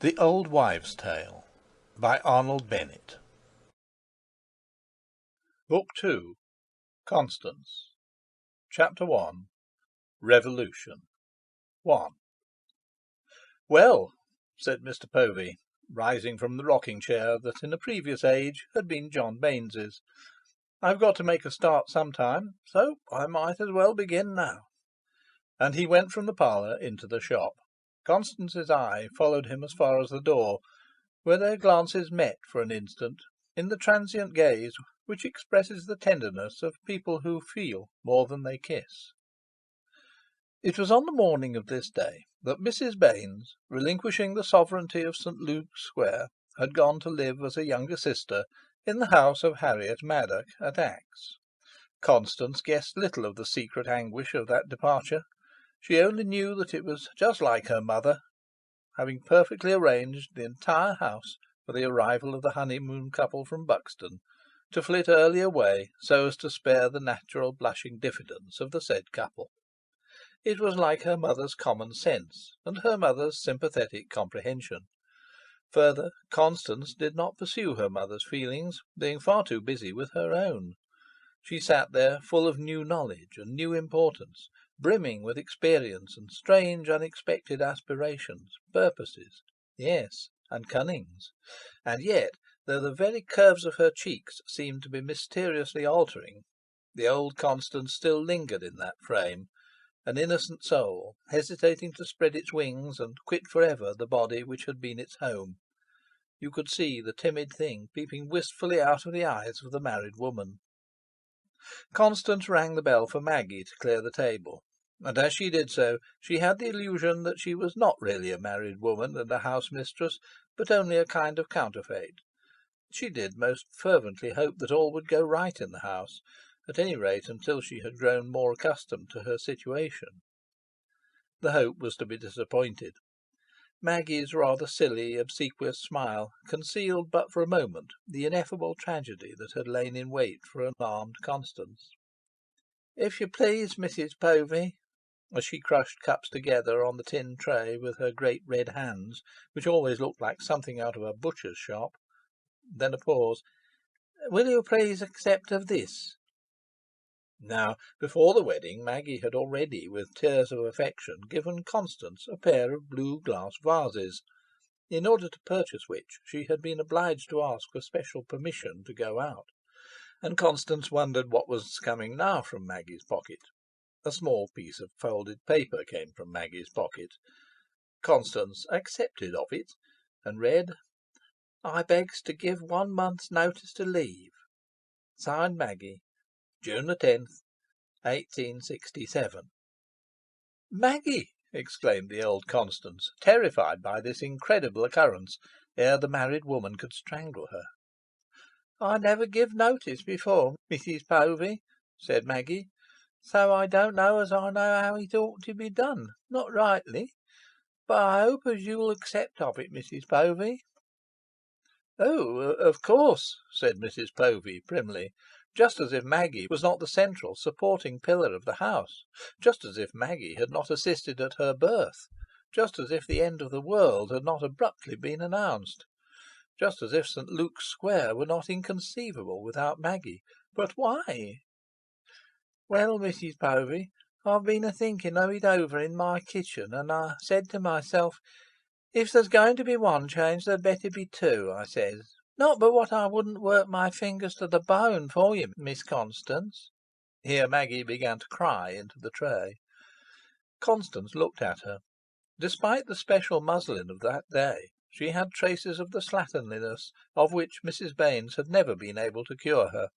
The Old Wives' Tale by Arnold Bennett. Book 2. Constance. Chapter 1. Revolution. 1. "Well," said Mr. Povey, rising from the rocking chair that in a previous age had been John Baines's, "I've got to make a start some time, so I might as well begin now." And he went from the parlour into the shop. Constance's eye followed him as far as the door, where their glances met for an instant, in the transient gaze which expresses the tenderness of people who feel more than they kiss. It was on the morning of this day that Mrs. Baynes, relinquishing the sovereignty of St. Luke's Square, had gone to live as a younger sister in the house of Harriet Maddock at Axe. Constance guessed little of the secret anguish of that departure. She only knew that it was just like her mother, having perfectly arranged the entire house for the arrival of the honeymoon couple from Buxton, to flit early away so as to spare the natural blushing diffidence of the said couple. It was like her mother's common sense and her mother's sympathetic comprehension. Further, Constance did not pursue her mother's feelings, being far too busy with her own. She sat there full of new knowledge and new importance, brimming with experience and strange unexpected aspirations, purposes, yes, and cunnings. And yet, though the very curves of her cheeks seemed to be mysteriously altering, the old Constance still lingered in that frame, an innocent soul, hesitating to spread its wings and quit for ever the body which had been its home. You could see the timid thing peeping wistfully out of the eyes of the married woman. Constance rang the bell for Maggie to clear the table, and as she did so she had the illusion that she was not really a married woman and a house mistress, but only a kind of counterfeit. She did most fervently hope that all would go right in the house, at any rate until she had grown more accustomed to her situation. The hope was to be disappointed. Maggie's rather silly, obsequious smile concealed but for a moment the ineffable tragedy that had lain in wait for alarmed Constance. "If you please, Mrs. Povey," as she crushed cups together on the tin tray with her great red hands, which always looked like something out of a butcher's shop. Then a pause. "Will you please accept of this?" Now, before the wedding, Maggie had already, with tears of affection, given Constance a pair of blue glass vases, in order to purchase which she had been obliged to ask for special permission to go out, and Constance wondered what was coming now from Maggie's pocket. A small piece of folded paper came from Maggie's pocket. Constance accepted of it, and read: "I begs to give 1 month's notice to leave. Signed, Maggie. June the 10th, 1867. "Maggie!" exclaimed the old Constance, terrified by this incredible occurrence, ere the married woman could strangle her. "I never give notice before, Mrs. Povey," said Maggie, "so I don't know as I know how it ought to be done, not rightly. But I hope as you'll accept of it, Mrs. Povey." "Oh, of course," said Mrs. Povey primly, just as if Maggie was not the central supporting pillar of the house, just as if Maggie had not assisted at her birth, just as if the end of the world had not abruptly been announced, just as if St. Luke's Square were not inconceivable without Maggie. But why? "Well, Mrs. Povey, I've been a thinking of it over in my kitchen, and I said to myself, if there's going to be one change, there'd better be two, I says. Not but what I wouldn't work my fingers to the bone for you, Miss Constance." Here Maggie began to cry into the tray. Constance looked at her. Despite the special muslin of that day, she had traces of the slatternliness of which Mrs. Baynes had never been able to cure her.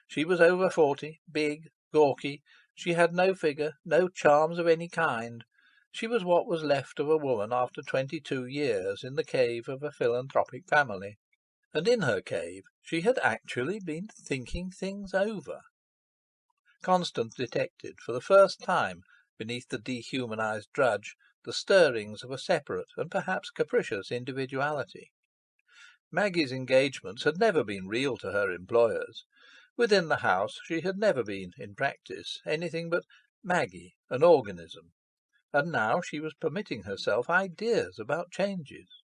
She was over 40, big, gawky. She had no figure, no charms of any kind. She was what was left of a woman after 22 years in the cave of a philanthropic family. And in her cave she had actually been thinking things over. Constance detected for the first time, beneath the dehumanized drudge, the stirrings of a separate and perhaps capricious individuality. Maggie's engagements had never been real to her employers. Within the house she had never been, in practice, anything but Maggie, an organism. And now she was permitting herself ideas about changes.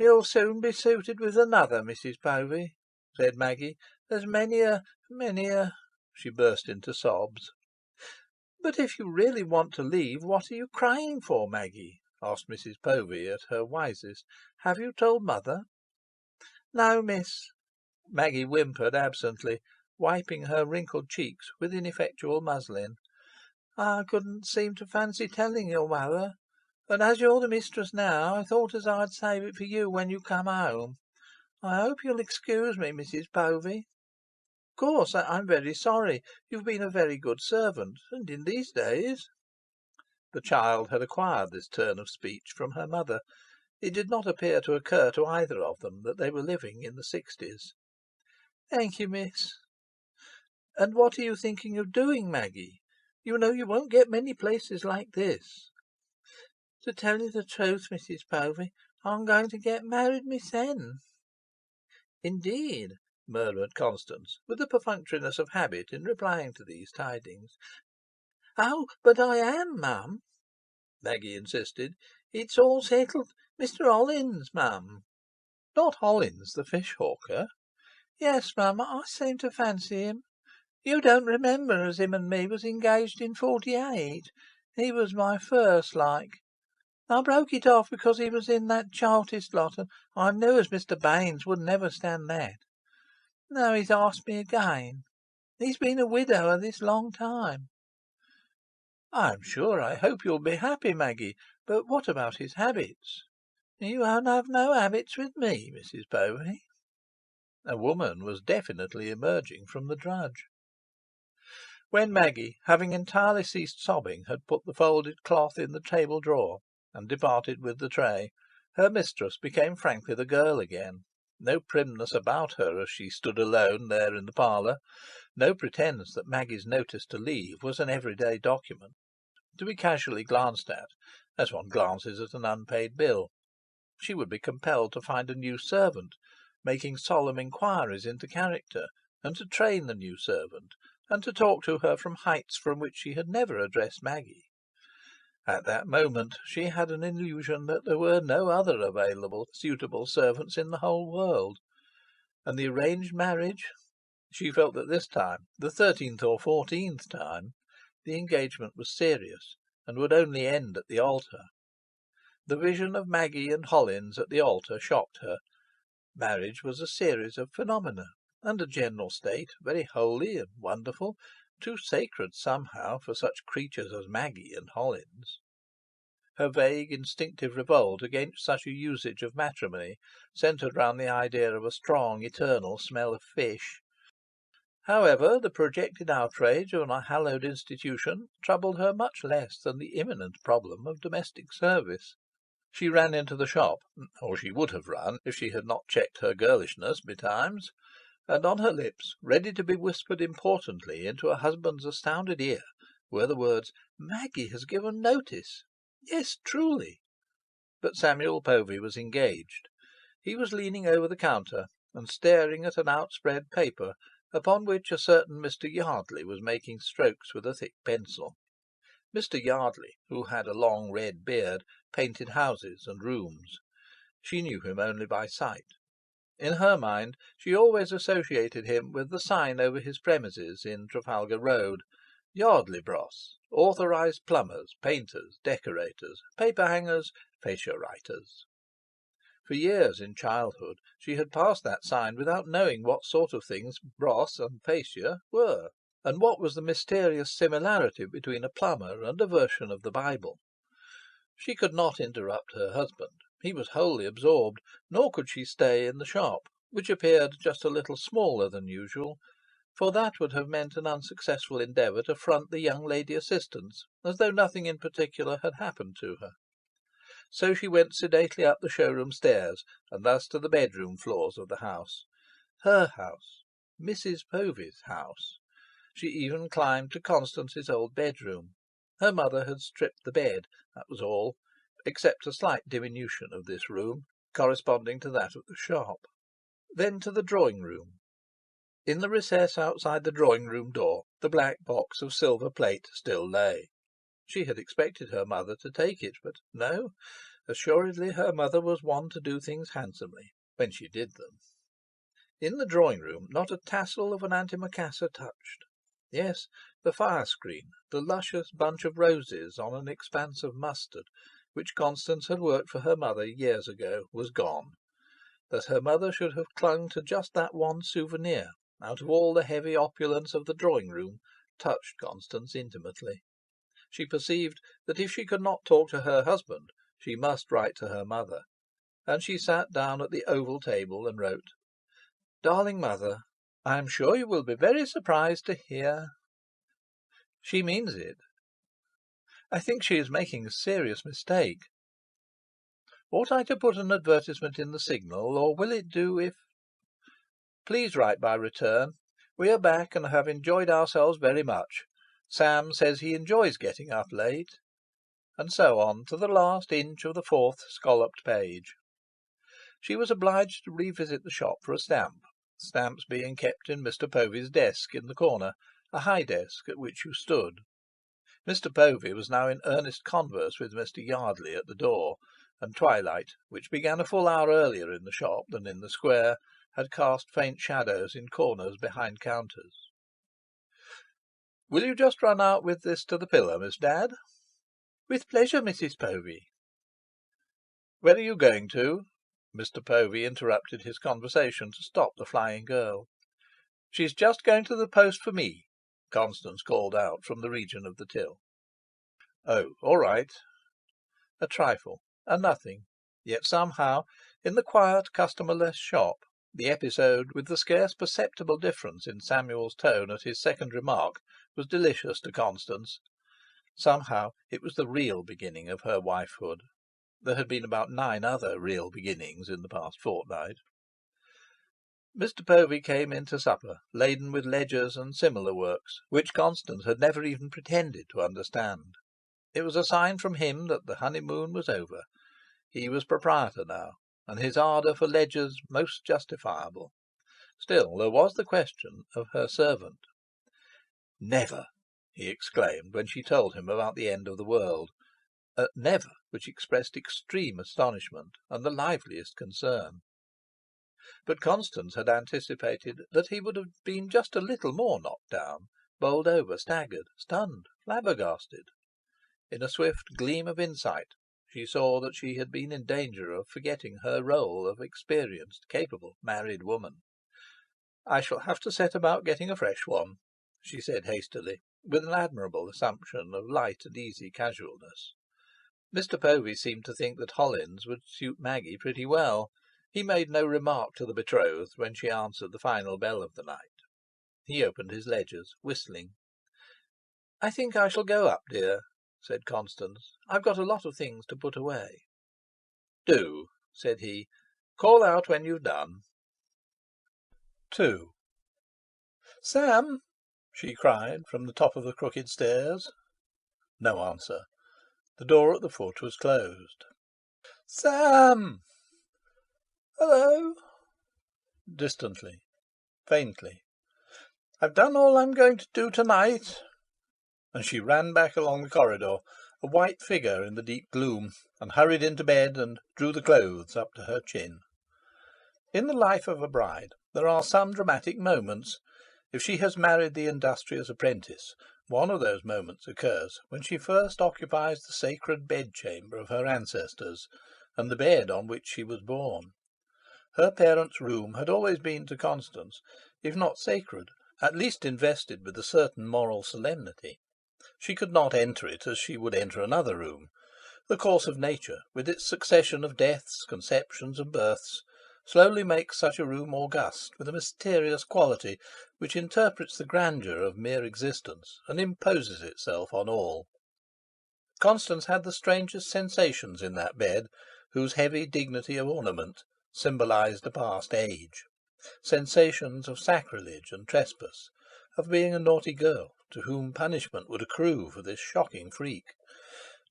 "You'll soon be suited with another, Mrs. Povey," said Maggie. "There's many a. She burst into sobs. "But if you really want to leave, what are you crying for, Maggie?" asked Mrs. Povey at her wisest. "Have you told mother?" "No, miss." Maggie whimpered absently, wiping her wrinkled cheeks with ineffectual muslin. "I couldn't seem to fancy telling your mother, and as you're the mistress now, I thought as I'd save it for you when you come home. I hope you'll excuse me, Mrs. Povey. Of course I'm very sorry. You've been a very good servant, and in these days—" The child had acquired this turn of speech from her mother. It did not appear to occur to either of them that they were living in the 60s. "Thank you, miss." "And what are you thinking of doing, Maggie? You know you won't get many places like this." "To tell you the truth, Mrs. Povey, I'm going to get married mysen." "Indeed!" murmured Constance, with the perfunctoriness of habit in replying to these tidings. "Oh, but I am, mum," Maggie insisted. "It's all settled. Mr. Hollins, mum." "Not Hollins, the fish hawker?" "Yes, mum, I seem to fancy him. You don't remember as him and me was engaged in '48? He was my first, like. I broke it off because he was in that Chartist lot, and I knew as Mr. Baynes would never stand that. Now he's asked me again. He's been a widower this long time." "I'm sure I hope you'll be happy, Maggie. But what about his habits?" "He won't have no habits with me, Mrs. Povey." A woman was definitely emerging from the drudge. When Maggie, having entirely ceased sobbing, had put the folded cloth in the table drawer and departed with the tray, her mistress became frankly the girl again. No primness about her as she stood alone there in the parlour, no pretence that Maggie's notice to leave was an everyday document, to be casually glanced at, as one glances at an unpaid bill. She would be compelled to find a new servant, making solemn inquiries into character, and to train the new servant, and to talk to her from heights from which she had never addressed Maggie. At that moment she had an illusion that there were no other available suitable servants in the whole world. And the arranged marriage? She felt that this time, the 13th or 14th time, the engagement was serious, and would only end at the altar. The vision of Maggie and Hollins at the altar shocked her. Marriage was a series of phenomena, and a general state, very holy and wonderful, too sacred somehow for such creatures as Maggie and Hollins. Her vague instinctive revolt against such a usage of matrimony centred round the idea of a strong eternal smell of fish. However, the projected outrage of an hallowed institution troubled her much less than the imminent problem of domestic service. She ran into the shop, or she would have run if she had not checked her girlishness betimes, and on her lips, ready to be whispered importantly into her husband's astounded ear, were the words, "Maggie has given notice. Yes, truly." But Samuel Povey was engaged. He was leaning over the counter and staring at an outspread paper upon which a certain Mr. Yardley was making strokes with a thick pencil. Mr. Yardley, who had a long red beard, painted houses and rooms. She knew him only by sight. In her mind she always associated him with the sign over his premises in Trafalgar Road: Yardley Bros, authorised plumbers, painters, decorators, paper hangers, fascia writers. For years in childhood she had passed that sign without knowing what sort of things Bros and fascia were, and what was the mysterious similarity between a plumber and a version of the Bible. She could not interrupt her husband. He was wholly absorbed, nor could she stay in the shop, which appeared just a little smaller than usual, for that would have meant an unsuccessful endeavour to front the young lady assistants, as though nothing in particular had happened to her. So she went sedately up the showroom stairs, and thus to the bedroom floors of the house. Her house, Mrs. Povey's house. She even climbed to Constance's old bedroom. Her mother had stripped the bed, that was all, except a slight diminution of this room, corresponding to that of the shop. Then to the drawing-room. In the recess outside the drawing-room door the black box of silver plate still lay. She had expected her mother to take it, but no, Assuredly her mother was one to do things handsomely, when she did them. In the drawing-room not a tassel of an antimacassar touched. Yes, the fire-screen, the luscious bunch of roses on an expanse of mustard, which Constance had worked for her mother years ago, was gone. That her mother should have clung to just that one souvenir, out of all the heavy opulence of the drawing-room, touched Constance intimately. She perceived that if she could not talk to her husband, she must write to her mother, and she sat down at the oval table and wrote: "Darling Mother, I am sure you will be very surprised to hear." She means it. I think she is making a serious mistake. Ought I to put an advertisement in the Signal, or will it do if... Please write by return. We are back and have enjoyed ourselves very much. Sam says he enjoys getting up late. And so on to the last inch of the fourth scalloped page. She was obliged to revisit the shop for a stamp, stamps being kept in Mr. Povey's desk in the corner, a high desk at which you stood. Mr. Povey was now in earnest converse with Mr. Yardley at the door, and twilight, which began a full hour earlier in the shop than in the square, had cast faint shadows in corners behind counters. "Will you just run out with this to the pillar, Miss Dad?" "With pleasure, Mrs. Povey." "Where are you going to?" Mr. Povey interrupted his conversation to stop the flying girl. "She's just going to the post for me," Constance called out from the region of the till. "Oh, all right." A trifle, a nothing, yet somehow, in the quiet, customerless shop, the episode, with the scarce perceptible difference in Samuel's tone at his second remark, was delicious to Constance. Somehow it was the real beginning of her wifehood. There had been about 9 other real beginnings in the past fortnight. Mr. Povey came in to supper, laden with ledgers and similar works, which Constance had never even pretended to understand. It was a sign from him that the honeymoon was over. He was proprietor now, and his ardour for ledgers most justifiable. Still, there was the question of her servant. "Never!" he exclaimed when she told him about the end of the world. "Never," which expressed extreme astonishment and the liveliest concern. But Constance had anticipated that he would have been just a little more knocked down, bowled over, staggered, stunned, flabbergasted. In a swift gleam of insight she saw that she had been in danger of forgetting her role of experienced, capable, married woman. "I shall have to set about getting a fresh one," she said hastily, with an admirable assumption of light and easy casualness. Mr. Povey seemed to think that Hollins would suit Maggie pretty well. He made no remark to the betrothed when she answered the final bell of the night. He opened his ledgers, whistling. "I think I shall go up, dear," said Constance. "I've got a lot of things to put away." "Do," said he. "Call out when you've done." II "Sam!" she cried from the top of the crooked stairs. No answer. The door at the foot was closed. "Sam!" "Hullo!" Distantly, faintly. "I've done all I'm going to do tonight." And she ran back along the corridor, a white figure in the deep gloom, and hurried into bed and drew the clothes up to her chin. In the life of a bride there are some dramatic moments. If she has married the industrious apprentice, one of those moments occurs when she first occupies the sacred bedchamber of her ancestors, and the bed on which she was born. Her parents' room had always been to Constance, if not sacred, at least invested with a certain moral solemnity. She could not enter it as she would enter another room. The course of nature, with its succession of deaths, conceptions, and births, slowly makes such a room august, with a mysterious quality which interprets the grandeur of mere existence and imposes itself on all. Constance had the strangest sensations in that bed, whose heavy dignity of ornament symbolized a past age. Sensations of sacrilege and trespass, of being a naughty girl, to whom punishment would accrue for this shocking freak.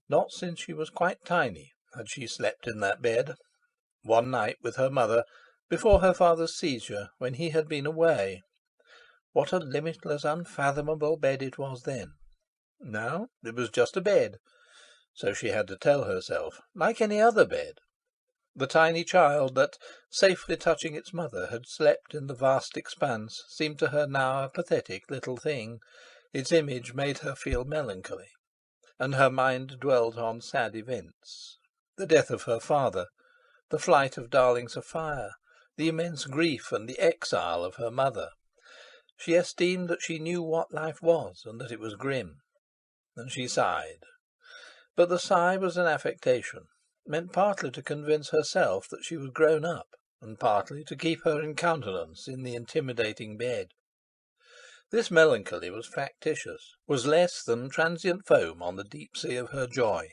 Not since she was quite tiny had she slept in that bed. One night with her mother, before her father's seizure, when he had been away. What a limitless, unfathomable bed it was then! Now it was just a bed. So she had to tell herself, like any other bed. The tiny child that, safely touching its mother, had slept in the vast expanse, seemed to her now a pathetic little thing. Its image made her feel melancholy, and her mind dwelt on sad events. The death of her father, the flight of darling Sophia, the immense grief and the exile of her mother. She esteemed that she knew what life was, and that it was grim, and she sighed. But the sigh was an affectation, meant partly to convince herself that she was grown up, and partly to keep her in countenance in the intimidating bed. This melancholy was factitious, was less than transient foam on the deep sea of her joy.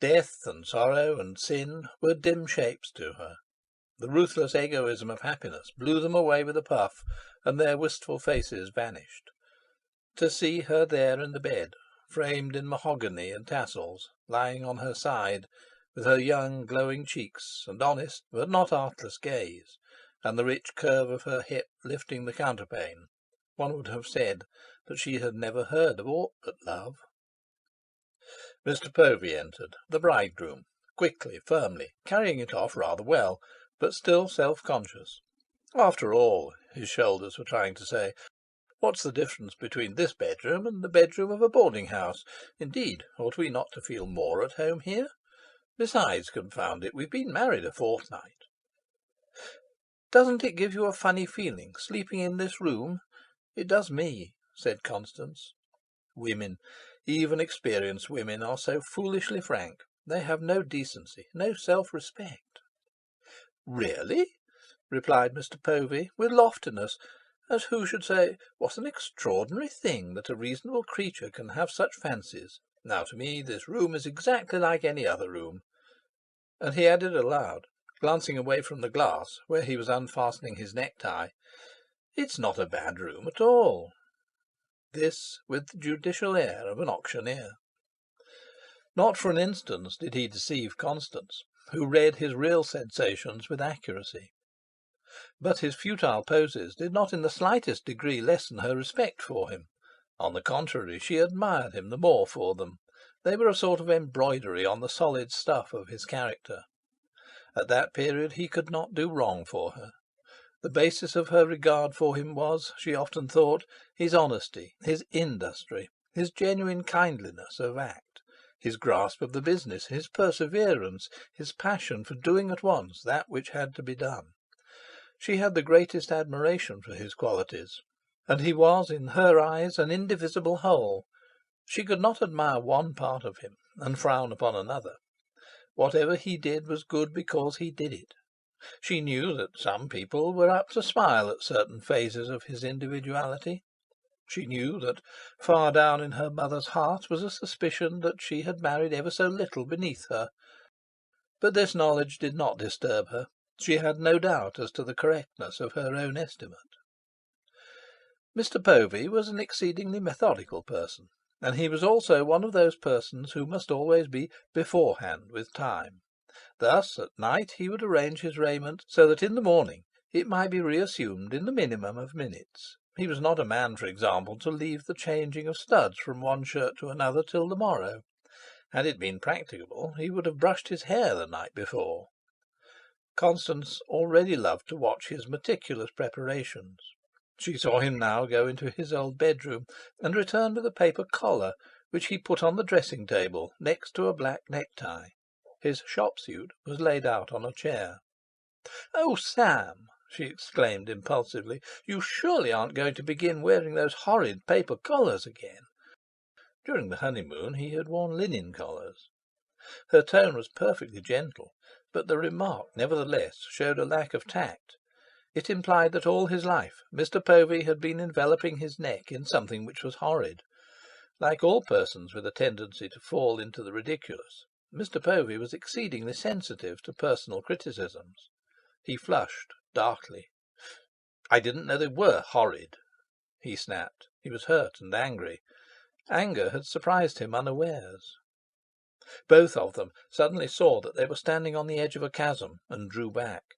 Death and sorrow and sin were dim shapes to her. The ruthless egoism of happiness blew them away with a puff, and their wistful faces vanished. To see her there in the bed, framed in mahogany and tassels, lying on her side, with her young glowing cheeks and honest but not artless gaze, and the rich curve of her hip lifting the counterpane, one would have said that she had never heard of aught but love. Mr. Povey entered, the bridegroom, quickly, firmly, carrying it off rather well, but still self-conscious. After all, his shoulders were trying to say, what's the difference between this bedroom and the bedroom of a boarding-house? Indeed, ought we not to feel more at home here? Besides, confound it, we've been married a fortnight. Doesn't it give you a funny feeling, sleeping in this room? It does me, said Constance. Women, even experienced women, are so foolishly frank. They have no decency, no self-respect. Really? Replied Mr. Povey, with loftiness, as who should say, what an extraordinary thing that a reasonable creature can have such fancies. Now to me this room is exactly like any other room. And he added aloud, glancing away from the glass, where he was unfastening his necktie, it's not a bad room at all. This with the judicial air of an auctioneer. Not for an instant did he deceive Constance, who read his real sensations with accuracy. But his futile poses did not in the slightest degree lessen her respect for him. On the contrary, she admired him the more for them. They were a sort of embroidery on the solid stuff of his character. At that period he could not do wrong for her. The basis of her regard for him was, she often thought, his honesty, his industry, his genuine kindliness of act, his grasp of the business, his perseverance, his passion for doing at once that which had to be done. She had the greatest admiration for his qualities, and he was in her eyes an indivisible whole. She could not admire one part of him and frown upon another. Whatever he did was good because he did it. She knew that some people were apt to smile at certain phases of his individuality. She knew that far down in her mother's heart was a suspicion that she had married ever so little beneath her. But this knowledge did not disturb her. She had no doubt as to the correctness of her own estimate. Mr. Povey was an exceedingly methodical person, and he was also one of those persons who must always be beforehand with time. Thus, at night he would arrange his raiment so that in the morning it might be reassumed in the minimum of minutes. He was not a man, for example, to leave the changing of studs from one shirt to another till the morrow. Had it been practicable, he would have brushed his hair the night before. Constance already loved to watch his meticulous preparations. She saw him now go into his old bedroom and return with a paper collar, which he put on the dressing-table next to a black necktie. His shop suit was laid out on a chair. "Oh, Sam!" she exclaimed impulsively, "you surely aren't going to begin wearing those horrid paper collars again?" During the honeymoon he had worn linen collars. Her tone was perfectly gentle, but the remark nevertheless showed a lack of tact. It implied that all his life Mr. Povey had been enveloping his neck in something which was horrid. Like all persons with a tendency to fall into the ridiculous, Mr. Povey was exceedingly sensitive to personal criticisms. He flushed darkly. "I didn't know they were horrid," he snapped. He was hurt and angry. Anger had surprised him unawares. Both of them suddenly saw that they were standing on the edge of a chasm, and drew back.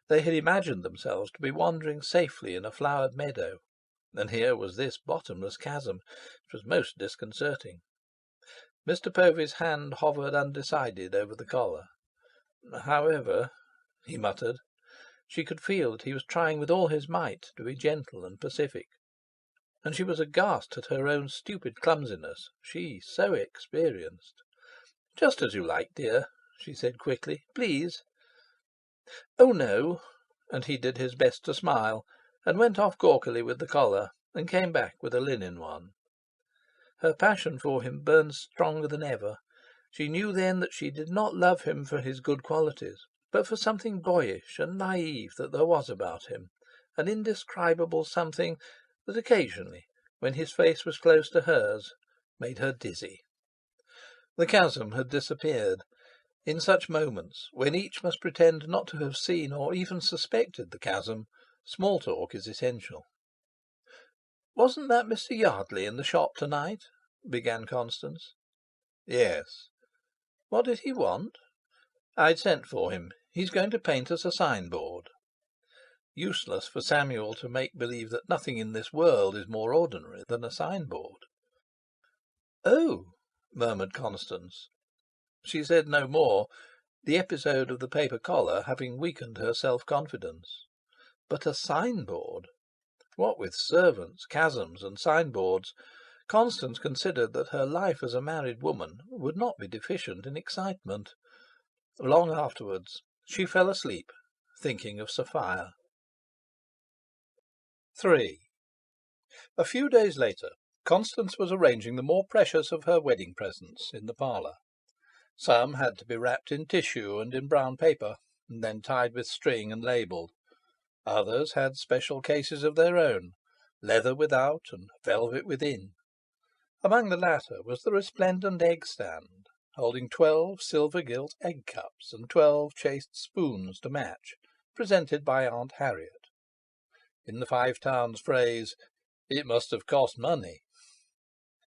They had imagined themselves to be wandering safely in a flowered meadow, and here was this bottomless chasm. It was most disconcerting. Mr. Povey's hand hovered undecided over the collar. "However," he muttered. She could feel that he was trying with all his might to be gentle and pacific. And she was aghast at her own stupid clumsiness, she so experienced. "Just as you like, dear," she said quickly. "Please." "Oh, no," and he did his best to smile, and went off gawkily with the collar, and came back with a linen one. Her passion for him burned stronger than ever. She knew then that she did not love him for his good qualities, but for something boyish and naive that there was about him, an indescribable something that occasionally, when his face was close to hers, made her dizzy. The chasm had disappeared. In such moments, when each must pretend not to have seen or even suspected the chasm, small talk is essential. "Wasn't that Mr. Yardley in the shop to-night?" began Constance. "Yes." "What did he want?" "I'd sent for him. He's going to paint us a signboard." Useless for Samuel to make believe that nothing in this world is more ordinary than a signboard. "Oh!" murmured Constance. She said no more, the episode of the paper collar having weakened her self-confidence. But a signboard! What with servants, chasms, and signboards, Constance considered that her life as a married woman would not be deficient in excitement. Long afterwards she fell asleep, thinking of Sophia. 3. A few days later, Constance was arranging the more precious of her wedding presents in the parlour. Some had to be wrapped in tissue and in brown paper, and then tied with string and labelled. Others had special cases of their own, leather without and velvet within. Among the latter was the resplendent egg stand, holding 12 silver-gilt egg cups and 12 chased spoons to match, presented by Aunt Harriet. In the Five Towns phrase, it must have cost money.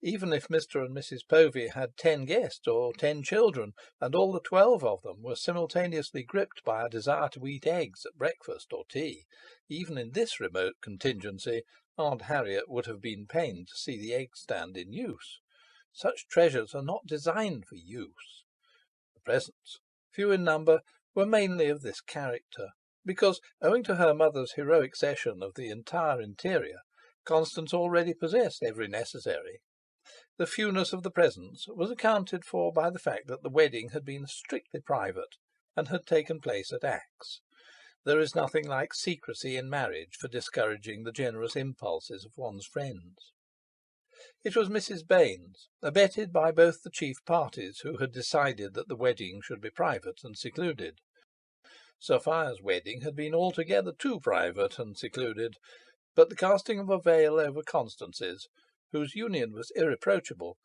Even if Mr. and Mrs. Povey had 10 guests or 10 children, and all the 12 of them were simultaneously gripped by a desire to eat eggs at breakfast or tea, even in this remote contingency Aunt Harriet would have been pained to see the egg stand in use. Such treasures are not designed for use. The presents, few in number, were mainly of this character, because, owing to her mother's heroic cession of the entire interior, Constance already possessed every necessary. The fewness of the presents was accounted for by the fact that the wedding had been strictly private, and had taken place at Axe. There is nothing like secrecy in marriage for discouraging the generous impulses of one's friends. It was Mrs. Baynes, abetted by both the chief parties, who had decided that the wedding should be private and secluded. Sophia's wedding had been altogether too private and secluded, but the casting of a veil over Constance's, whose union was irreproachable,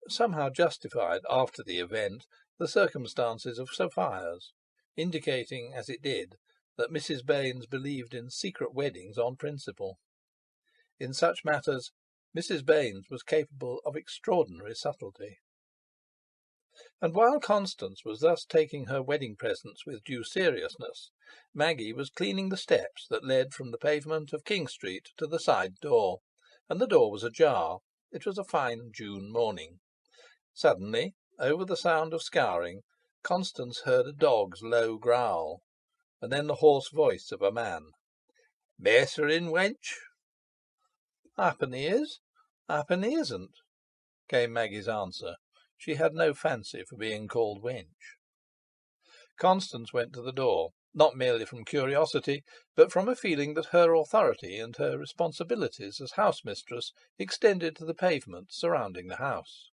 somehow justified, after the event, the circumstances of Sophia's, indicating, as it did, that Mrs. Baynes believed in secret weddings on principle. In such matters, Mrs. Baynes was capable of extraordinary subtlety. And while Constance was thus taking her wedding presents with due seriousness, Maggie was cleaning the steps that led from the pavement of King Street to the side door, and the door was ajar. It was a fine June morning. Suddenly, over the sound of scouring, Constance heard a dog's low growl, and then the hoarse voice of a man. "Better in, wench?" "Happen he is, happen he isn't," came Maggie's answer. She had no fancy for being called wench. Constance went to the door, not merely from curiosity, but from a feeling that her authority and her responsibilities as housemistress extended to the pavement surrounding the house.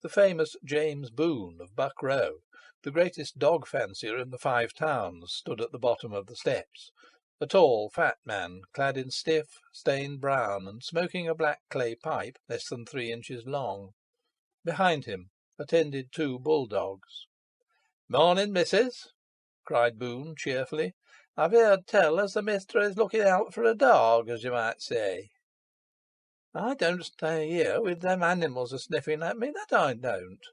The famous James Boone of Buck Row, the greatest dog fancier in the Five Towns, stood at the bottom of the steps, a tall, fat man, clad in stiff, stained brown, and smoking a black clay pipe less than 3 inches long. Behind him attended 2 bulldogs. "Morning, missus," cried Boone cheerfully. "I've heard tell as the mister is looking out for a dog, as you might say." "I don't stay here with them animals a sniffing at me, that I don't,"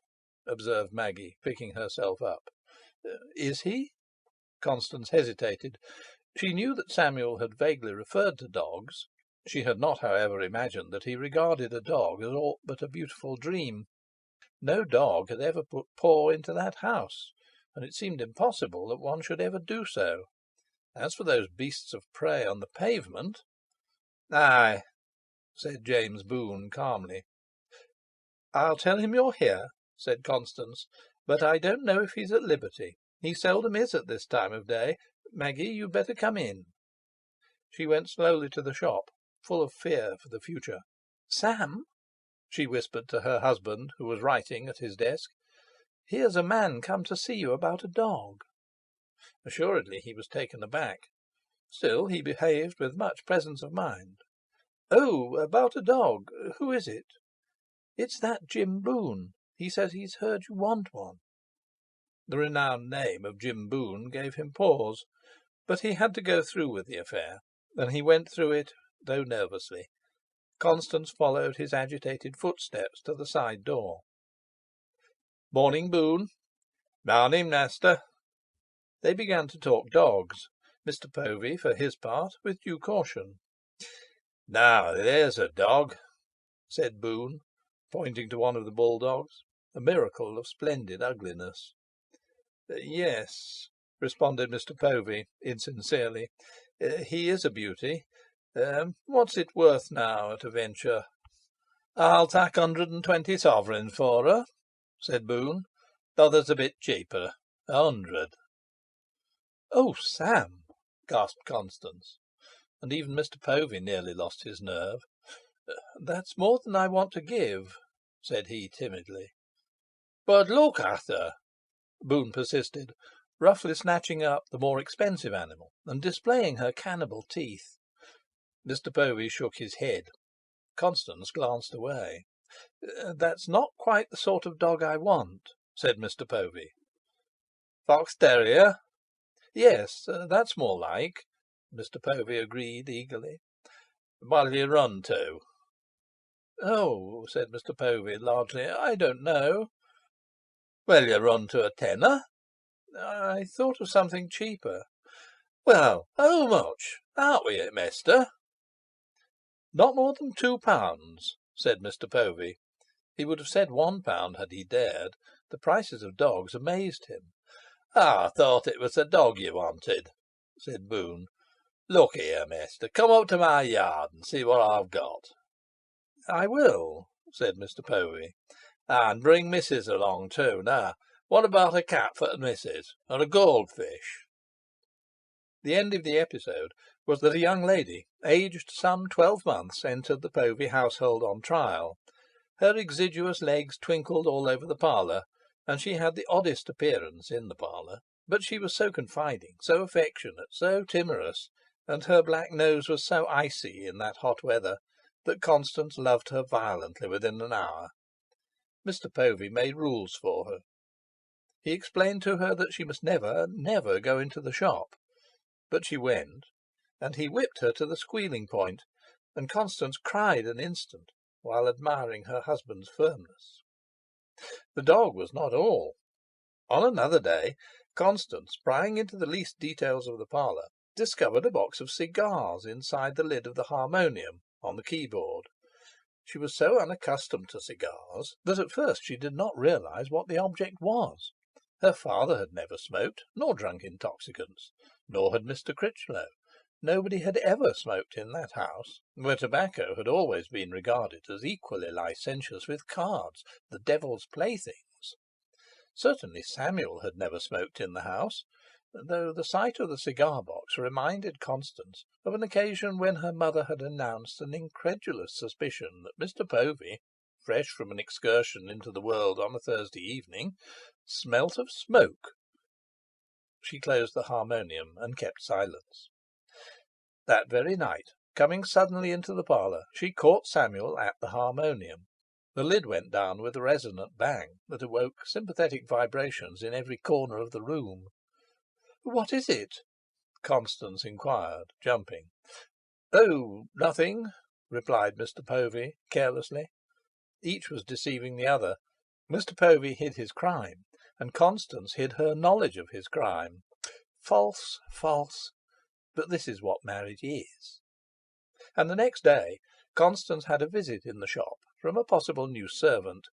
observed Maggie, picking herself up. "Is he?" Constance hesitated. She knew that Samuel had vaguely referred to dogs. She had not, however, imagined that he regarded a dog as aught but a beautiful dream. No dog had ever put paw into that house, and it seemed impossible that one should ever do so. As for those beasts of prey on the pavement— "Ay," said James Boone calmly. "I'll tell him you're here," said Constance, "but I don't know if he's at liberty. He seldom is at this time of day. Maggie, you'd better come in." She went slowly to the shop, full of fear for the future. "Sam," she whispered to her husband, who was writing at his desk, "here's a man come to see you about a dog." Assuredly he was taken aback. Still he behaved with much presence of mind. "Oh, about a dog. Who is it?" "It's that Jim Boone. He says he's heard you want one." The renowned name of Jim Boone gave him pause, but he had to go through with the affair, and he went through it, though nervously. Constance followed his agitated footsteps to the side door. "Morning, Boone." "Morning, master." They began to talk dogs, Mr. Povey, for his part, with due caution. "Now there's a dog," said Boone, pointing to one of the bulldogs, a miracle of splendid ugliness. "Yes," responded Mr. Povey, insincerely, "he is a beauty. What's it worth now, at a venture?" "I'll tak 120 sovereigns for her," said Boone. "T'other's a bit cheaper, 100." "Oh, Sam!" gasped Constance, and even Mr. Povey nearly lost his nerve. "That's more than I want to give," said he timidly. "But look at her," Boone persisted, roughly snatching up the more expensive animal and displaying her cannibal teeth. Mr. Povey shook his head. Constance glanced away. "That's not quite the sort of dog I want," said Mr. Povey. "Fox terrier?" "Yes, that's more like," Mr. Povey agreed eagerly. "What'll you run to?" "Oh," said Mr. Povey largely, "I don't know." "Will you run to a tenner?" "I thought of something cheaper." "Well, how much? Out with it, mister." "Not more than £2," said Mr. Povey. He would have said £1 had he dared. The prices of dogs amazed him. "I thought it was the dog you wanted," said Boone. "Look here, mister, come up to my yard and see what I've got." "I will," said Mr. Povey. "And bring missus along too. Now, what about a cat for the missus, and a goldfish?" The end of the episode was that a young lady, aged some 12 months, entered the Povey household on trial. Her exiguous legs twinkled all over the parlour, and she had the oddest appearance in the parlour, but she was so confiding, so affectionate, so timorous, and her black nose was so icy in that hot weather, that Constance loved her violently within an hour. Mr. Povey made rules for her. He explained to her that she must never, never go into the shop. But she went, and he whipped her to the squealing point, and Constance cried an instant, while admiring her husband's firmness. The dog was not all. On another day, Constance, prying into the least details of the parlour, discovered a box of cigars inside the lid of the harmonium, on the keyboard. She was so unaccustomed to cigars that at first she did not realise what the object was. Her father had never smoked, nor drunk intoxicants, nor had Mr. Critchlow. Nobody had ever smoked in that house, where tobacco had always been regarded as equally licentious with cards, the devil's playthings. Certainly Samuel had never smoked in the house, though the sight of the cigar box reminded Constance of an occasion when her mother had announced an incredulous suspicion that Mr. Povey, fresh from an excursion into the world on a Thursday evening, smelt of smoke. She closed the harmonium and kept silence. That very night, coming suddenly into the parlour, she caught Samuel at the harmonium. The lid went down with a resonant bang that awoke sympathetic vibrations in every corner of the room. "What is it?" Constance inquired, jumping. "Oh, nothing," replied Mr. Povey carelessly. Each was deceiving the other. Mr. Povey hid his crime, and Constance hid her knowledge of his crime. False, false! But this is what marriage is. And the next day Constance had a visit in the shop from a possible new servant.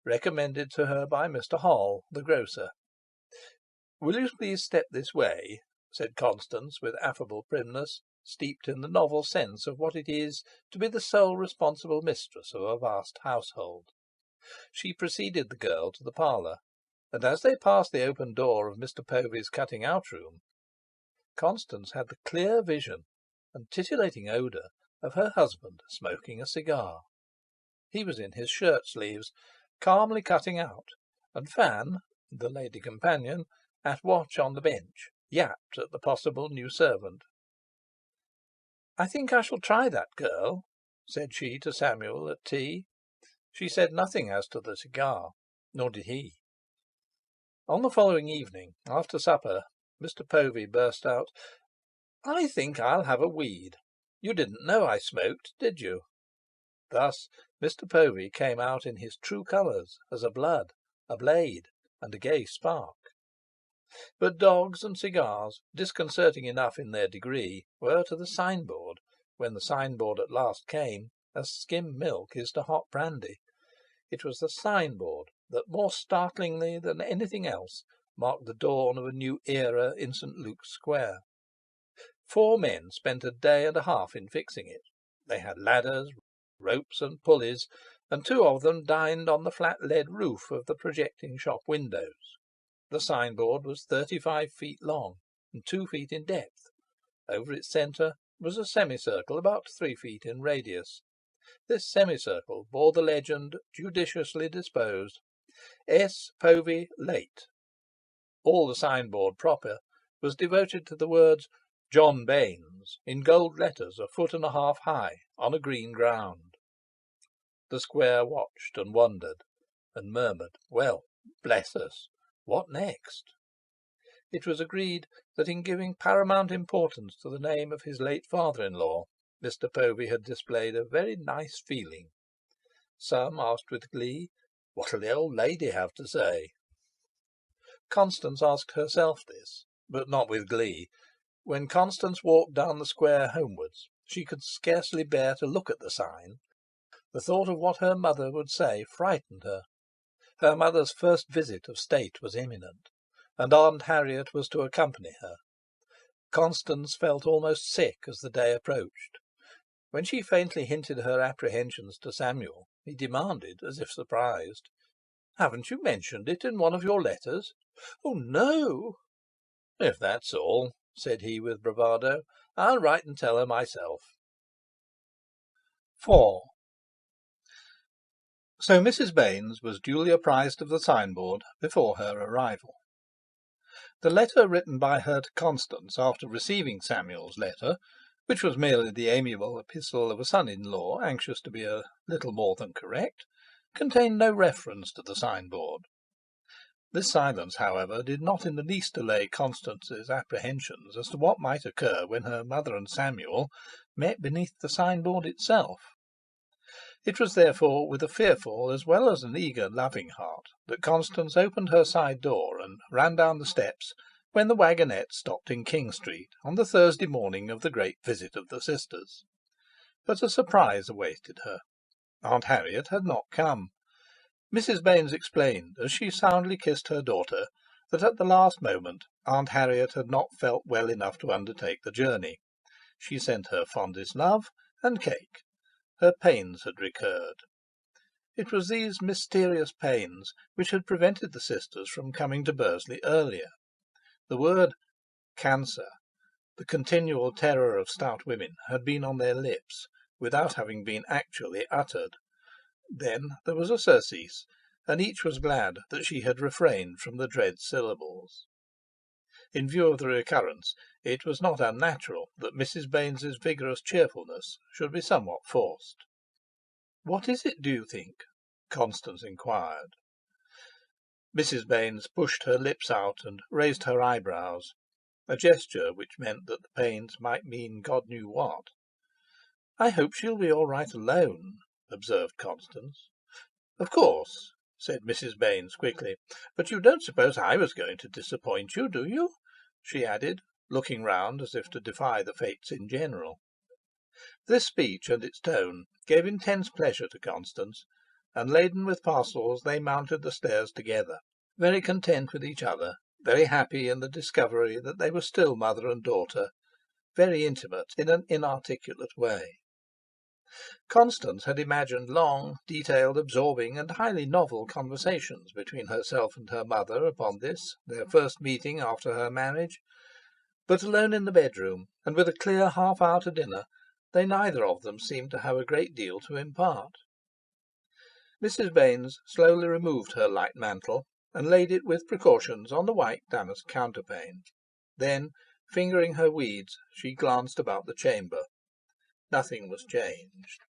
recommended to her by Mr. Hall, the grocer. "Will you please step this way?" said Constance, with affable primness, steeped in the novel sense of what it is to be the sole responsible mistress of a vast household. She preceded the girl to the parlour, and as they passed the open door of Mr. Povy's cutting-out room, Constance had the clear vision and titillating odour of her husband smoking a cigar. He was in his shirt-sleeves, calmly cutting out, and Fan, the lady companion, at watch on the bench, yapped at the possible new servant. "I think I shall try that girl," said she to Samuel at tea. She said nothing as to the cigar, nor did he. On the following evening, after supper, Mr. Povey burst out: "I think I'll have a weed. You didn't know I smoked, did you?" Thus Mr. Povey came out in his true colours, as a blood, a blade, and a gay spark. But dogs and cigars, disconcerting enough in their degree, were to the signboard, when the signboard at last came, as skim milk is to hot brandy. It was the signboard that, more startlingly than anything else, marked the dawn of a new era in St. Luke's Square. 4 men spent a day and a half in fixing it. They had ladders, ropes, and pulleys, and 2 of them dined on the flat lead roof of the projecting shop windows. The signboard was 35 feet long and 2 feet in depth. Over its centre was a semicircle about 3 feet in radius. This semicircle bore the legend, judiciously disposed: S. Povey, late. All the signboard proper was devoted to the words "John Baynes," in gold letters 1.5 feet high, on a green ground. The square watched and wondered, and murmured, "Well, bless us, what next?" It was agreed that in giving paramount importance to the name of his late father-in-law, Mr. Povey had displayed a very nice feeling. Some asked with glee, "What'll the old lady have to say?" Constance asked herself this, but not with glee. When Constance walked down the square homewards, she could scarcely bear to look at the sign. The thought of what her mother would say frightened her. Her mother's first visit of state was imminent, and Aunt Harriet was to accompany her. Constance felt almost sick as the day approached. When she faintly hinted her apprehensions to Samuel, he demanded, as if surprised: "Haven't you mentioned it in one of your letters?" "Oh, no." "If that's all," said he with bravado, "I'll write and tell her myself." 4. So Mrs. Baynes was duly apprised of the signboard before her arrival. The letter written by her to Constance after receiving Samuel's letter, which was merely the amiable epistle of a son-in-law anxious to be a little more than correct, contained no reference to the signboard. This silence, however, did not in the least allay Constance's apprehensions as to what might occur when her mother and Samuel met beneath the signboard itself. It was therefore with a fearful as well as an eager, loving heart that Constance opened her side door and ran down the steps when the wagonette stopped in King Street on the Thursday morning of the great visit of the sisters. But a surprise awaited her. Aunt Harriet had not come. Mrs. Baynes explained, as she soundly kissed her daughter, that at the last moment Aunt Harriet had not felt well enough to undertake the journey. She sent her fondest love and cake. Her pains had recurred. It was these mysterious pains which had prevented the sisters from coming to Bursley earlier. The word "cancer," the continual terror of stout women, had been on their lips, without having been actually uttered. Then there was a surcease, and each was glad that she had refrained from the dread syllables. In view of the recurrence, it was not unnatural that Mrs. Baynes's vigorous cheerfulness should be somewhat forced. "What is it, do you think?" Constance inquired. Mrs. Baynes pushed her lips out and raised her eyebrows, a gesture which meant that the pains might mean God knew what. "I hope she'll be all right alone," observed Constance. "Of course," said Mrs. Baynes quickly. "But you don't suppose I was going to disappoint you, do you?" she added, looking round as if to defy the fates in general. This speech and its tone gave intense pleasure to Constance, and laden with parcels they mounted the stairs together, very content with each other, very happy in the discovery that they were still mother and daughter, very intimate in an inarticulate way. Constance had imagined long, detailed, absorbing, and highly novel conversations between herself and her mother upon this, their first meeting after her marriage, but alone in the bedroom, and with a clear half hour to dinner, they neither of them seemed to have a great deal to impart. Mrs. Baynes slowly removed her light mantle, and laid it with precautions on the white damask counterpane. Then, fingering her weeds, she glanced about the chamber. Nothing was changed.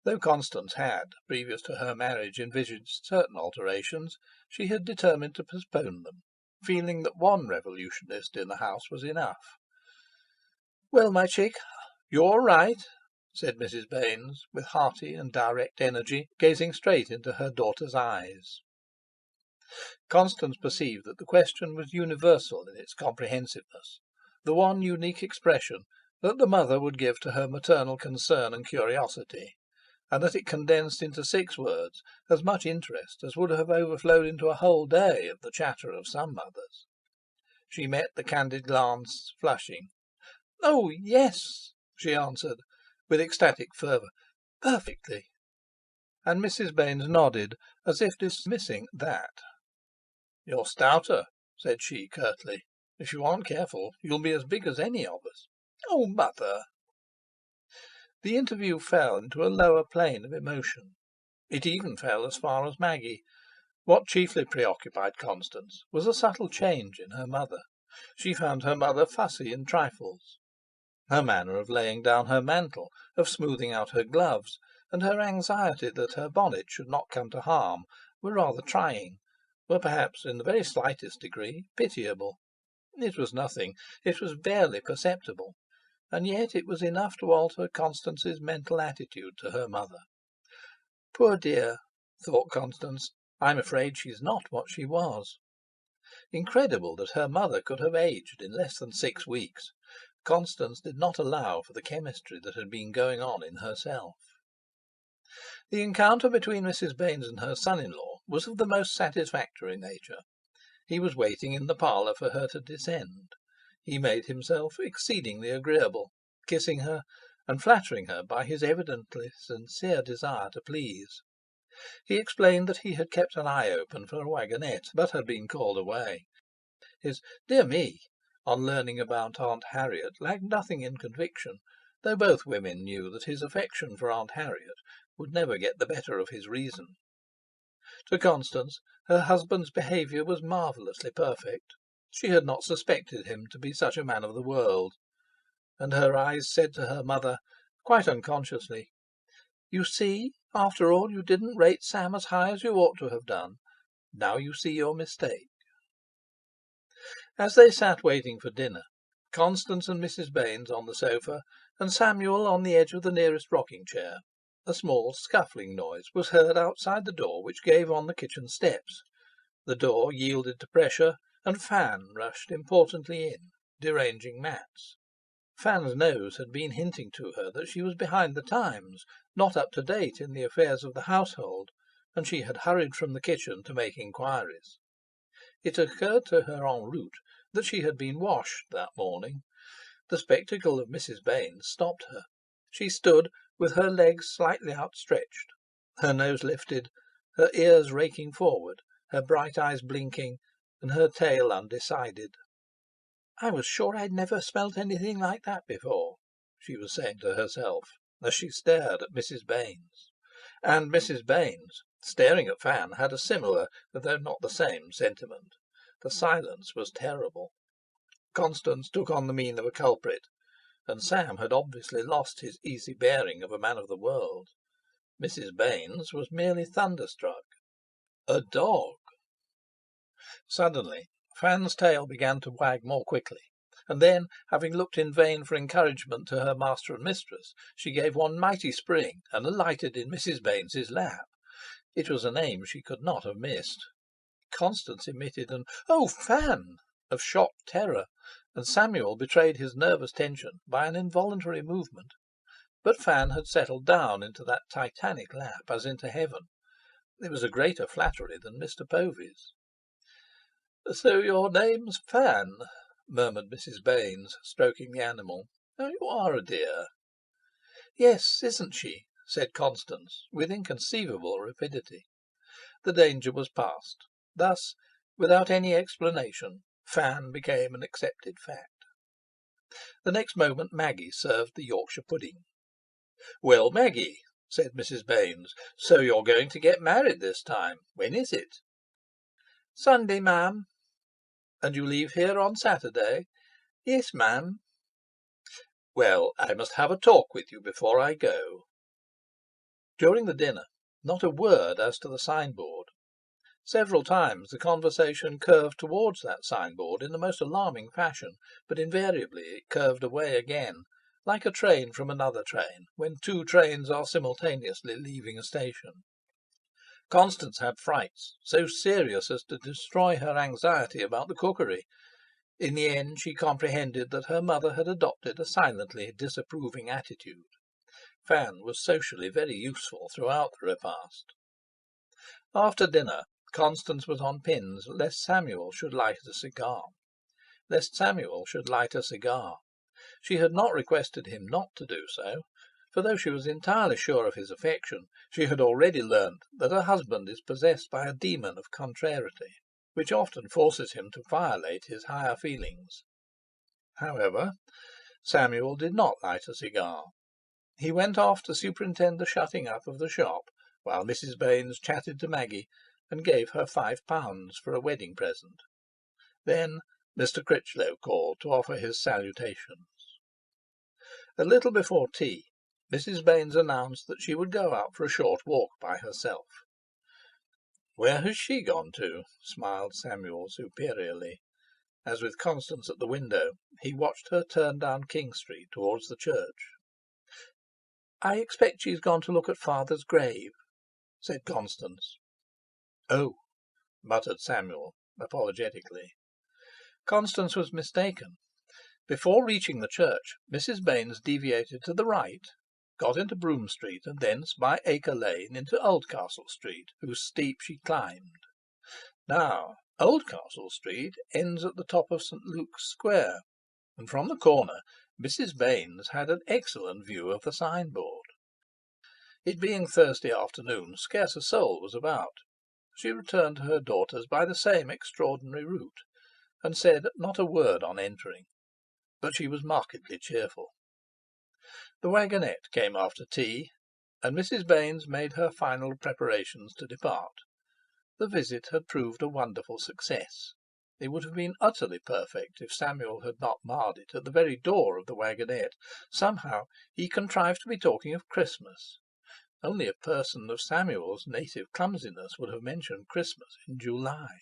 Though Constance had, previous to her marriage, envisaged certain alterations, she had determined to postpone them, feeling that one revolutionist in the house was enough. "Well, my chick, you're right," said Mrs. Baynes, with hearty and direct energy, gazing straight into her daughter's eyes. Constance perceived that the question was universal in its comprehensiveness, the one unique expression that the mother would give to her maternal concern and curiosity, and that it condensed into 6 words as much interest as would have overflowed into a whole day of the chatter of some mothers. She met the candid glance, flushing. "Oh, yes," she answered, with ecstatic fervour. "Perfectly." And Mrs. Baynes nodded, as if dismissing that. "You're stouter," said she curtly. "If you aren't careful, you'll be as big as any of us." "Oh, mother!" The interview fell into a lower plane of emotion. It even fell as far as Maggie. What chiefly preoccupied Constance was a subtle change in her mother. She found her mother fussy in trifles. Her manner of laying down her mantle, of smoothing out her gloves, and her anxiety that her bonnet should not come to harm, were rather trying, were perhaps in the very slightest degree pitiable. It was nothing, it was barely perceptible, and yet it was enough to alter Constance's mental attitude to her mother. "Poor dear," thought Constance, "I'm afraid she's not what she was." Incredible that her mother could have aged in less than 6 weeks. Constance did not allow for the chemistry that had been going on in herself. The encounter between Mrs. Baynes and her son-in-law was of the most satisfactory nature. He was waiting in the parlour for her to descend. He made himself exceedingly agreeable, kissing her and flattering her by his evidently sincere desire to please. He explained that he had kept an eye open for a wagonette, but had been called away. His "Dear me," on learning about Aunt Harriet, lacked nothing in conviction, though both women knew that his affection for Aunt Harriet would never get the better of his reason. To Constance, her husband's behaviour was marvellously perfect. She had not suspected him to be such a man of the world, and her eyes said to her mother, quite unconsciously, "You see, after all, you didn't rate Sam as high as you ought to have done. Now you see your mistake." As they sat waiting for dinner, Constance and Mrs. Baynes on the sofa, and Samuel on the edge of the nearest rocking chair, a small scuffling noise was heard outside the door which gave on the kitchen steps. The door yielded to pressure, and Fan rushed importantly in, deranging matters. Fan's nose had been hinting to her that she was behind the times, not up to date in the affairs of the household, and she had hurried from the kitchen to make inquiries. It occurred to her en route that she had been washed that morning. The spectacle of Mrs. Baynes stopped her. She stood with her legs slightly outstretched, her nose lifted, her ears raking forward, her bright eyes blinking, and her tail undecided. "I was sure I'd never smelt anything like that before," she was saying to herself, as she stared at Mrs. Baynes. And Mrs. Baynes, staring at Fan, had a similar, though not the same, sentiment. The silence was terrible. Constance took on the mien of a culprit, and Sam had obviously lost his easy bearing of a man of the world. Mrs. Baynes was merely thunderstruck. A dog! Suddenly Fan's tail began to wag more quickly, and then, having looked in vain for encouragement to her master and mistress, she gave one mighty spring and alighted in Mrs. Baynes's lap. It was an aim she could not have missed. Constance emitted an "Oh, Fan!" of shocked terror, and Samuel betrayed his nervous tension by an involuntary movement. but Fan had settled down into that titanic lap as into heaven. It was a greater flattery than Mr. Povy's. "So your name's Fan," murmured Mrs. Baynes, stroking the animal. "Oh, you are a dear." "Yes, isn't she?" said Constance, with inconceivable rapidity. The danger was past. Thus, without any explanation, Fan became an accepted fact. The next moment Maggie served the Yorkshire pudding. "Well, Maggie," said Mrs. Baynes, "so you're going to get married this time. When is it?" "Sunday, ma'am." "And you leave here on Saturday?" "Yes, ma'am." "Well, I must have a talk with you before I go." During the dinner, not a word as to the signboard. Several times the conversation curved towards that signboard in the most alarming fashion, but invariably it curved away again, like a train from another train, when two trains are simultaneously leaving a station. Constance had frights so serious as to destroy her anxiety about the cookery. In the end she comprehended that her mother had adopted a silently disapproving attitude. Fan was socially very useful throughout the repast. After dinner, Constance was on pins lest Samuel should light a cigar. She had not requested him not to do so, for though she was entirely sure of his affection, she had already learnt that a husband is possessed by a demon of contrariety, which often forces him to violate his higher feelings. However, Samuel did not light a cigar. He went off to superintend the shutting up of the shop, while Mrs. Baynes chatted to Maggie and gave her £5 for a wedding present. Then Mr. Critchlow called to offer his salutations. A little before tea, Mrs. Baynes announced that she would go out for a short walk by herself. "Where has she gone to?" smiled Samuel superiorly, as with Constance at the window he watched her turn down King Street towards the church. "I expect she's gone to look at father's grave," said Constance. "Oh," muttered Samuel apologetically. Constance was mistaken. Before reaching the church, Mrs. Baynes deviated to the right, got into Brougham Street, and thence by Acre Lane into Oldcastle Street, whose steep she climbed. Now, Oldcastle Street ends at the top of St. Luke's Square, and from the corner Mrs. Baynes had an excellent view of the signboard. It being Thursday afternoon, scarce a soul was about. She returned to her daughter's by the same extraordinary route, and said not a word on entering. But she was markedly cheerful. The wagonette came after tea, and Mrs. Baynes made her final preparations to depart. The visit had proved a wonderful success. It would have been utterly perfect if Samuel had not marred it at the very door of the wagonette. Somehow he contrived to be talking of Christmas. Only a person of Samuel's native clumsiness would have mentioned Christmas in July.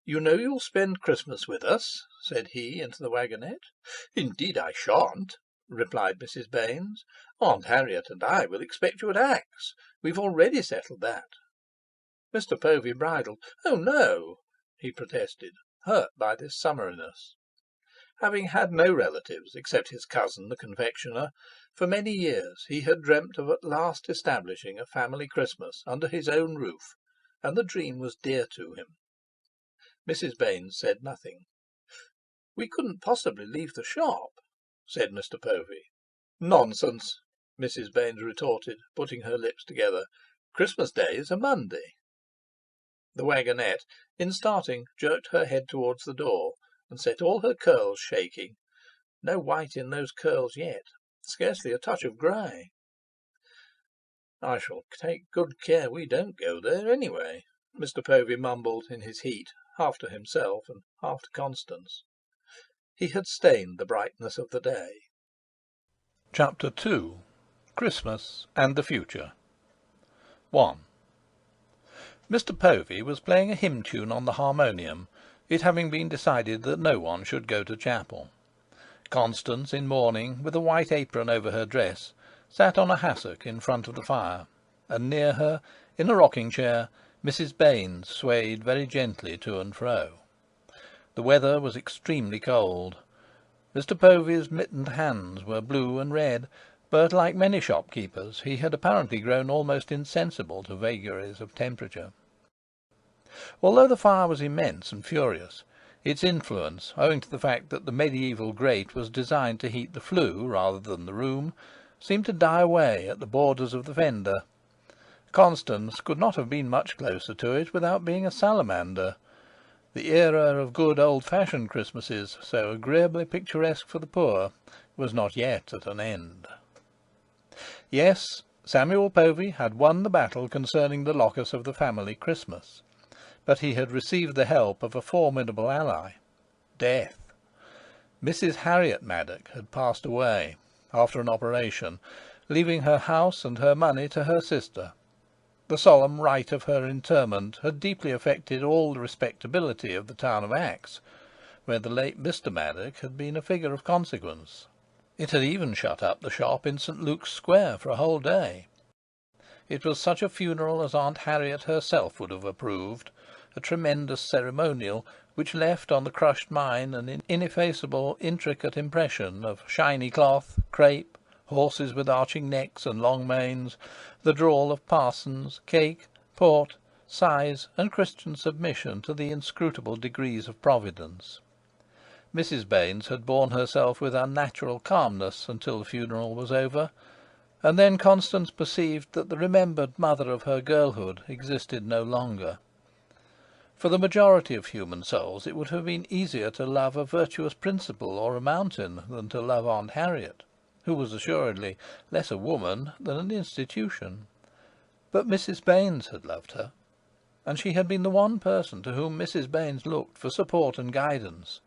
"You know you'll spend Christmas with us?" said he into the wagonette. "Indeed I shan't," replied Mrs. Baynes. "Aunt Harriet and I will expect you at Axe. We've already settled that." Mr. Povey bridled. "Oh no!" he protested, hurt by this summariness. Having had no relatives except his cousin the confectioner, for many years he had dreamt of at last establishing a family Christmas under his own roof, and the dream was dear to him. Mrs. Baynes said nothing. "We couldn't possibly leave the shop," said Mr. Povey. "Nonsense!" Mrs. Baynes retorted, putting her lips together. "Christmas Day is a Monday." The wagonette, in starting, jerked her head towards the door, and set all her curls shaking. No white in those curls yet, scarcely a touch of grey. "I shall take good care we don't go there, anyway," Mr. Povey mumbled in his heat, half to himself and half to Constance. He had stained the brightness of the day. Chapter 2. Christmas and the Future. 1. Mr. Povey was playing a hymn tune on the harmonium, it having been decided that no one should go to chapel. Constance, in mourning, with a white apron over her dress, sat on a hassock in front of the fire, and near her, in a rocking chair, Mrs. Baynes swayed very gently to and fro. The weather was extremely cold. Mr. Povey's mittened hands were blue and red, But, like many shopkeepers, he had apparently grown almost insensible to vagaries of temperature. Although the fire was immense and furious, its influence, owing to the fact that the mediaeval grate was designed to heat the flue rather than the room, seemed to die away at the borders of the fender. Constance could not have been much closer to it without being a salamander. The era of good old-fashioned Christmases, so agreeably picturesque for the poor, was not yet at an end. Yes, Samuel Povey had won the battle concerning the locus of the family Christmas, but he had received the help of a formidable ally, death. Mrs. Harriet Maddock had passed away, after an operation, leaving her house and her money to her sister. The solemn rite of her interment had deeply affected all the respectability of the town of Axe, where the late Mr. Maddock had been a figure of consequence. It had even shut up the shop in St. Luke's Square for a whole day. It was such a funeral as Aunt Harriet herself would have approved, a tremendous ceremonial which left on the crushed mind an ineffaceable, intricate impression of shiny cloth, crape, horses with arching necks and long manes, the drawl of parsons, cake, port, sighs, and Christian submission to the inscrutable decrees of Providence. Mrs. Baynes had borne herself with unnatural calmness until the funeral was over, and then Constance perceived that the remembered mother of her girlhood existed no longer. For the majority of human souls it would have been easier to love a virtuous principle or a mountain than to love Aunt Harriet, who was assuredly less a woman than an institution. But Mrs. Baynes had loved her, and she had been the one person to whom Mrs. Baynes looked for support and guidance.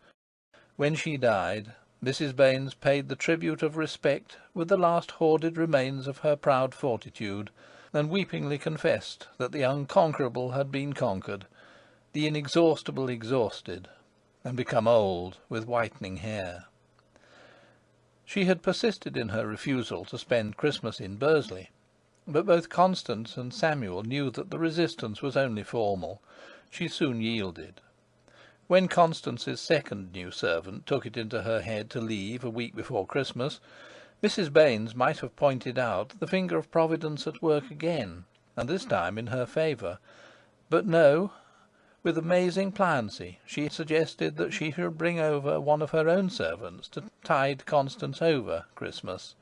When she died, Mrs. Baynes paid the tribute of respect with the last hoarded remains of her proud fortitude, and weepingly confessed that the unconquerable had been conquered, the inexhaustible exhausted, and become old with whitening hair. She had persisted in her refusal to spend Christmas in Bursley, but both Constance and Samuel knew that the resistance was only formal. She soon yielded. When Constance's second new servant took it into her head to leave a week before Christmas, Mrs. Baynes might have pointed out the finger of Providence at work again, and this time in her favour. But no, with amazing pliancy she suggested that she should bring over one of her own servants to tide Constance over Christmas.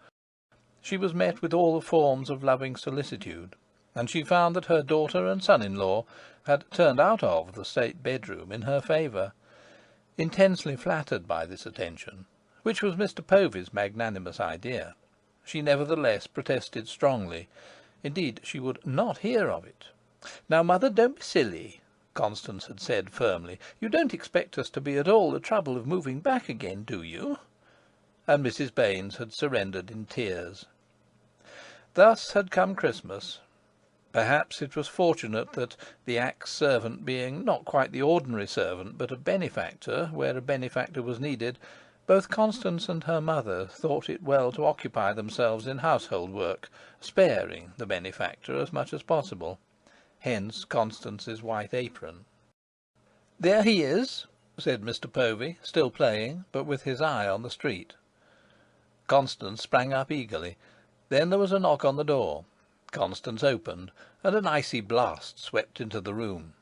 She was met with all the forms of loving solicitude, and she found that her daughter and son-in-law had turned out of the state bedroom in her favour. Intensely flattered by this attention, which was Mr. Povey's magnanimous idea, she nevertheless protested strongly. Indeed, she would not hear of it. "Now, mother, don't be silly," Constance had said firmly. "You don't expect us to be at all the trouble of moving back again, do you?" And Mrs. Baynes had surrendered in tears. Thus had come Christmas. Perhaps it was fortunate that, the Axe servant being not quite the ordinary servant, but a benefactor where a benefactor was needed, both Constance and her mother thought it well to occupy themselves in household work, sparing the benefactor as much as possible. Hence Constance's white apron. "There he is," said Mr. Povey, still playing, but with his eye on the street. Constance sprang up eagerly. Then there was a knock on the door. Constance opened, and an icy blast swept into the room.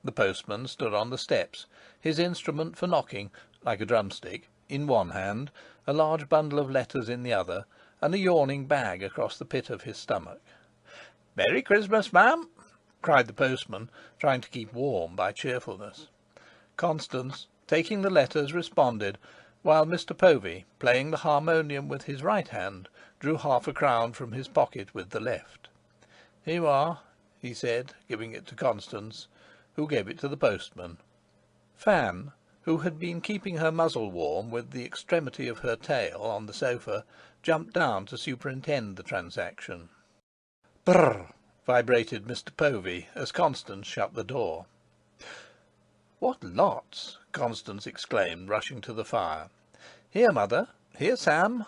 The postman stood on the steps, his instrument for knocking, like a drumstick, in one hand, a large bundle of letters in the other, and a yawning bag across the pit of his stomach. "Merry Christmas, ma'am!" cried the postman, trying to keep warm by cheerfulness. Constance, taking the letters, responded, while Mr. Povey, playing the harmonium with his right hand, drew half a crown from his pocket with the left. "Here you are," he said, giving it to Constance, who gave it to the postman. Fan, who had been keeping her muzzle warm with the extremity of her tail on the sofa, jumped down to superintend the transaction. "Brrr!" vibrated Mr. Povey as Constance shut the door. "What lots!" Constance exclaimed, rushing to the fire. "Here, mother. Here, Sam."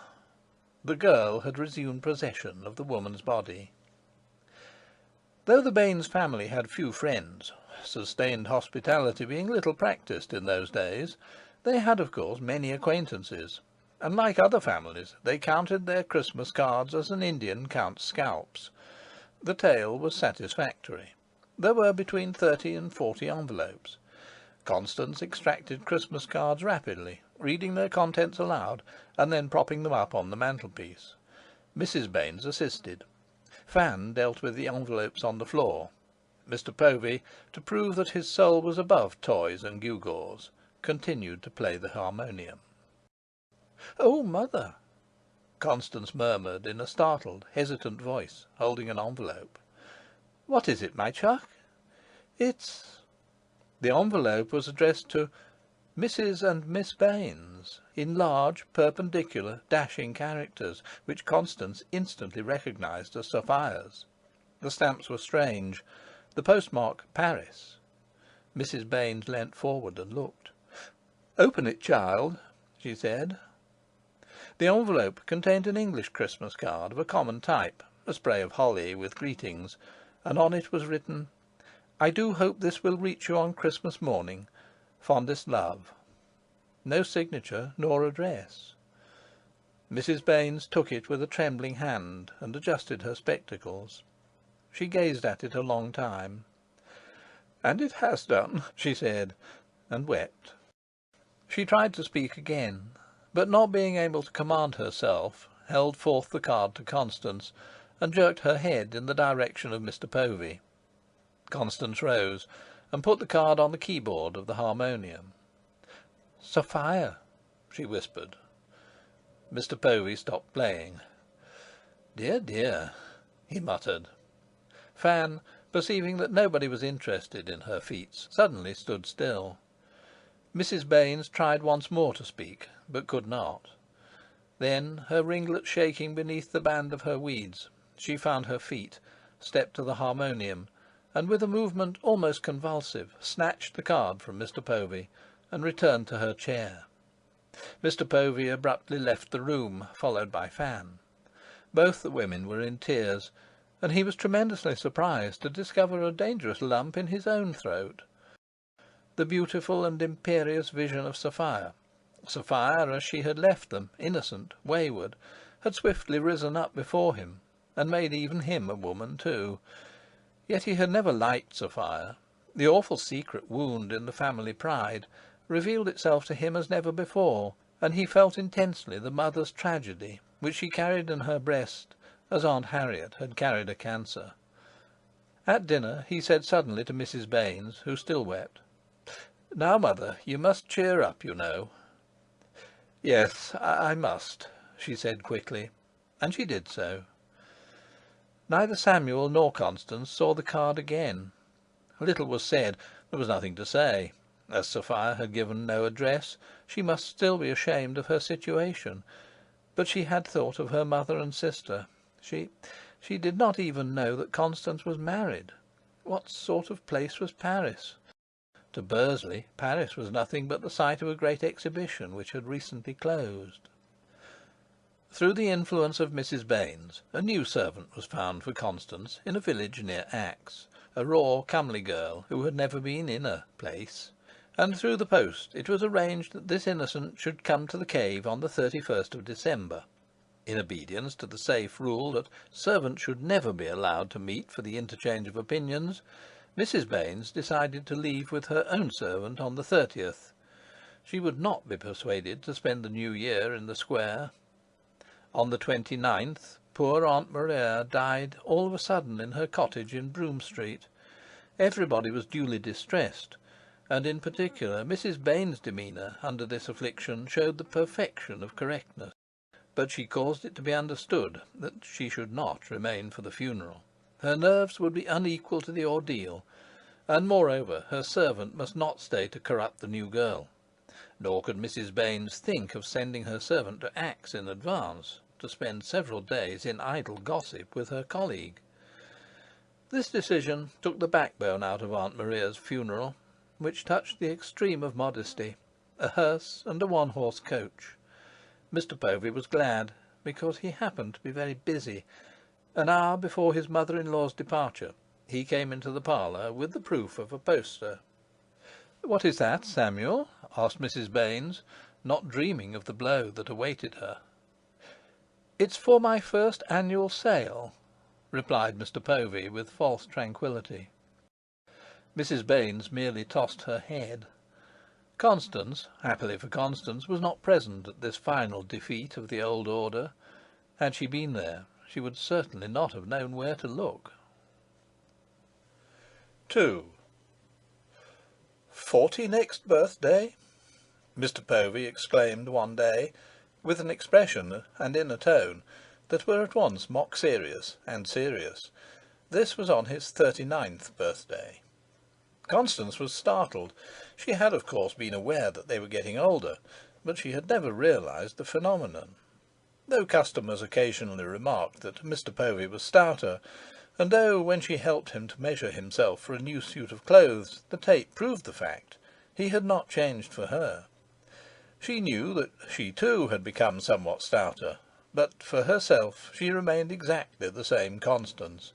The girl had resumed possession of the woman's body. Though the Baynes family had few friends, sustained hospitality being little practised in those days, they had of course many acquaintances, and like other families, they counted their Christmas cards as an Indian counts scalps. The tale was satisfactory. There were between 30 and 40 envelopes. Constance extracted Christmas cards rapidly, reading their contents aloud, and then propping them up on the mantelpiece. Mrs. Baynes assisted. Fan dealt with the envelopes on the floor. Mr. Povey, to prove that his soul was above toys and gewgaws, continued to play the harmonium. "Oh, mother!" Constance murmured in a startled, hesitant voice, holding an envelope. "What is it, my chuck?" "It's—" The envelope was addressed to Mrs. and Miss Baynes, in large, perpendicular, dashing characters, which Constance instantly recognised as Sophia's. The stamps were strange. The postmark Paris. Mrs. Baynes leant forward and looked. "Open it, child," she said. The envelope contained an English Christmas card of a common type, a spray of holly with greetings, and on it was written: "I do hope this will reach you on Christmas morning. Fondest love." No signature nor address. Mrs. Baynes took it with a trembling hand and adjusted her spectacles. She gazed at it a long time. "And it has done," she said, and wept. She tried to speak again, but not being able to command herself, held forth the card to Constance, and jerked her head in the direction of Mr. Povey. Constance rose, and put the card on the keyboard of the harmonium. "Sophia," she whispered. Mr. Povey stopped playing. "Dear, dear," he muttered. Fan, perceiving that nobody was interested in her feats, suddenly stood still. Mrs. Baynes tried once more to speak, but could not. Then, her ringlets shaking beneath the band of her weeds, she found her feet, stepped to the harmonium, and with a movement almost convulsive, snatched the card from Mr. Povey, and returned to her chair. Mr. Povey abruptly left the room, followed by Fan. Both the women were in tears, and he was tremendously surprised to discover a dangerous lump in his own throat. The beautiful and imperious vision of Sophia as she had left them, innocent, wayward, had swiftly risen up before him, and made even him a woman too. Yet he had never liked Sophia. The awful secret wound in the family pride revealed itself to him as never before, and he felt intensely the mother's tragedy which she carried in her breast as Aunt Harriet had carried a cancer. At dinner he said suddenly to Mrs. Baynes, who still wept: "Now, mother, you must cheer up, you know." "Yes, I must," she said quickly, and she did so. Neither Samuel nor Constance saw the card again. Little was said. There was nothing to say. As Sophia had given no address, she must still be ashamed of her situation. But she had thought of her mother and sister. She did not even know that Constance was married. What sort of place was Paris? To Bursley, Paris was nothing but the site of a great exhibition which had recently closed. Through the influence of Mrs. Baynes, a new servant was found for Constance in a village near Axe, a raw, comely girl who had never been in a place, and through the post it was arranged that this innocent should come to the cave on the 31st of December. In obedience to the safe rule that servants should never be allowed to meet for the interchange of opinions, Mrs. Baynes decided to leave with her own servant on the 30th. She would not be persuaded to spend the New Year in the square. On the 29th, poor Aunt Maria died all of a sudden in her cottage in Broome Street. Everybody was duly distressed, and in particular Mrs. Baynes' demeanour under this affliction showed the perfection of correctness. But she caused it to be understood that she should not remain for the funeral. Her nerves would be unequal to the ordeal, and moreover her servant must not stay to corrupt the new girl. Nor could Mrs. Baynes think of sending her servant to Axe in advance, to spend several days in idle gossip with her colleague. This decision took the backbone out of Aunt Maria's funeral, which touched the extreme of modesty, a hearse and a one-horse coach. Mr. Povey was glad, because he happened to be very busy. An hour before his mother-in-law's departure, he came into the parlour with the proof of a poster. "What is that, Samuel?" asked Mrs. Baynes, not dreaming of the blow that awaited her. "It's for my first annual sale," replied Mr. Povey with false tranquillity. Mrs. Baynes merely tossed her head. Constance, happily for Constance, was not present at this final defeat of the old order. Had she been there, she would certainly not have known where to look. 2. 40 next birthday? Mr. Povey exclaimed one day, with an expression and in a tone that were at once mock serious and serious. This was on his 39th birthday. Constance was startled. She had, of course, been aware that they were getting older, but she had never realized the phenomenon. Though customers occasionally remarked that Mr. Povey was stouter, and though, when she helped him to measure himself for a new suit of clothes, the tape proved the fact, he had not changed for her. She knew that she too had become somewhat stouter, but for herself she remained exactly the same Constance.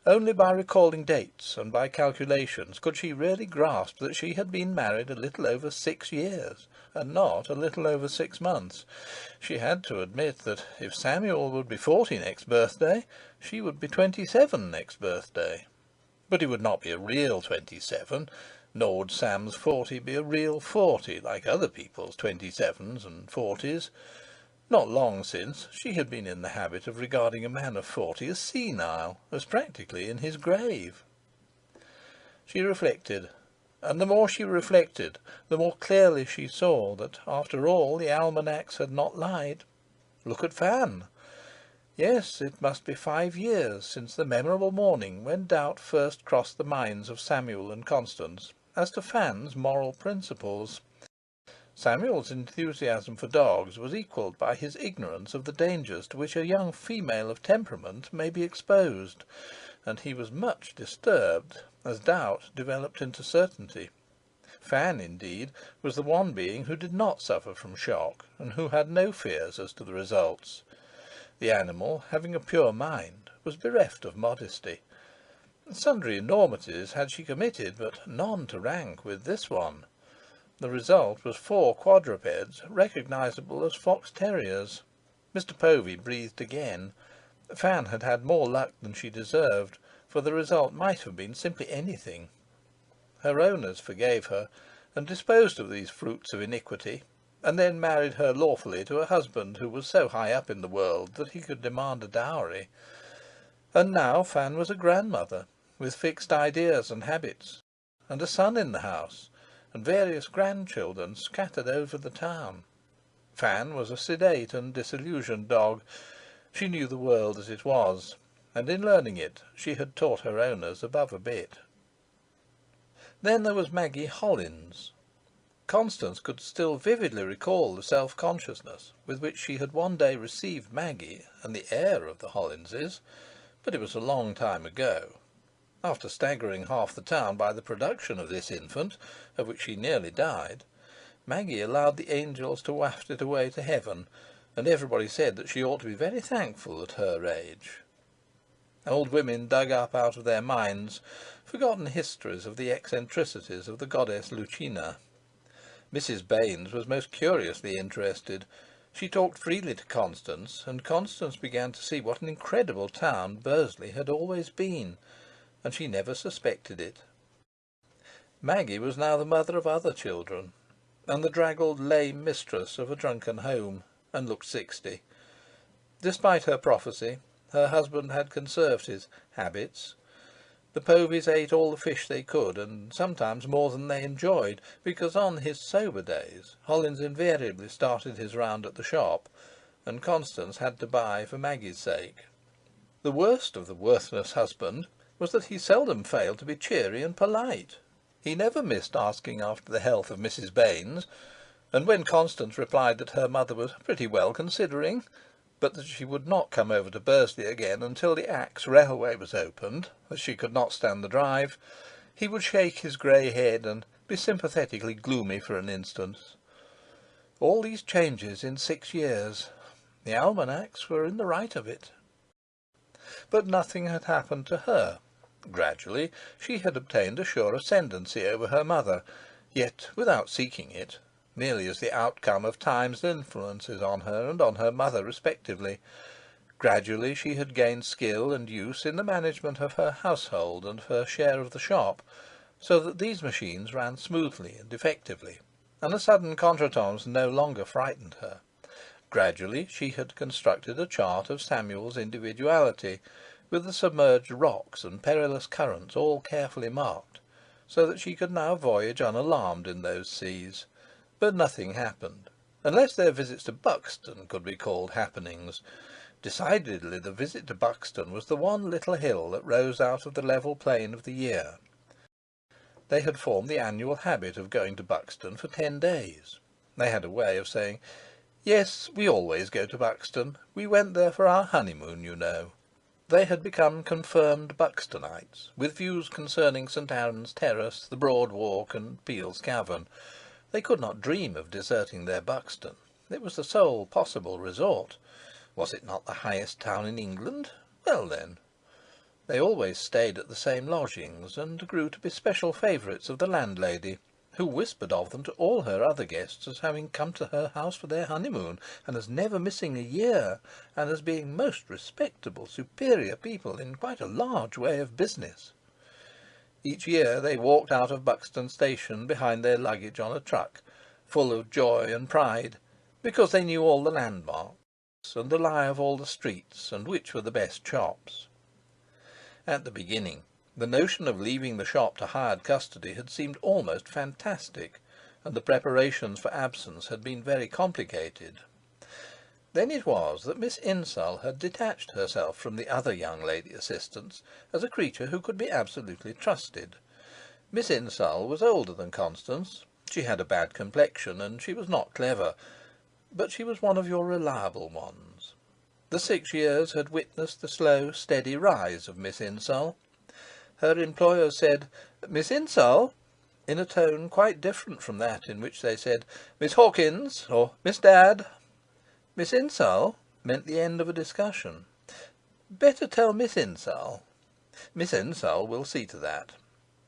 Only by recalling dates and by calculations could she really grasp that she had been married a little over 6 years, and not a little over 6 months. She had to admit that if Samuel would be 40 next birthday, she would be 27 next birthday. But he would not be a real 27, nor would Sam's 40 be a real 40, like other people's 27s and 40s. Not long since, she had been in the habit of regarding a man of 40 as senile, as practically in his grave. She reflected, and the more she reflected, the more clearly she saw that, after all, the almanacs had not lied. Look at Fan. Yes, it must be 5 years since the memorable morning when doubt first crossed the minds of Samuel and Constance as to Fan's moral principles. Samuel's enthusiasm for dogs was equalled by his ignorance of the dangers to which a young female of temperament may be exposed, and he was much disturbed as doubt developed into certainty. Fan, indeed, was the one being who did not suffer from shock, and who had no fears as to the results. The animal, having a pure mind, was bereft of modesty. Sundry enormities had she committed, but none to rank with this one. The result was 4 quadrupeds, recognisable as fox terriers. Mr. Povey breathed again. Fan had had more luck than she deserved, for the result might have been simply anything. Her owners forgave her, and disposed of these fruits of iniquity, and then married her lawfully to a husband who was so high up in the world that he could demand a dowry. And now Fan was a grandmother, with fixed ideas and habits, and a son in the house, and various grandchildren scattered over the town. Fan was a sedate and disillusioned dog. She knew the world as it was, and in learning it she had taught her owners above a bit. Then there was Maggie Hollins. Constance could still vividly recall the self-consciousness with which she had one day received Maggie and the heir of the Hollinses, but it was a long time ago. After staggering half the town by the production of this infant, of which she nearly died, Maggie allowed the angels to waft it away to heaven, and everybody said that she ought to be very thankful at her age. Old women dug up out of their minds forgotten histories of the eccentricities of the goddess Lucina. Mrs. Baynes was most curiously interested. She talked freely to Constance, and Constance began to see what an incredible town Bursley had always been, and she never suspected it. Maggie was now the mother of other children, and the draggled lame mistress of a drunken home, and looked 60. Despite her prophecy, her husband had conserved his habits. The Poveys ate all the fish they could, and sometimes more than they enjoyed, because on his sober days Hollins invariably started his round at the shop, and Constance had to buy for Maggie's sake. The worst of the worthless husband was that he seldom failed to be cheery and polite. He never missed asking after the health of Mrs. Baynes, and when Constance replied that her mother was pretty well considering, but that she would not come over to Bursley again until the Axe railway was opened, as she could not stand the drive, he would shake his grey head and be sympathetically gloomy for an instant. All these changes in 6 years. The almanacs were in the right of it. But nothing had happened to her. Gradually she had obtained a sure ascendancy over her mother, yet without seeking it. merely as the outcome of time's influences on her and on her mother respectively. Gradually she had gained skill and use in the management of her household and her share of the shop, so that these machines ran smoothly and effectively, and a sudden contretemps no longer frightened her. Gradually she had constructed a chart of Samuel's individuality, with the submerged rocks and perilous currents all carefully marked, so that she could now voyage unalarmed in those seas. But nothing happened, unless their visits to Buxton could be called happenings. Decidedly the visit to Buxton was the one little hill that rose out of the level plain of the year. They had formed the annual habit of going to Buxton for 10 days. They had a way of saying, "Yes, we always go to Buxton. We went there for our honeymoon, you know." They had become confirmed Buxtonites, with views concerning St. Aaron's Terrace, the Broad Walk, and Peel's Cavern. They could not dream of deserting their Buxton. It was the sole possible resort. Was it not the highest town in England? Well, then. They always stayed at the same lodgings, and grew to be special favourites of the landlady, who whispered of them to all her other guests as having come to her house for their honeymoon, and as never missing a year, and as being most respectable, superior people in quite a large way of business. Each year they walked out of Buxton station behind their luggage on a truck, full of joy and pride, because they knew all the landmarks, and the lie of all the streets, and which were the best shops. At the beginning, the notion of leaving the shop to hired custody had seemed almost fantastic, and the preparations for absence had been very complicated. Then it was that Miss Insull had detached herself from the other young lady assistants as a creature who could be absolutely trusted. Miss Insull was older than Constance. She had a bad complexion, and she was not clever, but she was one of your reliable ones. The 6 years had witnessed the slow, steady rise of Miss Insull. Her employers said, "Miss Insull," in a tone quite different from that in which they said, "Miss Hawkins," or "Miss Dadd." Miss Insull meant the end of a discussion. "Better tell Miss Insull." "Miss Insull will see to that."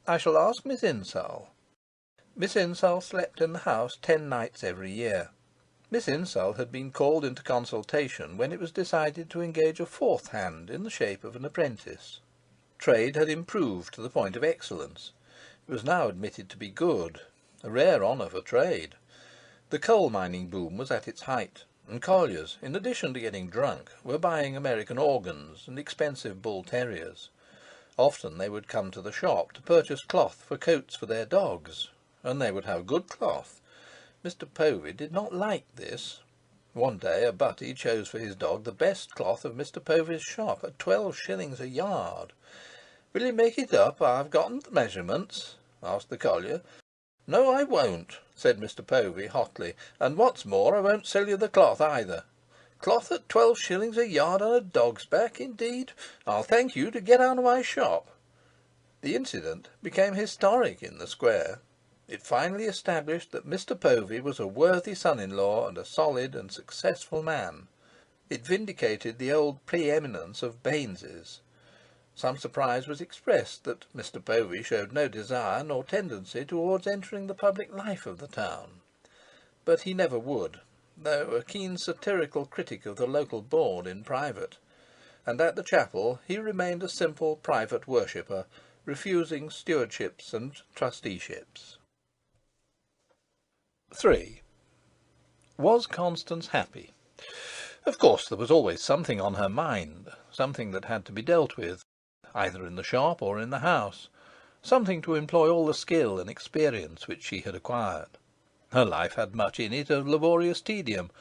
"I shall ask Miss Insull." Miss Insull slept in the house 10 nights every year. Miss Insull had been called into consultation when it was decided to engage a fourth hand in the shape of an apprentice. Trade had improved to the point of excellence. It was now admitted to be good, a rare honour for trade. The coal mining boom was at its height, and colliers, in addition to getting drunk, were buying American organs and expensive bull terriers. Often they would come to the shop to purchase cloth for coats for their dogs, and they would have good cloth. Mr. Povey did not like this. One day a butty chose for his dog the best cloth of Mr. Povey's shop at 12 shillings a yard. "Will you make it up? I've gotten the measurements," asked the collier. "No, I won't," said Mr. Povey hotly, "and what's more, I won't sell you the cloth either. Cloth at 12 shillings a yard on a dog's back, indeed! I'll thank you to get out of my shop." The incident became historic in the square. It finally established that Mr. Povey was a worthy son-in-law and a solid and successful man. It vindicated the old pre-eminence of Baines's. Some surprise was expressed that Mr. Povey showed no desire nor tendency towards entering the public life of the town. But he never would, though a keen satirical critic of the local board in private, and at the chapel he remained a simple private worshipper, refusing stewardships and trusteeships. 3. Was Constance happy? Of course there was always something on her mind, something that had to be dealt with, either in the shop or in the house, something to employ all the skill and experience which she had acquired. Her life had much in it of laborious tedium,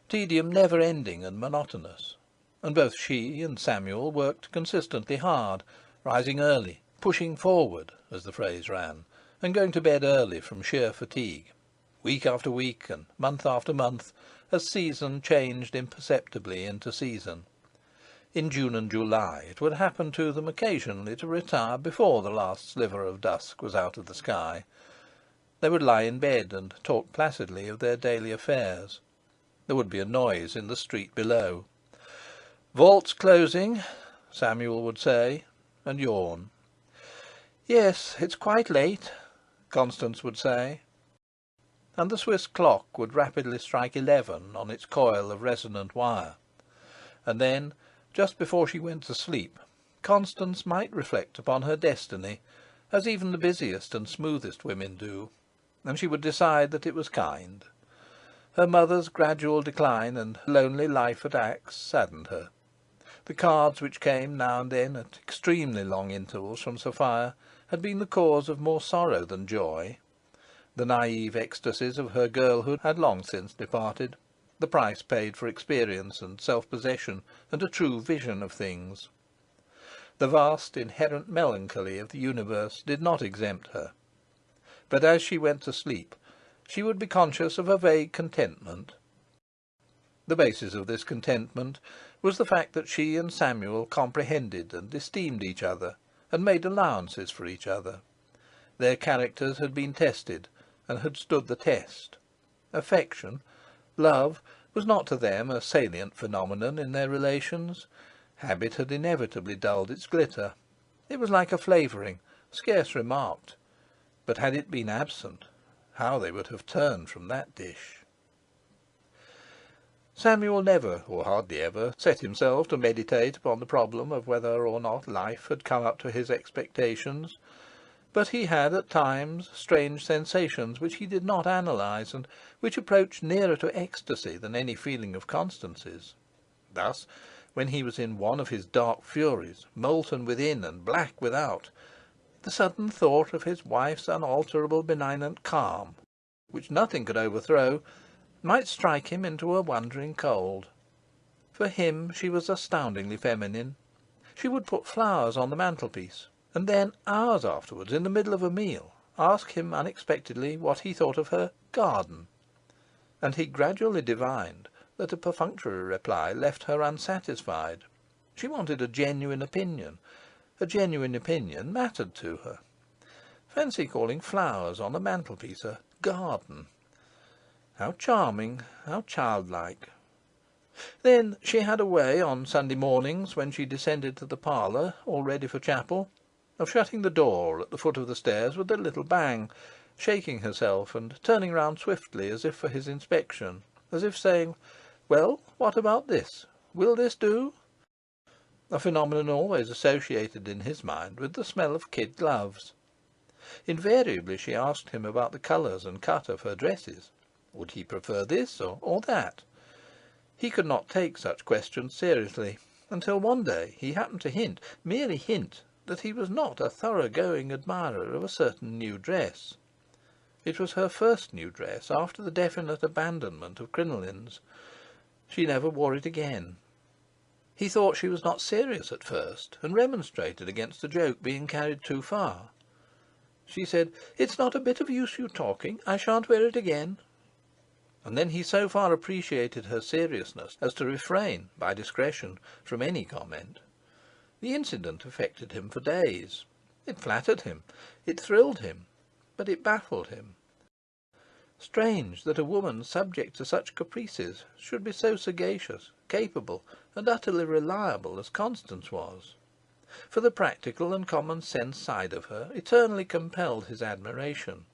tedium never ending and monotonous, and both she and Samuel worked consistently hard, rising early, pushing forward, as the phrase ran, and going to bed early from sheer fatigue, week after week and month after month, as season changed imperceptibly into season. In June and July it would happen to them occasionally to retire before the last sliver of dusk was out of the sky. They would lie in bed and talk placidly of their daily affairs. There would be a noise in the street below. "Vault's closing," Samuel would say, and yawn. "Yes, it's quite late," Constance would say. and the Swiss clock would rapidly strike 11 on its coil of resonant wire. And then, just before she went to sleep, Constance might reflect upon her destiny, as even the busiest and smoothest women do, and she would decide that it was kind. Her mother's gradual decline and lonely life at Axe saddened her. The cards which came now and then at extremely long intervals from Sophia had been the cause of more sorrow than joy. The naive ecstasies of her girlhood had long since departed, the price paid for experience and self-possession and a true vision of things. The vast inherent melancholy of the universe did not exempt her. But as she went to sleep, she would be conscious of a vague contentment. The basis of this contentment was the fact that she and Samuel comprehended and esteemed each other, and made allowances for each other. Their characters had been tested, and had stood the test. Affection, love, was not to them a salient phenomenon in their relations. Habit had inevitably dulled its glitter. It was like a flavouring, scarce remarked. But had it been absent, how they would have turned from that dish! Samuel never, or hardly ever, set himself to meditate upon the problem of whether or not life had come up to his expectations, but he had at times strange sensations which he did not analyse, and which approached nearer to ecstasy than any feeling of Constance's. Thus, when he was in one of his dark furies, molten within and black without, the sudden thought of his wife's unalterable benignant calm, which nothing could overthrow, might strike him into a wondering cold. For him she was astoundingly feminine. She would put flowers on the mantelpiece, and then, hours afterwards, in the middle of a meal, ask him unexpectedly what he thought of her garden. And he gradually divined that a perfunctory reply left her unsatisfied. She wanted a genuine opinion. A genuine opinion mattered to her. Fancy calling flowers on a mantelpiece a garden! How charming, how childlike! Then she had a way on Sunday mornings, when she descended to the parlour, all ready for chapel, of shutting the door at the foot of the stairs with a little bang, shaking herself and turning round swiftly as if for his inspection, as if saying, "Well, what about this? Will this do?" A phenomenon always associated in his mind with the smell of kid gloves. Invariably she asked him about the colours and cut of her dresses. Would he prefer this or that? He could not take such questions seriously, until one day he happened to hint, merely hint, that he was not a thorough-going admirer of a certain new dress. It was her first new dress after the definite abandonment of crinolines. She never wore it again. He thought she was not serious at first, and remonstrated against the joke being carried too far. She said, "It's not a bit of use you talking. I shan't wear it again." And then he so far appreciated her seriousness as to refrain, by discretion, from any comment. The incident affected him for days. It flattered him, it thrilled him, but it baffled him. Strange that a woman subject to such caprices should be so sagacious, capable, and utterly reliable as Constance was. For the practical and common sense side of her eternally compelled his admiration.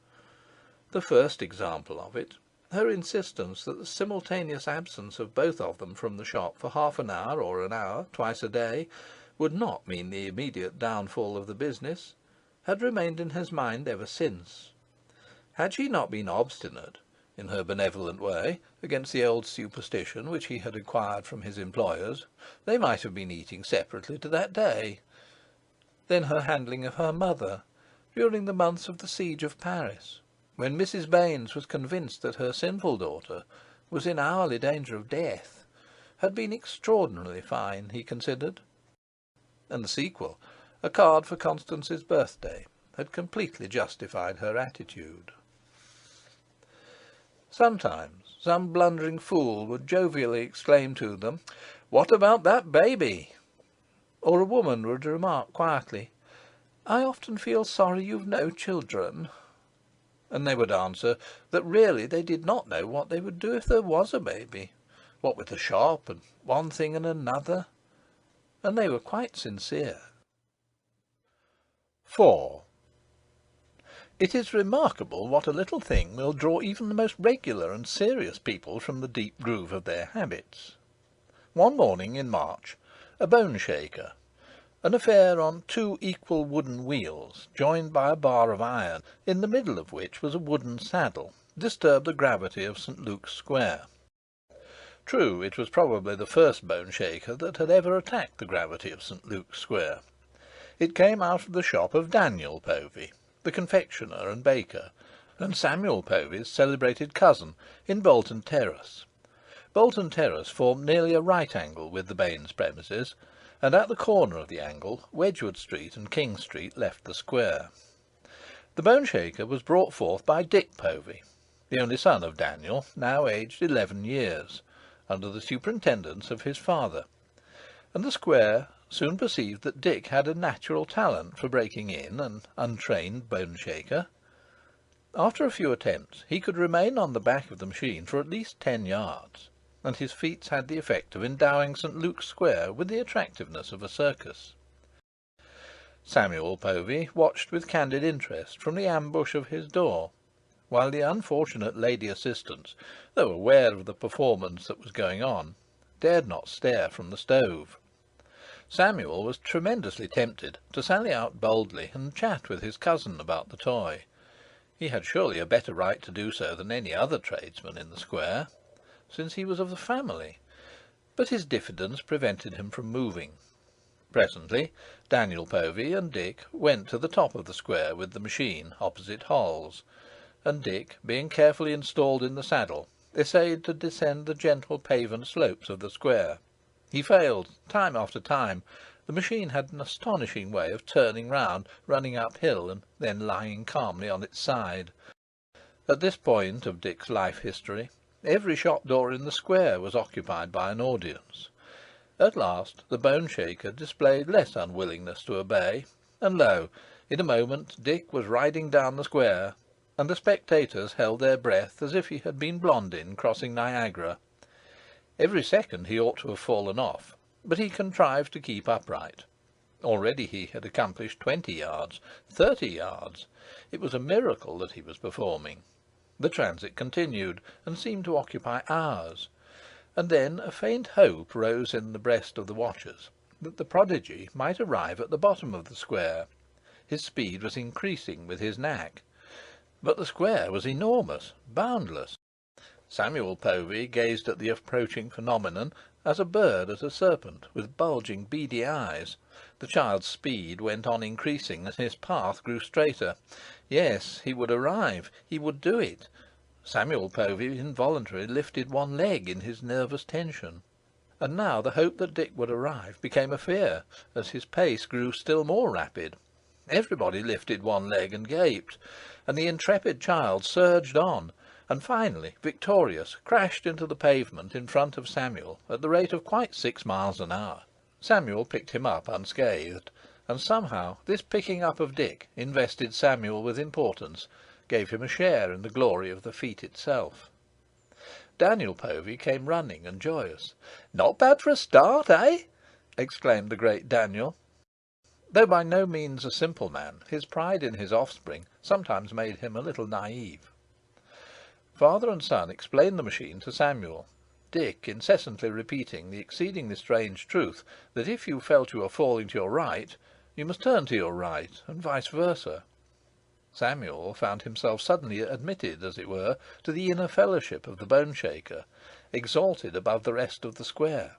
The first example of it, her insistence that the simultaneous absence of both of them from the shop for half an hour or an hour twice a day would not mean the immediate downfall of the business, had remained in his mind ever since. Had she not been obstinate, in her benevolent way, against the old superstition which he had acquired from his employers, they might have been eating separately to that day. Then her handling of her mother, during the months of the siege of Paris, when Mrs. Baynes was convinced that her sinful daughter was in hourly danger of death, had been extraordinarily fine, he considered. And the sequel, a card for Constance's birthday, had completely justified her attitude. Sometimes some blundering fool would jovially exclaim to them, "What about that baby?" Or a woman would remark quietly, "I often feel sorry you've no children." And they would answer that really they did not know what they would do if there was a baby, what with the shop and one thing and another. And they were quite sincere. 4. It is remarkable what a little thing will draw even the most regular and serious people from the deep groove of their habits. One morning in March, a bone shaker, an affair on two equal wooden wheels, joined by a bar of iron, in the middle of which was a wooden saddle, disturbed the gravity of St. Luke's Square. True, it was probably the first bone shaker that had ever attacked the gravity of St. Luke's Square. It came out of the shop of Daniel Povey, the confectioner and baker, and Samuel Povey's celebrated cousin, in Bolton Terrace. Bolton Terrace formed nearly a right angle with the Baines premises, and at the corner of the angle Wedgwood Street and King Street left the square. The bone shaker was brought forth by Dick Povey, the only son of Daniel, now aged 11 years, under the superintendence of his father, and the square soon perceived that Dick had a natural talent for breaking in an untrained bone shaker. After a few attempts he could remain on the back of the machine for at least 10 yards, and his feats had the effect of endowing St. Luke's Square with the attractiveness of a circus. Samuel Povey watched with candid interest from the ambush of his door, while the unfortunate lady assistants, though aware of the performance that was going on, dared not stare from the stove. Samuel was tremendously tempted to sally out boldly and chat with his cousin about the toy. He had surely a better right to do so than any other tradesman in the square, since he was of the family, but his diffidence prevented him from moving. Presently Daniel Povey and Dick went to the top of the square with the machine, opposite Hall's, and Dick, being carefully installed in the saddle, essayed to descend the gentle paven slopes of the square. He failed time after time. The machine had an astonishing way of turning round, running uphill, and then lying calmly on its side. At this point of Dick's life history, every shop door in the square was occupied by an audience. At last the bone shaker displayed less unwillingness to obey, and lo, in a moment Dick was riding down the square, and the spectators held their breath as if he had been Blondin crossing Niagara. Every second he ought to have fallen off, but he contrived to keep upright. Already he had accomplished 20 yards, 30 yards. It was a miracle that he was performing. The transit continued, and seemed to occupy hours, and then a faint hope rose in the breast of the watchers that the prodigy might arrive at the bottom of the square. His speed was increasing with his knack, but the square was enormous, boundless. Samuel Povey gazed at the approaching phenomenon as a bird at a serpent, with bulging, beady eyes. The child's speed went on increasing, and his path grew straighter. Yes, he would arrive, he would do it. Samuel Povey involuntarily lifted one leg in his nervous tension. And now the hope that Dick would arrive became a fear, as his pace grew still more rapid. Everybody lifted one leg and gaped, and the intrepid child surged on, and finally, victorious, crashed into the pavement in front of Samuel at the rate of quite 6 miles an hour. Samuel picked him up unscathed, and somehow this picking up of Dick invested Samuel with importance, gave him a share in the glory of the feat itself. Daniel Povey came running and joyous. "Not bad for a start, eh?" exclaimed the great Daniel. Though by no means a simple man, his pride in his offspring sometimes made him a little naive. Father and son explained the machine to Samuel, Dick incessantly repeating the exceedingly strange truth that if you felt you were falling to your right, you must turn to your right, and vice versa. Samuel found himself suddenly admitted, as it were, to the inner fellowship of the bone shaker, exalted above the rest of the square.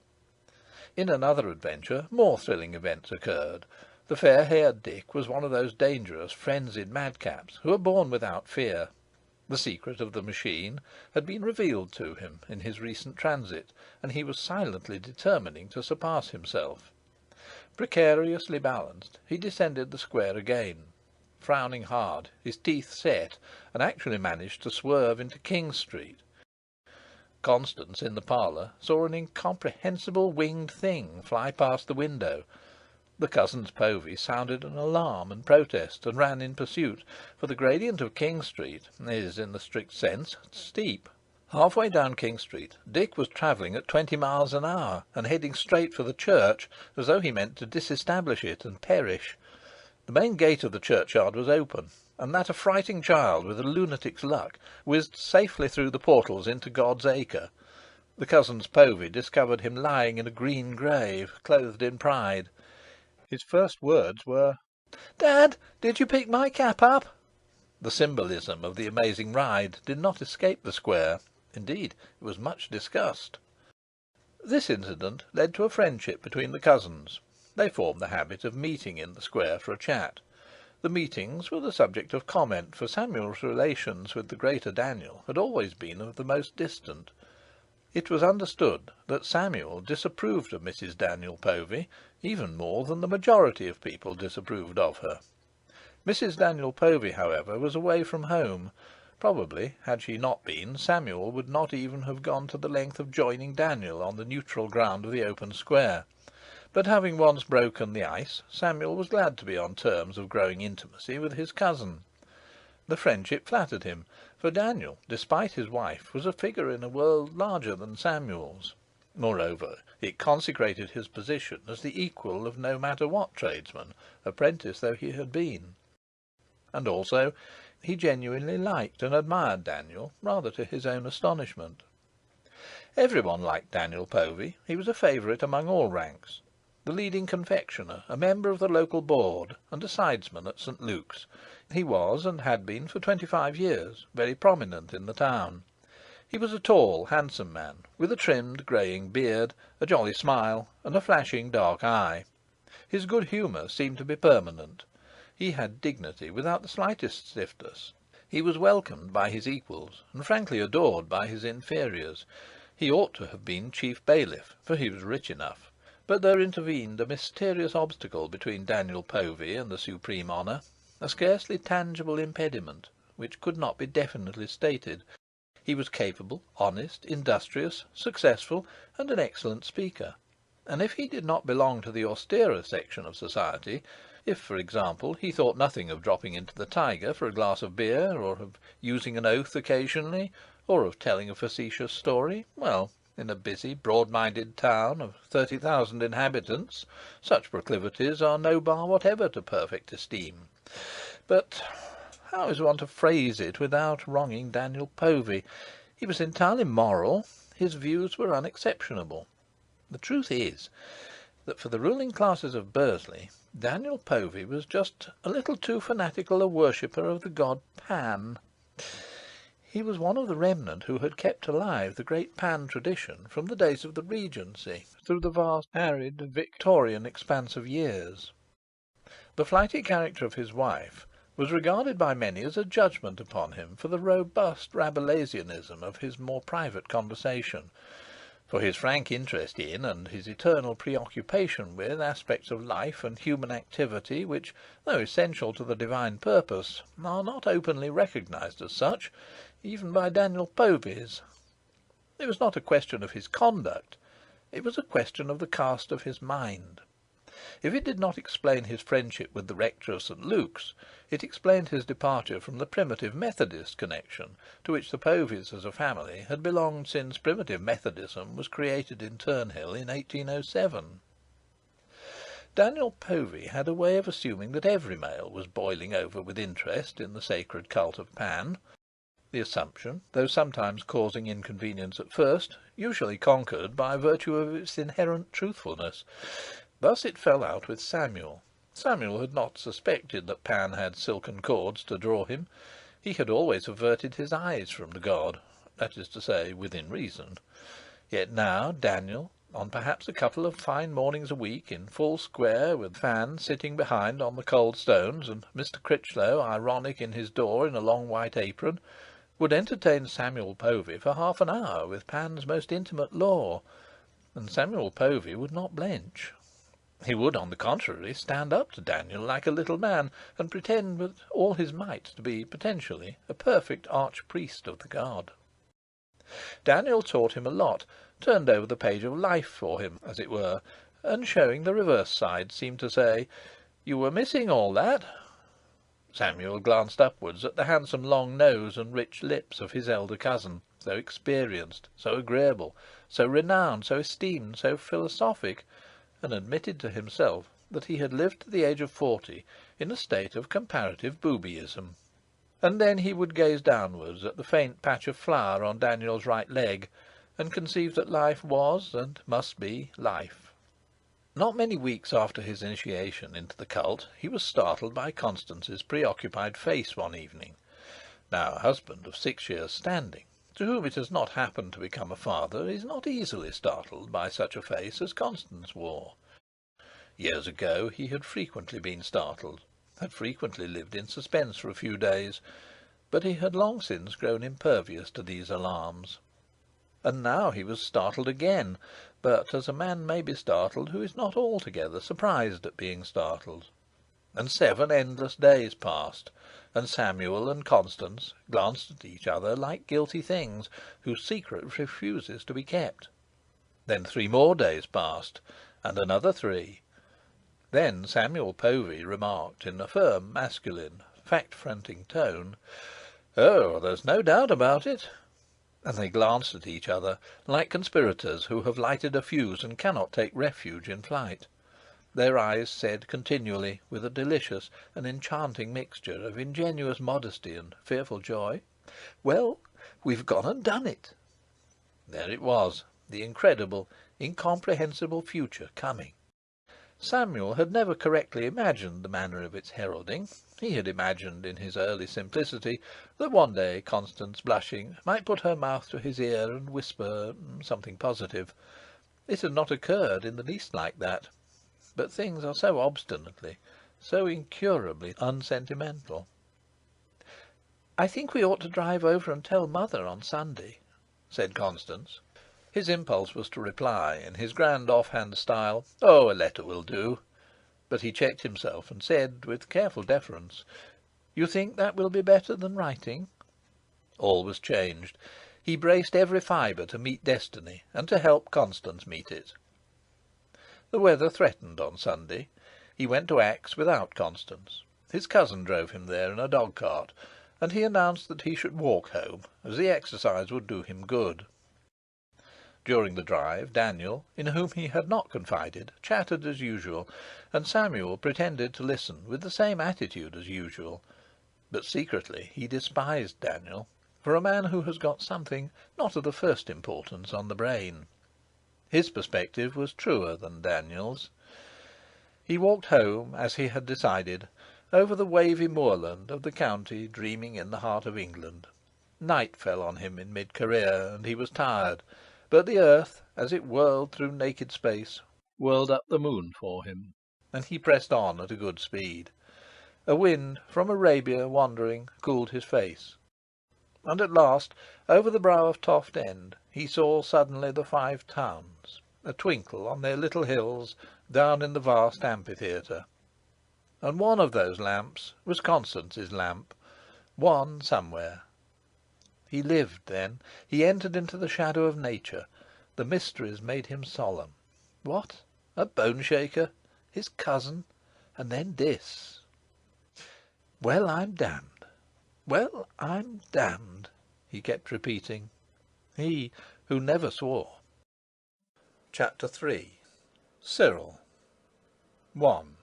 In another adventure more thrilling events occurred. The fair-haired Dick was one of those dangerous, frenzied madcaps who are born without fear. The secret of the machine had been revealed to him in his recent transit, and he was silently determining to surpass himself. Precariously balanced, he descended the square again, frowning hard, his teeth set, and actually managed to swerve into King Street. Constance, in the parlour, saw an incomprehensible winged thing fly past the window. The cousins Povey sounded an alarm and protest, and ran in pursuit, for the gradient of King Street is, in the strict sense, steep. Halfway down King Street, Dick was travelling at 20 miles an hour, and heading straight for the church, as though he meant to disestablish it and perish. The main gate of the churchyard was open, and that affrighting child with a lunatic's luck whizzed safely through the portals into God's acre. The cousins Povey discovered him lying in a green grave, clothed in pride. His first words were, "Dad, did you pick my cap up?" The symbolism of the amazing ride did not escape the square. Indeed, it was much discussed. This incident led to a friendship between the cousins. They formed the habit of meeting in the square for a chat. The meetings were the subject of comment, for Samuel's relations with the greater Daniel had always been of the most distant. It was understood that Samuel disapproved of Mrs. Daniel Povey even more than the majority of people disapproved of her. Mrs. Daniel Povey, however, was away from home. Probably, had she not been, Samuel would not even have gone to the length of joining Daniel on the neutral ground of the open square. But having once broken the ice, Samuel was glad to be on terms of growing intimacy with his cousin. The friendship flattered him, for Daniel, despite his wife, was a figure in a world larger than Samuel's. Moreover, it consecrated his position as the equal of no matter what tradesman, apprentice though he had been. And also, he genuinely liked and admired Daniel, rather to his own astonishment. Everyone liked Daniel Povey. He was a favourite among all ranks. The leading confectioner, a member of the local board, and a sidesman at St. Luke's, he was, and had been for 25 years, very prominent in the town. He was a tall, handsome man, with a trimmed greying beard, a jolly smile, and a flashing dark eye. His good humour seemed to be permanent. He had dignity without the slightest stiffness. He was welcomed by his equals, and frankly adored by his inferiors. He ought to have been chief bailiff, for he was rich enough. But there intervened a mysterious obstacle between Daniel Povey and the supreme honour, a scarcely tangible impediment, which could not be definitely stated. He was capable, honest, industrious, successful, and an excellent speaker. And if he did not belong to the austerer section of society, if, for example, he thought nothing of dropping into the Tiger for a glass of beer, or of using an oath occasionally, or of telling a facetious story, well, in a busy, broad-minded town of 30,000 inhabitants, such proclivities are no bar whatever to perfect esteem. But how is one to phrase it without wronging Daniel Povey? He was entirely moral. His views were unexceptionable. The truth is that for the ruling classes of Bursley, Daniel Povey was just a little too fanatical a worshipper of the god Pan. He was one of the remnant who had kept alive the great Pan tradition from the days of the Regency through the vast, arid, Victorian expanse of years. The flighty character of his wife was regarded by many as a judgment upon him for the robust Rabelaisianism of his more private conversation, for his frank interest in, and his eternal preoccupation with, aspects of life and human activity which, though essential to the divine purpose, are not openly recognised as such, even by Daniel Poveys. It was not a question of his conduct, it was a question of the cast of his mind. If it did not explain his friendship with the rector of St. Luke's, it explained his departure from the primitive Methodist connection to which the Poveys as a family had belonged since primitive Methodism was created in Turnhill in 1807. Daniel Povey had a way of assuming that every male was boiling over with interest in the sacred cult of Pan. The assumption, though sometimes causing inconvenience at first, usually conquered by virtue of its inherent truthfulness. Thus it fell out with Samuel. Samuel had not suspected that Pan had silken cords to draw him. He had always averted his eyes from the god, that is to say, within reason. Yet now Daniel, on perhaps a couple of fine mornings a week, in full square, with Fan sitting behind on the cold stones, and Mr. Critchlow ironic in his door in a long white apron, would entertain Samuel Povey for half an hour with Pan's most intimate lore, and Samuel Povey would not blench. He would, on the contrary, stand up to Daniel like a little man, and pretend with all his might to be, potentially, a perfect archpriest of the god. Daniel taught him a lot, turned over the page of life for him, as it were, and showing the reverse side, seemed to say, "You were missing all that." Samuel glanced upwards at the handsome long nose and rich lips of his elder cousin, so experienced, so agreeable, so renowned, so esteemed, so philosophic, and admitted to himself that he had lived to the age of 40 in a state of comparative boobyism. And then he would gaze downwards at the faint patch of flour on Daniel's right leg, and conceive that life was, and must be, life. Not many weeks after his initiation into the cult, he was startled by Constance's preoccupied face one evening. Now, a husband of 6 years' standing, to whom it has not happened to become a father, is not easily startled by such a face as Constance wore. Years ago he had frequently been startled, had frequently lived in suspense for a few days, but he had long since grown impervious to these alarms. And now he was startled again, but as a man may be startled who is not altogether surprised at being startled. And 7 endless days passed, and Samuel and Constance glanced at each other like guilty things whose secret refuses to be kept. Then 3 more days passed, and another 3. Then Samuel Povey remarked in a firm, masculine, fact-fronting tone, "Oh, there's no doubt about it." And they glanced at each other like conspirators who have lighted a fuse and cannot take refuge in flight. Their eyes said continually, with a delicious and enchanting mixture of ingenuous modesty and fearful joy, "Well, we've gone and done it." There it was, the incredible, incomprehensible future coming. Samuel had never correctly imagined the manner of its heralding. He had imagined, in his early simplicity, that one day Constance, blushing, might put her mouth to his ear and whisper something positive. It had not occurred in the least like that. But things are so obstinately, so incurably unsentimental. "I think we ought to drive over and tell mother on Sunday," said Constance. His impulse was to reply, in his grand off-hand style, "Oh, a letter will do." But he checked himself and said, with careful deference, "You think that will be better than writing?" All was changed. He braced every fibre to meet destiny, and to help Constance meet it. The weather threatened on Sunday. He went to Axe without Constance. His cousin drove him there in a dog-cart, and he announced that he should walk home, as the exercise would do him good. During the drive, Daniel, in whom he had not confided, chattered as usual, and Samuel pretended to listen with the same attitude as usual. But secretly he despised Daniel, for a man who has got something not of the first importance on the brain. His perspective was truer than Daniel's. He walked home, as he had decided, over the wavy moorland of the county dreaming in the heart of England. Night fell on him in mid-career, and he was tired, but the earth, as it whirled through naked space, whirled up the moon for him, and he pressed on at a good speed. A wind from Arabia wandering cooled his face, and at last, over the brow of Toft End, he saw suddenly the Five Towns, a twinkle on their little hills down in the vast amphitheatre. And one of those lamps was Constance's lamp, one somewhere. He lived then. He entered into the shadow of nature. The mysteries made him solemn. What? A bone shaker? His cousin? And then this! "Well, I'm damned! Well, I'm damned!" he kept repeating. He who never swore. Chapter 3. Cyril. 1.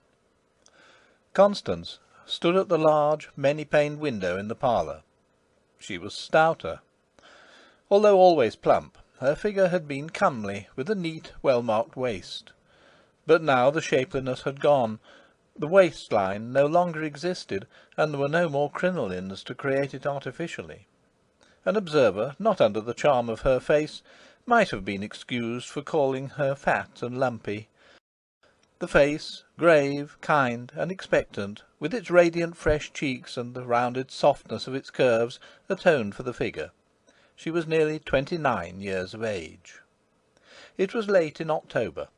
Constance stood at the large, many-paned window in the parlour. She was stouter. Although always plump, her figure had been comely, with a neat, well-marked waist. But now the shapeliness had gone. The waistline no longer existed, and there were no more crinolines to create it artificially. An observer, not under the charm of her face, might have been excused for calling her fat and lumpy. The face, grave, kind, and expectant, with its radiant fresh cheeks and the rounded softness of its curves, atoned for the figure. She was nearly 29 years of age. It was late in October.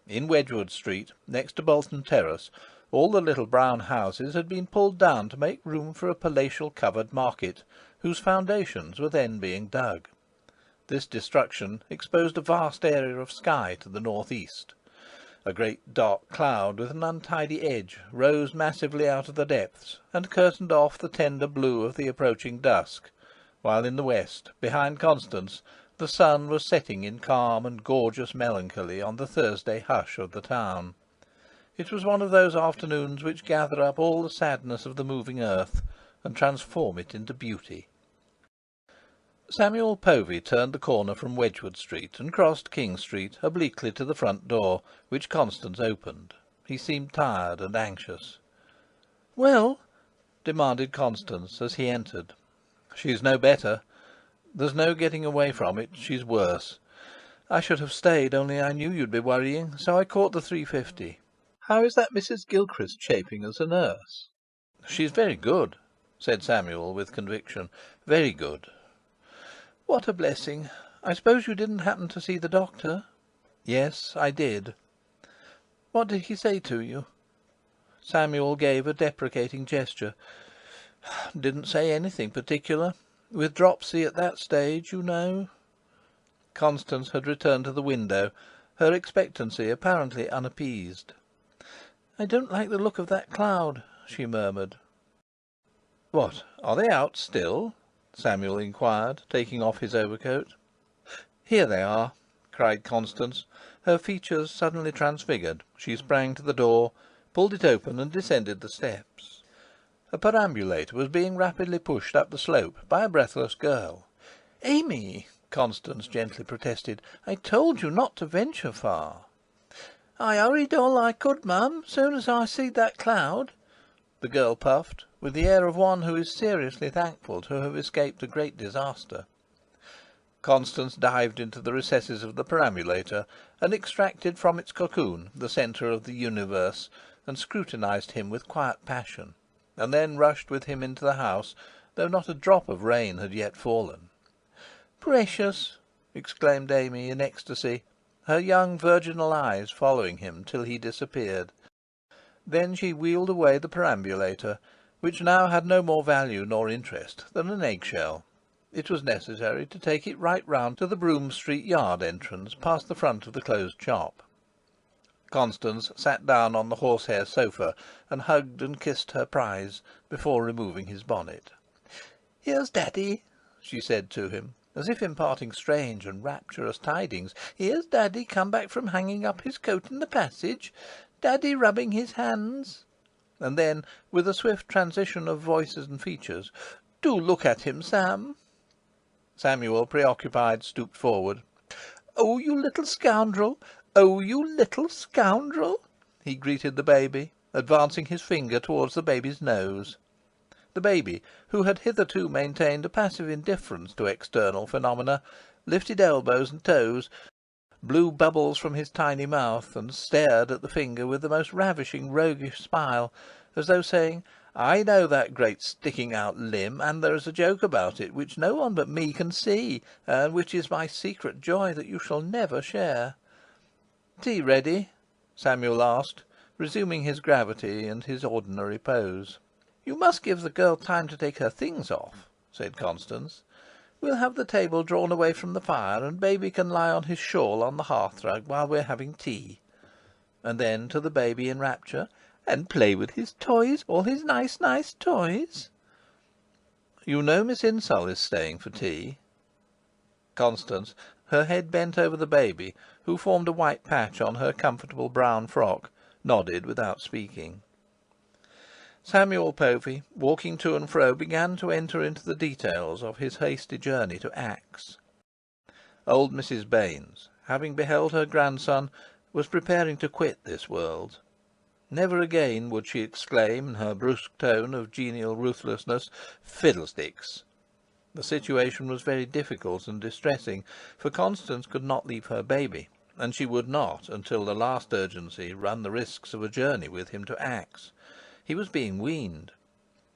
In Wedgwood Street, next to Bolton Terrace, all the little brown houses had been pulled down to make room for a palatial covered market, whose foundations were then being dug. This destruction exposed a vast area of sky to the north-east. A great dark cloud with an untidy edge rose massively out of the depths, and curtained off the tender blue of the approaching dusk, while in the west, behind Constance, the sun was setting in calm and gorgeous melancholy on the Thursday hush of the town. It was one of those afternoons which gather up all the sadness of the moving earth, and transform it into beauty. Samuel Povey turned the corner from Wedgwood Street and crossed King Street obliquely to the front door, which Constance opened. He seemed tired and anxious. "Well?" demanded Constance as he entered. "She's no better. There's no getting away from it. She's worse. I should have stayed, only I knew you'd be worrying, so I caught the 3:50. How is that Mrs. Gilchrist shaping as a nurse?" "She's very good," said Samuel with conviction. "Very good." "What a blessing! I suppose you didn't happen to see the doctor?" "Yes, I did." "What did he say to you?" Samuel gave a deprecating gesture. "Didn't say anything particular. With dropsy at that stage, you know." Constance had returned to the window, her expectancy apparently unappeased. "I don't like the look of that cloud," she murmured. "What, are they out still?" Samuel inquired, taking off his overcoat. "Here they are!" cried Constance. Her features suddenly transfigured, she sprang to the door, pulled it open, and descended the steps. A perambulator was being rapidly pushed up the slope by a breathless girl. "Amy," Constance gently protested, "I told you not to venture far." "I hurried all I could, mum, soon as I seed that cloud," the girl puffed, with the air of one who is seriously thankful to have escaped a great disaster. Constance dived into the recesses of the perambulator and extracted from its cocoon the centre of the universe, and scrutinized him with quiet passion, and then rushed with him into the house, though not a drop of rain had yet fallen. "Precious!" exclaimed Amy in ecstasy, her young virginal eyes following him till he disappeared. Then she wheeled away the perambulator, which now had no more value nor interest than an eggshell. It was necessary to take it right round to the Brougham Street yard entrance, past the front of the closed shop. Constance sat down on the horsehair sofa and hugged and kissed her prize before removing his bonnet. "Here's Daddy," she said to him, as if imparting strange and rapturous tidings. "Here's Daddy come back from hanging up his coat in the passage. Daddy rubbing his hands." And then, with a swift transition of voices and features, "Do look at him, Sam." Samuel, preoccupied, stooped forward. "Oh, you little scoundrel! Oh, you little scoundrel!" he greeted the baby, advancing his finger towards the baby's nose. The baby, who had hitherto maintained a passive indifference to external phenomena, lifted elbows and toes, blew bubbles from his tiny mouth, and stared at the finger with the most ravishing roguish smile, as though saying, "I know that great sticking out limb, and there is a joke about it which no one but me can see, and which is my secret joy that you shall never share." "Tea ready?" Samuel asked, resuming his gravity and his ordinary pose. "You must give the girl time to take her things off," said Constance. "We'll have the table drawn away from the fire, and baby can lie on his shawl on the hearthrug while we're having tea." And then to the baby in rapture, "And play with his toys, all his nice, nice toys." "You know Miss Insull is staying for tea?" Constance, her head bent over the baby, who formed a white patch on her comfortable brown frock, nodded without speaking. Samuel Povey, walking to and fro, began to enter into the details of his hasty journey to Axe. Old Mrs. Baynes, having beheld her grandson, was preparing to quit this world. Never again would she exclaim, in her brusque tone of genial ruthlessness, "Fiddlesticks!" The situation was very difficult and distressing, for Constance could not leave her baby, and she would not, until the last urgency, run the risks of a journey with him to Axe. He was being weaned.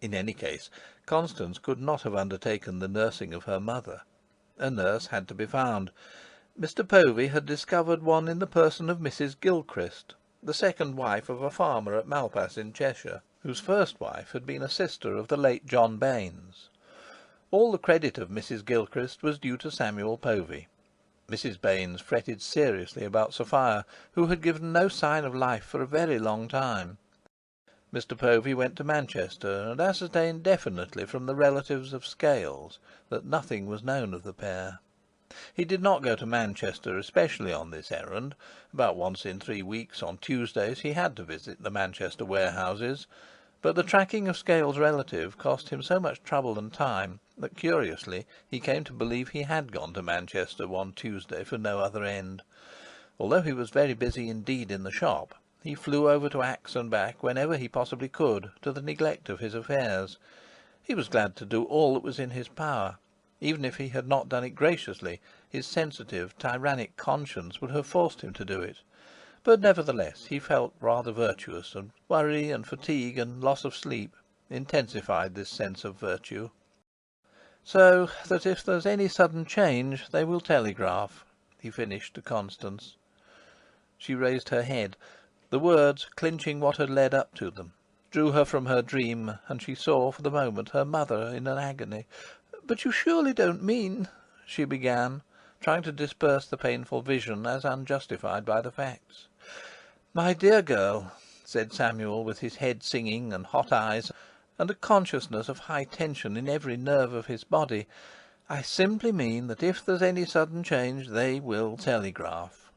In any case, Constance could not have undertaken the nursing of her mother. A nurse had to be found. Mr. Povey had discovered one in the person of Mrs. Gilchrist, the second wife of a farmer at Malpas in Cheshire, whose first wife had been a sister of the late John Baynes. All the credit of Mrs. Gilchrist was due to Samuel Povey. Mrs. Baynes fretted seriously about Sophia, who had given no sign of life for a very long time. Mr. Povey went to Manchester, and ascertained definitely from the relatives of Scales that nothing was known of the pair. He did not go to Manchester especially on this errand. About once in 3 weeks, on Tuesdays, he had to visit the Manchester warehouses, But the tracking of Scales' relative cost him so much trouble and time that, curiously, he came to believe he had gone to Manchester one Tuesday for no other end. Although he was very busy indeed in the shop, he flew over to Axe and back whenever he possibly could, to the neglect of his affairs. He was glad to do all that was in his power. Even if he had not done it graciously, his sensitive, tyrannic conscience would have forced him to do it. But nevertheless he felt rather virtuous, and worry and fatigue and loss of sleep intensified this sense of virtue. "So that if there's any sudden change they will telegraph," he finished to Constance. She raised her head. The words, clinching what had led up to them, drew her from her dream, and she saw for the moment her mother in an agony. "But you surely don't mean—" she began, trying to disperse the painful vision as unjustified by the facts. "My dear girl," said Samuel, with his head singing and hot eyes, and a consciousness of high tension in every nerve of his body, "I simply mean that if there's any sudden change they will telegraph."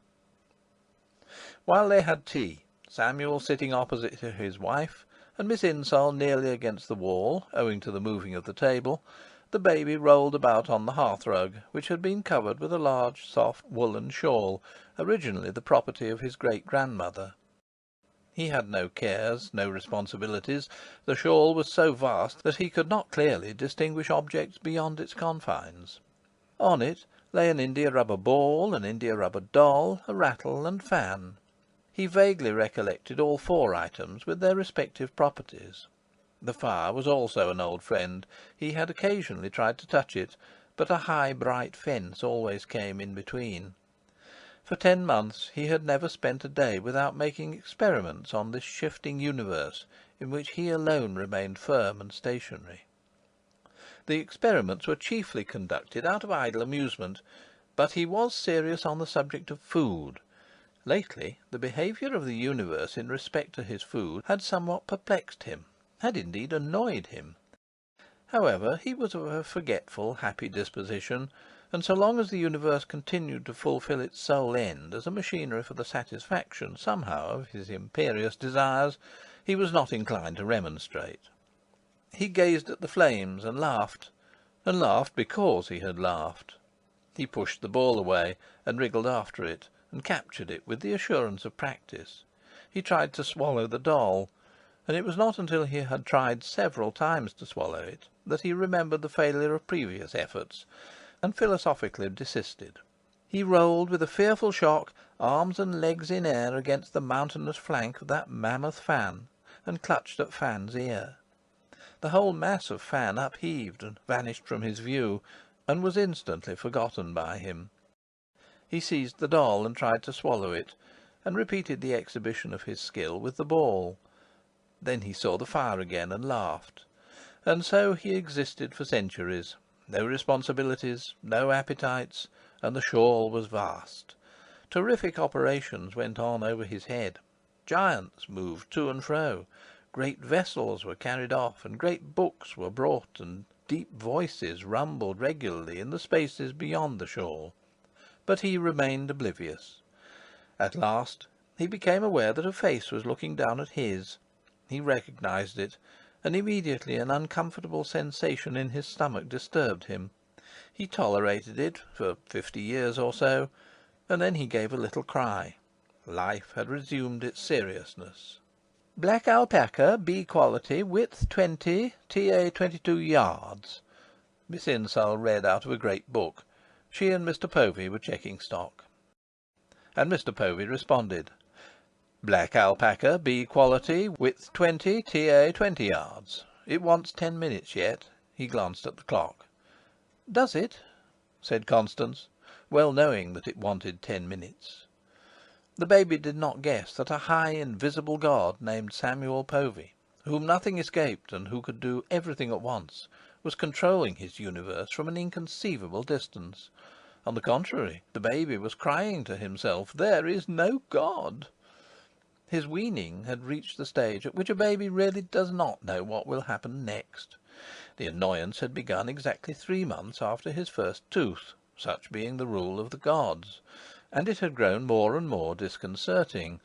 While they had tea, Samuel sitting opposite to his wife, and Miss Insull nearly against the wall, owing to the moving of the table, the baby rolled about on the hearthrug, which had been covered with a large soft woollen shawl, originally the property of his great-grandmother. He had no cares, no responsibilities. The shawl was so vast that he could not clearly distinguish objects beyond its confines. On it lay an india-rubber ball, an india-rubber doll, a rattle and fan. He vaguely recollected all four items with their respective properties. The fire was also an old friend. He had occasionally tried to touch it, but a high bright fence always came in between. For 10 months he had never spent a day without making experiments on this shifting universe in which he alone remained firm and stationary. The experiments were chiefly conducted out of idle amusement, but he was serious on the subject of food. Lately the behaviour of the universe in respect to his food had somewhat perplexed him, had indeed annoyed him. However, he was of a forgetful, happy disposition, and so long as the universe continued to fulfil its sole end as a machinery for the satisfaction, somehow, of his imperious desires, he was not inclined to remonstrate. He gazed at the flames and laughed because he had laughed. He pushed the ball away and wriggled after it, and captured it with the assurance of practice. He tried to swallow the doll, and it was not until he had tried several times to swallow it that he remembered the failure of previous efforts, and philosophically desisted. He rolled with a fearful shock, arms and legs in air, against the mountainous flank of that mammoth fan, and clutched at Fan's ear. The whole mass of Fan upheaved and vanished from his view, and was instantly forgotten by him. He seized the doll and tried to swallow it, and repeated the exhibition of his skill with the ball. Then he saw the fire again and laughed. And so he existed for centuries. No responsibilities, no appetites, and the shawl was vast. Terrific operations went on over his head. Giants moved to and fro. Great vessels were carried off, and great books were brought, and deep voices rumbled regularly in the spaces beyond the shawl. But he remained oblivious. At last he became aware that a face was looking down at his. He recognized it, and immediately an uncomfortable sensation in his stomach disturbed him. He tolerated it for 50 years or so, and then he gave a little cry. Life had resumed its seriousness. "Black alpaca, B quality, width 20, TA 22 yards," Miss Insull read out of a great book. She and Mr. Povey were checking stock. And Mr. Povey responded: "Black alpaca, B quality, width 20, TA 20 yards. It wants 10 minutes yet." He glanced at the clock. "Does it?" said Constance, well knowing that it wanted 10 minutes. The baby did not guess that a high invisible god named Samuel Povey, whom nothing escaped and who could do everything at once, was controlling his universe from an inconceivable distance. On the contrary, the baby was crying to himself, "There is no God!" His weaning had reached the stage at which a baby really does not know what will happen next. The annoyance had begun exactly 3 months after his first tooth, such being the rule of the gods, and it had grown more and more disconcerting.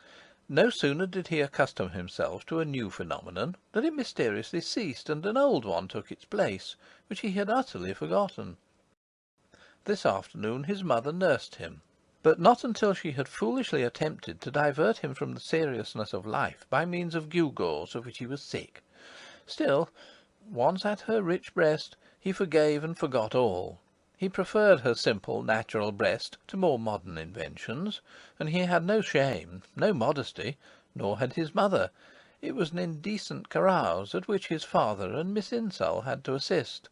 No sooner did he accustom himself to a new phenomenon than it mysteriously ceased, and an old one took its place, which he had utterly forgotten. This afternoon his mother nursed him, but not until she had foolishly attempted to divert him from the seriousness of life by means of gewgaws of which he was sick. Still, once at her rich breast, he forgave and forgot all. He preferred her simple, natural breast to more modern inventions, and he had no shame, no modesty, nor had his mother. It was an indecent carouse at which his father and Miss Insull had to assist.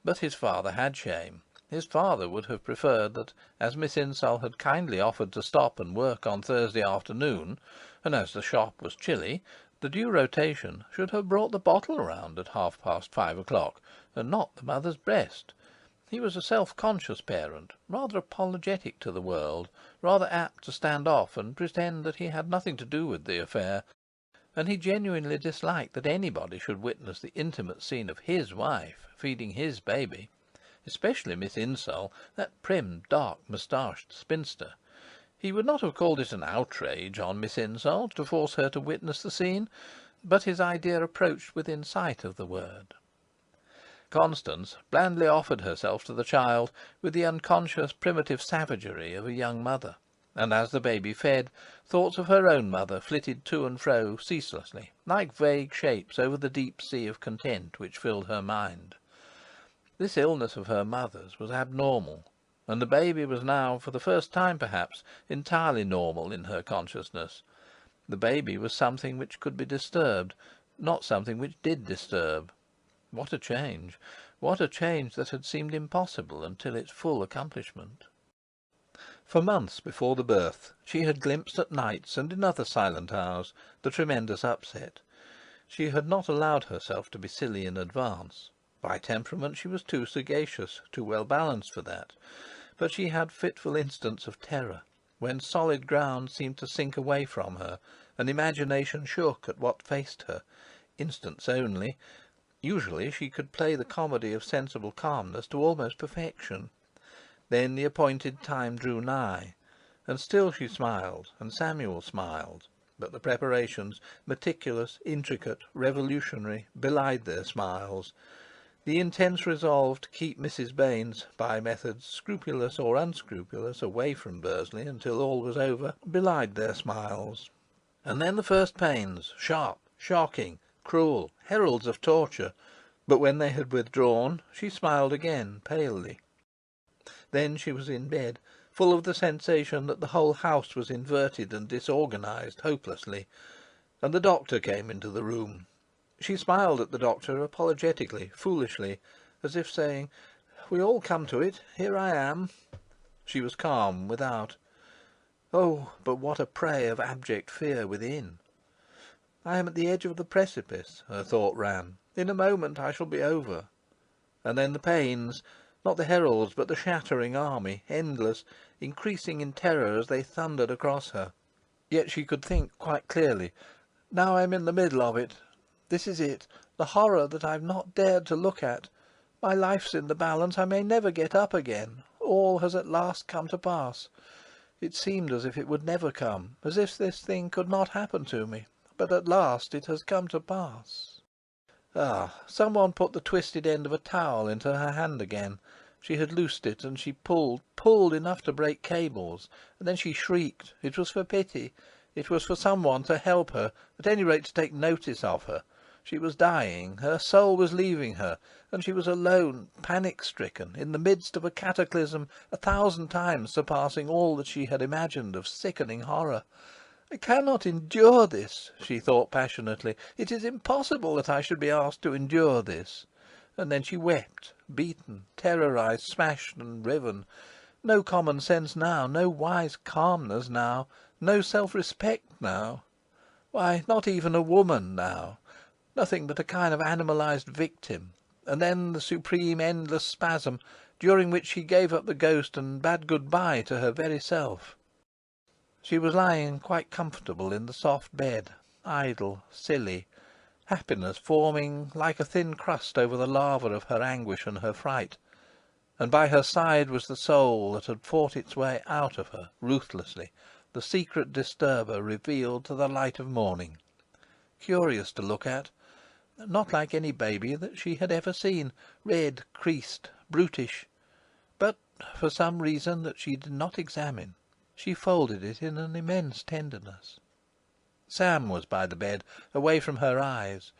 But his father had shame. His father would have preferred that, as Miss Insull had kindly offered to stop and work on Thursday afternoon, and as the shop was chilly, the due rotation should have brought the bottle round at 5:30, and not the mother's breast. He was a self-conscious parent, rather apologetic to the world, rather apt to stand off and pretend that he had nothing to do with the affair, and he genuinely disliked that anybody should witness the intimate scene of his wife feeding his baby, especially Miss Insull, that prim, dark, moustached spinster. He would not have called it an outrage on Miss Insull to force her to witness the scene, but his idea approached within sight of the word. Constance blandly offered herself to the child with the unconscious primitive savagery of a young mother, and as the baby fed, thoughts of her own mother flitted to and fro ceaselessly, like vague shapes over the deep sea of content which filled her mind. This illness of her mother's was abnormal, and the baby was now, for the first time perhaps, entirely normal in her consciousness. The baby was something which could be disturbed, not something which did disturb. What a change! What a change that had seemed impossible until its full accomplishment! For months before the birth she had glimpsed at nights and in other silent hours the tremendous upset. She had not allowed herself to be silly in advance. By temperament she was too sagacious, too well balanced for that. But she had fitful instants of terror, when solid ground seemed to sink away from her, and imagination shook at what faced her. Instants only. Usually she could play the comedy of sensible calmness to almost perfection. Then the appointed time drew nigh, and still she smiled, and Samuel smiled, but the preparations, meticulous, intricate, revolutionary, belied their smiles. The intense resolve to keep Mrs. Baynes, by methods scrupulous or unscrupulous, away from Bursley until all was over, belied their smiles. And then the first pains, sharp, shocking, cruel, heralds of torture, but when they had withdrawn, she smiled again, palely. Then she was in bed, full of the sensation that the whole house was inverted and disorganized hopelessly, and the doctor came into the room. She smiled at the doctor apologetically, foolishly, as if saying, "We all come to it. Here I am." She was calm without. Oh, but what a prey of abject fear within! "I am at the edge of the precipice," her thought ran. "In a moment I shall be over." And then the pains, not the heralds, but the shattering army, endless, increasing in terror as they thundered across her. Yet she could think quite clearly. "Now I'm in the middle of it. This is it, the horror that I've not dared to look at. My life's in the balance. I may never get up again. All has at last come to pass. It seemed as if it would never come, as if this thing could not happen to me. But at last it has come to pass." Ah! Someone put the twisted end of a towel into her hand again. She had loosed it, and she pulled enough to break cables, and then she shrieked. It was for pity. It was for someone to help her, at any rate to take notice of her. She was dying, her soul was leaving her, and she was alone, panic-stricken, in the midst of a cataclysm 1,000 times surpassing all that she had imagined of sickening horror. "I cannot endure this," she thought passionately. "It is impossible that I should be asked to endure this." And then she wept, beaten, terrorized, smashed and riven. No common sense now, no wise calmness now, no self-respect now. Why, not even a woman now. Nothing but a kind of animalized victim. And then the supreme endless spasm, during which she gave up the ghost and bade good-bye to her very self. She was lying quite comfortable in the soft bed, idle, silly, happiness forming like a thin crust over the lava of her anguish and her fright, and by her side was the soul that had fought its way out of her ruthlessly, the secret disturber revealed to the light of morning. Curious to look at, not like any baby that she had ever seen, red, creased, brutish. But, for some reason that she did not examine, she folded it in an immense tenderness. Sam was by the bed, away from her eyes.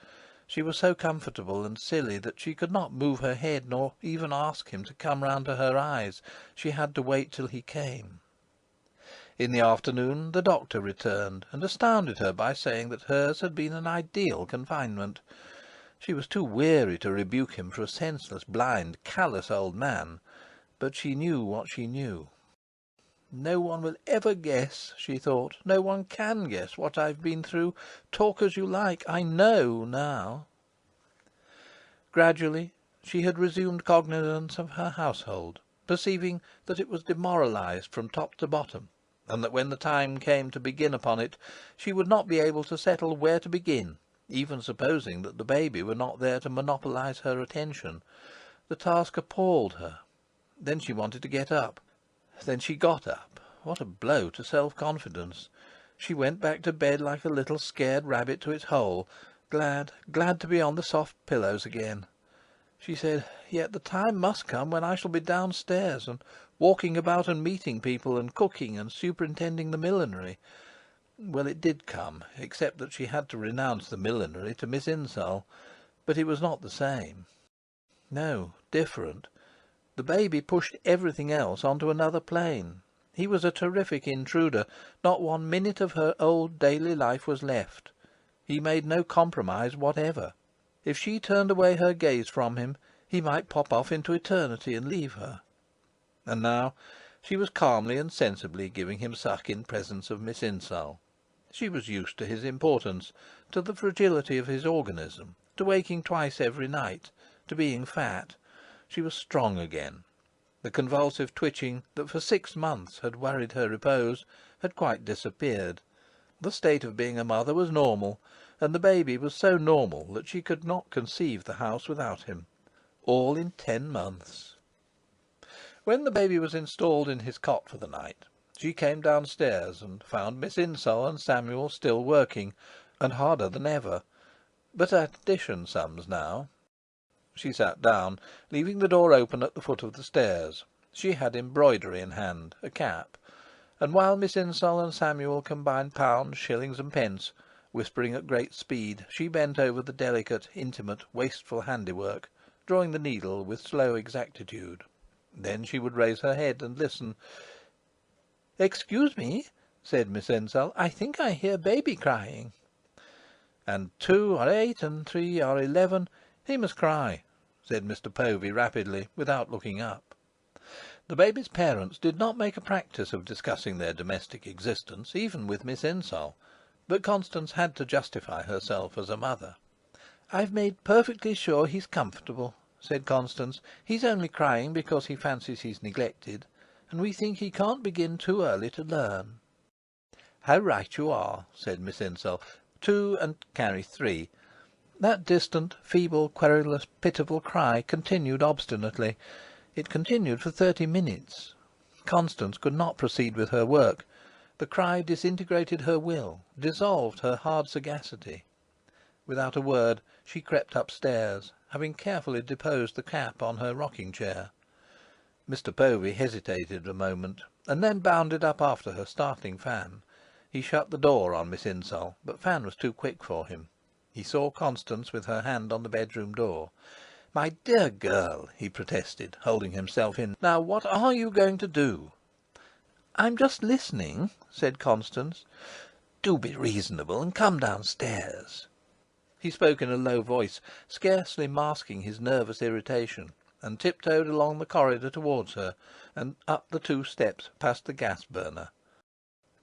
She was so comfortable and silly that she could not move her head, nor even ask him to come round to her eyes. She had to wait till he came. In the afternoon the doctor returned, and astounded her by saying that hers had been an ideal confinement. She was too weary to rebuke him for a senseless, blind, callous old man, but she knew what she knew. No one will ever guess, she thought. No one can guess what I've been through. Talk as you like. I know now. Gradually she had resumed cognizance of her household, perceiving that it was demoralised from top to bottom, and that when the time came to begin upon it, she would not be able to settle where to begin, even supposing that the baby were not there to monopolise her attention. The task appalled her. Then she wanted to get up. Then she got up. What a blow to self-confidence! She went back to bed like a little scared rabbit to its hole, glad to be on the soft pillows again. She said, "Yet the time must come when I shall be downstairs, and walking about and meeting people, and cooking, and superintending the millinery." Well, it did come, except that she had to renounce the millinery to Miss Insull. But it was not the same. No, different. The baby pushed everything else on to another plane. He was a terrific intruder. Not 1 minute of her old daily life was left. He made no compromise whatever. If she turned away her gaze from him, he might pop off into eternity and leave her. And now she was calmly and sensibly giving him suck in presence of Miss Insull. She was used to his importance, to the fragility of his organism, to waking twice every night, to being fat. She was strong again. The convulsive twitching that for 6 months had worried her repose had quite disappeared. The state of being a mother was normal, and the baby was so normal that she could not conceive the house without him. All in 10 months. When the baby was installed in his cot for the night, she came downstairs and found Miss Insull and Samuel still working, and harder than ever, but at addition sums now. She sat down, leaving the door open at the foot of the stairs. She had embroidery in hand, a cap, and while Miss Insull and Samuel combined pounds, shillings, and pence, whispering at great speed, she bent over the delicate, intimate, wasteful handiwork, drawing the needle with slow exactitude. Then she would raise her head and listen. "Excuse me," said Miss Insull, "I think I hear baby crying." "And 2 are 8, and 3 are 11. He must cry," said Mr. Povey rapidly, without looking up. The baby's parents did not make a practice of discussing their domestic existence, even with Miss Insull, but Constance had to justify herself as a mother. "I've made perfectly sure he's comfortable," said Constance. "He's only crying because he fancies he's neglected, and we think he can't begin too early to learn." "How right you are," said Miss Insull. 2 and carry 3. That distant, feeble, querulous, pitiful cry continued obstinately. It continued for 30 minutes. Constance could not proceed with her work. The cry disintegrated her will, dissolved her hard sagacity. Without a word she crept upstairs, having carefully deposed the cap on her rocking-chair. Mr. Povey hesitated a moment, and then bounded up after her, startling Fan. He shut the door on Miss Insull, but Fan was too quick for him. He saw Constance with her hand on the bedroom door. "My dear girl," he protested, holding himself in, "now what are you going to do?" "I'm just listening," said Constance. "Do be reasonable and come downstairs." He spoke in a low voice, scarcely masking his nervous irritation, and tiptoed along the corridor towards her, and up the 2 steps past the gas-burner.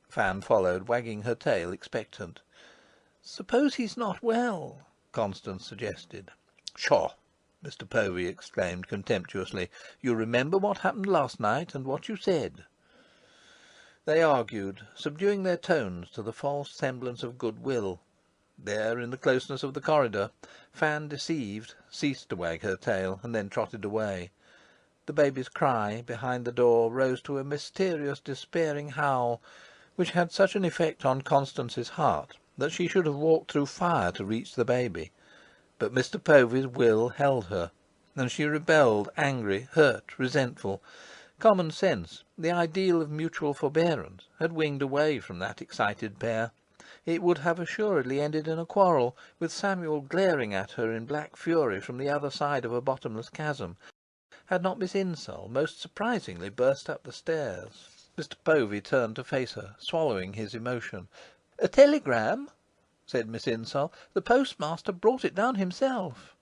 Fan followed, wagging her tail, expectant. "Suppose he's not well?" Constance suggested. "Pshaw!" Mr. Povey exclaimed contemptuously. "You remember what happened last night, and what you said." They argued, subduing their tones to the false semblance of goodwill. There, in the closeness of the corridor, Fan, deceived, ceased to wag her tail, and then trotted away. The baby's cry behind the door rose to a mysterious, despairing howl, which had such an effect on Constance's heart that she should have walked through fire to reach the baby. But Mr. Povey's will held her, and she rebelled, angry, hurt, resentful. Common sense, the ideal of mutual forbearance, had winged away from that excited pair. It would have assuredly ended in a quarrel, with Samuel glaring at her in black fury from the other side of a bottomless chasm, had not Miss Insull most surprisingly burst up the stairs. Mr. Povey turned to face her, swallowing his emotion. "A telegram," said Miss Insull. "The postmaster brought it down himself."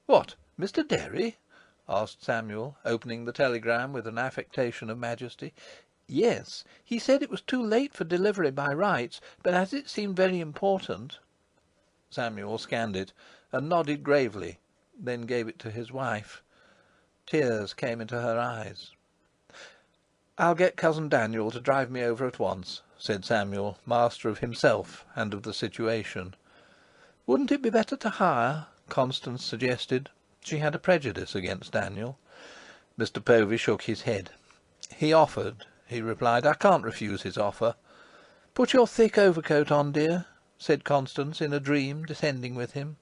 "What, Mr. Derry?" asked Samuel, opening the telegram with an affectation of majesty. "Yes. He said it was too late for delivery by rights, but as it seemed very important—" Samuel scanned it, and nodded gravely, then gave it to his wife. Tears came into her eyes. "I'll get Cousin Daniel to drive me over at once," said Samuel, master of himself and of the situation. "Wouldn't it be better to hire?" Constance suggested. She had a prejudice against Daniel. Mr. Povey shook his head. "He offered," he replied. "I can't refuse his offer." "Put your thick overcoat on, dear," said Constance in a dream, descending with him.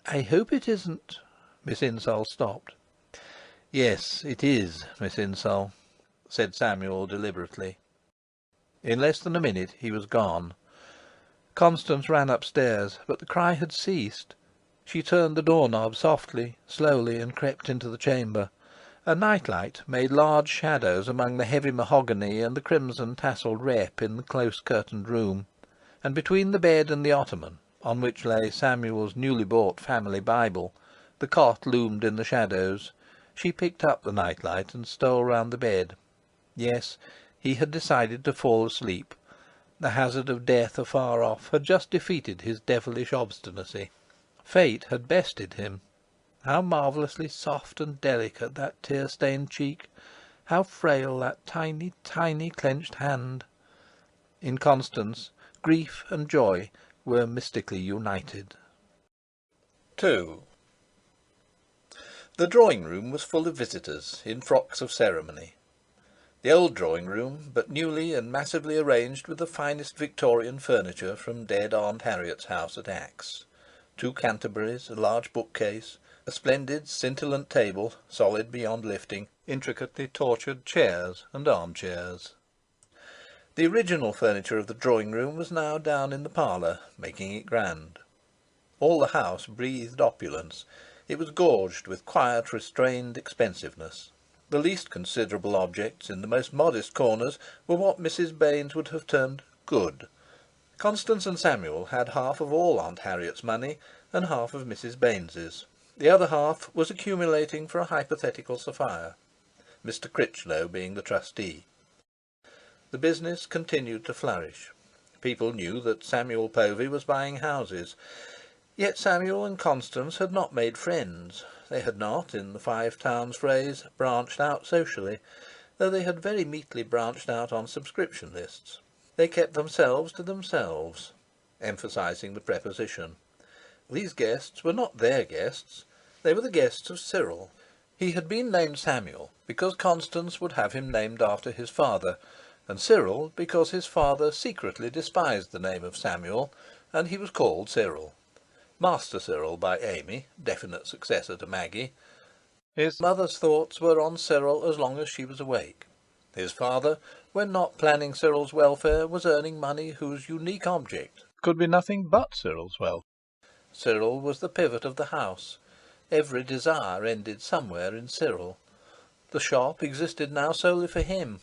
"I hope it isn't—" Miss Insull stopped. "Yes, it is, Miss Insull," said Samuel deliberately. In less than a minute he was gone. Constance ran upstairs, but the cry had ceased. She turned the doorknob softly, slowly, and crept into the chamber. A nightlight made large shadows among the heavy mahogany and the crimson tasselled rep in the close curtained room, and between the bed and the ottoman, on which lay Samuel's newly bought family Bible, the cot loomed in the shadows. She picked up the nightlight and stole round the bed. Yes, he had decided to fall asleep. The hazard of death afar off had just defeated his devilish obstinacy. Fate had bested him. How marvellously soft and delicate that tear-stained cheek! How frail that tiny, tiny clenched hand! In Constance, grief and joy were mystically united. 2. The drawing-room was full of visitors in frocks of ceremony. The old drawing-room, but newly and massively arranged with the finest Victorian furniture from dead Aunt Harriet's house at Axe. 2 Canterburys, a large bookcase, a splendid scintillant table, solid beyond lifting, intricately tortured chairs and armchairs. The original furniture of the drawing-room was now down in the parlour, making it grand. All the house breathed opulence. It was gorged with quiet, restrained expensiveness. The least considerable objects in the most modest corners were what Mrs. Baynes would have termed "good." Constance and Samuel had half of all Aunt Harriet's money and half of Mrs. Baynes's. The other half was accumulating for a hypothetical Sophia, Mr. Critchlow being the trustee. The business continued to flourish. People knew that Samuel Povey was buying houses. Yet Samuel and Constance had not made friends. They had not, in the Five Towns phrase, branched out socially, though they had very meekly branched out on subscription lists. They kept themselves to themselves, emphasizing the preposition. These guests were not their guests. They were the guests of Cyril. He had been named Samuel because Constance would have him named after his father, and Cyril because his father secretly despised the name of Samuel, and he was called Cyril. Master Cyril by Amy, definite successor to Maggie. His mother's thoughts were on Cyril as long as she was awake. His father, when not planning Cyril's welfare, was earning money whose unique object could be nothing but Cyril's welfare. Cyril was the pivot of the house. Every desire ended somewhere in Cyril. The shop existed now solely for him,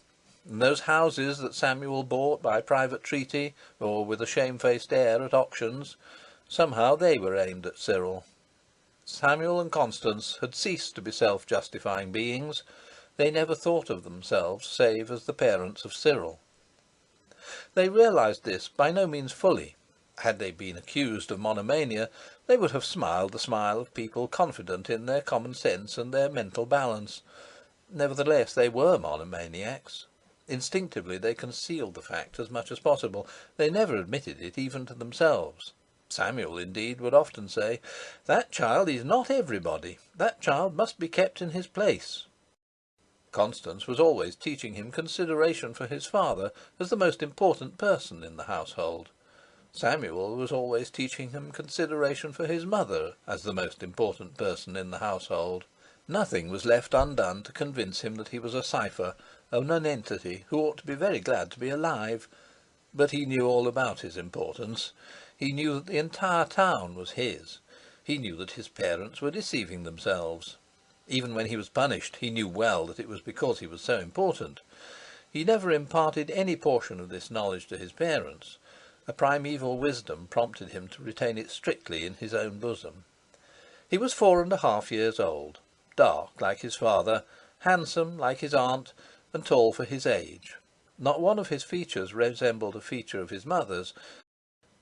and those houses that Samuel bought by private treaty or with a shamefaced air at auctions, somehow they were aimed at Cyril. Samuel and Constance had ceased to be self-justifying beings. They never thought of themselves save as the parents of Cyril. They realised this by no means fully. Had they been accused of monomania, they would have smiled the smile of people confident in their common sense and their mental balance. Nevertheless, they were monomaniacs. Instinctively they concealed the fact as much as possible. They never admitted it even to themselves. Samuel, indeed, would often say, "That child is not everybody. That child must be kept in his place." Constance was always teaching him consideration for his father as the most important person in the household. Samuel was always teaching him consideration for his mother as the most important person in the household. Nothing was left undone to convince him that he was a cipher, a nonentity who ought to be very glad to be alive. But he knew all about his importance. He knew that the entire town was his. He knew that his parents were deceiving themselves. Even when he was punished, he knew well that it was because he was so important. He never imparted any portion of this knowledge to his parents. A primeval wisdom prompted him to retain it strictly in his own bosom. He was 4½ years old, dark like his father, handsome like his aunt, and tall for his age. Not one of his features resembled a feature of his mother's,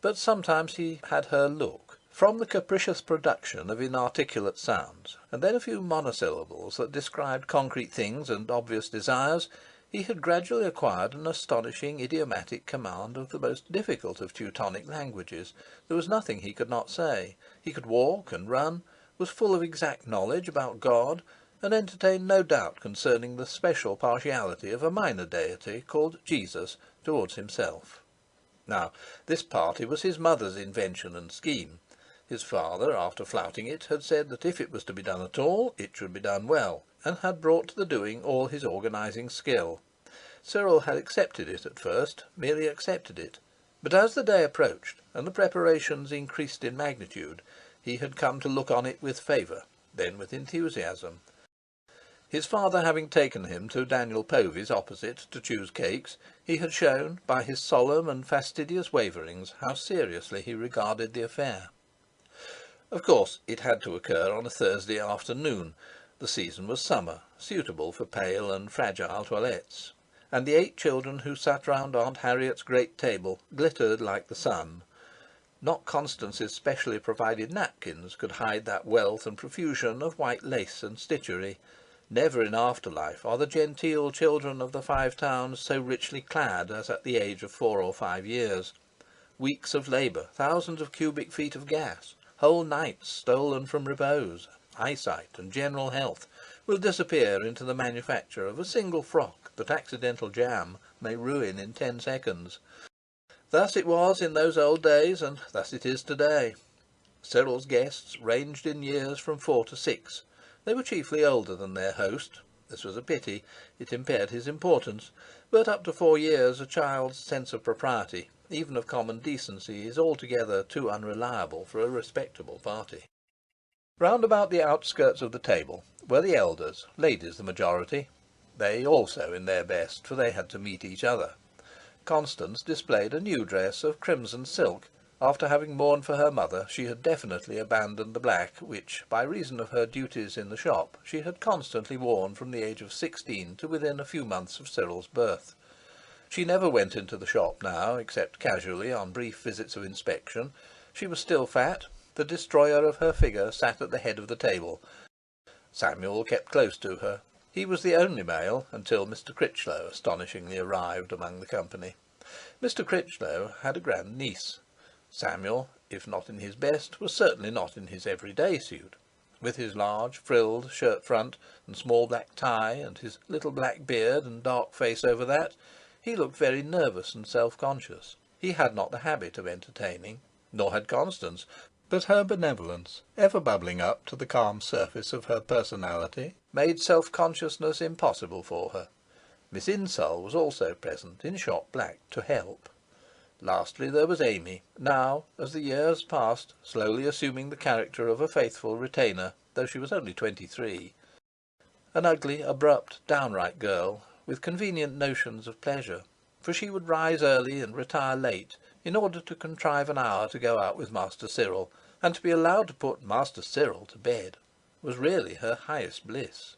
but sometimes he had her look. From the capricious production of inarticulate sounds, and then a few monosyllables that described concrete things and obvious desires, he had gradually acquired an astonishing idiomatic command of the most difficult of Teutonic languages. There was nothing he could not say. He could walk and run, was full of exact knowledge about God, and entertained no doubt concerning the special partiality of a minor deity called Jesus towards himself. Now, this party was his mother's invention and scheme. His father, after flouting it, had said that if it was to be done at all, it should be done well, and had brought to the doing all his organising skill. Cyril had accepted it at first, merely accepted it, but as the day approached, and the preparations increased in magnitude, he had come to look on it with favour, then with enthusiasm. His father having taken him to Daniel Povey's opposite to choose cakes, he had shown, by his solemn and fastidious waverings, how seriously he regarded the affair. Of course, it had to occur on a Thursday afternoon. The season was summer, suitable for pale and fragile toilettes, and the 8 children who sat round Aunt Harriet's great table glittered like the sun. Not Constance's specially provided napkins could hide that wealth and profusion of white lace and stitchery. Never in after life are the genteel children of the Five Towns so richly clad as at the age of 4 or 5 years. Weeks of labour, thousands of cubic feet of gas, whole nights stolen from repose, eyesight, and general health, will disappear into the manufacture of a single frock that accidental jam may ruin in 10 seconds. Thus it was in those old days, and thus it is today. Cyril's guests ranged in years from 4 to 6. They were chiefly older than their host. This was a pity. It impaired his importance. But up to 4 years a child's sense of propriety, even of common decency, is altogether too unreliable for a respectable party. Round about the outskirts of the table were the elders, ladies the majority. They also in their best, for they had to meet each other. Constance displayed a new dress of crimson silk. After having mourned for her mother, she had definitely abandoned the black which, by reason of her duties in the shop, she had constantly worn from the age of 16 to within a few months of Cyril's birth. She never went into the shop now, except casually on brief visits of inspection. She was still fat. The destroyer of her figure sat at the head of the table. Samuel kept close to her. He was the only male, until Mr. Critchlow astonishingly arrived among the company. Mr. Critchlow had a grand niece. Samuel, if not in his best, was certainly not in his everyday suit. With his large frilled shirt front and small black tie, and his little black beard and dark face over that, he looked very nervous and self-conscious. He had not the habit of entertaining, nor had Constance, but her benevolence, ever bubbling up to the calm surface of her personality, made self-consciousness impossible for her. Miss Insull was also present, in shop black, to help. Lastly, there was Amy, now, as the years passed, slowly assuming the character of a faithful retainer, though she was only 23. An ugly, abrupt, downright girl, with convenient notions of pleasure, for she would rise early and retire late, in order to contrive an hour to go out with Master Cyril, and to be allowed to put Master Cyril to bed, was really her highest bliss.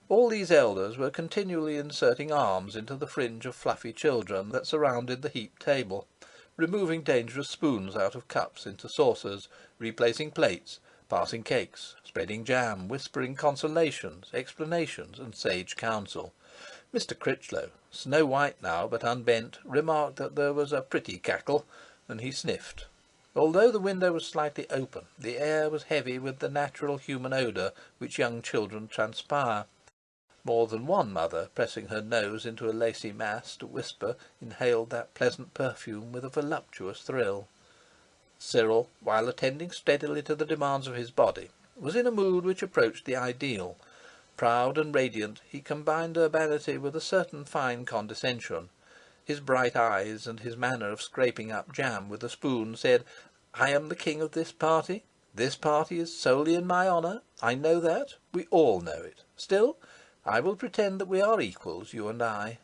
All these elders were continually inserting arms into the fringe of fluffy children that surrounded the heaped table, removing dangerous spoons out of cups into saucers, replacing plates, passing cakes, spreading jam, whispering consolations, explanations, and sage counsel. Mr. Critchlow, snow white now but unbent, remarked that there was a pretty cackle, and he sniffed. Although the window was slightly open, the air was heavy with the natural human odour which young children transpire. More than one mother, pressing her nose into a lacy mass to whisper, inhaled that pleasant perfume with a voluptuous thrill. Cyril, while attending steadily to the demands of his body, was in a mood which approached the ideal. Proud and radiant, he combined urbanity with a certain fine condescension. His bright eyes and his manner of scraping up jam with a spoon said, "I am the king of this party. This party is solely in my honour. I know that. We all know it. Still, I will pretend that we are equals, you and I."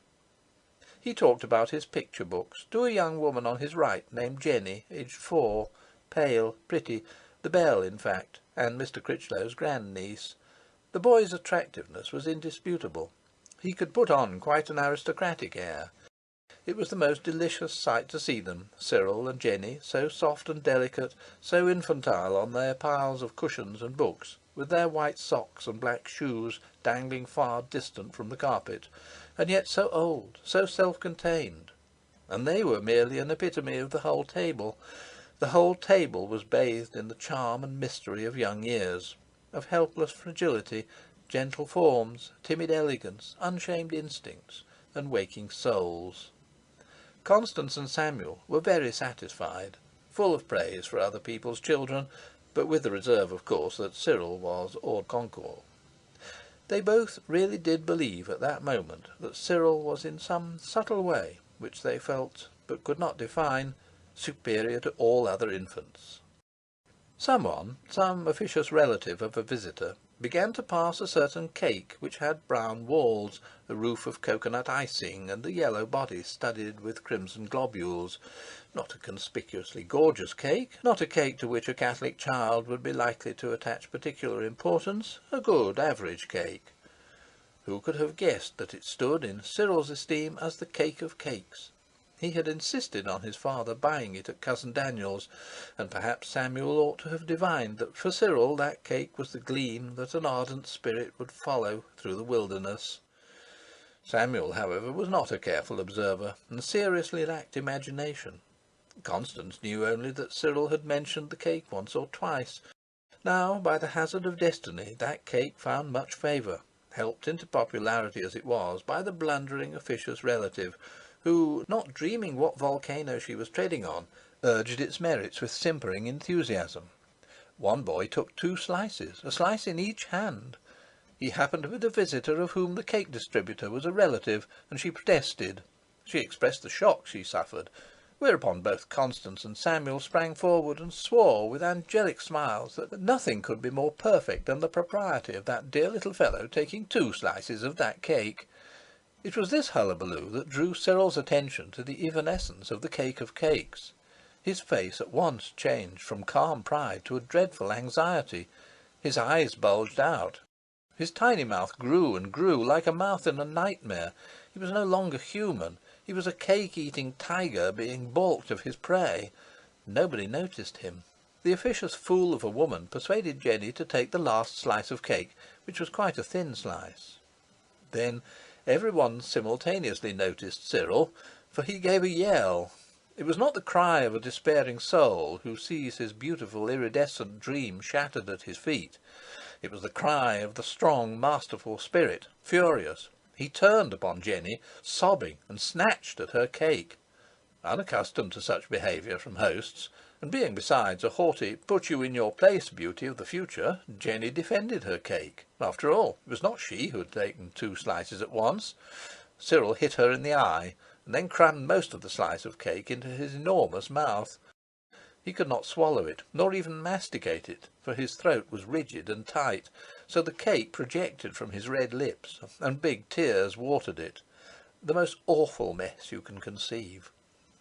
He talked about his picture books to a young woman on his right named Jenny, aged 4, pale, pretty, the belle, in fact, and Mr. Critchlow's grandniece. The boy's attractiveness was indisputable. He could put on quite an aristocratic air. It was the most delicious sight to see them, Cyril and Jenny, so soft and delicate, so infantile on their piles of cushions and books, with their white socks and black shoes dangling far distant from the carpet, and yet so old, so self-contained. And they were merely an epitome of the whole table. The whole table was bathed in the charm and mystery of young years, of helpless fragility, gentle forms, timid elegance, unshamed instincts, and waking souls. Constance and Samuel were very satisfied, full of praise for other people's children, but with the reserve, of course, that Cyril was hors concours. They both really did believe at that moment that Cyril was in some subtle way, which they felt but could not define, superior to all other infants. Someone, some officious relative of a visitor, began to pass a certain cake which had brown walls, a roof of coconut icing, and a yellow body studded with crimson globules. Not a conspicuously gorgeous cake, not a cake to which a Catholic child would be likely to attach particular importance, a good average cake. Who could have guessed that it stood in Cyril's esteem as the cake of cakes? He had insisted on his father buying it at cousin Daniel's, and perhaps Samuel ought to have divined that for Cyril that cake was the gleam that an ardent spirit would follow through the wilderness. Samuel, however, was not a careful observer, and seriously lacked imagination. Constance knew only that Cyril had mentioned the cake once or twice. Now, by the hazard of destiny, that cake found much favour, helped into popularity as it was by the blundering officious relative, who, not dreaming what volcano she was treading on, urged its merits with simpering enthusiasm. One boy took 2 slices, a slice in each hand. He happened to be the visitor of whom the cake distributor was a relative, and she protested. She expressed the shock she suffered, whereupon both Constance and Samuel sprang forward and swore with angelic smiles that nothing could be more perfect than the propriety of that dear little fellow taking 2 slices of that cake. It was this hullabaloo that drew Cyril's attention to the evanescence of the cake of cakes. His face at once changed from calm pride to a dreadful anxiety. His eyes bulged out. His tiny mouth grew and grew, like a mouth in a nightmare. He was no longer human. He was a cake-eating tiger being baulked of his prey. Nobody noticed him. The officious fool of a woman persuaded Jenny to take the last slice of cake, which was quite a thin slice. Then everyone simultaneously noticed Cyril, for he gave a yell. It was not the cry of a despairing soul who sees his beautiful iridescent dream shattered at his feet. It was the cry of the strong, masterful spirit, furious. He turned upon Jenny, sobbing, and snatched at her cake. Unaccustomed to such behaviour from hosts, and being besides a haughty, put-you-in-your-place beauty of the future, Jenny defended her cake. After all, it was not she who had taken 2 slices at once. Cyril hit her in the eye, and then crammed most of the slice of cake into his enormous mouth. He could not swallow it, nor even masticate it, for his throat was rigid and tight, so the cake projected from his red lips, and big tears watered it. The most awful mess you can conceive.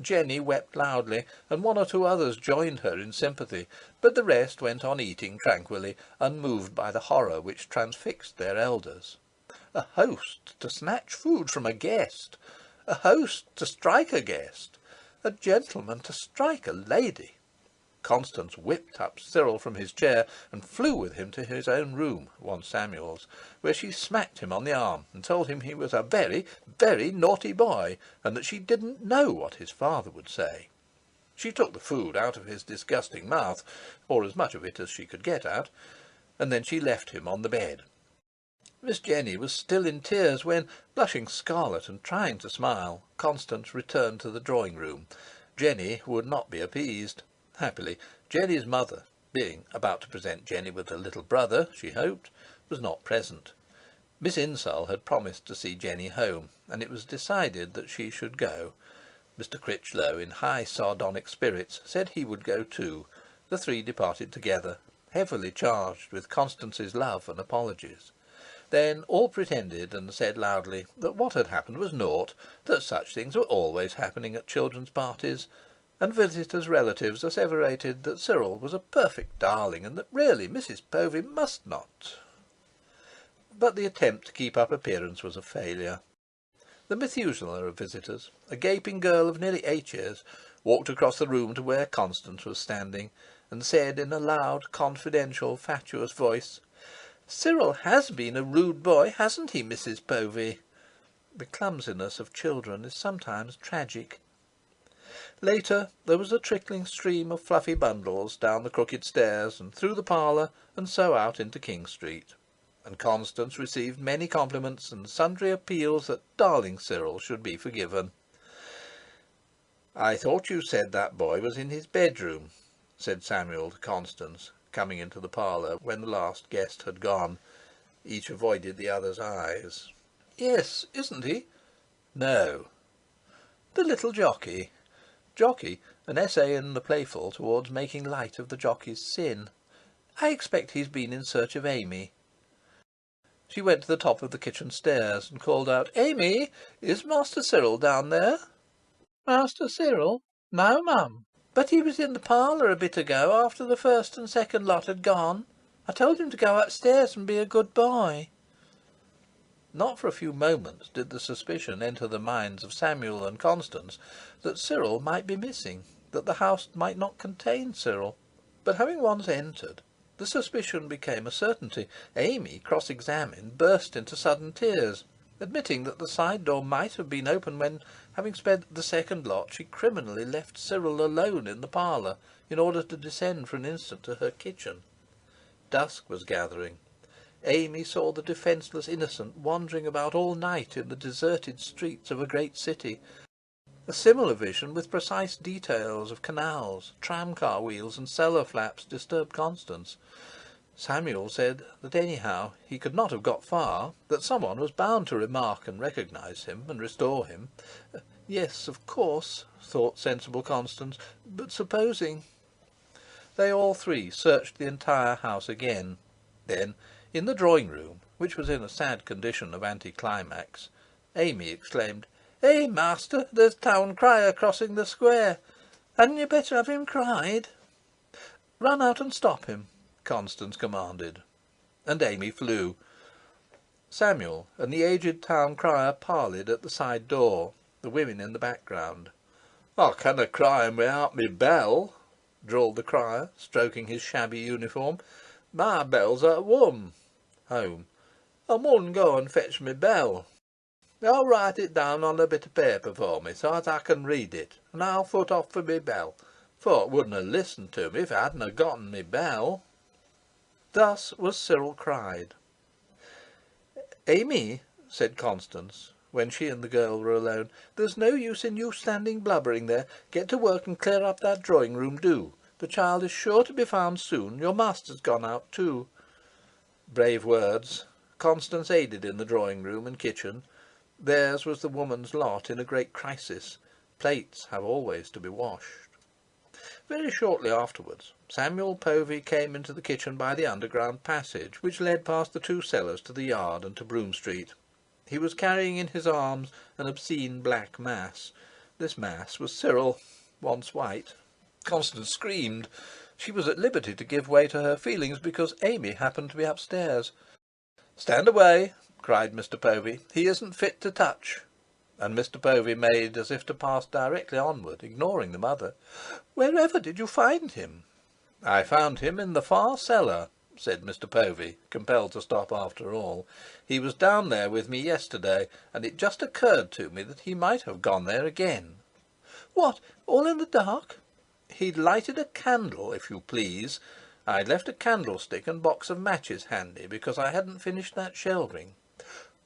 Jenny wept loudly, and 1 or 2 others joined her in sympathy, but the rest went on eating tranquilly, unmoved by the horror which transfixed their elders. A host to snatch food from a guest! A host to strike a guest! A gentleman to strike a lady! Constance whipped up Cyril from his chair and flew with him to his own room, once Samuel's, where she smacked him on the arm and told him he was a very, very naughty boy, and that she didn't know what his father would say. She took the food out of his disgusting mouth, or as much of it as she could get at, and then she left him on the bed. Miss Jenny was still in tears when, blushing scarlet and trying to smile, Constance returned to the drawing-room. Jenny would not be appeased. Happily, Jenny's mother, being about to present Jenny with a little brother, she hoped, was not present. Miss Insull had promised to see Jenny home, and it was decided that she should go. Mr. Critchlow, in high sardonic spirits, said he would go too. The three departed together, heavily charged with Constance's love and apologies. Then all pretended and said loudly that what had happened was naught, that such things were always happening at children's parties, and visitors' relatives asseverated that Cyril was a perfect darling, and that really Mrs. Povey must not. But the attempt to keep up appearance was a failure. The Methuselah of visitors, a gaping girl of nearly 8 years, walked across the room to where Constance was standing, and said in a loud, confidential, fatuous voice, "Cyril has been a rude boy, hasn't he, Mrs. Povey?" The clumsiness of children is sometimes tragic. Later there was a trickling stream of fluffy bundles down the crooked stairs and through the parlour, and so out into King Street. And Constance received many compliments and sundry appeals that darling Cyril should be forgiven. "I thought you said that boy was in his bedroom," said Samuel to Constance, coming into the parlour when the last guest had gone. Each avoided the other's eyes. "Yes, isn't he?" "No." "The little jockey." Jockey, an essay in the playful towards making light of the jockey's sin. "I expect he's been in search of Amy." She went to the top of the kitchen stairs and called out, "Amy, is Master Cyril down there?" "Master Cyril? No, mum. But he was in the parlour a bit ago, after the first and second lot had gone. I told him to go upstairs and be a good boy." Not for a few moments did the suspicion enter the minds of Samuel and Constance that Cyril might be missing, that the house might not contain Cyril. But having once entered, the suspicion became a certainty. Amy, cross-examined, burst into sudden tears, admitting that the side door might have been open when, having sped the second lot, she criminally left Cyril alone in the parlour in order to descend for an instant to her kitchen. Dusk was gathering. Amy saw the defenceless innocent wandering about all night in the deserted streets of a great city. A similar vision, with precise details of canals, tram-car wheels, and cellar flaps, disturbed Constance. Samuel said that anyhow he could not have got far, that someone was bound to remark and recognise him and restore him. Yes, of course, thought sensible Constance, but supposing... They all three searched the entire house again. Then, in the drawing-room, which was in a sad condition of anticlimax, Amy exclaimed, "Hey, master, there's Town Crier crossing the square. Hadn't you better have him cried?" "Run out and stop him," Constance commanded. And Amy flew. Samuel and the aged Town Crier parleyed at the side door, the women in the background. "I canna cry him without my bell," drawled the crier, stroking his shabby uniform. "My bell's at whoam (home). I mun go and fetch my bell. I'll write it down on a bit of paper for me, so as I can read it, and I'll foot off for my bell. Folk wouldna listen to me if I hadna gotten my bell." Thus was Cyril cried. "Amy," said Constance, when she and the girl were alone, "there's no use in you standing blubbering there. Get to work and clear up that drawing-room, do. The child is sure to be found soon. Your master's gone out too." Brave words. Constance aided in the drawing-room and kitchen. Theirs was the woman's lot in a great crisis. Plates have always to be washed. Very shortly afterwards, Samuel Povey came into the kitchen by the underground passage, which led past the two cellars to the yard and to Broom Street. He was carrying in his arms an obscene black mass. This mass was Cyril, once white. Constance screamed. She was at liberty to give way to her feelings because Amy happened to be upstairs. "Stand away!" cried Mr. Povey. "He isn't fit to touch." And Mr. Povey made as if to pass directly onward, ignoring the mother. "Wherever did you find him?" "I found him in the far cellar," said Mr. Povey, compelled to stop after all. "He was down there with me yesterday, and it just occurred to me that he might have gone there again." "What, all in the dark?" "He'd lighted a candle, if you please. I'd left a candlestick and box of matches handy, because I hadn't finished that shelving."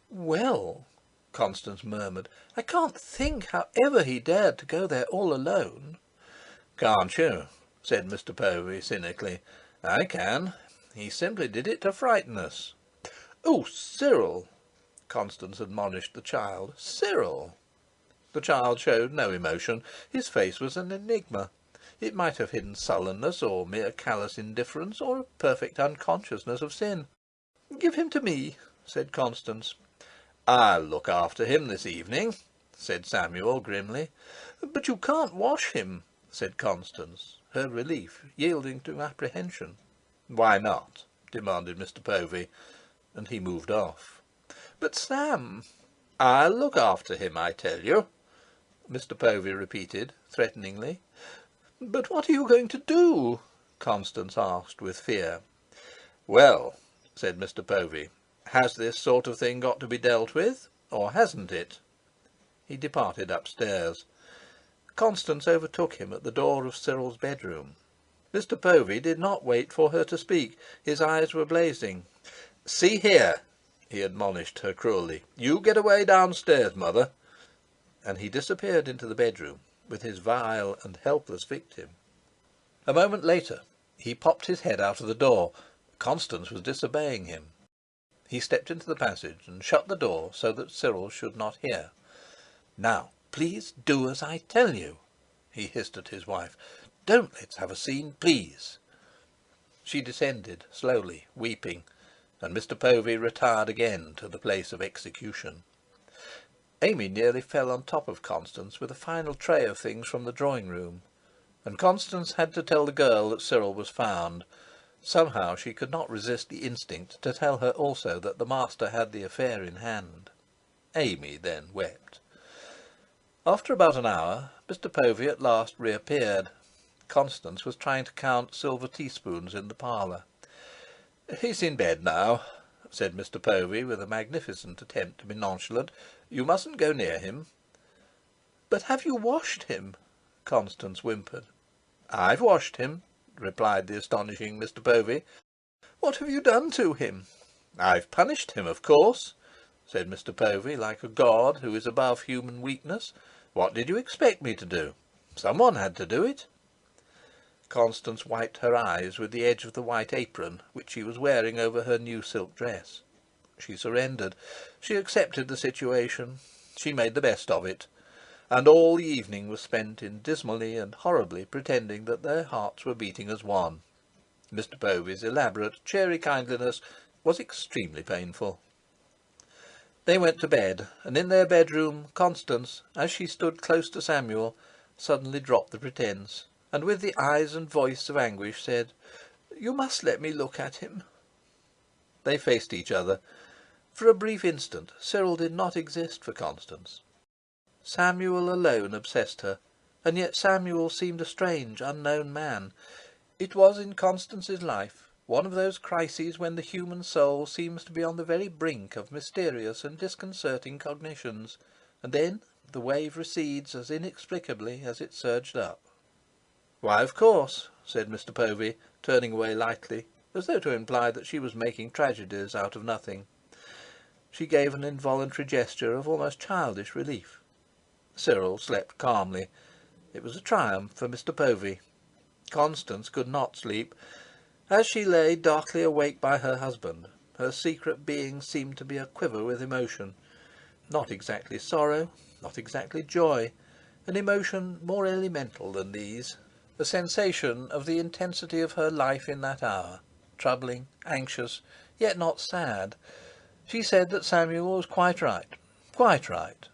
"Well," Constance murmured, "I can't think how ever he dared to go there all alone." "Can't you?" said Mr. Povey cynically. "I can. He simply did it to frighten us." "Oh, Cyril!" Constance admonished the child. "Cyril!" The child showed no emotion. His face was an enigma. It might have hidden sullenness, or mere callous indifference, or a perfect unconsciousness of sin. "Give him to me," said Constance. "I'll look after him this evening," said Samuel grimly. "But you can't wash him," said Constance, her relief yielding to apprehension. "Why not?" demanded Mr. Povey, and he moved off. "But Sam—" "I'll look after him, I tell you," Mr. Povey repeated threateningly. "But what are you going to do?" Constance asked with fear. "Well," said Mr. Povey, "has this sort of thing got to be dealt with, or hasn't it?" He departed upstairs. Constance overtook him at the door of Cyril's bedroom. Mr. Povey did not wait for her to speak. His eyes were blazing. "See here," he admonished her cruelly, "you get away downstairs, mother." And he disappeared into the bedroom with his vile and helpless victim. A moment later he popped his head out of the door. Constance was disobeying him. He stepped into the passage and shut the door so that Cyril should not hear. "Now, please do as I tell you," he hissed at his wife. "Don't let's have a scene, please." She descended slowly, weeping, and Mr. Povey retired again to the place of execution. Amy nearly fell on top of Constance with a final tray of things from the drawing-room, and Constance had to tell the girl that Cyril was found. Somehow she could not resist the instinct to tell her also that the master had the affair in hand. Amy then wept. After about an hour, Mr. Povey at last reappeared. Constance was trying to count silver teaspoons in the parlour. "He's in bed now," said Mr. Povey, with a magnificent attempt to be nonchalant. "You mustn't go near him." "But have you washed him?" Constance whimpered. "I've washed him," replied the astonishing Mr. Povey. "What have you done to him?" "I've punished him, of course," said Mr. Povey, like a god who is above human weakness. "What did you expect me to do? Someone had to do it." Constance wiped her eyes with the edge of the white apron which she was wearing over her new silk dress. She surrendered. She accepted the situation. She made the best of it. And all the evening was spent in dismally and horribly pretending that their hearts were beating as one. Mr. Povey's elaborate, cheery kindliness was extremely painful. They went to bed, and in their bedroom Constance, as she stood close to Samuel, suddenly dropped the pretence, and with the eyes and voice of anguish said, "You must let me look at him." They faced each other. For a brief instant Cyril did not exist for Constance. Samuel alone obsessed her, and yet Samuel seemed a strange, unknown man. It was in Constance's life one of those crises when the human soul seems to be on the very brink of mysterious and disconcerting cognitions, and then the wave recedes as inexplicably as it surged up. "Why, of course," said Mr. Povey, turning away lightly, as though to imply that she was making tragedies out of nothing. She gave an involuntary gesture of almost childish relief. Cyril slept calmly. It was a triumph for Mr. Povey. Constance could not sleep. As she lay darkly awake by her husband, her secret being seemed to be aquiver with emotion. Not exactly sorrow, not exactly joy, an emotion more elemental than these, a sensation of the intensity of her life in that hour, troubling, anxious, yet not sad. She said that Samuel was quite right, quite right.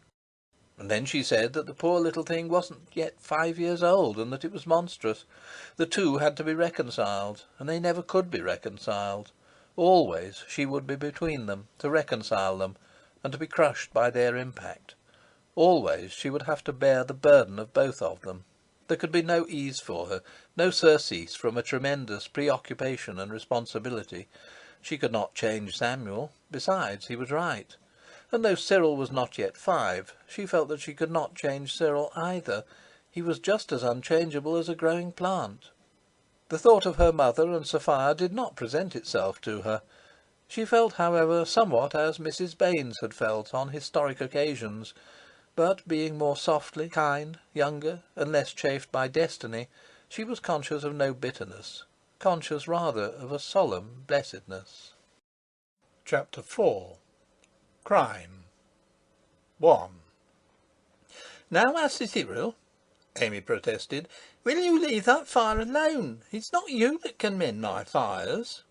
And then she said that the poor little thing wasn't yet 5 years old, and that it was monstrous. The two had to be reconciled, and they never could be reconciled. Always she would be between them, to reconcile them, and to be crushed by their impact. Always she would have to bear the burden of both of them. There could be no ease for her, no surcease from a tremendous preoccupation and responsibility. She could not change Samuel. Besides, he was right. And though Cyril was not yet 5, she felt that she could not change Cyril either. He was just as unchangeable as a growing plant. The thought of her mother and Sophia did not present itself to her. She felt, however, somewhat as Mrs. Baynes had felt on historic occasions, but, being more softly, kind, younger, and less chafed by destiny, she was conscious of no bitterness, conscious rather of a solemn blessedness. Chapter 4. Crime. 1. "Now, Master Cyril," Amy protested, "will you leave that fire alone? It's not you that can mend my fires."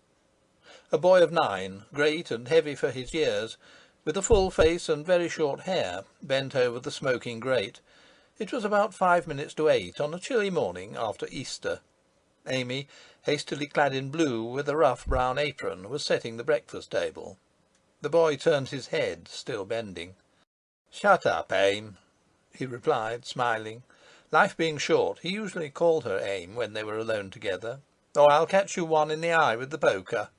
A boy of 9, great and heavy for his years, with a full face and very short hair, bent over the smoking grate. It was about 5 minutes to 8 on a chilly morning after Easter. Amy, hastily clad in blue, with a rough brown apron, was setting the breakfast table. The boy turned his head, still bending. "Shut up, Aim," he replied, smiling. Life being short, he usually called her Aim when they were alone together. "Or I'll catch you one in the eye with the poker."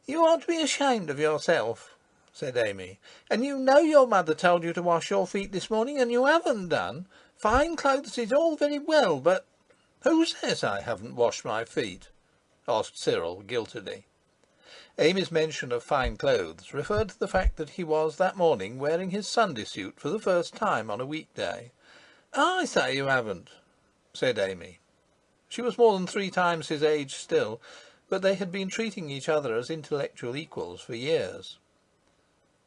"You ought to be ashamed of yourself," said Amy. "And you know your mother told you to wash your feet this morning, and you haven't done. Fine clothes is all very well, but—" "Who says I haven't washed my feet?" asked Cyril guiltily. Amy's mention of fine clothes referred to the fact that he was that morning wearing his Sunday suit for the first time on a weekday. "I say you haven't," said Amy. She was more than 3 times his age still, but they had been treating each other as intellectual equals for years.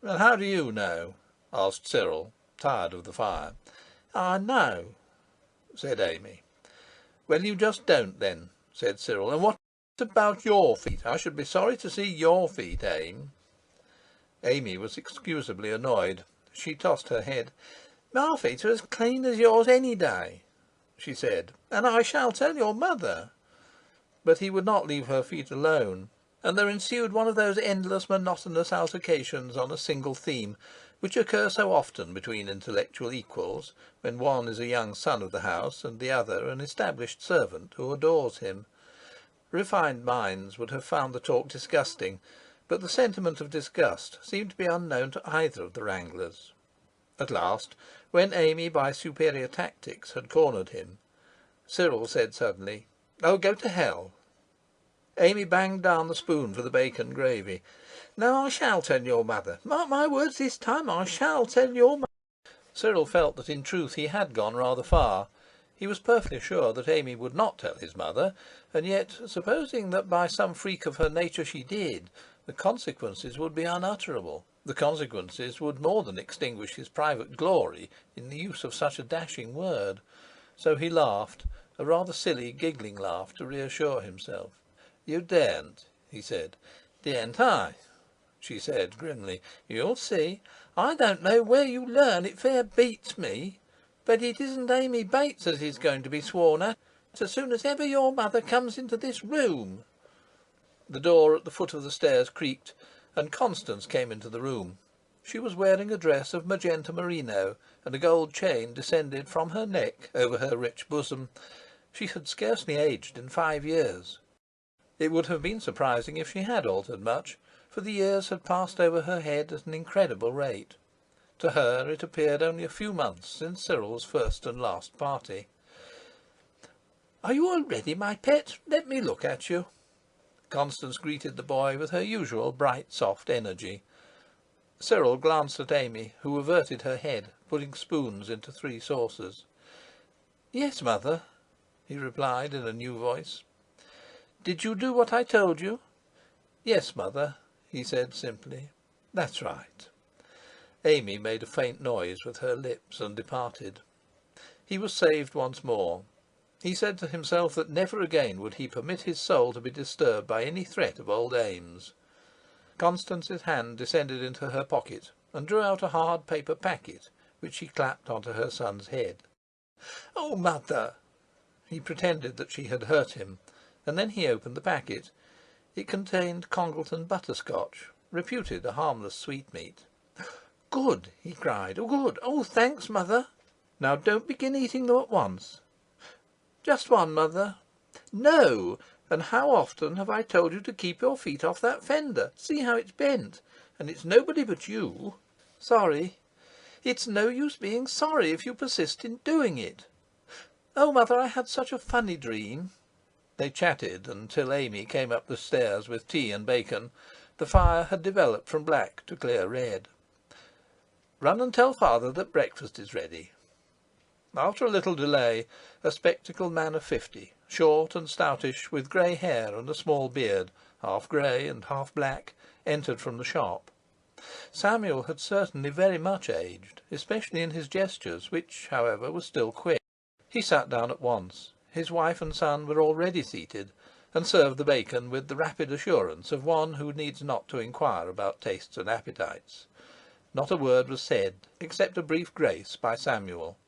"And how do you know?" asked Cyril, tired of the fire. "I know," said Amy. "Well, you just don't, then," said Cyril. "And what about your feet? I should be sorry to see your feet, Aim." Amy was excusably annoyed. She tossed her head. "My feet are as clean as yours any day," she said, "and I shall tell your mother." But he would not leave her feet alone, and there ensued one of those endless monotonous altercations on a single theme, which occur so often between intellectual equals, when one is a young son of the house and the other an established servant who adores him. Refined minds would have found the talk disgusting, but the sentiment of disgust seemed to be unknown to either of the wranglers. At last, when Amy by superior tactics had cornered him, Cyril said suddenly, "Oh, go to hell!" Amy banged down the spoon for the bacon gravy. "No, I shall tell your mother. Mark my words this time, I shall tell your mother." Cyril felt that in truth he had gone rather far. He was perfectly sure that Amy would not tell his mother, and yet, supposing that by some freak of her nature she did, the consequences would be unutterable. The consequences would more than extinguish his private glory in the use of such a dashing word. So he laughed, a rather silly, giggling laugh, to reassure himself. "You daren't," he said. "Daren't I?" she said grimly. "You'll see. I don't know where you learn, it fair beats me. But it isn't Amy Bates as is going to be sworn at, as soon as ever your mother comes into this room." The door at the foot of the stairs creaked, and Constance came into the room. She was wearing a dress of magenta merino, and a gold chain descended from her neck over her rich bosom. She had scarcely aged in 5 years. It would have been surprising if she had altered much, for the years had passed over her head at an incredible rate. To her it appeared only a few months since Cyril's first and last party. "Are you all ready, my pet? Let me look at you." Constance greeted the boy with her usual bright, soft energy. Cyril glanced at Amy, who averted her head, putting spoons into 3 saucers. "Yes, mother," he replied in a new voice. "Did you do what I told you?" "Yes, mother," he said simply. "That's right." Amy made a faint noise with her lips and departed. He was saved once more. He said to himself that never again would he permit his soul to be disturbed by any threat of old Ames. Constance's hand descended into her pocket and drew out a hard paper packet, which she clapped onto her son's head. "Oh, mother!" He pretended that she had hurt him, and then he opened the packet. It contained Congleton butterscotch, reputed a harmless sweetmeat. "Good!" he cried. "Oh, good! Oh, thanks, mother. Now don't begin eating them at once." "Just one, mother." "No! And how often have I told you to keep your feet off that fender? See how it's bent. And it's nobody but you." "Sorry." "It's no use being sorry if you persist in doing it." "Oh, mother, I had such a funny dream." They chatted until Amy came up the stairs with tea and bacon. The fire had developed from black to clear red. "Run and tell father that breakfast is ready." After a little delay, a spectacled man of 50, short and stoutish, with grey hair and a small beard, half grey and half black, entered from the shop. Samuel had certainly very much aged, especially in his gestures, which, however, were still quick. He sat down at once. His wife and son were already seated, and served the bacon with the rapid assurance of one who needs not to inquire about tastes and appetites. Not a word was said, except a brief grace by Samuel.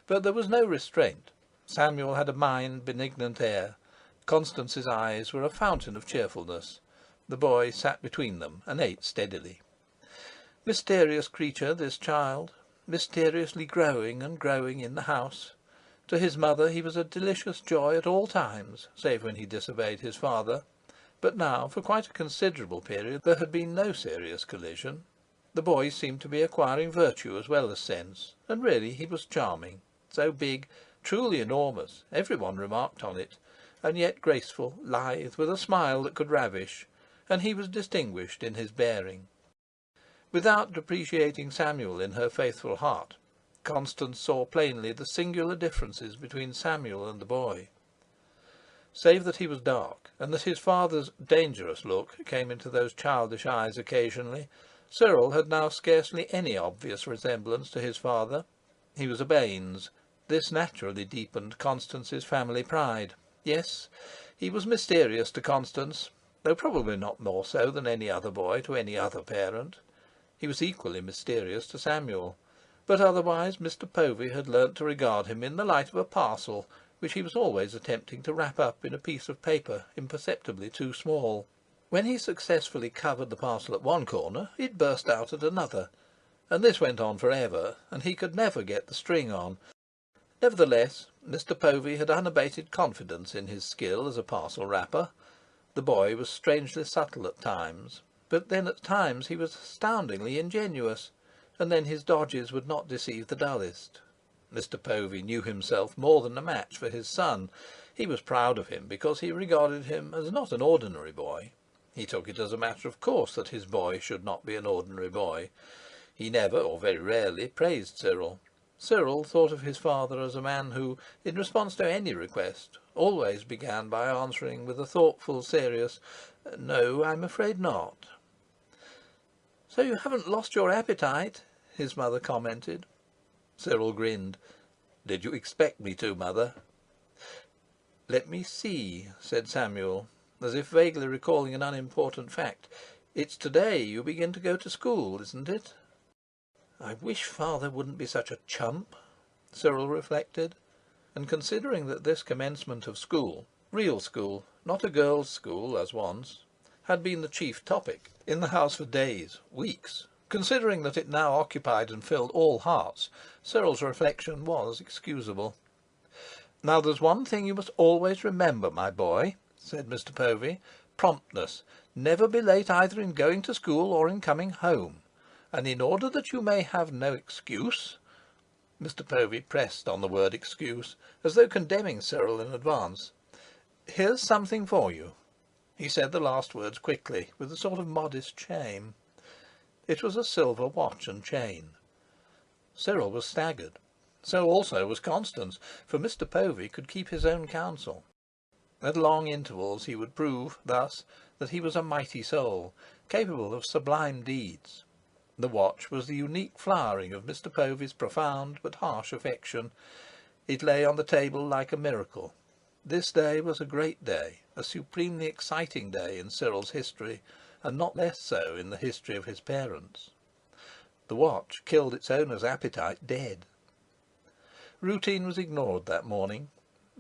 But there was no restraint. Samuel had a mild, benignant air. Constance's eyes were a fountain of cheerfulness. The boy sat between them and ate steadily. Mysterious creature, this child, mysteriously growing and growing in the house. To his mother he was a delicious joy at all times, save when he disobeyed his father. But now, for quite a considerable period, there had been no serious collision. The boy seemed to be acquiring virtue as well as sense, and really he was charming. So big, truly enormous, every one remarked on it, and yet graceful, lithe, with a smile that could ravish, and he was distinguished in his bearing. Without depreciating Samuel in her faithful heart, Constance saw plainly the singular differences between Samuel and the boy. Save that he was dark, and that his father's dangerous look came into those childish eyes occasionally, Cyril had now scarcely any obvious resemblance to his father. He was a Baynes. This naturally deepened Constance's family pride. Yes, he was mysterious to Constance, though probably not more so than any other boy to any other parent. He was equally mysterious to Samuel, but otherwise Mr. Povey had learnt to regard him in the light of a parcel which he was always attempting to wrap up in a piece of paper imperceptibly too small. When he successfully covered the parcel at one corner, it burst out at another, and this went on for ever, and he could never get the string on. Nevertheless, Mr. Povey had unabated confidence in his skill as a parcel wrapper. The boy was strangely subtle at times, but then at times he was astoundingly ingenious, and then his dodges would not deceive the dullest. Mr. Povey knew himself more than a match for his son. He was proud of him because he regarded him as not an ordinary boy. He took it as a matter of course that his boy should not be an ordinary boy. He never, or very rarely, praised Cyril. Cyril thought of his father as a man who, in response to any request, always began by answering with a thoughtful, serious "No, I'm afraid not." "So you haven't lost your appetite?" his mother commented. Cyril grinned. "Did you expect me to, mother?" "Let me see," said Samuel, as if vaguely recalling an unimportant fact. "It's today you begin to go to school, isn't it?" "I wish father wouldn't be such a chump," Cyril reflected, and considering that this commencement of school, real school, not a girls' school as once, had been the chief topic in the house for days, weeks, considering that it now occupied and filled all hearts, Cyril's reflection was excusable. "Now there's one thing you must always remember, my boy," said Mr. Povey. "Promptness. Never be late either in going to school or in coming home. And in order that you may have no excuse—" Mr. Povey pressed on the word excuse, as though condemning Cyril in advance. "Here's something for you." He said the last words quickly, with a sort of modest shame. It was a silver watch and chain. Cyril was staggered. So also was Constance, for Mr. Povey could keep his own counsel. At long intervals he would prove, thus, that he was a mighty soul, capable of sublime deeds. The watch was the unique flowering of Mr. Povey's profound but harsh affection. It lay on the table like a miracle. This day was a great day, a supremely exciting day in Cyril's history, and not less so in the history of his parents. The watch killed its owner's appetite dead. Routine was ignored that morning.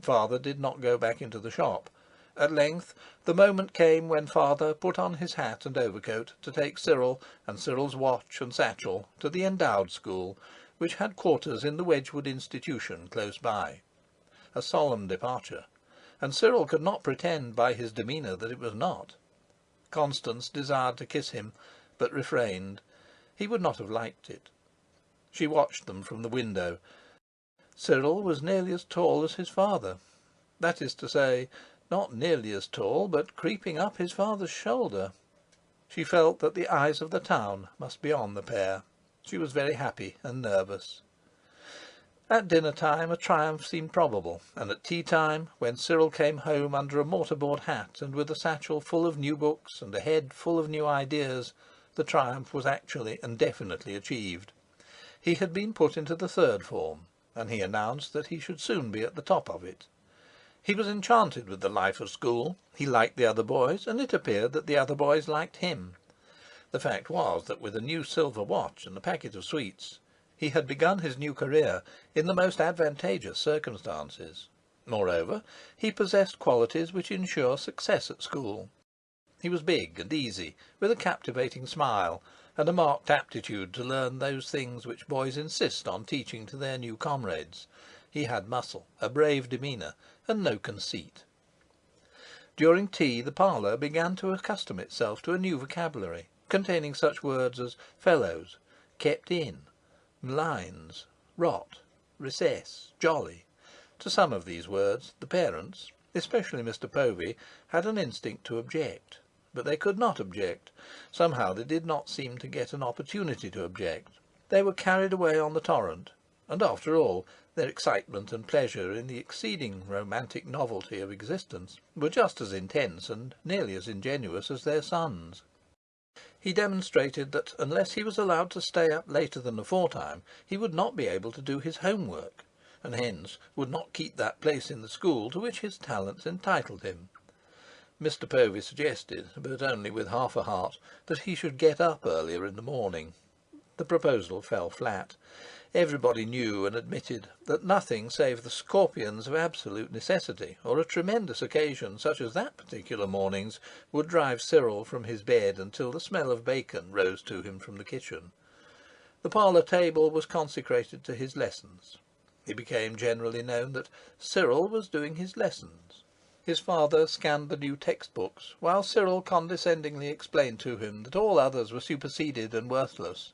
Father did not go back into the shop. At length the moment came when father put on his hat and overcoat to take Cyril and Cyril's watch and satchel to the endowed school, which had quarters in the Wedgwood Institution close by. A solemn departure, and Cyril could not pretend by his demeanour that it was not. Constance desired to kiss him, but refrained. He would not have liked it. She watched them from the window. Cyril was nearly as tall as his father. That is to say, not nearly as tall, but creeping up his father's shoulder. She felt that the eyes of the town must be on the pair. She was very happy and nervous. At dinner time a triumph seemed probable, and at tea time, when Cyril came home under a mortarboard hat and with a satchel full of new books and a head full of new ideas, the triumph was actually and definitely achieved. He had been put into the third form, and he announced that he should soon be at the top of it. He was enchanted with the life of school. He liked the other boys, and it appeared that the other boys liked him. The fact was that with a new silver watch and a packet of sweets, he had begun his new career in the most advantageous circumstances. Moreover, he possessed qualities which ensure success at school. He was big and easy, with a captivating smile, and a marked aptitude to learn those things which boys insist on teaching to their new comrades. He had muscle, a brave demeanour, and no conceit. During tea the parlour began to accustom itself to a new vocabulary, containing such words as fellows, kept in, lines, rot, recess, jolly. To some of these words the parents, especially Mr. Povey, had an instinct to object, but they could not object. Somehow they did not seem to get an opportunity to object. They were carried away on the torrent, and after all, their excitement and pleasure in the exceeding romantic novelty of existence were just as intense and nearly as ingenuous as their son's. He demonstrated that unless he was allowed to stay up later than aforetime, he would not be able to do his homework, and hence would not keep that place in the school to which his talents entitled him. Mr. Povey suggested, but only with half a heart, that he should get up earlier in the morning. The proposal fell flat. Everybody knew and admitted that nothing save the scorpions of absolute necessity, or a tremendous occasion such as that particular morning's, would drive Cyril from his bed until the smell of bacon rose to him from the kitchen. The parlour table was consecrated to his lessons. It became generally known that Cyril was doing his lessons. His father scanned the new textbooks, while Cyril condescendingly explained to him that all others were superseded and worthless.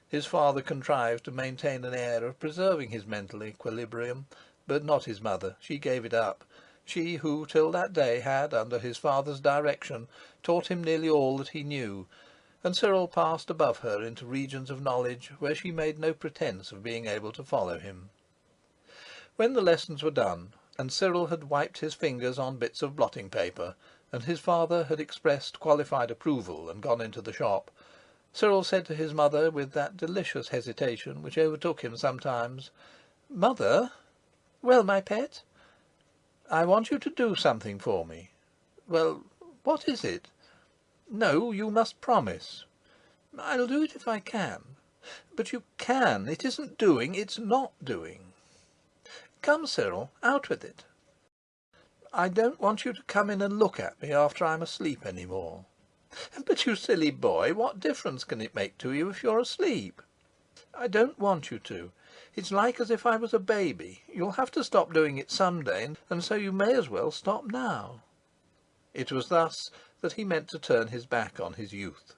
His father contrived to maintain an air of preserving his mental equilibrium, but not his mother. She gave it up. She who till that day had, under his father's direction, taught him nearly all that he knew, and Cyril passed above her into regions of knowledge where she made no pretence of being able to follow him. When the lessons were done, and Cyril had wiped his fingers on bits of blotting paper, and his father had expressed qualified approval and gone into the shop, Cyril said to his mother, with that delicious hesitation which overtook him sometimes, "Mother." "Well, my pet?" "I want you to do something for me." "Well, what is it?" "No, you must promise." "I'll do it if I can." "But you can. It isn't doing, it's not doing." "Come, Cyril, out with it." "I don't want you to come in and look at me after I'm asleep any more." "But, you silly boy, what difference can it make to you if you're asleep?" "I don't want you to. It's like as if I was a baby. You'll have to stop doing it some day, and so you may as well stop now." It was thus that he meant to turn his back on his youth.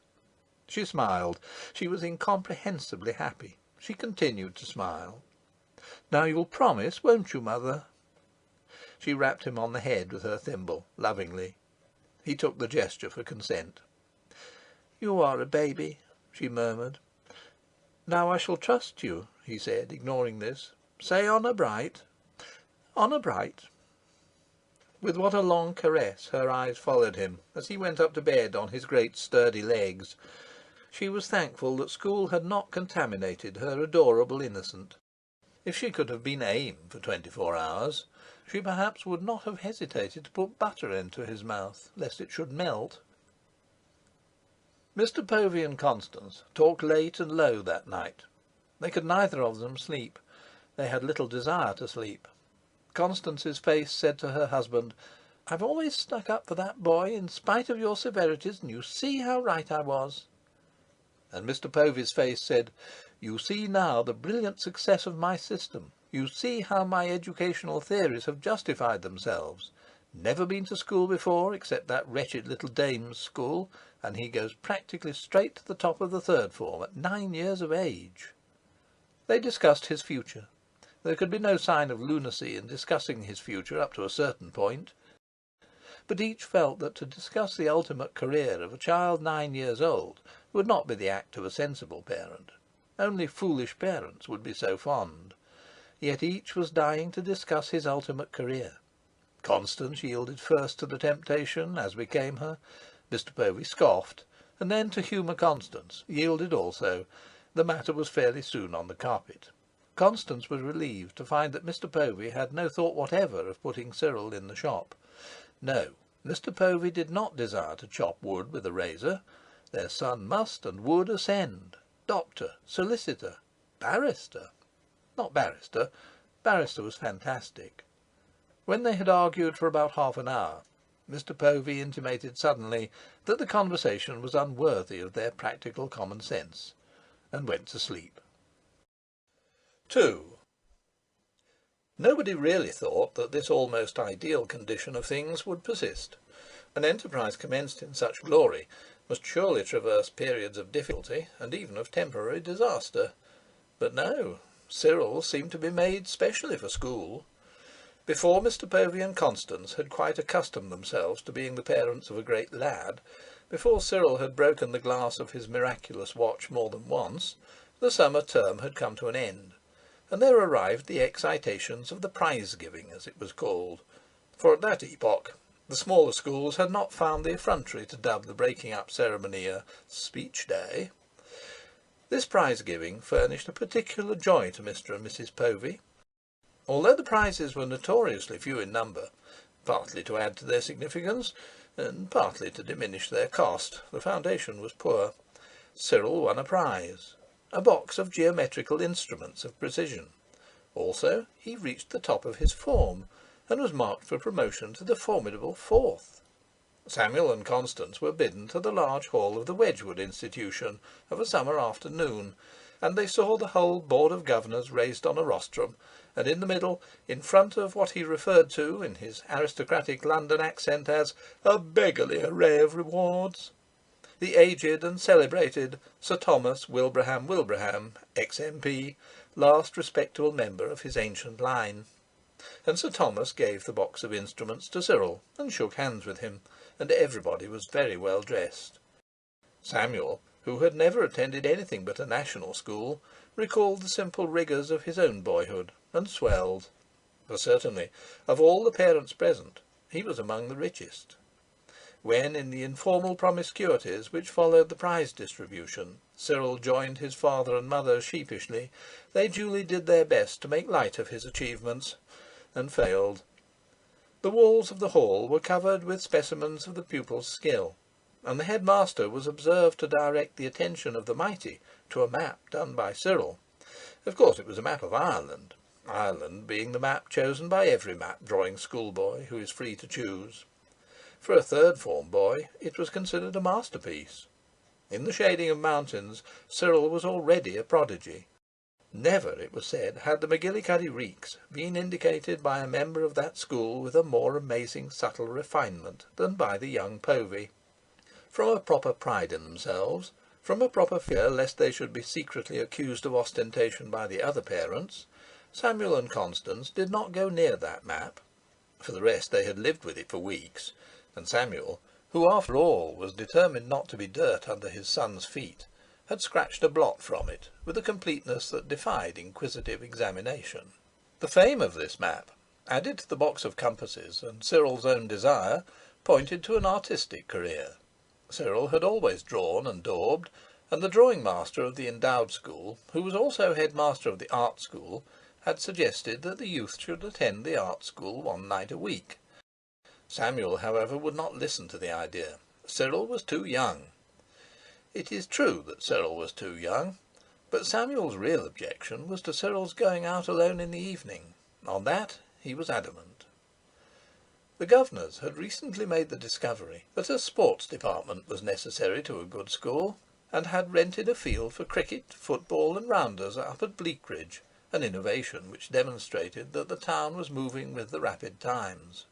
She smiled. She was incomprehensibly happy. She continued to smile. "Now you'll promise, won't you, mother?" She rapped him on the head with her thimble, lovingly. He took the gesture for consent. "You are a baby," she murmured. "Now I shall trust you," he said, ignoring this. "Say honour bright." "Honour bright." With what a long caress her eyes followed him as he went up to bed on his great sturdy legs. She was thankful that school had not contaminated her adorable innocent. If she could have been AIM for 24 hours, she perhaps would not have hesitated to put butter into his mouth, lest it should melt. Mr. Povey and Constance talked late and low that night. They could neither of them sleep. They had little desire to sleep. Constance's face said to her husband, "I've always stuck up for that boy in spite of your severities, and you see how right I was." And Mr. Povey's face said, "You see now the brilliant success of my system. You see how my educational theories have justified themselves. Never been to school before, except that wretched little dame's school, and he goes practically straight to the top of the third form at 9 years of age." They discussed his future. There could be no sign of lunacy in discussing his future up to a certain point. but each felt that to discuss the ultimate career of a child 9 years old would not be the act of a sensible parent. Only foolish parents would be so fond. Yet each was dying to discuss his ultimate career. Constance yielded first to the temptation, as became her. Mr. Povey scoffed, and then, to humour Constance, yielded also. The matter was fairly soon on the carpet. Constance was relieved to find that Mr. Povey had no thought whatever of putting Cyril in the shop. No, Mr. Povey did not desire to chop wood with a razor. Their son must and would ascend. Doctor, solicitor, barrister. Not barrister. Barrister was fantastic. When they had argued for about half an hour, Mr. Povey intimated suddenly that the conversation was unworthy of their practical common sense, and went to sleep. 2. Nobody really thought that this almost ideal condition of things would persist. An enterprise commenced in such glory must surely traverse periods of difficulty and even of temporary disaster. But no, Cyril seemed to be made specially for school. Before Mr. Povey and Constance had quite accustomed themselves to being the parents of a great lad, before Cyril had broken the glass of his miraculous watch more than once, the summer term had come to an end, and there arrived the excitations of the prize-giving, as it was called, for at that epoch the smaller schools had not found the effrontery to dub the breaking-up ceremony a speech day. This prize-giving furnished a particular joy to Mr. and Mrs. Povey. Although the prizes were notoriously few in number, partly to add to their significance, and partly to diminish their cost, the foundation was poor. Cyril won a prize, a box of geometrical instruments of precision. Also, he reached the top of his form, and was marked for promotion to the formidable fourth. Samuel and Constance were bidden to the large hall of the Wedgwood Institution of a summer afternoon, and they saw the whole Board of Governors raised on a rostrum, and in the middle, in front of what he referred to, in his aristocratic London accent, as a beggarly array of rewards, the aged and celebrated Sir Thomas Wilbraham, ex-MP, last respectable member of his ancient line. And Sir Thomas gave the box of instruments to Cyril, and shook hands with him, and everybody was very well dressed. Samuel, who had never attended anything but a national school, recalled the simple rigours of his own boyhood, and swelled. For certainly, of all the parents present, he was among the richest. When, in the informal promiscuities which followed the prize distribution, Cyril joined his father and mother sheepishly, they duly did their best to make light of his achievements, and failed. The walls of the hall were covered with specimens of the pupils' skill, and the headmaster was observed to direct the attention of the mighty to a map done by Cyril. Of course it was a map of Ireland, Ireland being the map chosen by every map-drawing schoolboy who is free to choose. For a third-form boy it was considered a masterpiece. In the shading of mountains Cyril was already a prodigy. Never, it was said, had the McGillicuddy reeks been indicated by a member of that school with a more amazing subtle refinement than by the young Povey. From a proper pride in themselves, from a proper fear lest they should be secretly accused of ostentation by the other parents, Samuel and Constance did not go near that map. For the rest, they had lived with it for weeks, and Samuel, who after all was determined not to be dirt under his son's feet, had scratched a blot from it with a completeness that defied inquisitive examination. The fame of this map, added to the box of compasses and Cyril's own desire, pointed to an artistic career. Cyril had always drawn and daubed, and the drawing master of the endowed school, who was also headmaster of the art school, had suggested that the youth should attend the art school one night a week. Samuel, however, would not listen to the idea. Cyril was too young. It is true that Cyril was too young, but Samuel's real objection was to Cyril's going out alone in the evening. On that he was adamant. The governors had recently made the discovery that a sports department was necessary to a good school, and had rented a field for cricket, football, and rounders up at Bleakridge, an innovation which demonstrated that the town was moving with the rapid times.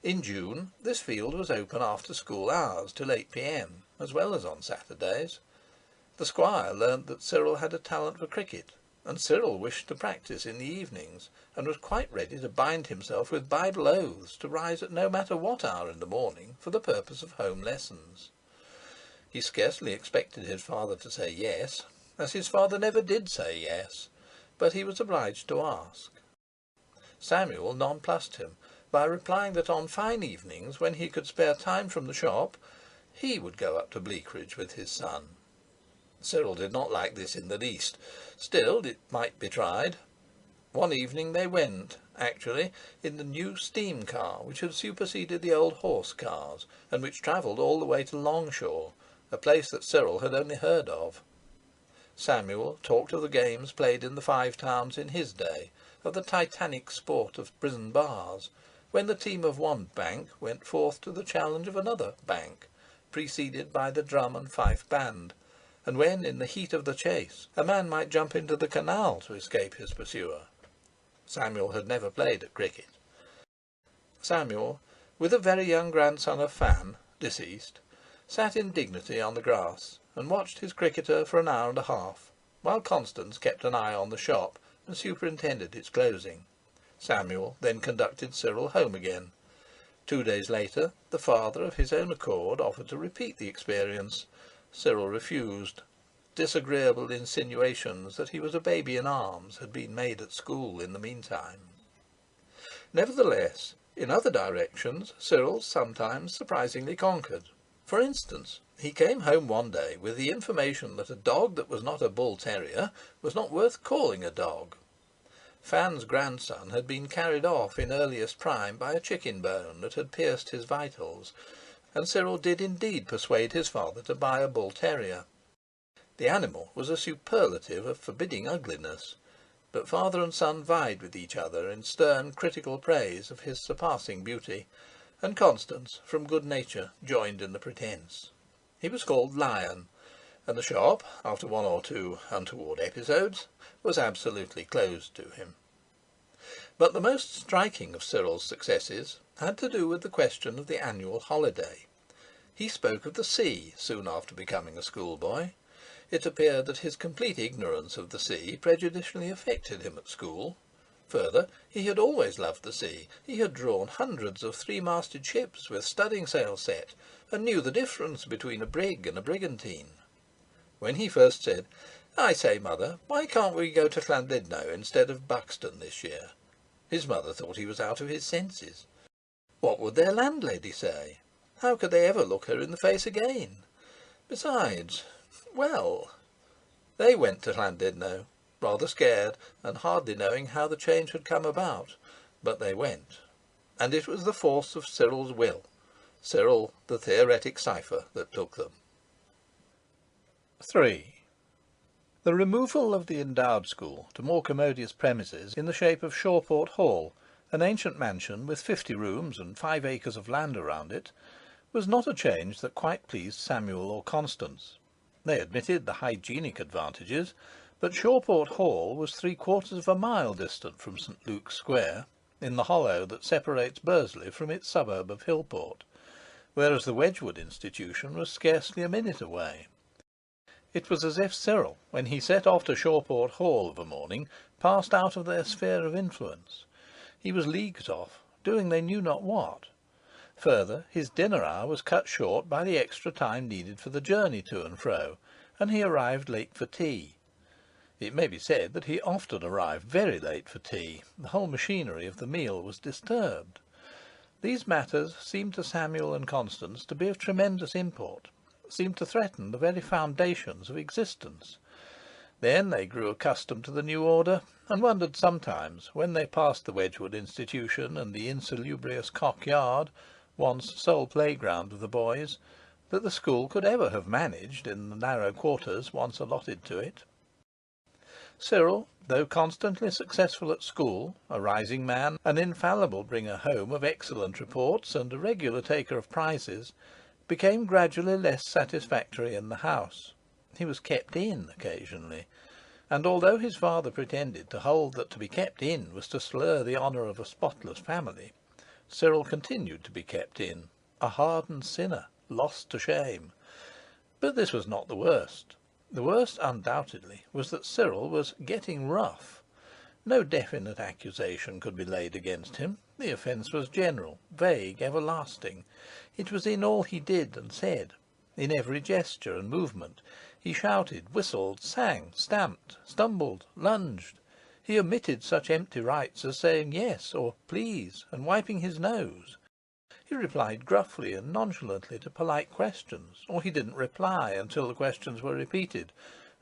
In June this field was open after school hours till 8 p.m, as well as on Saturdays. The squire learnt that Cyril had a talent for cricket, and Cyril wished to practise in the evenings, and was quite ready to bind himself with Bible oaths to rise at no matter what hour in the morning for the purpose of home lessons. He scarcely expected his father to say yes, as his father never did say yes, but he was obliged to ask. Samuel nonplussed him by replying that on fine evenings, when he could spare time from the shop, he would go up to Bleakridge with his son. Cyril did not like this in the least. Still, it might be tried. One evening they went, actually, in the new steam car which had superseded the old horse cars, and which travelled all the way to Longshaw, a place that Cyril had only heard of. Samuel talked of the games played in the Five Towns in his day, of the titanic sport of prison bars, when the team of one bank went forth to the challenge of another bank, preceded by the drum and fife band, and when, in the heat of the chase, a man might jump into the canal to escape his pursuer. Samuel had never played at cricket. Samuel, with a very young grandson of Fan, deceased, sat in dignity on the grass and watched his cricketer for an hour and a half, while Constance kept an eye on the shop and superintended its closing. Samuel then conducted Cyril home again. 2 days later, the father of his own accord offered to repeat the experience. Cyril refused. Disagreeable insinuations that he was a baby in arms had been made at school in the meantime. Nevertheless, in other directions, Cyril sometimes surprisingly conquered. For instance, he came home one day with the information that a dog that was not a bull terrier was not worth calling a dog. Fan's grandson had been carried off in earliest prime by a chicken bone that had pierced his vitals, and Cyril did indeed persuade his father to buy a bull terrier. The animal was a superlative of forbidding ugliness, but father and son vied with each other in stern critical praise of his surpassing beauty, and Constance, from good nature, joined in the pretence. He was called Lion, and the shop, after 1 or 2 untoward episodes, was absolutely closed to him. But the most striking of Cyril's successes had to do with the question of the annual holiday. He spoke of the sea soon after becoming a schoolboy. It appeared that his complete ignorance of the sea prejudicially affected him at school. Further, he had always loved the sea. He had drawn hundreds of three-masted ships with studding sails set, and knew the difference between a brig and a brigantine. When he first said, "I say, mother, why can't we go to Llandudno instead of Buxton this year?" his mother thought he was out of his senses. What would their landlady say? How could they ever look her in the face again? Besides, well, they went to Llandudno, rather scared, and hardly knowing how the change had come about, but they went, and it was the force of Cyril's will, Cyril the theoretic cipher, that took them. 3. The removal of the endowed school to more commodious premises in the shape of Shawport Hall, an ancient mansion with 50 rooms and 5 acres of land around it, was not a change that quite pleased Samuel or Constance. They admitted the hygienic advantages, but Shawport Hall was 3/4 of a mile distant from St. Luke's Square, in the hollow that separates Bursley from its suburb of Hillport, whereas the Wedgwood institution was scarcely a minute away. It was as if Cyril, when he set off to Shawport Hall of a morning, passed out of their sphere of influence. He was leagues off, doing they knew not what. Further, his dinner hour was cut short by the extra time needed for the journey to and fro, and he arrived late for tea. It may be said that he often arrived very late for tea. The whole machinery of the meal was disturbed. These matters seemed to Samuel and Constance to be of tremendous import, seemed to threaten the very foundations of existence. Then they grew accustomed to the new order, and wondered sometimes, when they passed the Wedgwood institution and the insalubrious Cock Yard, once sole playground of the boys, that the school could ever have managed in the narrow quarters once allotted to it. Cyril, though constantly successful at school, a rising man, an infallible bringer home of excellent reports, and a regular taker of prizes, became gradually less satisfactory in the house. He was kept in occasionally, and although his father pretended to hold that to be kept in was to slur the honour of a spotless family, Cyril continued to be kept in, a hardened sinner, lost to shame. But this was not the worst. The worst, undoubtedly, was that Cyril was "getting rough." No definite accusation could be laid against him. The offence was general, vague, everlasting. It was in all he did and said, in every gesture and movement. He shouted, whistled, sang, stamped, stumbled, lunged. He omitted such empty rites as saying yes or please and wiping his nose. He replied gruffly and nonchalantly to polite questions, or he didn't reply until the questions were repeated,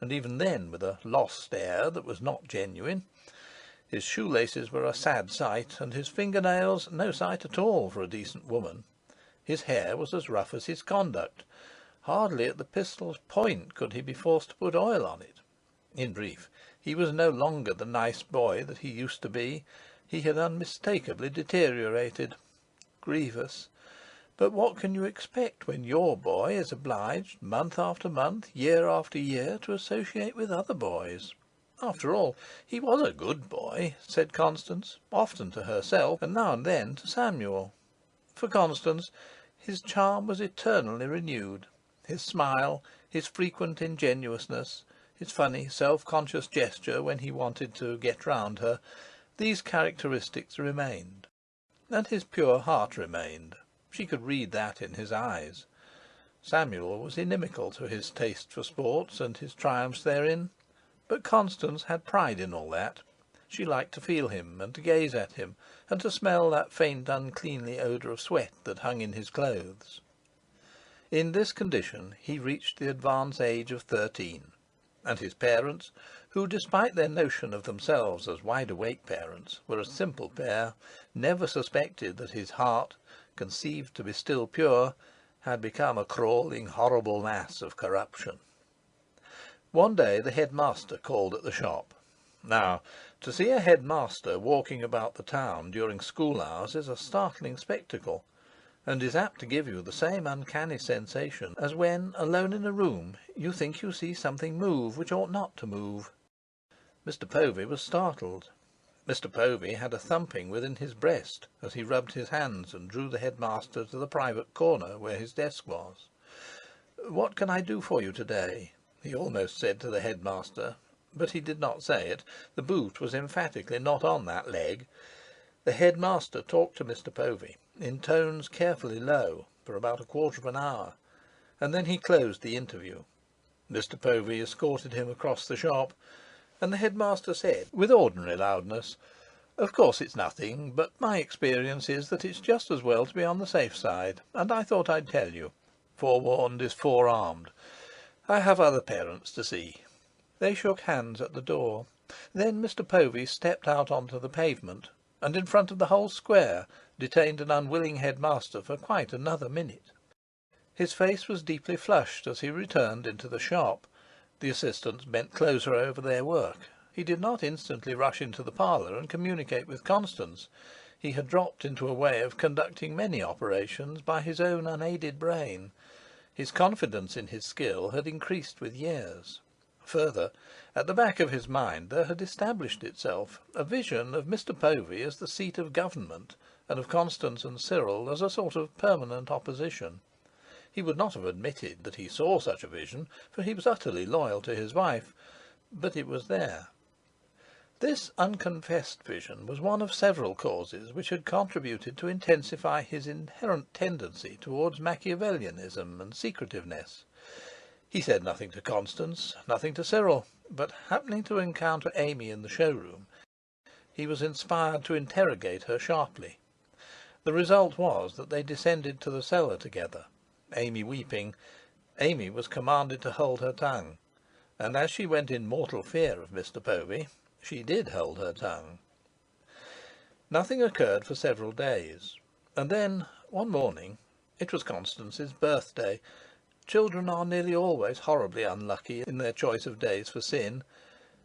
and even then with a lost air that was not genuine. His shoelaces were a sad sight, and his fingernails no sight at all for a decent woman. His hair was as rough as his conduct. Hardly at the pistol's point could he be forced to put oil on it. In brief, he was no longer the nice boy that he used to be. He had unmistakably deteriorated. Grievous. But what can you expect when your boy is obliged, month after month, year after year, to associate with other boys? After all, he was a good boy, said Constance, often to herself, and now and then to Samuel. For Constance, his charm was eternally renewed. His smile, his frequent ingenuousness, his funny, self-conscious gesture when he wanted to get round her, these characteristics remained. And his pure heart remained. She could read that in his eyes. Samuel was inimical to his taste for sports and his triumphs therein. But Constance had pride in all that. She liked to feel him, and to gaze at him, and to smell that faint uncleanly odour of sweat that hung in his clothes. In this condition he reached the advanced age of 13, and his parents, who, despite their notion of themselves as wide-awake parents, were a simple pair, never suspected that his heart, conceived to be still pure, had become a crawling, horrible mass of corruption. One day the headmaster called at the shop. Now, to see a headmaster walking about the town during school hours is a startling spectacle, and is apt to give you the same uncanny sensation as when, alone in a room, you think you see something move which ought not to move. Mr. Povey was startled. Mr. Povey had a thumping within his breast as he rubbed his hands and drew the headmaster to the private corner where his desk was. "What can I do for you to-day?" he almost said to the headmaster, but he did not say it. The boot was emphatically not on that leg. The headmaster talked to Mr. Povey in tones carefully low for about a quarter of an hour, and then he closed the interview. Mr. Povey escorted him across the shop, and the headmaster said, with ordinary loudness, "Of course it's nothing, but my experience is that it's just as well to be on the safe side, and I thought I'd tell you. Forewarned is forearmed. I have other parents to see." They shook hands at the door. Then Mr. Povey stepped out onto the pavement, and in front of the whole square detained an unwilling headmaster for quite another minute. His face was deeply flushed as he returned into the shop. The assistants bent closer over their work. He did not instantly rush into the parlour and communicate with Constance. He had dropped into a way of conducting many operations by his own unaided brain. His confidence in his skill had increased with years. Further, at the back of his mind there had established itself a vision of Mr. Povey as the seat of government, and of Constance and Cyril as a sort of permanent opposition. He would not have admitted that he saw such a vision, for he was utterly loyal to his wife, but it was there. This unconfessed vision was one of several causes which had contributed to intensify his inherent tendency towards Machiavellianism and secretiveness. He said nothing to Constance, nothing to Cyril, but happening to encounter Amy in the showroom, he was inspired to interrogate her sharply. The result was that they descended to the cellar together, Amy weeping. Amy was commanded to hold her tongue, and as she went in mortal fear of Mr. Povey, she did hold her tongue. Nothing occurred for several days, and then, one morning, it was Constance's birthday. Children are nearly always horribly unlucky in their choice of days for sin.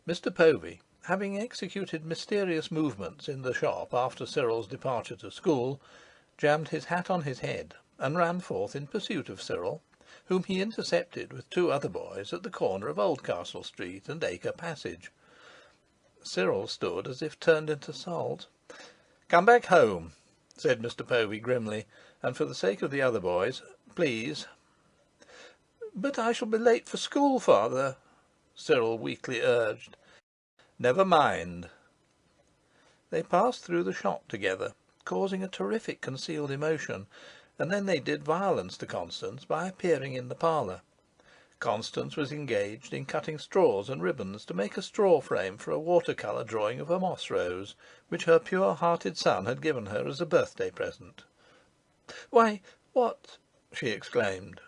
Mr. Povey, having executed mysterious movements in the shop after Cyril's departure to school, jammed his hat on his head and ran forth in pursuit of Cyril, whom he intercepted with two other boys at the corner of Oldcastle Street and Acre Passage. Cyril stood as if turned into salt. "Come back home," said Mr. Povey grimly, "and for the sake of the other boys, please." "But I shall be late for school, father," Cyril weakly urged. "Never mind." They passed through the shop together, causing a terrific concealed emotion, and then they did violence to Constance by appearing in the parlour. Constance was engaged in cutting straws and ribbons to make a straw frame for a water-colour drawing of a moss rose, which her pure-hearted son had given her as a birthday present. "Why, what—" she exclaimed.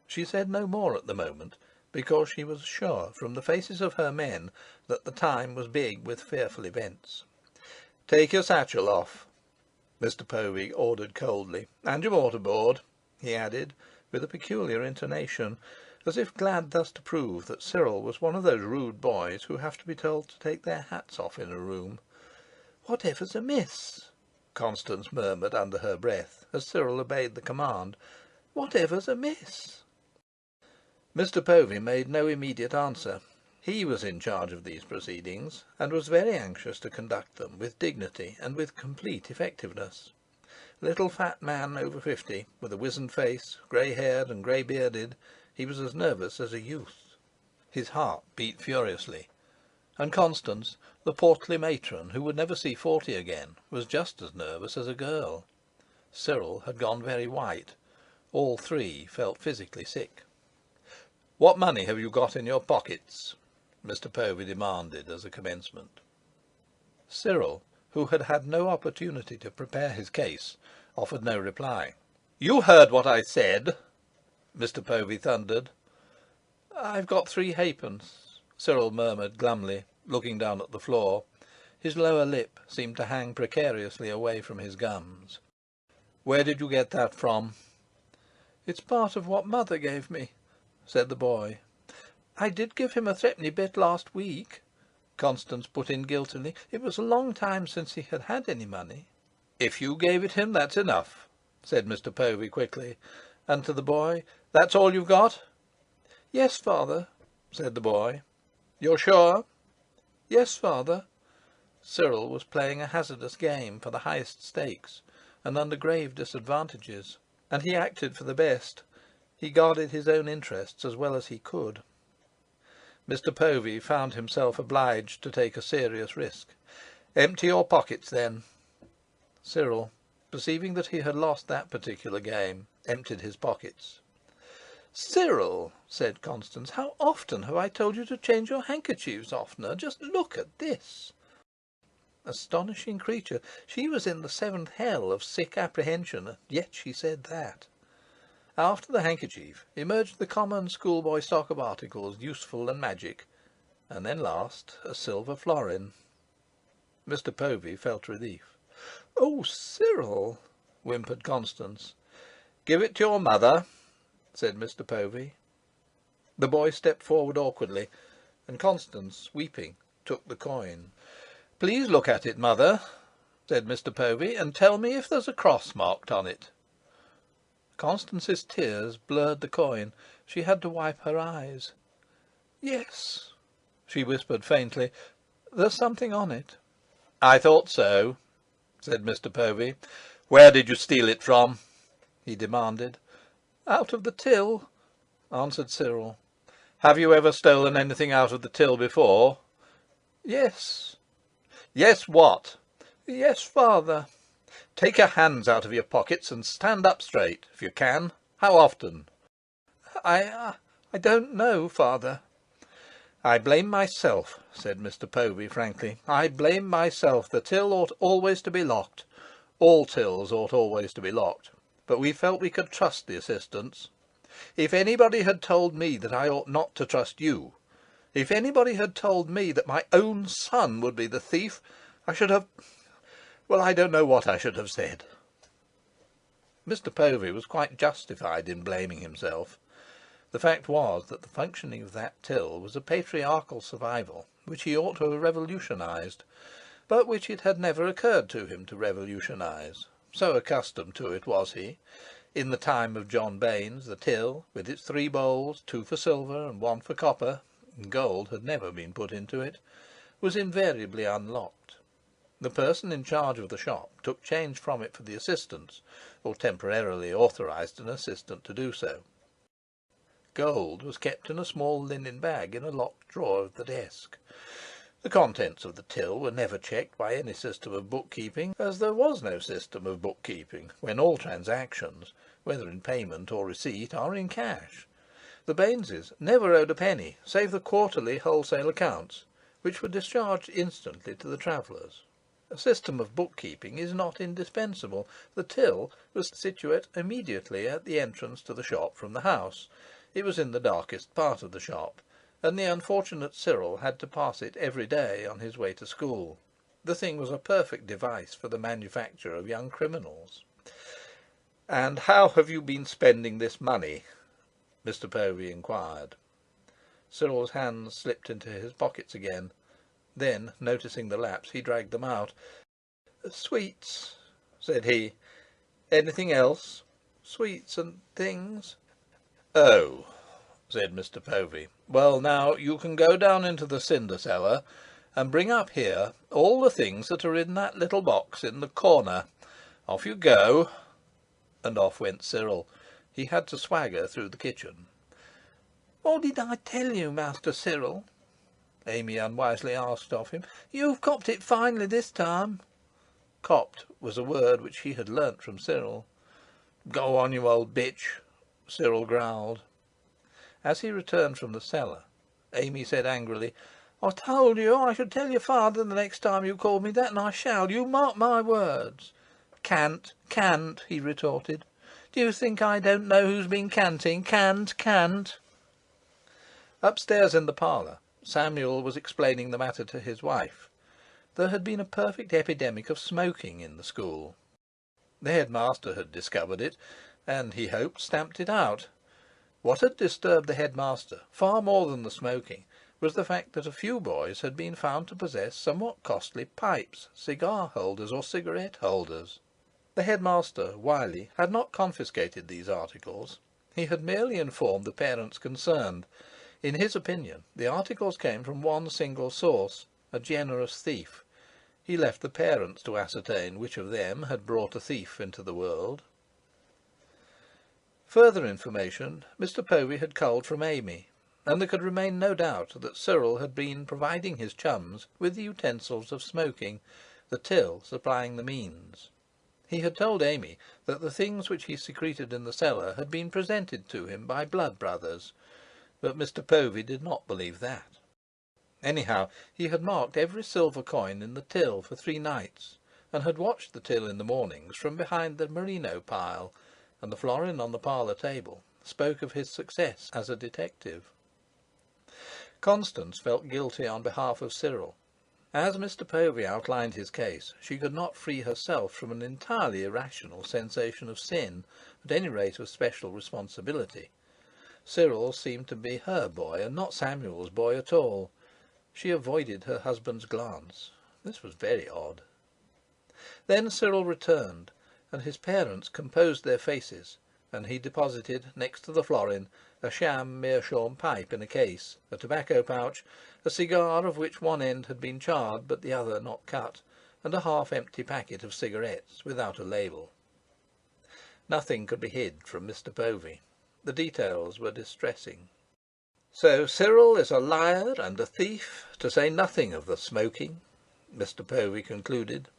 She said no more at the moment, because she was sure from the faces of her men that the time was big with fearful events. "Take your satchel off," Mr. Povey ordered coldly, "and your mortar-board," he added, with a peculiar intonation, as if glad thus to prove that Cyril was one of those rude boys who have to be told to take their hats off in a room. "Whatever's amiss?" Constance murmured under her breath, as Cyril obeyed the command. "Whatever's amiss?" Mr. Povey made no immediate answer. He was in charge of these proceedings, and was very anxious to conduct them with dignity and with complete effectiveness. A little fat man over 50, with a wizened face, grey-haired and grey-bearded, he was as nervous as a youth. His heart beat furiously, and Constance, the portly matron who would never see 40 again, was just as nervous as a girl. Cyril had gone very white. All three felt physically sick. "What money have you got in your pockets?" Mr. Povey demanded as a commencement. Cyril, who had had no opportunity to prepare his case, offered no reply. "You heard what I said," Mr. Povey thundered. "I've got 3 halfpence," Cyril murmured glumly, looking down at the floor. His lower lip seemed to hang precariously away from his gums. "Where did you get that from?" "It's part of what Mother gave me," said the boy. "I did give him a threepenny bit last week," Constance put in guiltily. "It was a long time since he had had any money." "If you gave it him, that's enough," said Mr. Povey quickly, and to the boy, "That's all you've got?" "Yes, father," said the boy. "You're sure?" "Yes, father." Cyril was playing a hazardous game for the highest stakes, and under grave disadvantages, and he acted for the best. He guarded his own interests as well as he could. Mr. Povey found himself obliged to take a serious risk. "Empty your pockets, then." Cyril, perceiving that he had lost that particular game, emptied his pockets. "Cyril," said Constance, "how often have I told you to change your handkerchiefs oftener? Just look at this." Astonishing creature! She was in the 7th hell of sick apprehension, and yet she said that. After the handkerchief emerged the common schoolboy stock of articles, useful and magic, and then last a silver florin. Mr. Povey felt relief. "Oh, Cyril!" whimpered Constance. "Give it to your mother," said Mr. Povey. The boy stepped forward awkwardly, and Constance, weeping, took the coin. "Please look at it, mother," said Mr. Povey, "and tell me if there's a cross marked on it." Constance's tears blurred the coin. She had to wipe her eyes. "Yes," she whispered faintly, "there's something on it." "I thought so," said Mr. Povey. "Where did you steal it from?" he demanded. "Out of the till," answered Cyril. "Have you ever stolen anything out of the till before?" "Yes." "Yes, what?" "Yes, father." "Take your hands out of your pockets and stand up straight, if you can. How often?" I don't know, father." "I blame myself," said Mr. Povey frankly. "I blame myself. The till ought always to be locked. All tills ought always to be locked. But we felt we could trust the assistants. If anybody had told me that I ought not to trust you, if anybody had told me that my own son would be the thief, I should have... well, I don't know what I should have said." Mr. Povey was quite justified in blaming himself. The fact was that the functioning of that till was a patriarchal survival which he ought to have revolutionised, but which it had never occurred to him to revolutionise. So accustomed to it was he. In the time of John Baynes, the till, with its 3 bowls, 2 for silver and 1 for copper (gold had never been put into it), was invariably unlocked. The person in charge of the shop took change from it for the assistants, or temporarily authorised an assistant to do so. Gold was kept in a small linen bag in a locked drawer of the desk. The contents of the till were never checked by any system of bookkeeping, as there was no system of bookkeeping when all transactions, whether in payment or receipt, are in cash. The Baineses never owed a penny, save the quarterly wholesale accounts, which were discharged instantly to the travellers. A system of bookkeeping is not indispensable. The till was situate immediately at the entrance to the shop from the house. It was in the darkest part of the shop, and the unfortunate Cyril had to pass it every day on his way to school. The thing was a perfect device for the manufacture of young criminals. "And how have you been spending this money?" Mr. Povey inquired. Cyril's hands slipped into his pockets again. Then, noticing the lapse, he dragged them out. "Sweets," said he. "Anything else? Sweets and things." "Oh," said Mr. Povey. "Well, now, you can go down into the cinder cellar and bring up here all the things that are in that little box in the corner. Off you go." And off went Cyril. He had to swagger through the kitchen. "What did I tell you, Master Cyril?" Amy unwisely asked of him. "You've copped it finely this time." "Copped" was a word which he had learnt from Cyril. "Go on, you old bitch," Cyril growled. As he returned from the cellar, Amy said angrily: "I told you I should tell your father the next time you called me that, and I shall. You mark my words." "Can't, can't," he retorted. "Do you think I don't know who's been canting? Can't, can't." Upstairs in the parlour, Samuel was explaining the matter to his wife. There had been a perfect epidemic of smoking in the school. The headmaster had discovered it, and, he hoped, stamped it out. What had disturbed the headmaster far more than the smoking was the fact that a few boys had been found to possess somewhat costly pipes, cigar holders, or cigarette holders. The headmaster, Wiley, had not confiscated these articles. He had merely informed the parents concerned. In his opinion, the articles came from one single source, a generous thief. He left the parents to ascertain which of them had brought a thief into the world. Further information Mr. Povey had culled from Amy, and there could remain no doubt that Cyril had been providing his chums with the utensils of smoking, the till supplying the means. He had told Amy that the things which he secreted in the cellar had been presented to him by blood brothers, but Mr. Povey did not believe that. Anyhow, he had marked every silver coin in the till for 3 nights, and had watched the till in the mornings from behind the merino pile, and the florin on the parlour table spoke of his success as a detective. Constance felt guilty on behalf of Cyril. As Mr. Povey outlined his case, she could not free herself from an entirely irrational sensation of sin, at any rate of special responsibility. Cyril seemed to be her boy, and not Samuel's boy at all. She avoided her husband's glance. This was very odd. Then Cyril returned, and his parents composed their faces, and he deposited, next to the florin, a sham meerschaum pipe in a case, a tobacco pouch, a cigar of which one end had been charred but the other not cut, and a half-empty packet of cigarettes without a label. Nothing could be hid from Mr. Povey. The details were distressing. "So Cyril is a liar and a thief, to say nothing of the smoking," Mr. Povey concluded.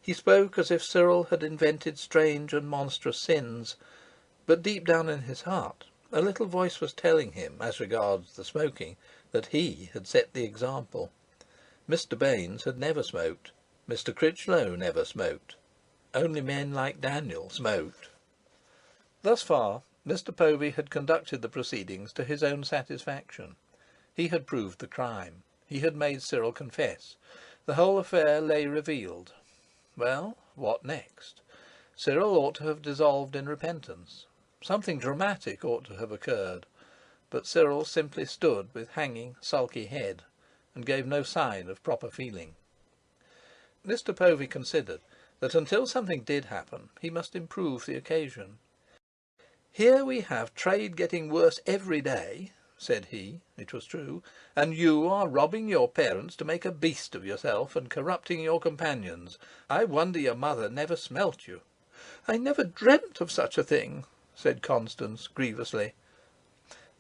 He spoke as if Cyril had invented strange and monstrous sins, but deep down in his heart a little voice was telling him, as regards the smoking, that he had set the example. Mr. Baynes had never smoked. Mr. Critchlow never smoked. Only men like Daniel smoked. Thus far, Mr. Povey had conducted the proceedings to his own satisfaction. He had proved the crime. He had made Cyril confess. The whole affair lay revealed. Well, what next? Cyril ought to have dissolved in repentance. Something dramatic ought to have occurred. But Cyril simply stood with hanging, sulky head, and gave no sign of proper feeling. Mr. Povey considered that until something did happen, he must improve the occasion. "Here we have trade getting worse every day," said he, it was true, "and you are robbing your parents to make a beast of yourself, and corrupting your companions. I wonder your mother never smelt you." "I never dreamt of such a thing," said Constance grievously.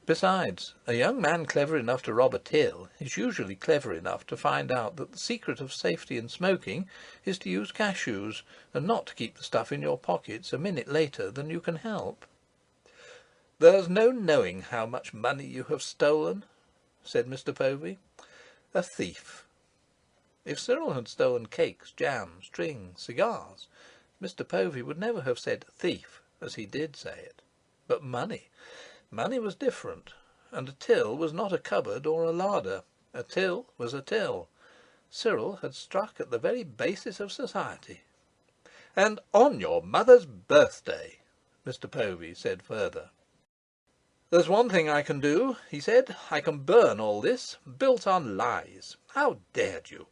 Besides, a young man clever enough to rob a till is usually clever enough to find out that the secret of safety in smoking is to use cashews, and not to keep the stuff in your pockets a minute later than you can help. "There's no knowing how much money you have stolen," said Mr. Povey. "A thief." If Cyril had stolen cakes, jam, strings, cigars, Mr. Povey would never have said thief as he did say it. But money was different, and a till was not a cupboard or a larder. A till was a till. Cyril had struck at the very basis of society. "And on your mother's birthday," Mr. Povey said further. "There's one thing I can do," he said. "I can burn all this, built on lies. How dared you?"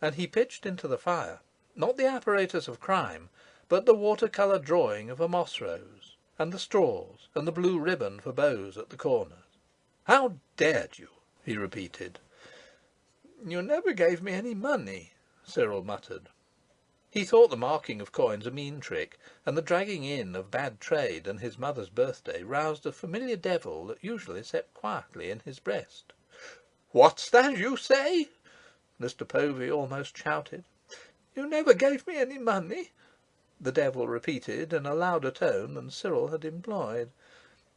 And he pitched into the fire, not the apparatus of crime, but the water-colour drawing of a moss rose, and the straws, and the blue ribbon for bows at the corners. "How dared you?" he repeated. "You never gave me any money," Cyril muttered. He thought the marking of coins a mean trick, and the dragging in of bad trade and his mother's birthday roused a familiar devil that usually slept quietly in his breast. "What's that you say?" Mr. Povey almost shouted. "You never gave me any money," the devil repeated in a louder tone than Cyril had employed.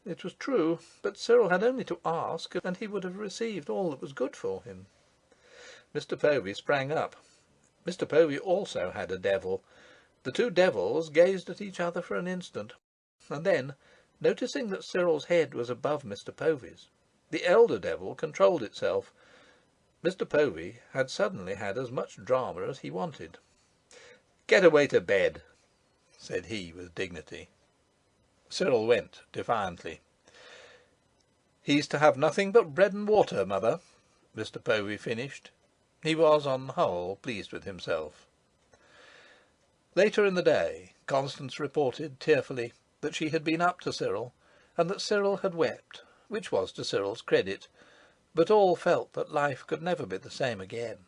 It was true, but Cyril had only to ask, and he would have received all that was good for him. Mr. Povey sprang up. Mr. Povey also had a devil. The two devils gazed at each other for an instant, and then, noticing that Cyril's head was above Mr. Povey's, the elder devil controlled itself. Mr. Povey had suddenly had as much drama as he wanted. "Get away to bed," said he with dignity. Cyril went defiantly. "He's to have nothing but bread and water, mother," Mr. Povey finished. He was, on the whole, pleased with himself. Later in the day, Constance reported tearfully that she had been up to Cyril, and that Cyril had wept, which was to Cyril's credit, but all felt that life could never be the same again.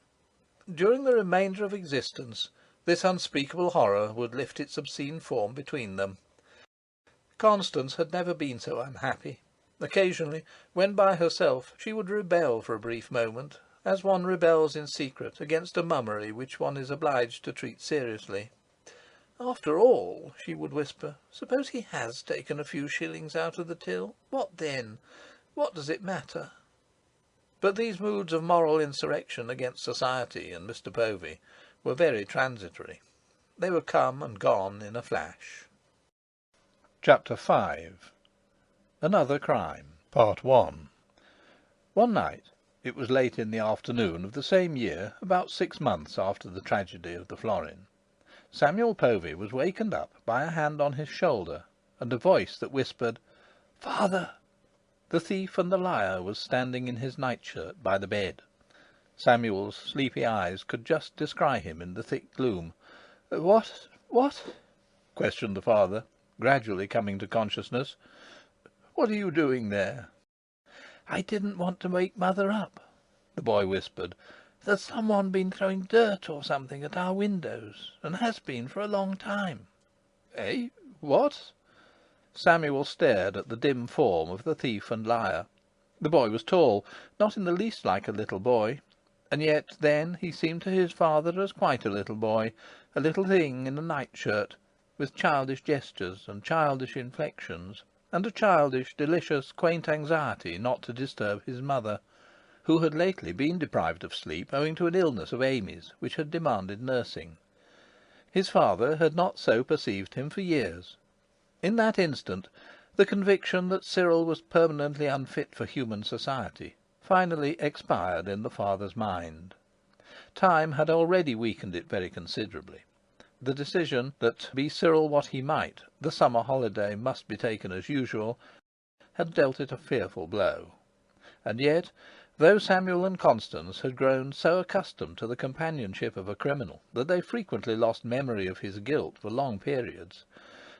During the remainder of existence, this unspeakable horror would lift its obscene form between them. Constance had never been so unhappy. Occasionally, when by herself, she would rebel for a brief moment, as one rebels in secret against a mummery which one is obliged to treat seriously. "After all," she would whisper, "suppose he has taken a few shillings out of the till? What then? What does it matter?" But these moods of moral insurrection against society and Mr. Povey were very transitory. They were come and gone in a flash. Chapter 5. Another Crime. Part 1. One night, it was late in the afternoon of the same year, about 6 months after the tragedy of the florin, Samuel Povey was wakened up by a hand on his shoulder and a voice that whispered, "Father!" The thief and the liar was standing in his nightshirt by the bed. Samuel's sleepy eyes could just descry him in the thick gloom. "What? Questioned the father, gradually coming to consciousness. "What are you doing there?" "I didn't want to wake mother up," the boy whispered. "There's someone been throwing dirt or something at our windows, and has been for a long time." "Eh? What?" Samuel stared at the dim form of the thief and liar. The boy was tall, not in the least like a little boy, and yet then he seemed to his father as quite a little boy, a little thing in a nightshirt, with childish gestures and childish inflections, and a childish, delicious, quaint anxiety not to disturb his mother, who had lately been deprived of sleep owing to an illness of Amy's which had demanded nursing. His father had not so perceived him for years. In that instant, the conviction that Cyril was permanently unfit for human society finally expired in the father's mind. Time had already weakened it very considerably. The decision that, be Cyril what he might, the summer holiday must be taken as usual, had dealt it a fearful blow. And yet, though Samuel and Constance had grown so accustomed to the companionship of a criminal that they frequently lost memory of his guilt for long periods,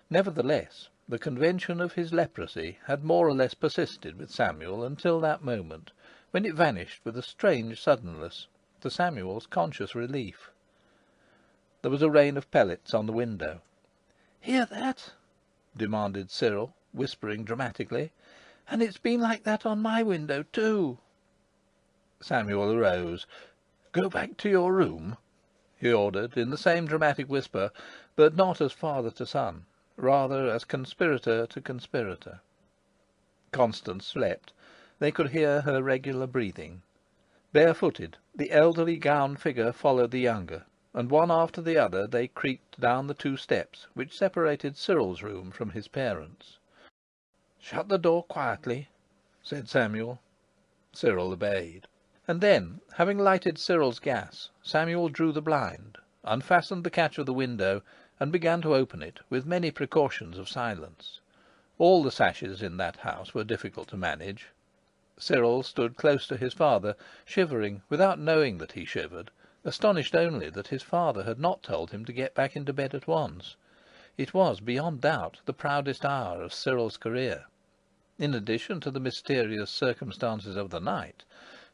nevertheless the convention of his leprosy had more or less persisted with Samuel until that moment, when it vanished with a strange suddenness, to Samuel's conscious relief. There was a rain of pellets on the window. "Hear that?" demanded Cyril, whispering dramatically. And it's been like that on my window too." Samuel arose. "Go back to your room," he ordered, in the same dramatic whisper, but not as father to son, rather as conspirator to conspirator. Constance slept. They could hear her regular breathing. Barefooted, the elderly gowned figure followed the younger, and one after the other they creaked down the 2 steps which separated Cyril's room from his parents'. "Shut the door quietly," said Samuel. Cyril obeyed. And then, having lighted Cyril's gas, Samuel drew the blind, unfastened the catch of the window, and began to open it, with many precautions of silence. All the sashes in that house were difficult to manage. Cyril stood close to his father, shivering without knowing that he shivered, astonished only that his father had not told him to get back into bed at once. It was, beyond doubt, the proudest hour of Cyril's career. In addition to the mysterious circumstances of the night,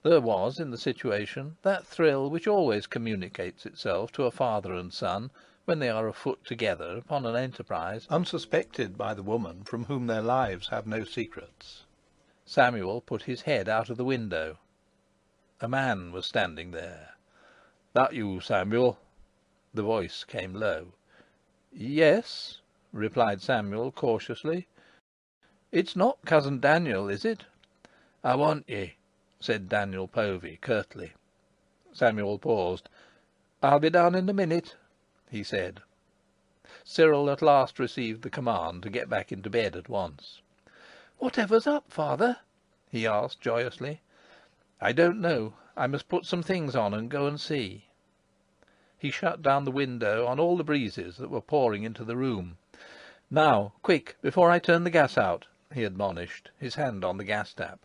there was in the situation that thrill which always communicates itself to a father and son when they are afoot together upon an enterprise unsuspected by the woman from whom their lives have no secrets. Samuel put his head out of the window. A man was standing there. "That you, Samuel?" The voice came low. "Yes," replied Samuel cautiously. "It's not Cousin Daniel, is it?" "I want ye," said Daniel Povey curtly. Samuel paused. "I'll be down in a minute," he said. Cyril at last received the command to get back into bed at once. "Whatever's up, father?" he asked joyously. "I don't know. I must put some things on and go and see." He shut down the window on all the breezes that were pouring into the room. "Now, quick, before I turn the gas out," he admonished, his hand on the gas tap.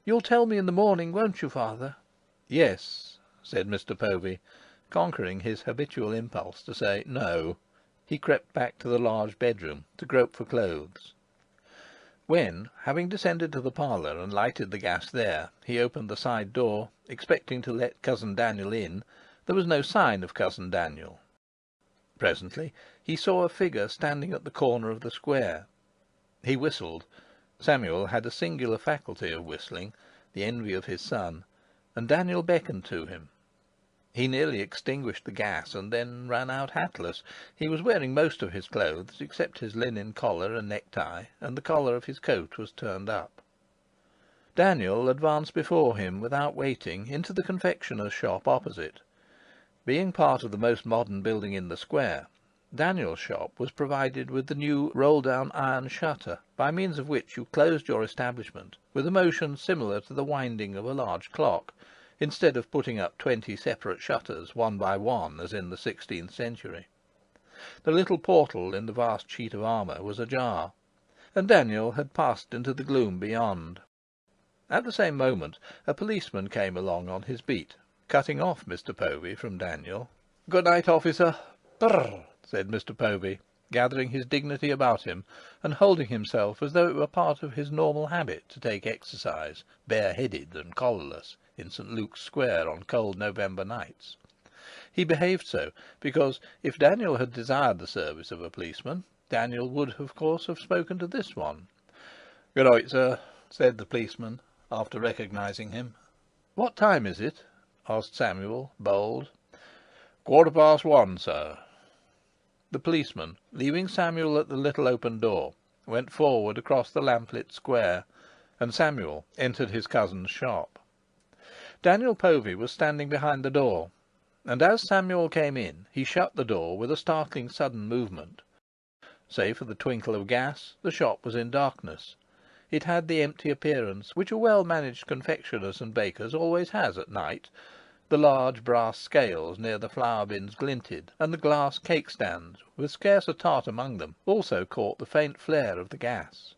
"You'll tell me in the morning, won't you, father?" "Yes," said Mr. Povey, conquering his habitual impulse to say "no." He crept back to the large bedroom to grope for clothes. When, having descended to the parlour and lighted the gas there, he opened the side door, expecting to let Cousin Daniel in, there was no sign of Cousin Daniel. Presently he saw a figure standing at the corner of the square. He whistled. Samuel had a singular faculty of whistling, the envy of his son, and Daniel beckoned to him. He nearly extinguished the gas and then ran out hatless. He was wearing most of his clothes, except his linen collar and necktie, and the collar of his coat was turned up. Daniel advanced before him without waiting into the confectioner's shop opposite. Being part of the most modern building in the square, Daniel's shop was provided with the new roll-down iron shutter, by means of which you closed your establishment with a motion similar to the winding of a large clock, instead of putting up 20 separate shutters one by one as in the 16th century. The little portal in the vast sheet of armour was ajar, and Daniel had passed into the gloom beyond. At the same moment a policeman came along on his beat, cutting off Mr. Povey from Daniel. "Good night, officer." "Brrr!" said Mr. Povey, gathering his dignity about him and holding himself as though it were part of his normal habit to take exercise, bareheaded and collarless, in St. Luke's Square on cold November nights. He behaved so because, if Daniel had desired the service of a policeman, Daniel would, of course, have spoken to this one. "Good night, sir," said the policeman, after recognizing him. "What time is it?" asked Samuel, bold. "1:15, sir." The policeman, leaving Samuel at the little open door, went forward across the lamplit square, and Samuel entered his cousin's shop. Daniel Povey was standing behind the door, and as Samuel came in he shut the door with a startling sudden movement. Save for the twinkle of gas, the shop was in darkness. It had the empty appearance which a well-managed confectioner's and baker's always has at night. The large brass scales near the flour bins glinted, and the glass cake stands, with scarce a tart among them, also caught the faint flare of the gas.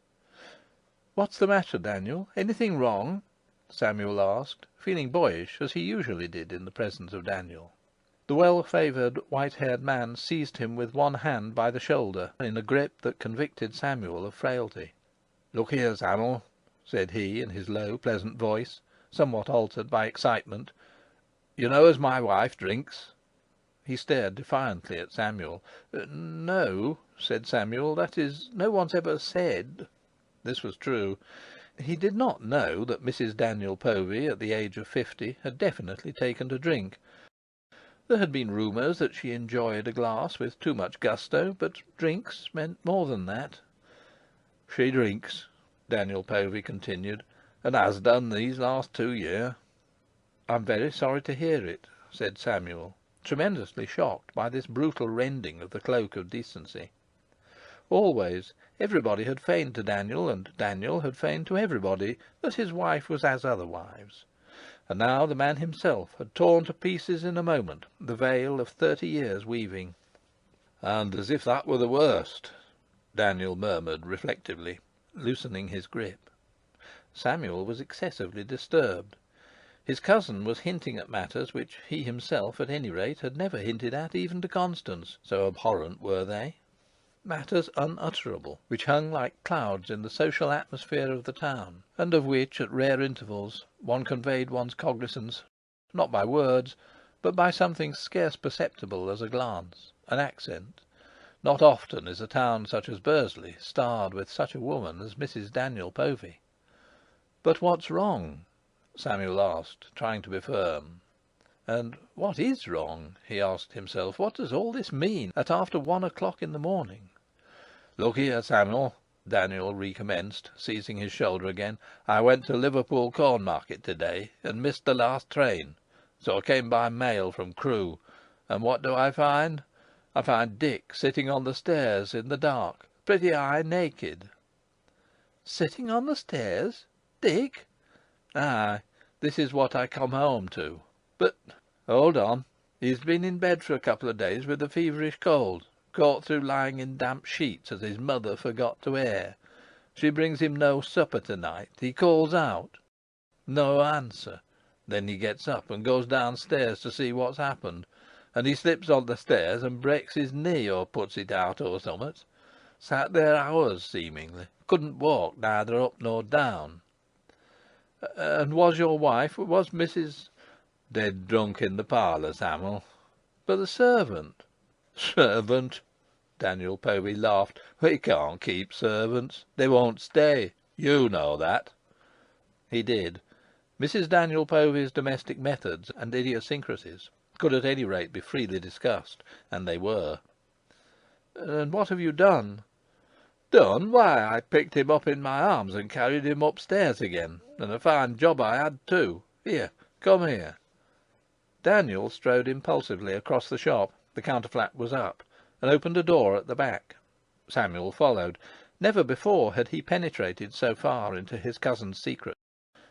"What's the matter, Daniel? Anything wrong?" Samuel asked, feeling boyish, as he usually did in the presence of Daniel. The well-favoured, white-haired man seized him with one hand by the shoulder, in a grip that convicted Samuel of frailty. "Look here, Samuel," said he, in his low, pleasant voice, somewhat altered by excitement. "You know as my wife drinks?" He stared defiantly at Samuel. "No," said Samuel. "That is, no one's ever said—" This was true. He did not know that Mrs. Daniel Povey, at the age of 50, had definitely taken to drink. There had been rumours that she enjoyed a glass with too much gusto, but drinks meant more than that. "She drinks," Daniel Povey continued, "and has done these last 2 year." "I'm very sorry to hear it," said Samuel, tremendously shocked by this brutal rending of the cloak of decency. Always everybody had feigned to Daniel, and Daniel had feigned to everybody, that his wife was as other wives. And now the man himself had torn to pieces in a moment the veil of 30 years' weaving. "And as if that were the worst," Daniel murmured reflectively, loosening his grip. Samuel was excessively disturbed. His cousin was hinting at matters which he himself, at any rate, had never hinted at even to Constance, so abhorrent were they. Matters unutterable, which hung like clouds in the social atmosphere of the town, and of which, at rare intervals, one conveyed one's cognizance, not by words, but by something scarce perceptible as a glance, an accent. Not often is a town such as Bursley starred with such a woman as Mrs. Daniel Povey. "But what's wrong?" Samuel asked, trying to be firm. And what is wrong? He asked himself. What does all this mean, at after 1 o'clock in the morning? "Look here, Samuel," Daniel recommenced, seizing his shoulder again. "I went to Liverpool Corn Market to day, and missed the last train, so I came by mail from Crewe, and what do I find? I find Dick sitting on the stairs in the dark, pretty high naked." "Sitting on the stairs? Dick?" "Ay, this is what I come home to. But, hold on, he's been in bed for a couple of days with a feverish cold, caught through lying in damp sheets as his mother forgot to air. She brings him no supper to-night. He calls out. No answer. Then he gets up and goes downstairs to see what's happened, and he slips on the stairs and breaks his knee, or puts it out, or summat. Sat there hours, seemingly. Couldn't walk neither up nor down." "And was your wife, was Mrs. "Dead drunk in the parlour, Samuel." "But the servant?" "Servant!" Daniel Povey laughed. "We can't keep servants. They won't stay. You know that." He did. Mrs. Daniel Povey's domestic methods and idiosyncrasies could at any rate be freely discussed, and they were. "And what have you done?" "Done? Why, I picked him up in my arms and carried him upstairs again. And a fine job I had too. Here, come here." Daniel strode impulsively across the shop, the counterflap was up, and opened a door at the back. Samuel followed. Never before had he penetrated so far into his cousin's secret.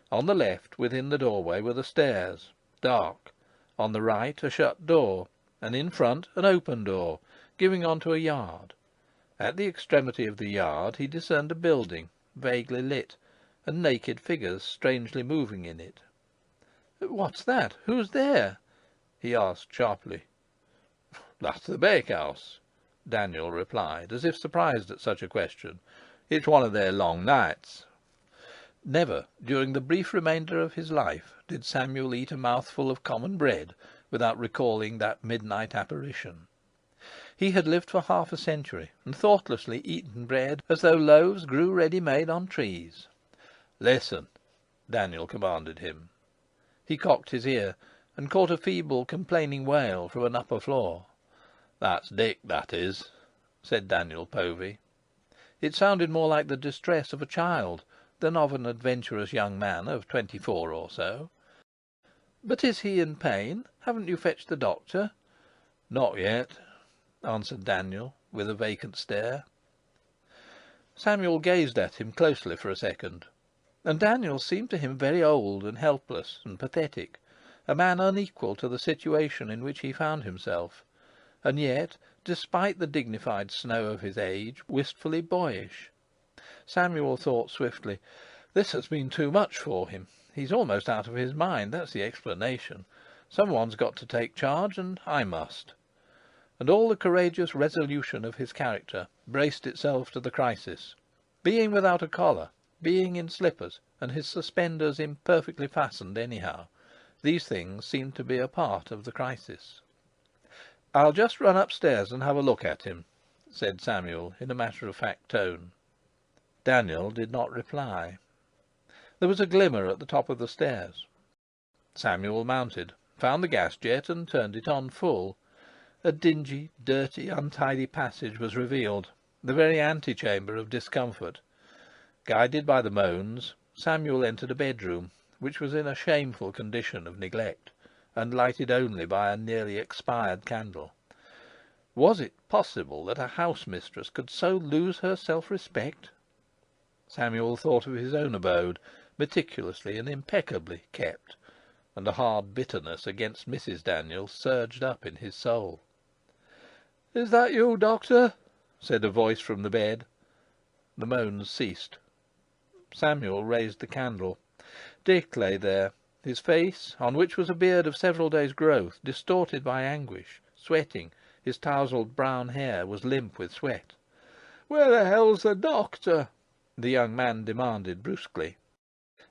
On the left, within the doorway, were the stairs, dark; on the right, a shut door; and in front, an open door, giving on to a yard. At the extremity of the yard he discerned a building, vaguely lit, and naked figures strangely moving in it. "What's that? Who's there?" he asked sharply. "That's the bakehouse," Daniel replied, as if surprised at such a question. "It's one of their long nights." Never, during the brief remainder of his life, did Samuel eat a mouthful of common bread without recalling that midnight apparition. He had lived for half a century, and thoughtlessly eaten bread as though loaves grew ready-made on trees. "Listen!" Daniel commanded him. He cocked his ear, and caught a feeble, complaining wail from an upper floor. "That's Dick, that is," said Daniel Povey. It sounded more like the distress of a child than of an adventurous young man of 24 or so. "But is he in pain? Haven't you fetched the doctor?" "Not yet," answered Daniel, with a vacant stare. Samuel gazed at him closely for a second, and Daniel seemed to him very old and helpless and pathetic, a man unequal to the situation in which he found himself, and yet, despite the dignified snow of his age, wistfully boyish. Samuel thought swiftly: "This has been too much for him. He's almost out of his mind, that's the explanation. Someone's got to take charge, and I must." And all the courageous resolution of his character braced itself to the crisis. Being without a collar, being in slippers, and his suspenders imperfectly fastened anyhow, these things seemed to be a part of the crisis. "I'll just run upstairs and have a look at him," said Samuel, in a matter-of-fact tone. Daniel did not reply. There was a glimmer at the top of the stairs. Samuel mounted, found the gas jet, and turned it on full. A dingy, dirty, untidy passage was revealed, the very antechamber of discomfort. Guided by the moans, Samuel entered a bedroom, which was in a shameful condition of neglect, and lighted only by a nearly expired candle. Was it possible that a house-mistress could so lose her self-respect? Samuel thought of his own abode, meticulously and impeccably kept, and a hard bitterness against Mrs. Daniel surged up in his soul. "Is that you, Doctor?" said a voice from the bed. The moans ceased. Samuel raised the candle. Dick lay there, his face, on which was a beard of several days' growth, distorted by anguish, sweating. His tousled brown hair was limp with sweat. "Where the hell's the doctor?" the young man demanded brusquely.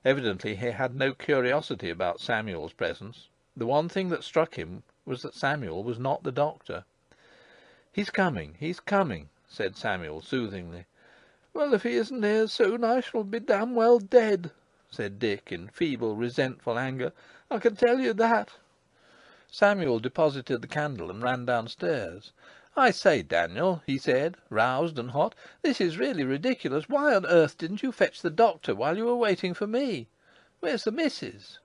Evidently he had no curiosity about Samuel's presence. The one thing that struck him was that Samuel was not the doctor. "He's coming, he's coming," said Samuel soothingly. "Well, if he isn't here soon, I shall be damn well dead," said Dick, in feeble, resentful anger. "I can tell you that." Samuel deposited the candle and ran downstairs. "I say, Daniel," he said, roused and hot, "this is really ridiculous. Why on earth didn't you fetch the doctor while you were waiting for me? Where's the missus?"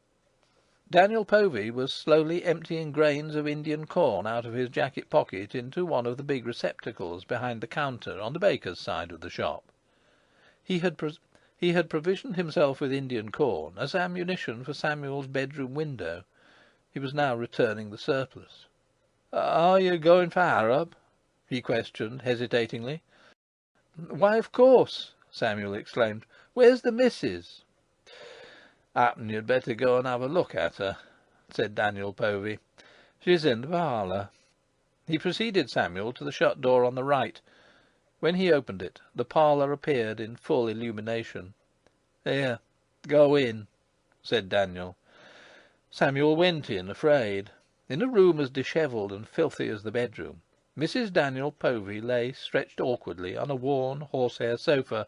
Daniel Povey was slowly emptying grains of Indian corn out of his jacket pocket into one of the big receptacles behind the counter on the baker's side of the shop. He had provisioned himself with Indian corn as ammunition for Samuel's bedroom window. He was now returning the surplus. "Are you going for Harrop?" he questioned hesitatingly. "Why, of course!" Samuel exclaimed. "Where's the missus?" "Happen you'd better go and have a look at her," said Daniel Povey. "She's in the parlour." He preceded Samuel to the shut door on the right. When he opened it, the parlour appeared in full illumination. "Here, go in," said Daniel. Samuel went in, afraid. In a room as dishevelled and filthy as the bedroom, Mrs. Daniel Povey lay stretched awkwardly on a worn horsehair sofa,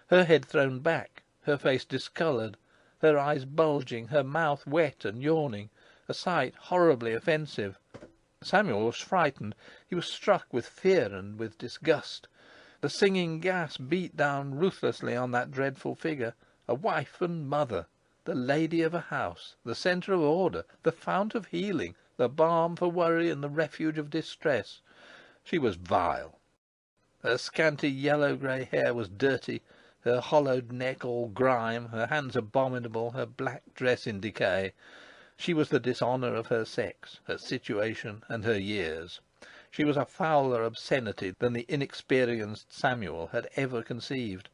her head thrown back, her face discoloured, her eyes bulging, her mouth wet and yawning, a sight horribly offensive. Samuel was frightened. He was struck with fear and with disgust. The singing gas beat down ruthlessly on that dreadful figure, a wife and mother, the lady of a house, the centre of order, the fount of healing, the balm for worry and the refuge of distress. She was vile. Her scanty yellow-grey hair was dirty, her hollowed neck all grime, her hands abominable, her black dress in decay. She was the dishonour of her sex, her situation, and her years. She was a fouler obscenity than the inexperienced Samuel had ever conceived.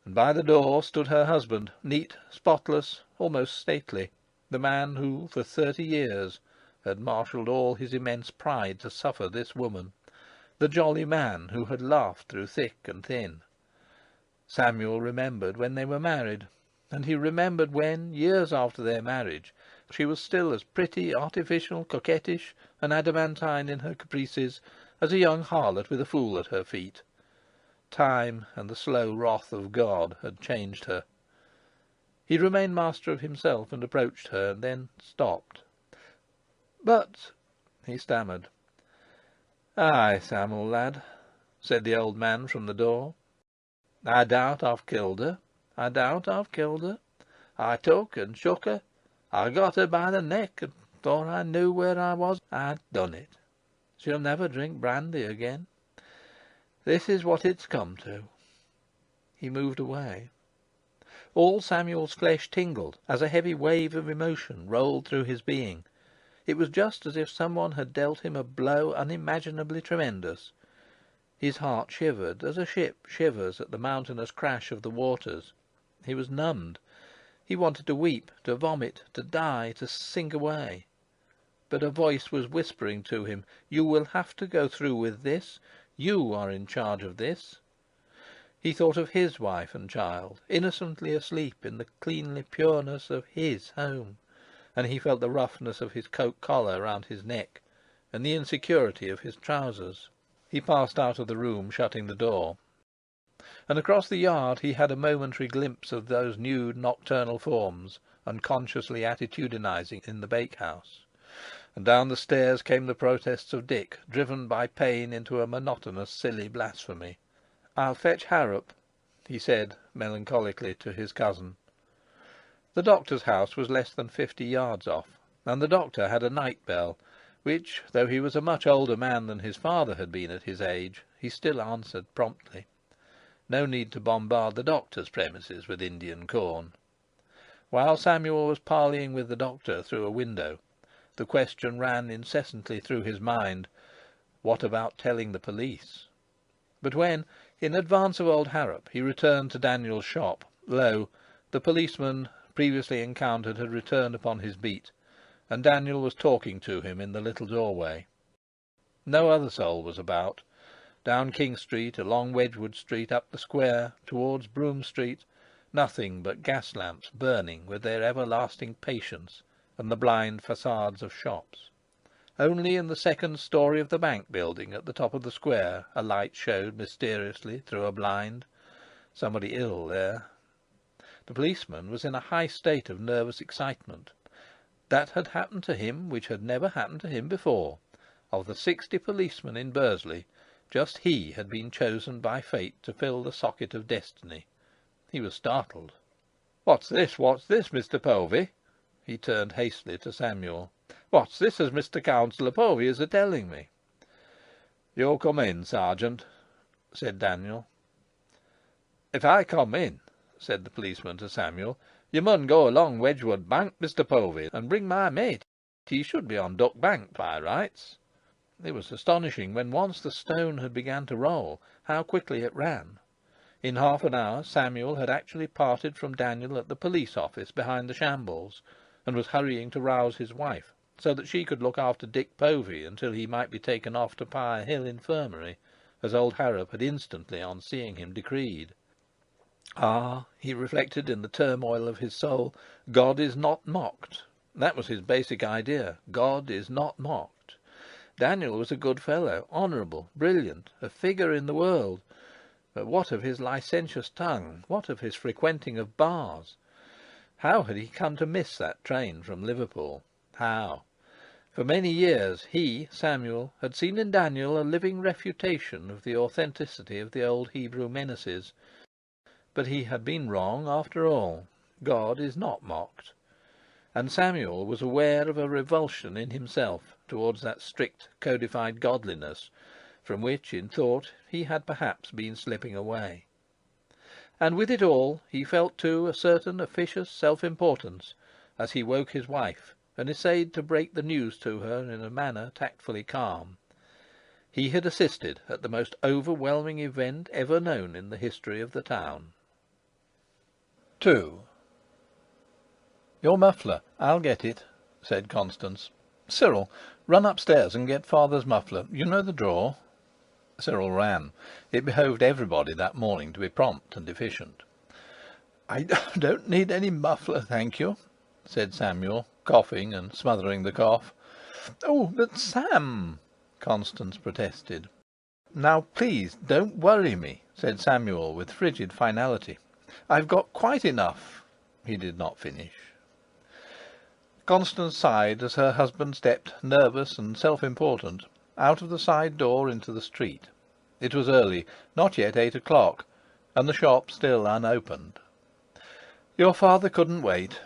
And by the door stood her husband, neat, spotless, almost stately, the man who, for 30 years, had marshalled all his immense pride to suffer this woman, the jolly man who had laughed through thick and thin. Samuel remembered when they were married, and he remembered when, years after their marriage, she was still as pretty, artificial, coquettish, and adamantine in her caprices as a young harlot with a fool at her feet. Time and the slow wrath of God had changed her. He remained master of himself and approached her, and then stopped. "But—" he stammered. "Ay, Samuel, lad," said the old man from the door. "I doubt I've killed her. I doubt I've killed her. I took and shook her. I got her by the neck, and before I knew where I was, I'd done it. She'll never drink brandy again. This is what it's come to." He moved away. All Samuel's flesh tingled as a heavy wave of emotion rolled through his being. It was just as if someone had dealt him a blow unimaginably tremendous. His heart shivered as a ship shivers at the mountainous crash of the waters. He was numbed. He wanted to weep, to vomit, to die, to sink away. But a voice was whispering to him, "You will have to go through with this. You are in charge of this." He thought of his wife and child, innocently asleep in the cleanly pureness of his home, and he felt the roughness of his coat collar round his neck, and the insecurity of his trousers. He passed out of the room, shutting the door. and across the yard he had a momentary glimpse of those nude nocturnal forms unconsciously attitudinizing in the bakehouse. And down the stairs came the protests of Dick, driven by pain into a monotonous silly blasphemy. "I'll fetch Harrop," he said melancholically to his cousin. The doctor's house was less than 50 yards off, and the doctor had a night bell, which, though he was a much older man than his father had been at his age, he still answered promptly. No need to bombard the doctor's premises with Indian corn. While Samuel was parleying with the doctor through a window, the question ran incessantly through his mind, what about telling the police? But when, in advance of old Harrop, he returned to Daniel's shop, lo, the policeman previously encountered had returned upon his beat, and Daniel was talking to him in the little doorway. No other soul was about. Down King Street, along Wedgwood Street, up the square, towards Broome Street, nothing but gas lamps burning with their everlasting patience, and the blind facades of shops. Only in the second story of the bank building at the top of the square a light showed mysteriously through a blind. Somebody ill there. The policeman was in a high state of nervous excitement. That had happened to him which had never happened to him before. Of the 60 policemen in Bursley, just he had been chosen by fate to fill the socket of destiny. He was startled. "What's this, Mr. Povey?" He turned hastily to Samuel. "What's this as Mr. Councillor Povey is a-telling me?" "You come in, Sergeant," said Daniel. "If I come in," said the policeman to Samuel, "you mun go along Wedgwood Bank, Mr. Povey, and bring my mate. He should be on Duck Bank by rights." It was astonishing, when once the stone had begun to roll, how quickly it ran. In half an hour Samuel had actually parted from Daniel at the police office behind the Shambles, and was hurrying to rouse his wife, so that she could look after Dick Povey until he might be taken off to Pire Hill Infirmary, as old Harrop had instantly, on seeing him, decreed. Ah, he reflected in the turmoil of his soul, God is not mocked. That was his basic idea. God is not mocked. Daniel was a good fellow, honourable, brilliant, a figure in the world. But what of his licentious tongue? What of his frequenting of bars? How had he come to miss that train from Liverpool? How? For many years he, Samuel, had seen in Daniel a living refutation of the authenticity of the old Hebrew menaces. But he had been wrong after all. God is not mocked. And Samuel was aware of a revulsion in himself towards that strict codified godliness, from which, in thought, he had perhaps been slipping away. And with it all he felt too a certain officious self-importance, as he woke his wife and essayed to break the news to her in a manner tactfully calm. He had assisted at the most overwhelming event ever known in the history of the town. 2. "Your muffler. I'll get it," said Constance. "Cyril, run upstairs and get father's muffler. You know the drawer." Cyril ran. It behoved everybody that morning to be prompt and efficient. "I don't need any muffler, thank you," said Samuel, coughing and smothering the cough. "Oh, but Sam!" Constance protested. "Now, please, don't worry me," said Samuel with frigid finality. "I've got quite enough." He did not finish. Constance sighed as her husband stepped, nervous and self-important, out of the side door into the street. It was early, not yet 8 o'clock, and the shop still unopened. "Your father couldn't wait,"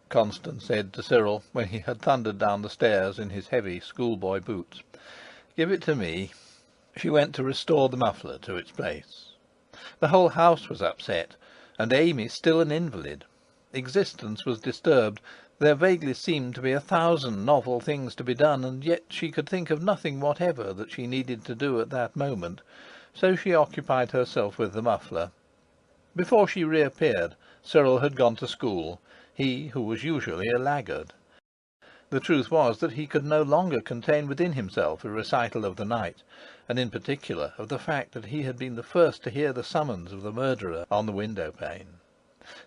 Constance said to Cyril, when he had thundered down the stairs in his heavy schoolboy boots. "Give it to me." She went to restore the muffler to its place. The whole house was upset, and Amy still an invalid. Existence was disturbed. There vaguely seemed to be 1,000 novel things to be done, and yet she could think of nothing whatever that she needed to do at that moment, so she occupied herself with the muffler. Before she reappeared, Cyril had gone to school, he who was usually a laggard. The truth was that he could no longer contain within himself a recital of the night, and in particular of the fact that he had been the first to hear the summons of the murderer on the window-pane.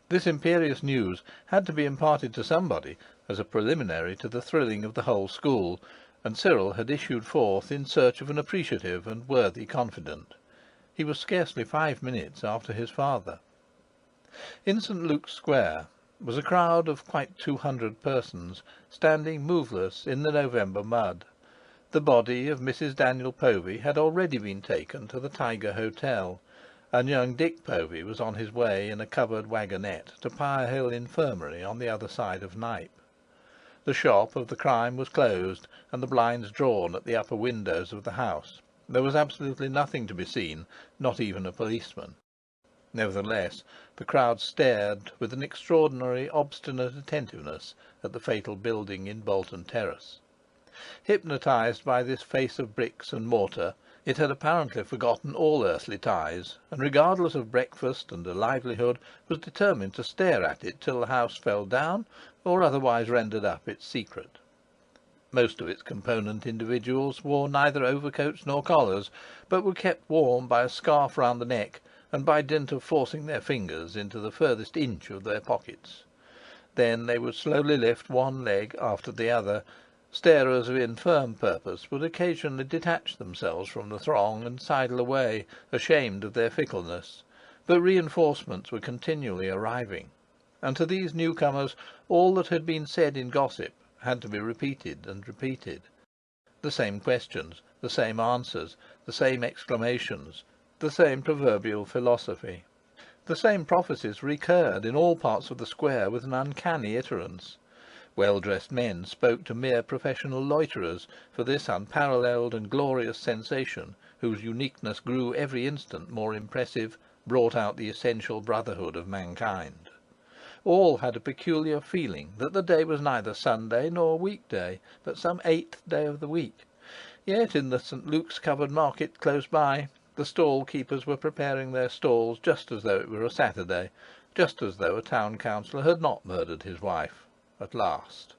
This imperious news had to be imparted to somebody as a preliminary to the thrilling of the whole school, and Cyril had issued forth in search of an appreciative and worthy confidant. He was scarcely 5 minutes after his father. In St. Luke's Square was a crowd of quite 200 persons, standing moveless in the November mud. The body of Mrs. Daniel Povey had already been taken to the Tiger Hotel, and young Dick Povey was on his way in a covered wagonette to Pirehill Infirmary on the other side of Knype. The shop of the crime was closed, and the blinds drawn at the upper windows of the house. There was absolutely nothing to be seen, not even a policeman. Nevertheless, the crowd stared with an extraordinary, obstinate attentiveness at the fatal building in Bolton Terrace. Hypnotised by this face of bricks and mortar, it had apparently forgotten all earthly ties, and, regardless of breakfast and a livelihood, was determined to stare at it till the house fell down, or otherwise rendered up its secret. Most of its component individuals wore neither overcoats nor collars, but were kept warm by a scarf round the neck, and by dint of forcing their fingers into the furthest inch of their pockets. Then they would slowly lift one leg after the other. Starers of infirm purpose would occasionally detach themselves from the throng and sidle away, ashamed of their fickleness, but reinforcements were continually arriving, and to these newcomers all that had been said in gossip had to be repeated and repeated. The same questions, the same answers, the same exclamations, the same proverbial philosophy. The same prophecies recurred in all parts of the square with an uncanny iterance. Well-dressed men spoke to mere professional loiterers, for this unparalleled and glorious sensation, whose uniqueness grew every instant more impressive, brought out the essential brotherhood of mankind. All had a peculiar feeling that the day was neither Sunday nor weekday, but some 8th day of the week. Yet in the St. Luke's covered market close by, the stall-keepers were preparing their stalls just as though it were a Saturday, just as though a town councillor had not murdered his wife. At last.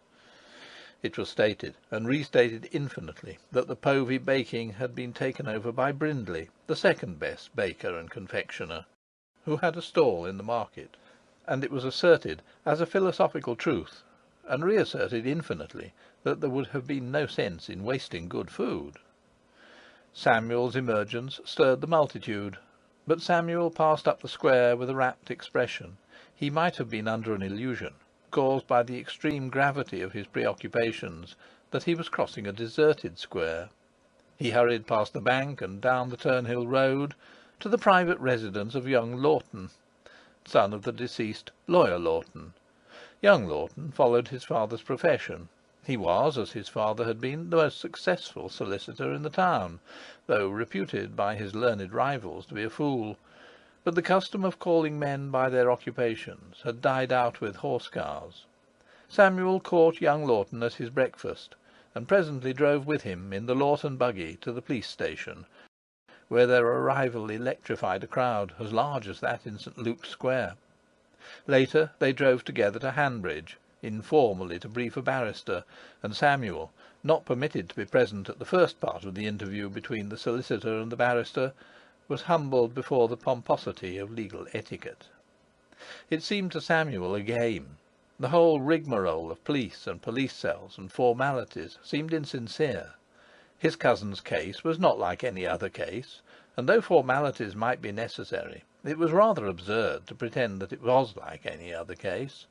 It was stated, and restated infinitely, that the Povey baking had been taken over by Brindley, the second best baker and confectioner, who had a stall in the market, and it was asserted as a philosophical truth, and reasserted infinitely, that there would have been no sense in wasting good food. Samuel's emergence stirred the multitude, but Samuel passed up the square with a rapt expression. He might have been under an illusion, caused by the extreme gravity of his preoccupations, that he was crossing a deserted square. He hurried past the bank and down the Turnhill Road to the private residence of young Lawton, son of the deceased Lawyer Lawton. Young Lawton followed his father's profession. He was, as his father had been, the most successful solicitor in the town, though reputed by his learned rivals to be a fool. But the custom of calling men by their occupations had died out with horse-cars. Samuel caught young Lawton at his breakfast, and presently drove with him in the Lawton buggy to the police station, where their arrival electrified a crowd as large as that in St. Luke's Square. Later they drove together to Hanbridge, informally to brief a barrister, and Samuel, not permitted to be present at the first part of the interview between the solicitor and the barrister, was humbled before the pomposity of legal etiquette. It seemed to Samuel a game. The whole rigmarole of police and police cells and formalities seemed insincere. His cousin's case was not like any other case, and though formalities might be necessary, it was rather absurd to pretend that it was like any other case.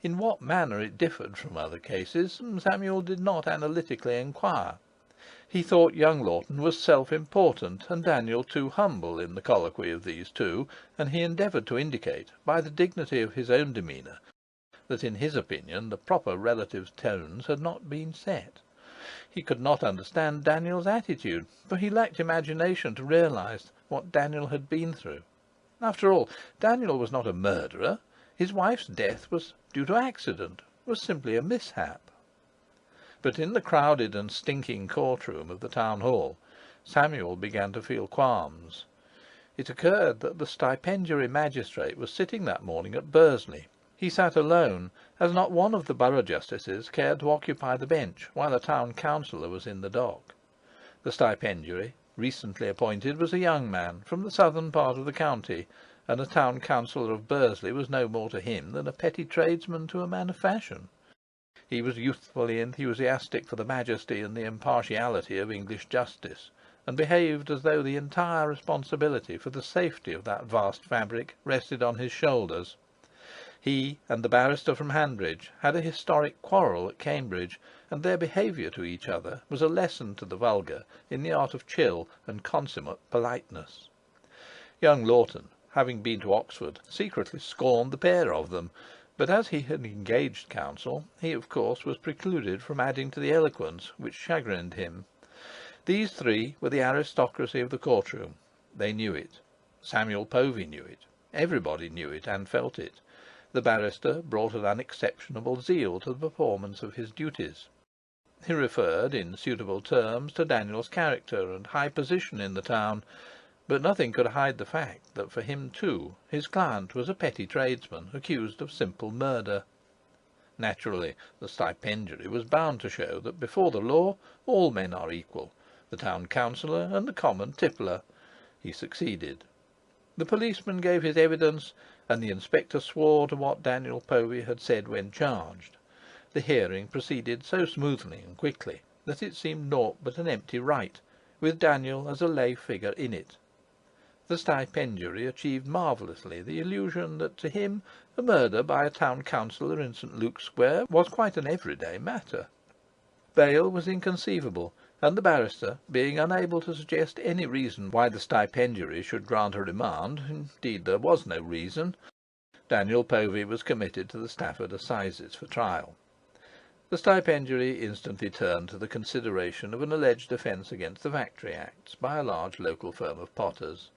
In what manner it differed from other cases, Samuel did not analytically inquire. He thought young Lawton was self-important and Daniel too humble in the colloquy of these two, and he endeavoured to indicate, by the dignity of his own demeanour, that in his opinion the proper relative tones had not been set. He could not understand Daniel's attitude, for he lacked imagination to realise what Daniel had been through. After all, Daniel was not a murderer. His wife's death was due to accident, was simply a mishap. But in the crowded and stinking courtroom of the town hall, Samuel began to feel qualms. It occurred that the stipendiary magistrate was sitting that morning at Bursley. He sat alone, as not one of the borough justices cared to occupy the bench while a town councillor was in the dock. The stipendiary, recently appointed, was a young man from the southern part of the county, and a town councillor of Bursley was no more to him than a petty tradesman to a man of fashion. He was youthfully enthusiastic for the majesty and the impartiality of English justice, and behaved as though the entire responsibility for the safety of that vast fabric rested on his shoulders. He and the barrister from Hanbridge had a historic quarrel at Cambridge, and their behaviour to each other was a lesson to the vulgar in the art of chill and consummate politeness. Young Lawton, having been to Oxford, secretly scorned the pair of them, but as he had engaged counsel, he of course was precluded from adding to the eloquence which chagrined him. These three were the aristocracy of the courtroom. They knew it. Samuel Povey knew it. Everybody knew it and felt it. The barrister brought an unexceptionable zeal to the performance of his duties. He referred in suitable terms to Daniel's character and high position in the town, but nothing could hide the fact that for him too his client was a petty tradesman accused of simple murder. Naturally, the stipendiary was bound to show that before the law all men are equal, the town councillor and the common tippler. He succeeded. The policeman gave his evidence, and the inspector swore to what Daniel Povey had said when charged. The hearing proceeded so smoothly and quickly that it seemed naught but an empty rite, with Daniel as a lay figure in it. The stipendiary achieved marvellously the illusion that to him a murder by a town councillor in St. Luke's Square was quite an everyday matter. Bail was inconceivable, and the barrister, being unable to suggest any reason why the stipendiary should grant a remand, indeed there was no reason, Daniel Povey was committed to the Stafford Assizes for trial. The stipendiary instantly turned to the consideration of an alleged offence against the Factory Acts by a large local firm of potters.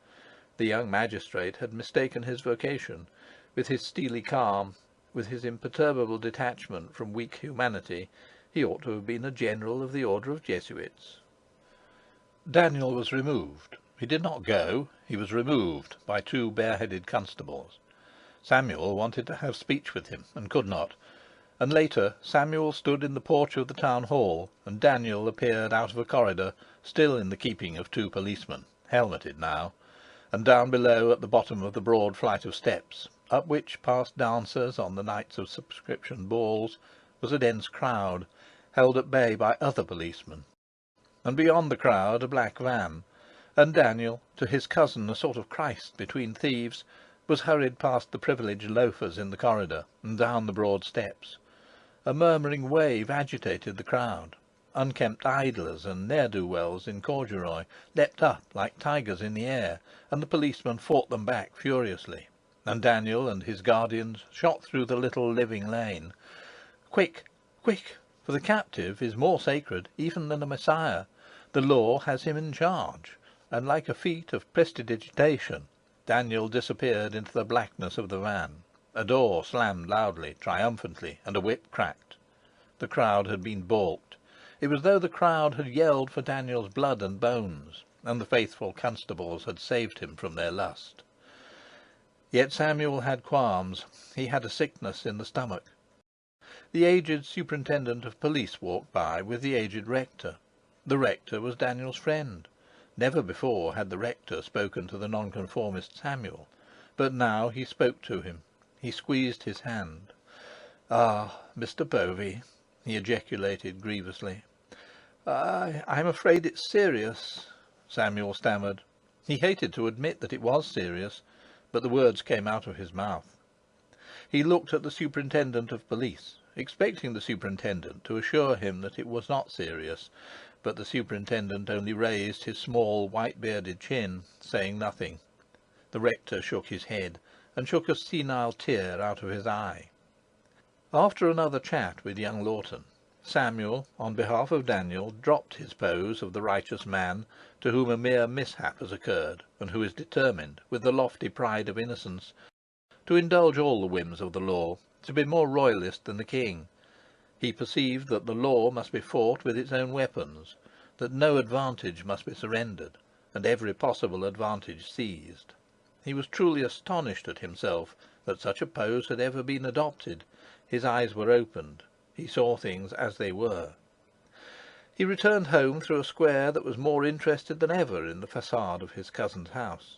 The young magistrate had mistaken his vocation. With his steely calm, with his imperturbable detachment from weak humanity, he ought to have been a general of the order of Jesuits. Daniel was removed. He did not go, he was removed by two bareheaded constables. Samuel wanted to have speech with him, and could not, and later Samuel stood in the porch of the town hall, and Daniel appeared out of a corridor, still in the keeping of two policemen, helmeted now, and down below at the bottom of the broad flight of steps, up which passed dancers on the nights of subscription balls, was a dense crowd, held at bay by other policemen, and beyond the crowd a black van, and Daniel, to his cousin a sort of Christ between thieves, was hurried past the privileged loafers in the corridor and down the broad steps. A murmuring wave agitated the crowd. Unkempt idlers and ne'er-do-wells in corduroy leapt up like tigers in the air, and the policemen fought them back furiously, and Daniel and his guardians shot through the little living lane. Quick, quick! For the captive is more sacred even than a Messiah. The law has him in charge, and like a feat of prestidigitation, Daniel disappeared into the blackness of the van. A door slammed loudly, triumphantly, and a whip cracked. The crowd had been baulked. It was as though the crowd had yelled for Daniel's blood and bones, and the faithful constables had saved him from their lust. Yet Samuel had qualms. He had a sickness in the stomach. The aged superintendent of police walked by with the aged rector. The rector was Daniel's friend. Never before had the rector spoken to the nonconformist Samuel, but now he spoke to him. He squeezed his hand. "Ah, Mr. Povey," he ejaculated grievously. "I'm afraid it's serious," Samuel stammered. He hated to admit that it was serious, but the words came out of his mouth. He looked at the superintendent of police, expecting the superintendent to assure him that it was not serious, but the superintendent only raised his small white-bearded chin, saying nothing. The rector shook his head, and shook a senile tear out of his eye. After another chat with young Lawton, Samuel, on behalf of Daniel, dropped his pose of the righteous man to whom a mere mishap has occurred, and who is determined, with the lofty pride of innocence, to indulge all the whims of the law, to be more royalist than the king. He perceived that the law must be fought with its own weapons, that no advantage must be surrendered, and every possible advantage seized. He was truly astonished at himself that such a pose had ever been adopted. His eyes were opened. He saw things as they were. He returned home through a square that was more interested than ever in the façade of his cousin's house.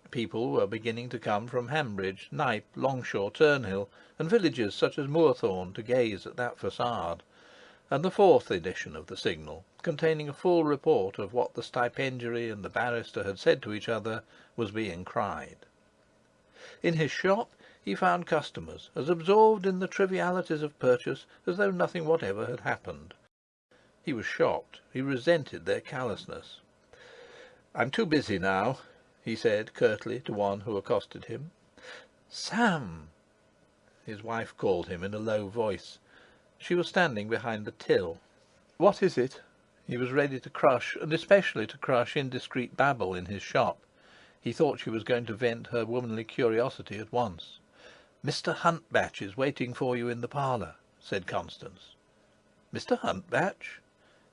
People were beginning to come from Hanbridge, Knype, Longshaw, Turnhill, and villages such as Moorthorne to gaze at that façade. and the fourth edition of the Signal, containing a full report of what the stipendiary and the barrister had said to each other, was being cried. In his shop he found customers as absorbed in the trivialities of purchase as though nothing whatever had happened. He was shocked, he resented their callousness. "I'm too busy now," he said curtly to one who accosted him. "Sam!" his wife called him in a low voice. She was standing behind the till. "What is it?" He was ready to crush, and especially to crush indiscreet babble in his shop. He thought she was going to vent her womanly curiosity at once. "Mr. Huntbatch is waiting for you in the parlour," said Constance. "Mr. Huntbatch?"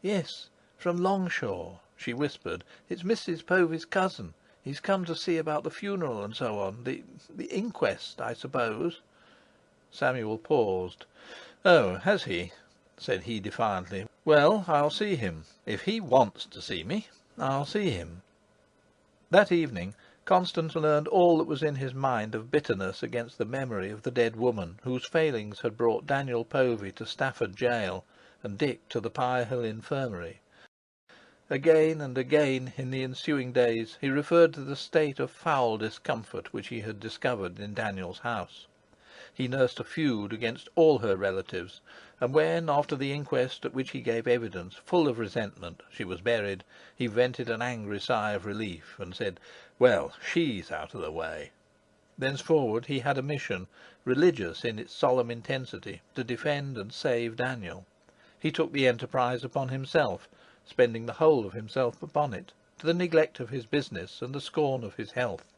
"Yes, from Longshaw," she whispered. "It's Mrs. Povey's cousin. He's come to see about the funeral and so on. The inquest, I suppose." Samuel paused. "Oh, has he?" said he defiantly. "Well, I'll see him. If he wants to see me, I'll see him." That evening Constance learned all that was in his mind of bitterness against the memory of the dead woman whose failings had brought Daniel Povey to Stafford Gaol and Dick to the Pirehill Infirmary. Again and again in the ensuing days he referred to the state of foul discomfort which he had discovered in Daniel's house. He nursed a feud against all her relatives, and when, after the inquest at which he gave evidence, full of resentment, she was buried, he vented an angry sigh of relief and said, "Well, she's out of the way." Thenceforward he had a mission, religious in its solemn intensity, to defend and save Daniel. He took the enterprise upon himself, spending the whole of himself upon it, to the neglect of his business and the scorn of his health.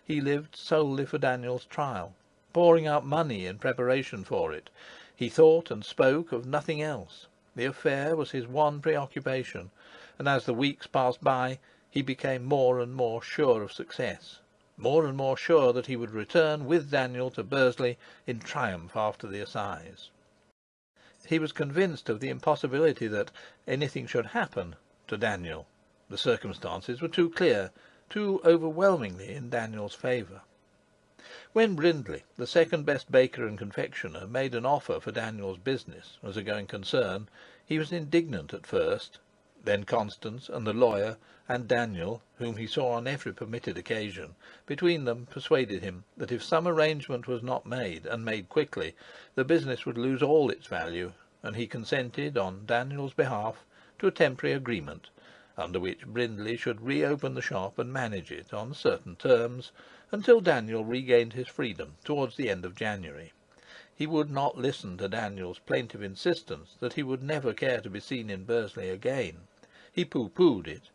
He lived solely for Daniel's trial, pouring out money in preparation for it. He thought and spoke of nothing else. The affair was his one preoccupation, and as the weeks passed by he became more and more sure of success, more and more sure that he would return with Daniel to Bursley in triumph after the assize. He was convinced of the impossibility that anything should happen to Daniel. The circumstances were too clear, too overwhelmingly in Daniel's favour. When Brindley, the second best baker and confectioner, made an offer for Daniel's business as a going concern, he was indignant at first. Then Constance and the lawyer and Daniel, whom he saw on every permitted occasion, between them persuaded him that if some arrangement was not made, and made quickly, the business would lose all its value, and he consented, on Daniel's behalf, to a temporary agreement, under which Brindley should reopen the shop and manage it on certain terms, until Daniel regained his freedom towards the end of January. He would not listen to Daniel's plaintive insistence that he would never care to be seen in Bursley again. He pooh-poohed it.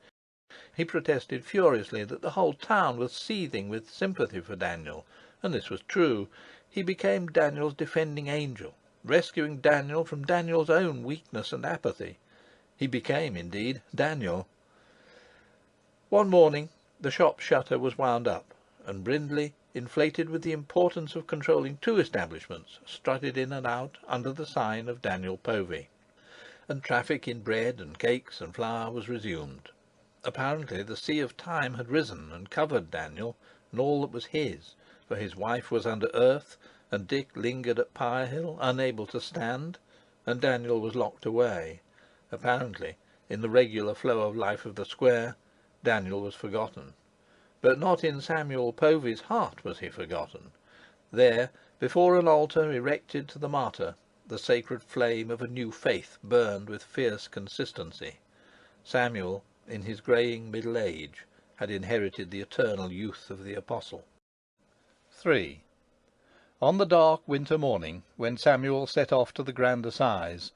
He protested furiously that the whole town was seething with sympathy for Daniel, and this was true. He became Daniel's defending angel, rescuing Daniel from Daniel's own weakness and apathy. He became, indeed, Daniel. One morning the shop shutter was wound up, and Brindley, inflated with the importance of controlling two establishments, strutted in and out under the sign of Daniel Povey, and traffic in bread and cakes and flour was resumed. Apparently the sea of time had risen and covered Daniel and all that was his, for his wife was under earth, and Dick lingered at Pirehill, unable to stand, and Daniel was locked away. Apparently, in the regular flow of life of the square, Daniel was forgotten. But not in Samuel Povey's heart was he forgotten. There, before an altar erected to the martyr, the sacred flame of a new faith burned with fierce consistency. Samuel, in his greying middle age, had inherited the eternal youth of the apostle. 3. On the dark winter morning, when Samuel set off to the Grand Assize,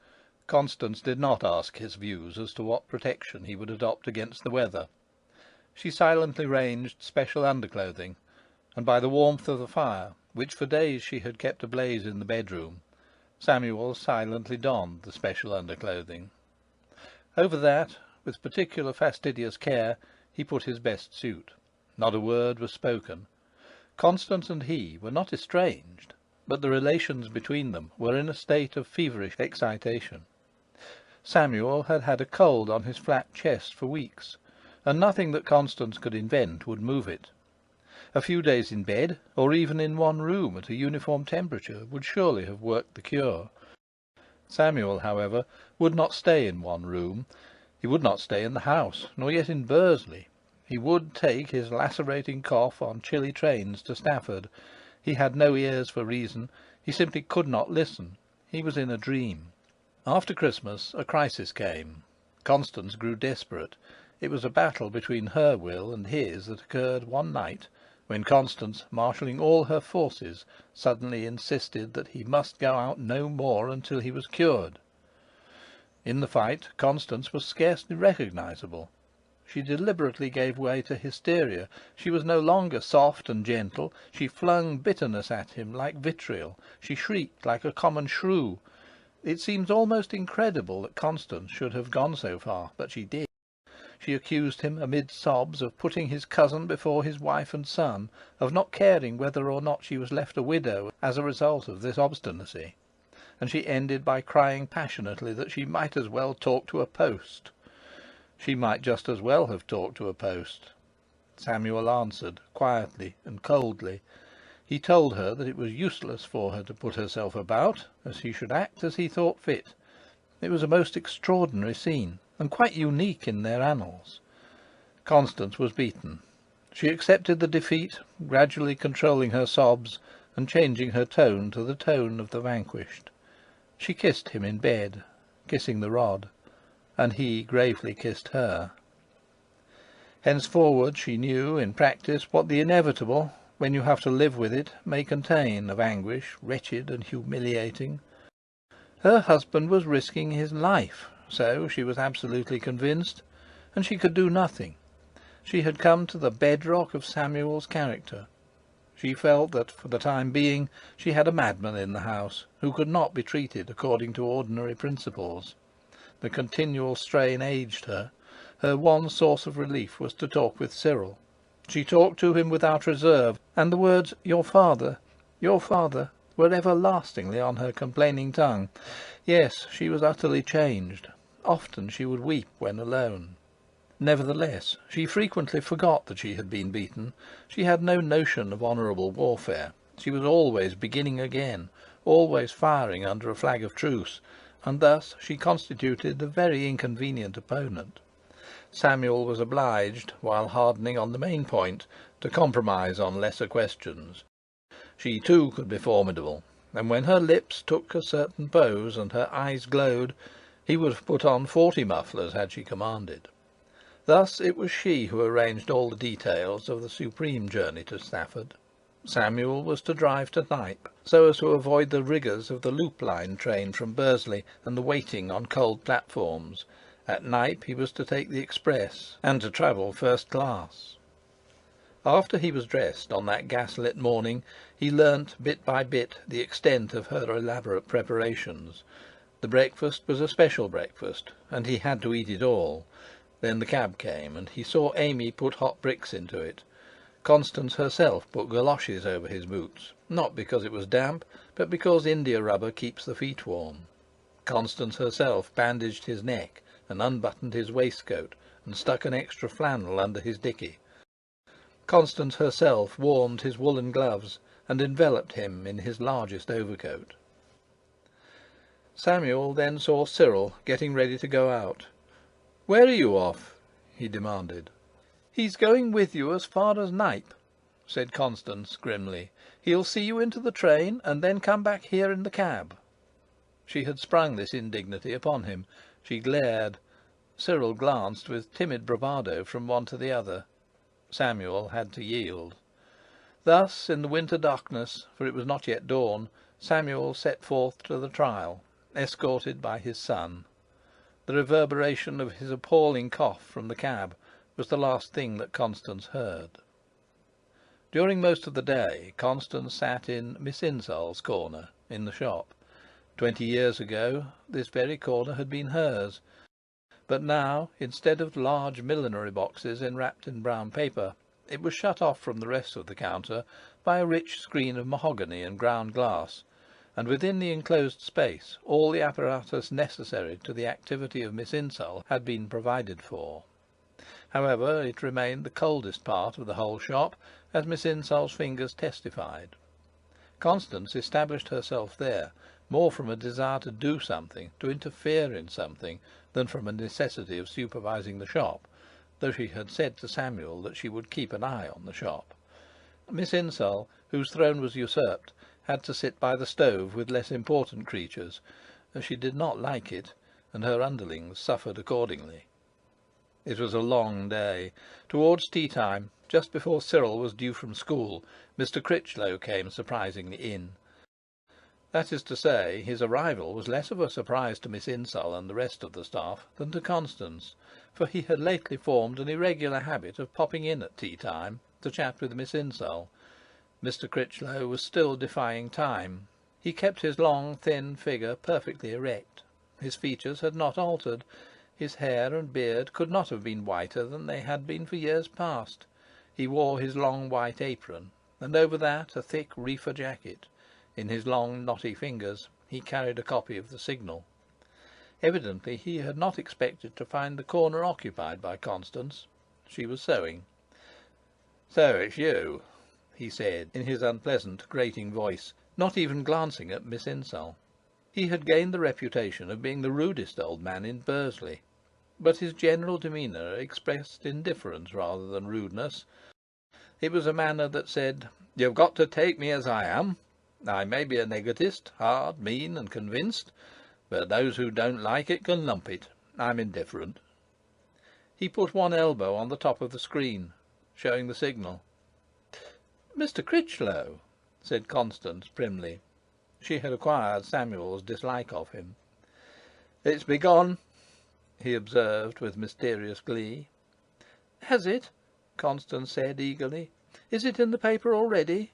Constance did not ask his views as to what protection he would adopt against the weather. She silently ranged special underclothing, and by the warmth of the fire, which for days she had kept ablaze in the bedroom, Samuel silently donned the special underclothing. Over that, with particular fastidious care, he put his best suit. Not a word was spoken. Constance and he were not estranged, but the relations between them were in a state of feverish excitation. Samuel had had a cold on his flat chest for weeks, and nothing that Constance could invent would move it. A few days in bed, or even in one room at a uniform temperature, would surely have worked the cure. Samuel, however, would not stay in one room. He would not stay in the house, nor yet in Bursley. He would take his lacerating cough on chilly trains to Stafford. He had no ears for reason. He simply could not listen. He was in a dream. After Christmas a crisis came. Constance grew desperate. It was a battle between her will and his that occurred one night, when Constance, marshalling all her forces, suddenly insisted that he must go out no more until he was cured. In the fight Constance was scarcely recognisable. She deliberately gave way to hysteria. She was no longer soft and gentle. She flung bitterness at him like vitriol. She shrieked like a common shrew. It seems almost incredible that Constance should have gone so far, but she did. She accused him, amid sobs, of putting his cousin before his wife and son, of not caring whether or not she was left a widow as a result of this obstinacy. And she ended by crying passionately that she might as well talk to a post. She might just as well have talked to a post. Samuel answered, quietly and coldly. He told her that it was useless for her to put herself about, as he should act as he thought fit. It was a most extraordinary scene, and quite unique in their annals. Constance was beaten. She accepted the defeat, gradually controlling her sobs, and changing her tone to the tone of the vanquished. She kissed him in bed, kissing the rod, and he gravely kissed her. Henceforward she knew, in practice, what the inevitable, when you have to live with it, may contain of anguish, wretched and humiliating. Her husband was risking his life, so she was absolutely convinced, and she could do nothing. She had come to the bedrock of Samuel's character. She felt that, for the time being, she had a madman in the house, who could not be treated according to ordinary principles. The continual strain aged her. Her one source of relief was to talk with Cyril. She talked to him without reserve, and the words "your father," were everlastingly on her complaining tongue. Yes, she was utterly changed. Often she would weep when alone. Nevertheless, she frequently forgot that she had been beaten. She had no notion of honourable warfare. She was always beginning again, always firing under a flag of truce, and thus she constituted a very inconvenient opponent. Samuel was obliged, while hardening on the main point, to compromise on lesser questions. She too could be formidable, and when her lips took a certain pose and her eyes glowed, he would have put on 40 mufflers had she commanded. Thus it was she who arranged all the details of the supreme journey to Stafford. Samuel was to drive to Knype, so as to avoid the rigours of the Loop Line train from Bursley and the waiting on cold platforms. At Knype he was to take the express, and to travel first class. After he was dressed on that gas-lit morning, he learnt bit by bit the extent of her elaborate preparations. The breakfast was a special breakfast, and he had to eat it all. Then the cab came, and he saw Amy put hot bricks into it. Constance herself put goloshes over his boots, not because it was damp, but because india rubber keeps the feet warm. Constance herself bandaged his neck, and unbuttoned his waistcoat, and stuck an extra flannel under his dicky. Constance herself warmed his woollen gloves, and enveloped him in his largest overcoat. Samuel then saw Cyril getting ready to go out. "Where are you off?" he demanded. "He's going with you as far as Knype," said Constance grimly. "He'll see you into the train, and then come back here in the cab." She had sprung this indignity upon him. She glared. Cyril glanced with timid bravado from one to the other. Samuel had to yield. Thus, in the winter darkness, for it was not yet dawn, Samuel set forth to the trial, escorted by his son. The reverberation of his appalling cough from the cab was the last thing that Constance heard. During most of the day Constance sat in Miss Insull's corner in the shop. 20 years ago this very corner had been hers. But now, instead of large millinery boxes enwrapped in brown paper, it was shut off from the rest of the counter by a rich screen of mahogany and ground glass, and within the enclosed space all the apparatus necessary to the activity of Miss Insull had been provided for. However, it remained the coldest part of the whole shop, as Miss Insull's fingers testified. Constance established herself there, more from a desire to do something, to interfere in something, than from a necessity of supervising the shop, though she had said to Samuel that she would keep an eye on the shop. Miss Insull, whose throne was usurped, had to sit by the stove with less important creatures. She did not like it, and her underlings suffered accordingly. It was a long day. Towards tea time, just before Cyril was due from school, Mr. Critchlow came surprisingly in. That is to say, his arrival was less of a surprise to Miss Insull and the rest of the staff than to Constance, for he had lately formed an irregular habit of popping in at tea time to chat with Miss Insull. Mr. Critchlow was still defying time. He kept his long, thin figure perfectly erect. His features had not altered. His hair and beard could not have been whiter than they had been for years past. He wore his long white apron, and over that a thick reefer jacket. In his long knotty fingers he carried a copy of the Signal. Evidently he had not expected to find the corner occupied by Constance. She was sewing. "So it's you," he said, in his unpleasant, grating voice, not even glancing at Miss Insull. He had gained the reputation of being the rudest old man in Bursley, but his general demeanour expressed indifference rather than rudeness. It was a manner that said, "You've got to take me as I am. I may be an egotist, hard, mean, and convinced, but those who don't like it can lump it. I'm indifferent." He put one elbow on the top of the screen, showing the Signal. "Mr. Critchlow," said Constance primly. She had acquired Samuel's dislike of him. "It's begun," he observed with mysterious glee. "Has it?" Constance said eagerly. "Is it in the paper already?"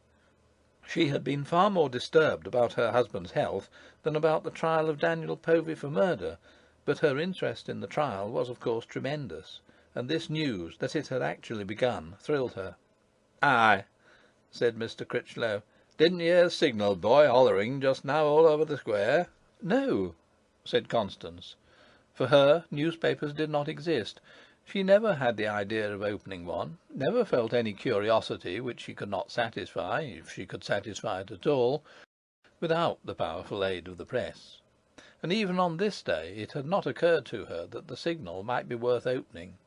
She had been far more disturbed about her husband's health than about the trial of Daniel Povey for murder, but her interest in the trial was of course tremendous, and this news, that it had actually begun, thrilled her. "Aye," said Mr. Critchlow. "Didn't you hear the Signal boy hollering just now all over the square?" "No," said Constance. For her, newspapers did not exist. She never had the idea of opening one, never felt any curiosity which she could not satisfy, if she could satisfy it at all, without the powerful aid of the press. And even on this day it had not occurred to her that the Signal might be worth opening.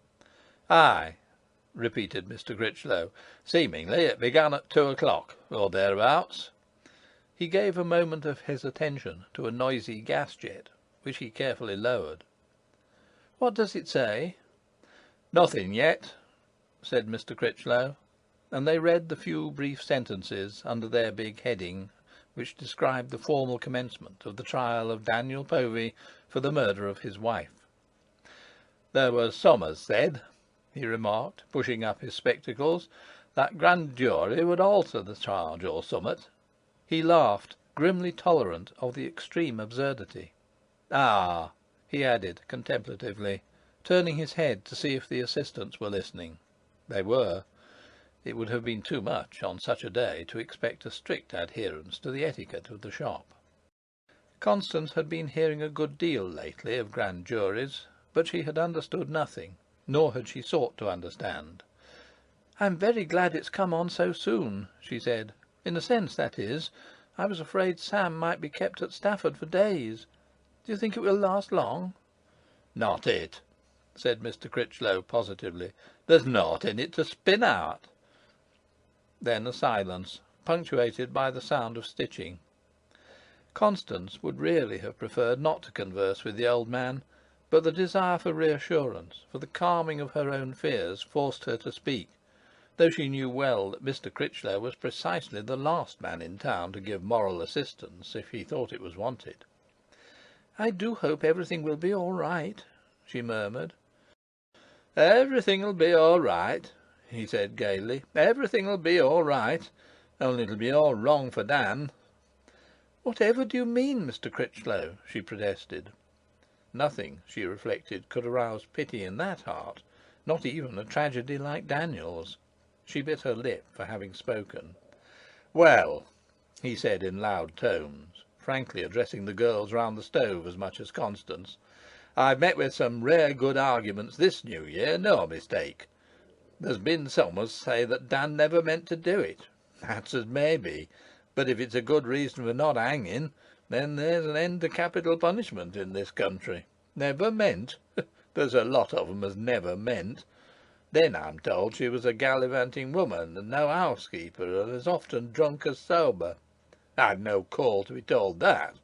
"Aye," repeated Mr. Critchlow. "Seemingly it began at 2 o'clock, or thereabouts." He gave a moment of his attention to a noisy gas jet, which he carefully lowered. "What does it say?" "Nothing yet," said Mr. Critchlow, and they read the few brief sentences under their big heading, which described the formal commencement of the trial of Daniel Povey for the murder of his wife. "There was some as said," he remarked, pushing up his spectacles, "that grand jury would alter the charge or summat." He laughed, grimly tolerant of the extreme absurdity. "Ah," he added contemplatively, turning his head to see if the assistants were listening. They were. It would have been too much on such a day to expect a strict adherence to the etiquette of the shop. Constance had been hearing a good deal lately of grand juries, but she had understood nothing, nor had she sought to understand. "I'm very glad it's come on so soon," she said. "In a sense, that is. I was afraid Sam might be kept at Stafford for days. Do you think it will last long?" "Not it," said Mr. Critchlow positively. "There's naught in it to spin out." Then a silence, punctuated by the sound of stitching. Constance would really have preferred not to converse with the old man, but the desire for reassurance, for the calming of her own fears, forced her to speak, though she knew well that Mr. Critchlow was precisely the last man in town to give moral assistance if he thought it was wanted. "I do hope everything will be all right," she murmured. "Everything'll be all right," he said gaily. "Everything'll be all right. Only it'll be all wrong for Dan." "Whatever do you mean, Mr. Critchlow?" she protested. Nothing, she reflected, could arouse pity in that heart, not even a tragedy like Daniel's. She bit her lip for having spoken. "Well," he said in loud tones, frankly addressing the girls round the stove as much as Constance, "I've met with some rare good arguments this New Year, no mistake. There's been some as say that Dan never meant to do it. That's as may be, But if it's a good reason for not hanging, then there's an end to capital punishment in this country. Never meant. There's a lot of 'em as never meant. Then I'm told she was a gallivanting woman, and no housekeeper, and as often drunk as sober. I'd no call to be told that.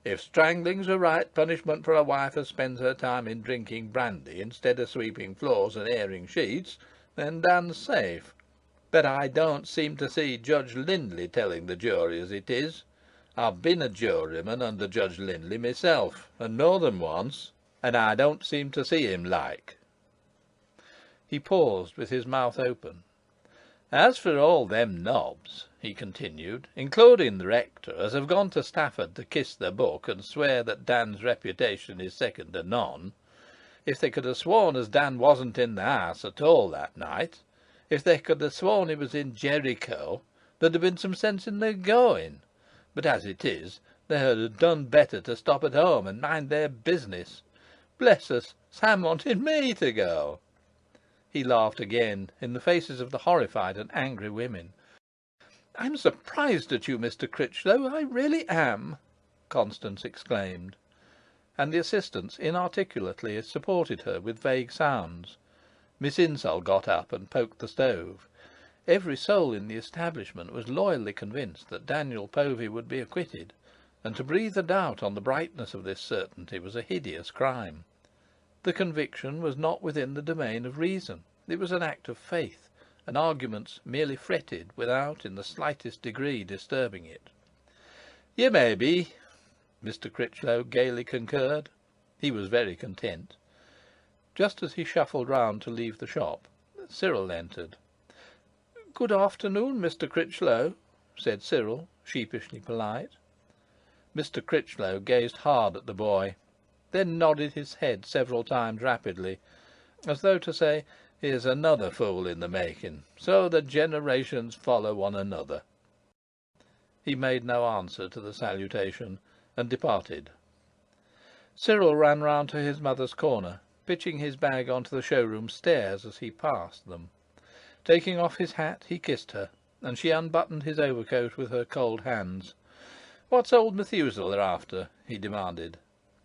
If strangling's a right punishment for a wife as spends her time in drinking brandy instead of sweeping floors and airing sheets, then Dan's safe. But I don't seem to see Judge Lindley telling the jury as it is. I've been a juryman under Judge Lindley myself, and more than once, and I don't seem to see him like." He paused with his mouth open. "As for all them nobs," he continued, "including the rector, as have gone to Stafford to kiss the book and swear that Dan's reputation is second to none, if they could have sworn as Dan wasn't in the house at all that night, if they could have sworn he was in Jericho, there'd have been some sense in their going. But as it is, they'd have done better to stop at home and mind their business. Bless us, Sam wanted me to go." He laughed again, in the faces of the horrified and angry women. "I'm surprised at you, Mr. Critchlow, I really am," Constance exclaimed. And the assistants inarticulately supported her with vague sounds. Miss Insull got up and poked the stove. Every soul in the establishment was loyally convinced that Daniel Povey would be acquitted, and to breathe a doubt on the brightness of this certainty was a hideous crime. The conviction was not within the domain of reason. It was an act of faith, and arguments merely fretted without in the slightest degree disturbing it. "Ye may be," Mr. Critchlow gaily concurred. He was very content. Just as he shuffled round to leave the shop, Cyril entered. "Good afternoon, Mr. Critchlow," said Cyril, sheepishly polite. Mr. Critchlow gazed hard at the boy, then nodded his head several times rapidly, as though to say, "Here's another fool in the making, so the generations follow one another." He made no answer to the salutation, and departed. Cyril ran round to his mother's corner, pitching his bag onto the showroom stairs as he passed them. Taking off his hat, he kissed her, and she unbuttoned his overcoat with her cold hands. "What's old Methuselah after?" he demanded.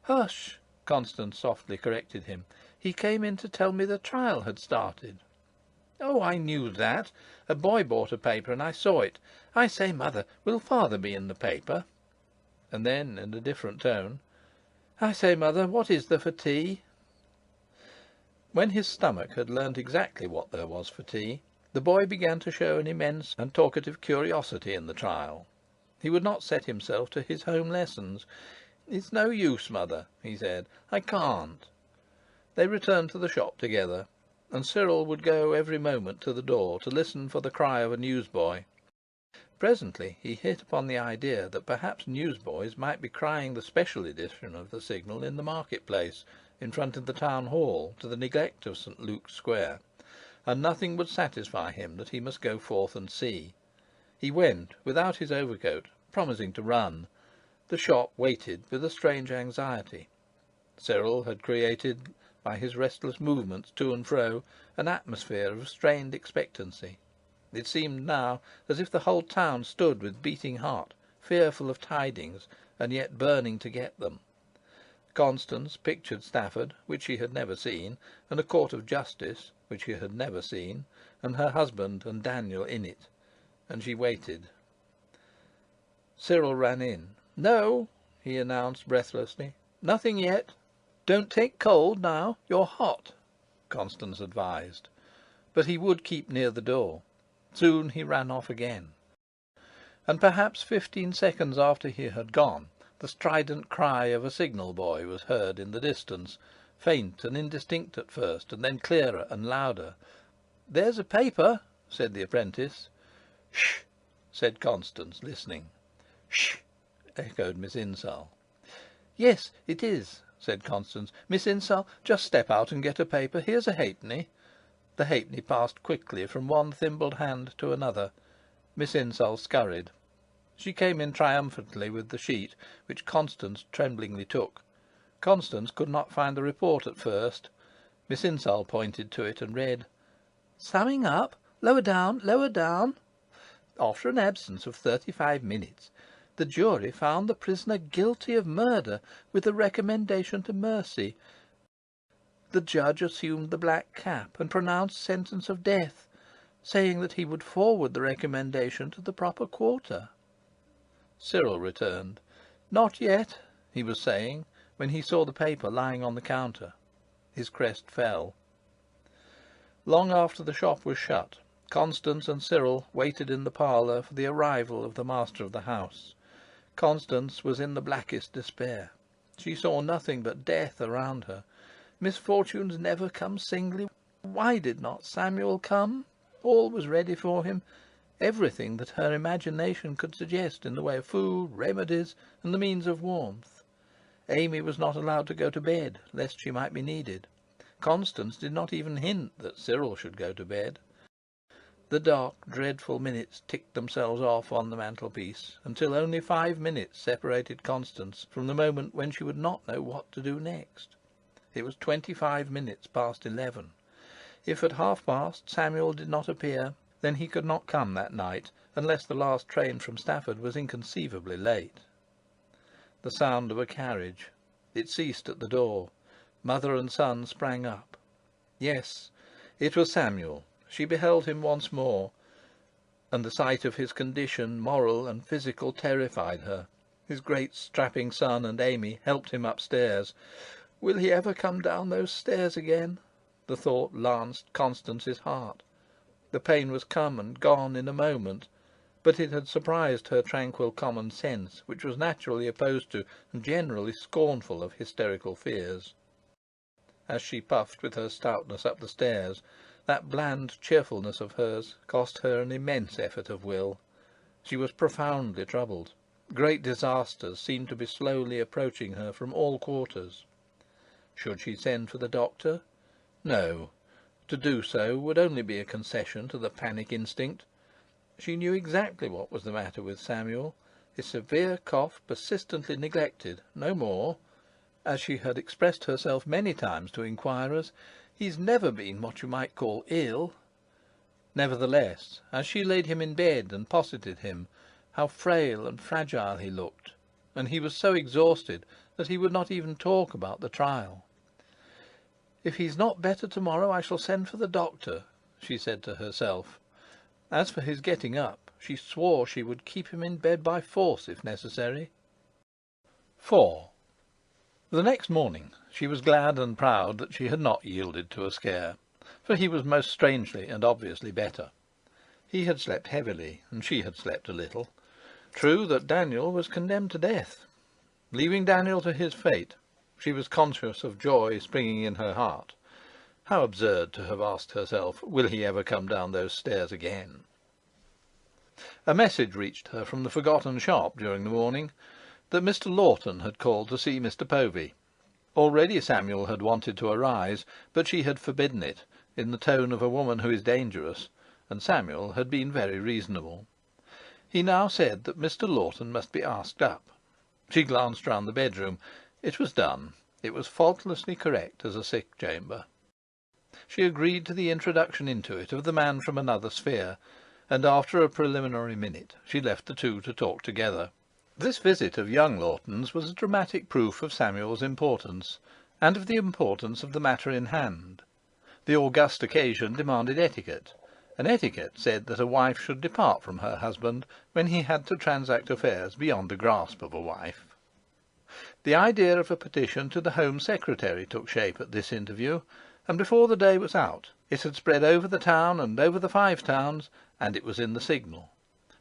"Hush!" Constance softly corrected him. "He came in to tell me the trial had started." "Oh, I knew that. A boy bought a paper, and I saw it. I say, mother, will father be in the paper?" And then, in a different tone, "I say, mother, what is there for tea?" When his stomach had learnt exactly what there was for tea, the boy began to show an immense and talkative curiosity in the trial. He would not set himself to his home lessons. "It's no use, mother," he said. "I can't." They returned to the shop together, and Cyril would go every moment to the door to listen for the cry of a newsboy. Presently he hit upon the idea that perhaps newsboys might be crying the special edition of the Signal in the market-place, in front of the town hall, to the neglect of St. Luke's Square, and nothing would satisfy him that he must go forth and see. He went without his overcoat, promising to run. The shop waited with a strange anxiety. Cyril had created, by his restless movements to and fro, an atmosphere of strained expectancy. It seemed now as if the whole town stood with beating heart, fearful of tidings, and yet burning to get them. Constance pictured Stafford, which she had never seen, and a court of justice, which she had never seen, and her husband and Daniel in it, and she waited. Cyril ran in. "No," he announced breathlessly, "nothing yet." "Don't take cold now, you're hot," Constance advised. But he would keep near the door. Soon he ran off again. And perhaps 15 seconds after he had gone, the strident cry of a signal boy was heard in the distance, faint and indistinct at first, and then clearer and louder. "There's a paper," said the apprentice. "Sh!" said Constance, listening. "Sh!" echoed Miss Insull. "Yes, it is," said Constance. "Miss Insull, just step out and get a paper. Here's a halfpenny." The halfpenny passed quickly from one thimbled hand to another. Miss Insull scurried. She came in triumphantly with the sheet, which Constance tremblingly took. Constance could not find the report at first. Miss Insull pointed to it and read: "Summing up. Lower down, lower down." After an absence of 35 minutes, the jury found the prisoner guilty of murder, with a recommendation to mercy. The judge assumed the black cap and pronounced sentence of death, saying that he would forward the recommendation to the proper quarter. Cyril returned. "Not yet," he was saying, when he saw the paper lying on the counter. His crest fell. Long after the shop was shut, Constance and Cyril waited in the parlour for the arrival of the master of the house. Constance was in the blackest despair. She saw nothing but death around her. Misfortunes never come singly. Why did not Samuel come? All was ready for him. Everything that her imagination could suggest in the way of food, remedies, and the means of warmth. Amy was not allowed to go to bed, lest she might be needed. Constance did not even hint that Cyril should go to bed. The dark, dreadful minutes ticked themselves off on the mantelpiece, until only 5 minutes separated Constance from the moment when she would not know what to do next. It was 25 minutes past 11. If at 1:30 Samuel did not appear, then he could not come that night, unless the last train from Stafford was inconceivably late. The sound of a carriage. It ceased at the door. Mother and son sprang up. Yes, it was Samuel. She beheld him once more, and the sight of his condition, moral and physical, terrified her. His great strapping son and Amy helped him upstairs. Will he ever come down those stairs again? The thought lanced Constance's heart. The pain was come and gone in a moment, but it had surprised her tranquil common sense, which was naturally opposed to and generally scornful of hysterical fears. As she puffed with her stoutness up the stairs, that bland cheerfulness of hers cost her an immense effort of will. She was profoundly troubled. Great disasters seemed to be slowly approaching her from all quarters. Should she send for the doctor? No. To do so would only be a concession to the panic instinct. She knew exactly what was the matter with Samuel. His severe cough persistently neglected, no more. As she had expressed herself many times to inquirers, he's never been what you might call ill. Nevertheless, as she laid him in bed and posited him, how frail and fragile he looked, and he was so exhausted that he would not even talk about the trial. "If he's not better to-morrow, I shall send for the doctor," she said to herself. As for his getting up, she swore she would keep him in bed by force if necessary. 4. The next morning she was glad and proud that she had not yielded to a scare, for he was most strangely and obviously better. He had slept heavily, and she had slept a little. True that Daniel was condemned to death. Leaving Daniel to his fate, she was conscious of joy springing in her heart. How absurd to have asked herself, will he ever come down those stairs again? A message reached her from the forgotten shop during the morning that Mr. Lawton had called to see Mr. Povey. Already Samuel had wanted to arise, but she had forbidden it, in the tone of a woman who is dangerous, and Samuel had been very reasonable. He now said that Mr. Lawton must be asked up. She glanced round the bedroom. It was done. It was faultlessly correct as a sick chamber. She agreed to the introduction into it of the man from another sphere, and after a preliminary minute she left the two to talk together. This visit of young Lawton's was a dramatic proof of Samuel's importance, and of the importance of the matter in hand. The august occasion demanded etiquette, and etiquette said that a wife should depart from her husband when he had to transact affairs beyond the grasp of a wife. The idea of a petition to the Home Secretary took shape at this interview, and before the day was out it had spread over the town and over the Five Towns, and it was in the Signal.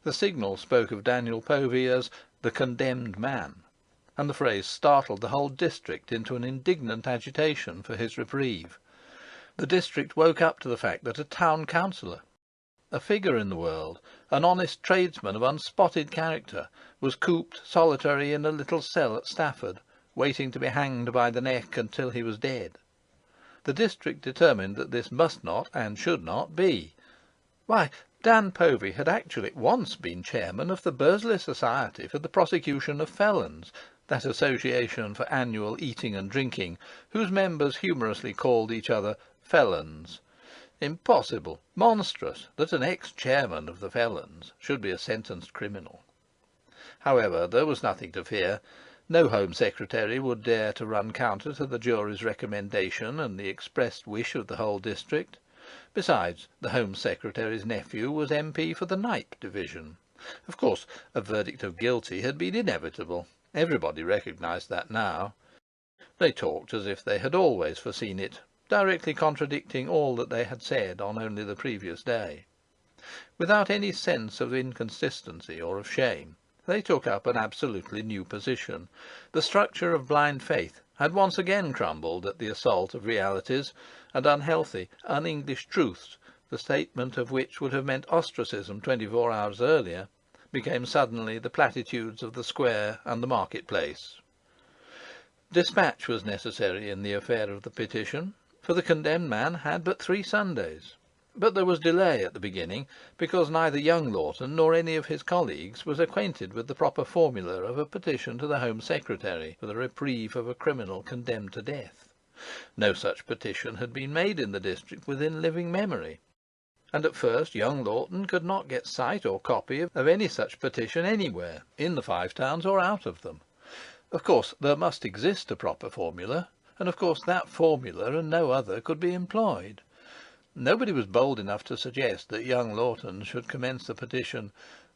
The Signal spoke of Daniel Povey as the condemned man, and the phrase startled the whole district into an indignant agitation for his reprieve. The district woke up to the fact that a town councillor, a figure in the world, an honest tradesman of unspotted character, was cooped solitary in a little cell at Stafford, waiting to be hanged by the neck until he was dead. The district determined that this must not and should not be. Why, Dan Povey had actually once been chairman of the Bursley Society for the Prosecution of Felons, that association for annual eating and drinking, whose members humorously called each other felons. Impossible, monstrous, that an ex-chairman of the Felons should be a sentenced criminal. However, there was nothing to fear. No Home Secretary would dare to run counter to the jury's recommendation and the expressed wish of the whole district. Besides, the Home Secretary's nephew was MP for the Knype division. Of course, a verdict of guilty had been inevitable. Everybody recognised that now. They talked as if they had always foreseen it, directly contradicting all that they had said on only the previous day. Without any sense of inconsistency or of shame, they took up an absolutely new position. The structure of blind faith had once again crumbled at the assault of realities, and unhealthy, un-English truths, the statement of which would have meant ostracism 24 hours earlier, became suddenly the platitudes of the square and the market-place. Dispatch was necessary in the affair of the petition, for the condemned man had but 3 Sundays. But there was delay at the beginning, because neither young Lawton nor any of his colleagues was acquainted with the proper formula of a petition to the Home Secretary for the reprieve of a criminal condemned to death. No such petition had been made in the district within living memory, and at first young Lawton could not get sight or copy of any such petition anywhere, in the Five Towns or out of them. Of course there must exist a proper formula, and of course that formula and no other could be employed. Nobody was bold enough to suggest that young Lawton should commence the petition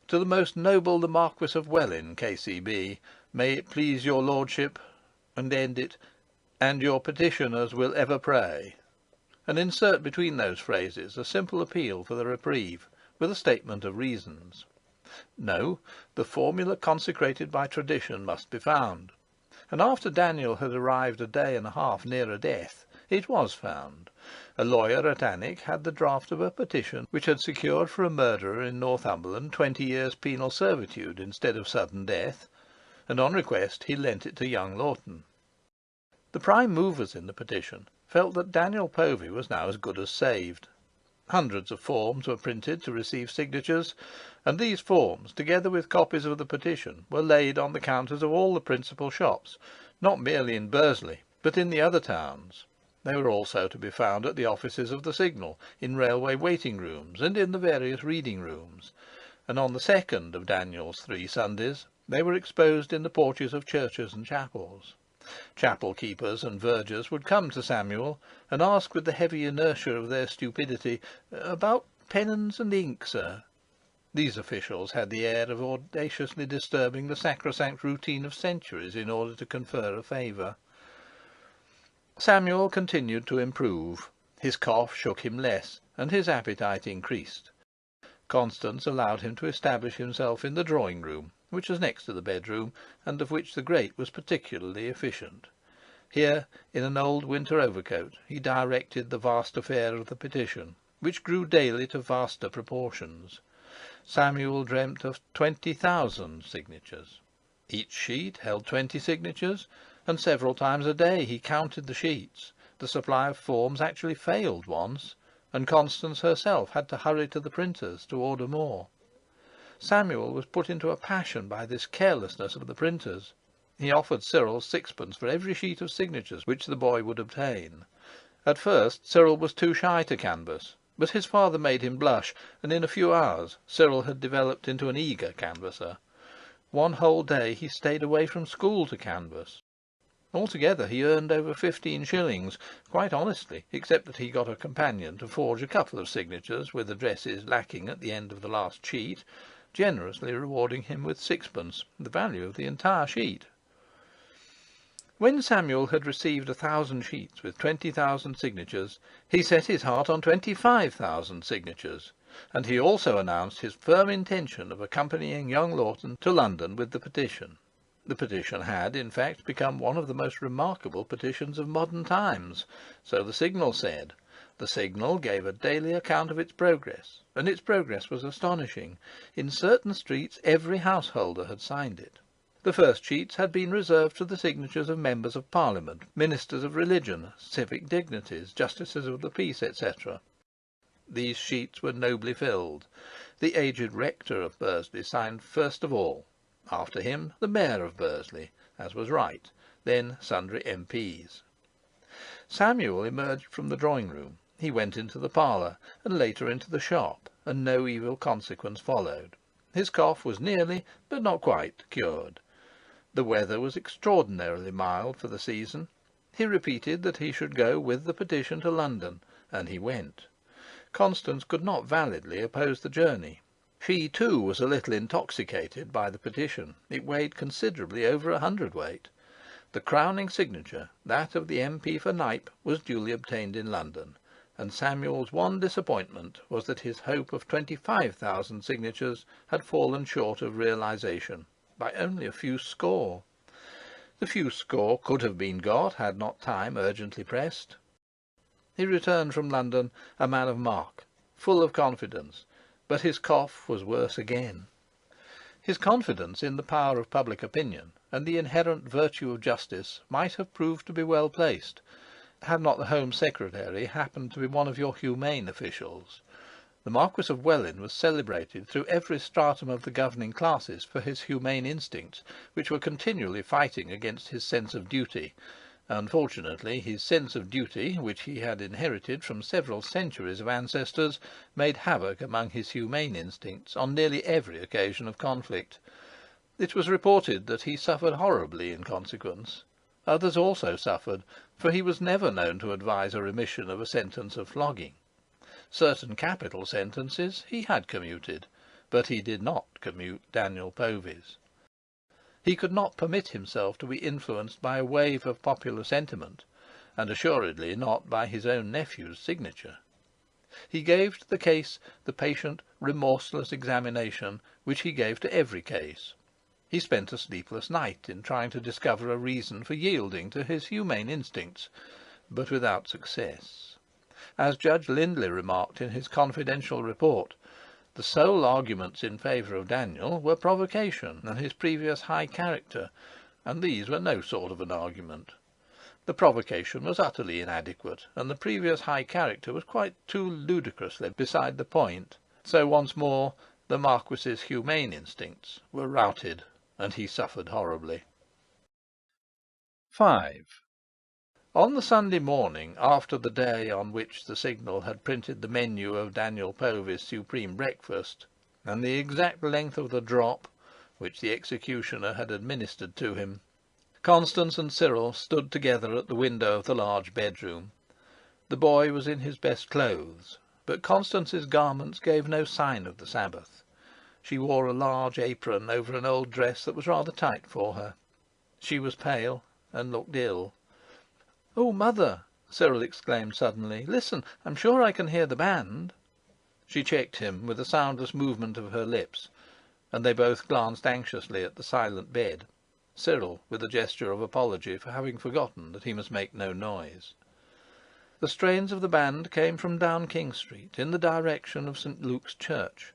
"To the most noble the Marquis of Welwyn, K.C.B., may it please your lordship," and end it "and your petitioners will ever pray," and insert between those phrases a simple appeal for the reprieve, with a statement of reasons. No, the formula consecrated by tradition must be found, and after Daniel had arrived a day and a half nearer death, it was found. A lawyer at Alnwick had the draft of a petition which had secured for a murderer in Northumberland 20 years' penal servitude instead of sudden death, and on request he lent it to young Lawton. The prime movers in the petition felt that Daniel Povey was now as good as saved. Hundreds of forms were printed to receive signatures, and these forms, together with copies of the petition, were laid on the counters of all the principal shops, not merely in Bursley, but in the other towns. They were also to be found at the offices of the Signal, in railway waiting rooms, and in the various reading rooms, and on the second of Daniel's 3 Sundays they were exposed in the porches of churches and chapels. Chapel keepers and vergers would come to Samuel and ask with the heavy inertia of their stupidity, "About pennons and ink, sir?" These officials had the air of audaciously disturbing the sacrosanct routine of centuries in order to confer a favour. Samuel continued to improve. His cough shook him less, and his appetite increased. Constance allowed him to establish himself in the drawing-room, which was next to the bedroom, and of which the grate was particularly efficient. Here, in an old winter overcoat, he directed the vast affair of the petition, which grew daily to vaster proportions. Samuel dreamt of 20,000 signatures. Each sheet held 20 signatures, and several times a day he counted the sheets. The supply of forms actually failed once, and Constance herself had to hurry to the printers to order more. Samuel was put into a passion by this carelessness of the printers. He offered Cyril 6pence for every sheet of signatures which the boy would obtain. At first Cyril was too shy to canvass, but his father made him blush, and in a few hours Cyril had developed into an eager canvasser. One whole day he stayed away from school to canvass. Altogether he earned over 15 shillings, quite honestly, except that he got a companion to forge a couple of signatures with addresses lacking at the end of the last sheet, generously rewarding him with 6pence, the value of the entire sheet. When Samuel had received 1,000 sheets with 20,000 signatures, he set his heart on 25,000 signatures, and he also announced his firm intention of accompanying young Lawton to London with the petition. The petition had, in fact, become one of the most remarkable petitions of modern times, so the Signal said. The Signal gave a daily account of its progress, and its progress was astonishing. In certain streets every householder had signed it. The first sheets had been reserved for the signatures of members of Parliament, ministers of religion, civic dignitaries, justices of the peace, etc. These sheets were nobly filled. The aged rector of Bursley signed first of all. After him the mayor of Bursley, as was right, then sundry MPs. Samuel emerged from the drawing-room, He went into the parlour, and later into the shop, and no evil consequence followed. His cough was nearly, but not quite, cured. The weather was extraordinarily mild for the season. He repeated that he should go with the petition to London, and he went. Constance could not validly oppose the journey. She, too, was a little intoxicated by the petition. It weighed considerably over 100 weight. The crowning signature, that of the M.P. for Knype, was duly obtained in London, and Samuel's one disappointment was that his hope of 25,000 signatures had fallen short of realisation by only a few score. The few score could have been got had not time urgently pressed. He returned from London a man of mark, full of confidence, but his cough was worse again. His confidence in the power of public opinion and the inherent virtue of justice might have proved to be well placed, had not the Home Secretary happened to be one of your humane officials. The Marquis of Welwyn was celebrated through every stratum of the governing classes for his humane instincts, which were continually fighting against his sense of duty. Unfortunately, his sense of duty, which he had inherited from several centuries of ancestors, made havoc among his humane instincts on nearly every occasion of conflict. It was reported that he suffered horribly in consequence. Others also suffered, for he was never known to advise a remission of a sentence of flogging. Certain capital sentences he had commuted, but he did not commute Daniel Povey's. He could not permit himself to be influenced by a wave of popular sentiment, and assuredly not by his own nephew's signature. He gave to the case the patient, remorseless examination which he gave to every case. He spent a sleepless night in trying to discover a reason for yielding to his humane instincts, but without success. As Judge Lindley remarked in his confidential report, the sole arguments in favour of Daniel were provocation and his previous high character, and these were no sort of an argument. The provocation was utterly inadequate, and the previous high character was quite too ludicrously beside the point. So once more the Marquis's humane instincts were routed, and he suffered horribly. 5. On the Sunday morning after the day on which the Signal had printed the menu of Daniel Povey's supreme breakfast, and the exact length of the drop which the executioner had administered to him, Constance and Cyril stood together at the window of the large bedroom. The boy was in his best clothes, but Constance's garments gave no sign of the Sabbath. She wore a large apron over an old dress that was rather tight for her. She was pale and looked ill. "Oh, mother!" Cyril exclaimed suddenly. "Listen! I'm sure I can hear the band." She checked him with a soundless movement of her lips, and they both glanced anxiously at the silent bed, Cyril with a gesture of apology for having forgotten that he must make no noise. The strains of the band came from down King Street, in the direction of St. Luke's Church.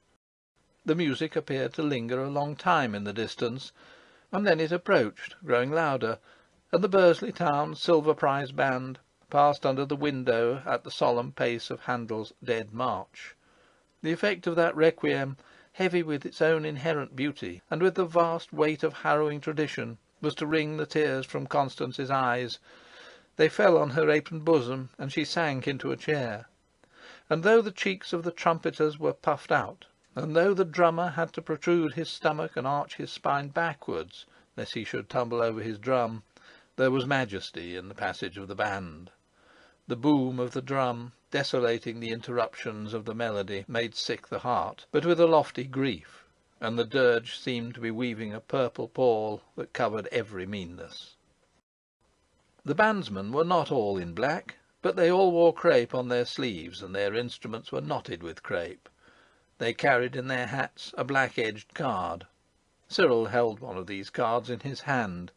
The music appeared to linger a long time in the distance, and then it approached, growing louder, and the Bursley Town Silver Prize Band passed under the window at the solemn pace of Handel's Dead March. The effect of that requiem, heavy with its own inherent beauty, and with the vast weight of harrowing tradition, was to wring the tears from Constance's eyes. They fell on her apron bosom, and she sank into a chair. And though the cheeks of the trumpeters were puffed out, and though the drummer had to protrude his stomach and arch his spine backwards, lest he should tumble over his drum, there was majesty in the passage of the band. The boom of the drum, desolating the interruptions of the melody, made sick the heart, but with a lofty grief, and the dirge seemed to be weaving a purple pall that covered every meanness. The bandsmen were not all in black, but they all wore crape on their sleeves, and their instruments were knotted with crape. They carried in their hats a black-edged card. Cyril held one of these cards in his hand.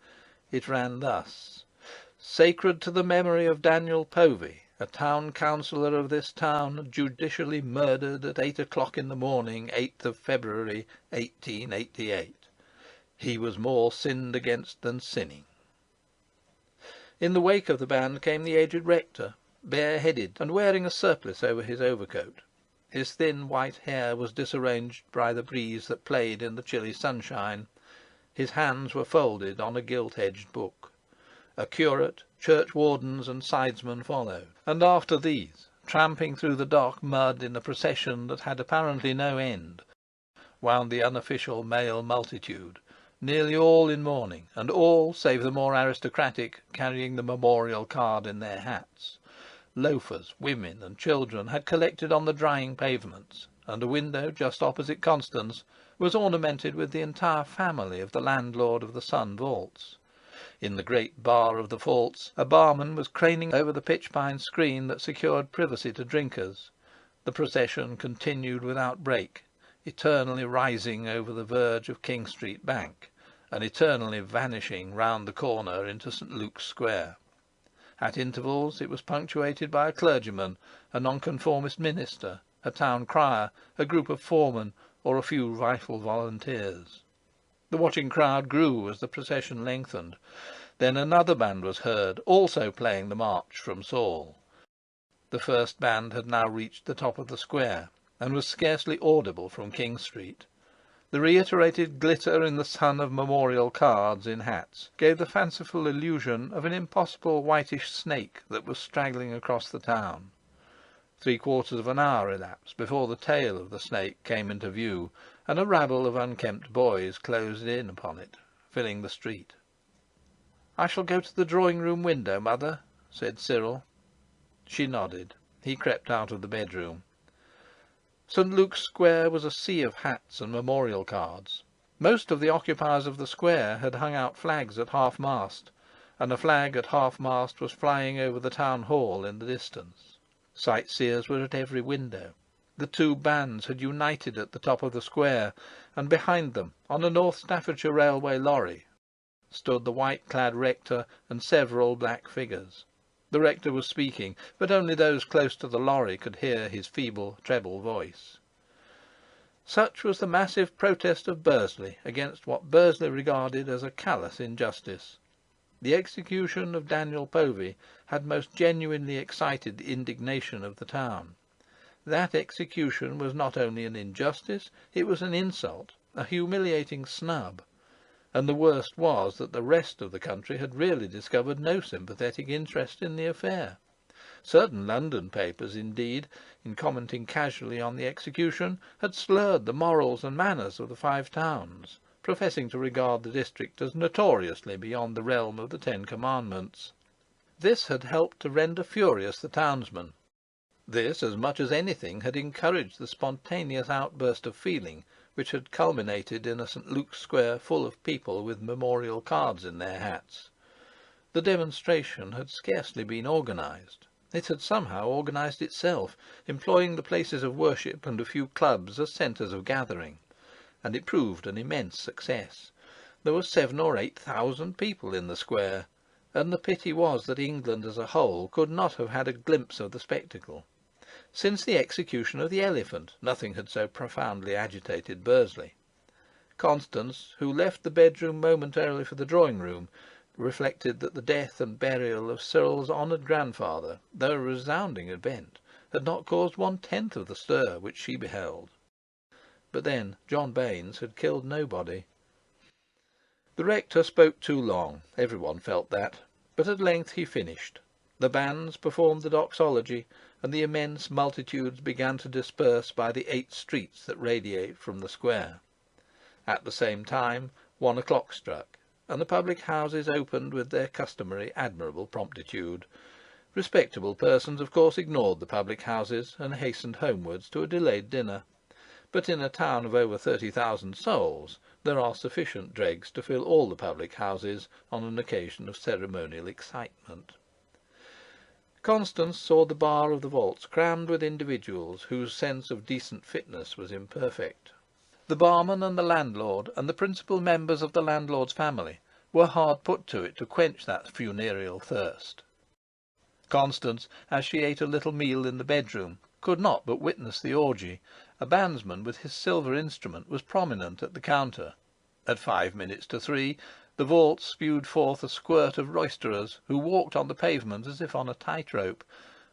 It ran thus: "Sacred to the memory of Daniel Povey, a town councillor of this town, judicially murdered at 8 o'clock in the morning, 8th of February, 1888. He was more sinned against than sinning." In the wake of the band came the aged rector, bareheaded and wearing a surplice over his overcoat. His thin white hair was disarranged by the breeze that played in the chilly sunshine. His hands were folded on a gilt-edged book. A curate, churchwardens, and sidesmen followed, and after these tramping through the dock mud in a procession that had apparently no end, wound the unofficial male multitude, nearly all in mourning, and all, save the more aristocratic, carrying the memorial card in their hats. Loafers, women, and children had collected on the drying pavements, and a window just opposite Constance was ornamented with the entire family of the landlord of the Sun Vaults. In the great bar of the vaults a barman was craning over the pitch-pine screen that secured privacy to drinkers. The procession continued without break, eternally rising over the verge of King Street Bank, and eternally vanishing round the corner into St. Luke's Square. At intervals it was punctuated by a clergyman, a nonconformist minister, a town crier, a group of foremen, or a few rifle volunteers. The watching crowd grew as the procession lengthened. Then another band was heard, also playing the march from Saul. The first band had now reached the top of the square, and was scarcely audible from King Street. The reiterated glitter in the sun of memorial cards in hats gave the fanciful illusion of an impossible whitish snake that was straggling across the town. 3/4 of an hour elapsed before the tail of the snake came into view, and a rabble of unkempt boys closed in upon it, filling the street. "I shall go to the drawing-room window, mother," said Cyril. She nodded. He crept out of the bedroom. St. Luke's Square was a sea of hats and memorial cards. Most of the occupiers of the square had hung out flags at half-mast, and a flag at half-mast was flying over the town hall in the distance. Sightseers were at every window. The two bands had united at the top of the square, and behind them, on a North Staffordshire Railway lorry, stood the white-clad rector and several black figures. The rector was speaking, but only those close to the lorry could hear his feeble treble voice. Such was the massive protest of Bursley against what Bursley regarded as a callous injustice. The execution of Daniel Povey had most genuinely excited the indignation of the town. That execution was not only an injustice, it was an insult, a humiliating snub. And the worst was that the rest of the country had really discovered no sympathetic interest in the affair. Certain London papers, indeed, in commenting casually on the execution, had slurred the morals and manners of the Five Towns, professing to regard the district as notoriously beyond the realm of the Ten Commandments. This had helped to render furious the townsmen. This, as much as anything, had encouraged the spontaneous outburst of feeling which had culminated in a St. Luke's Square full of people with memorial cards in their hats. The demonstration had scarcely been organised. It had somehow organised itself, employing the places of worship and a few clubs as centres of gathering, and it proved an immense success. There were 7,000 or 8,000 people in the square, and the pity was that England as a whole could not have had a glimpse of the spectacle. Since the execution of the elephant, nothing had so profoundly agitated Bursley. Constance, who left the bedroom momentarily for the drawing-room, reflected that the death and burial of Cyril's honoured grandfather, though a resounding event, had not caused 1/10 of the stir which she beheld. But then John Baynes had killed nobody. The rector spoke too long, everyone felt that, but at length he finished. The bands performed the doxology, and the immense multitudes began to disperse by the 8 streets that radiate from the square. At the same time 1 o'clock struck, and the public houses opened with their customary admirable promptitude. Respectable persons, of course, ignored the public houses and hastened homewards to a delayed dinner. But in a town of over 30,000 souls there are sufficient dregs to fill all the public houses on an occasion of ceremonial excitement. Constance saw the bar of the vaults crammed with individuals whose sense of decent fitness was imperfect. The barman and the landlord and the principal members of the landlord's family were hard put to it to quench that funereal thirst. Constance, as she ate a little meal in the bedroom, could not but witness the orgy. A bandsman with his silver instrument was prominent at the counter. At 5 minutes to 3 the vaults spewed forth a squirt of roisterers, who walked on the pavement as if on a tight-rope.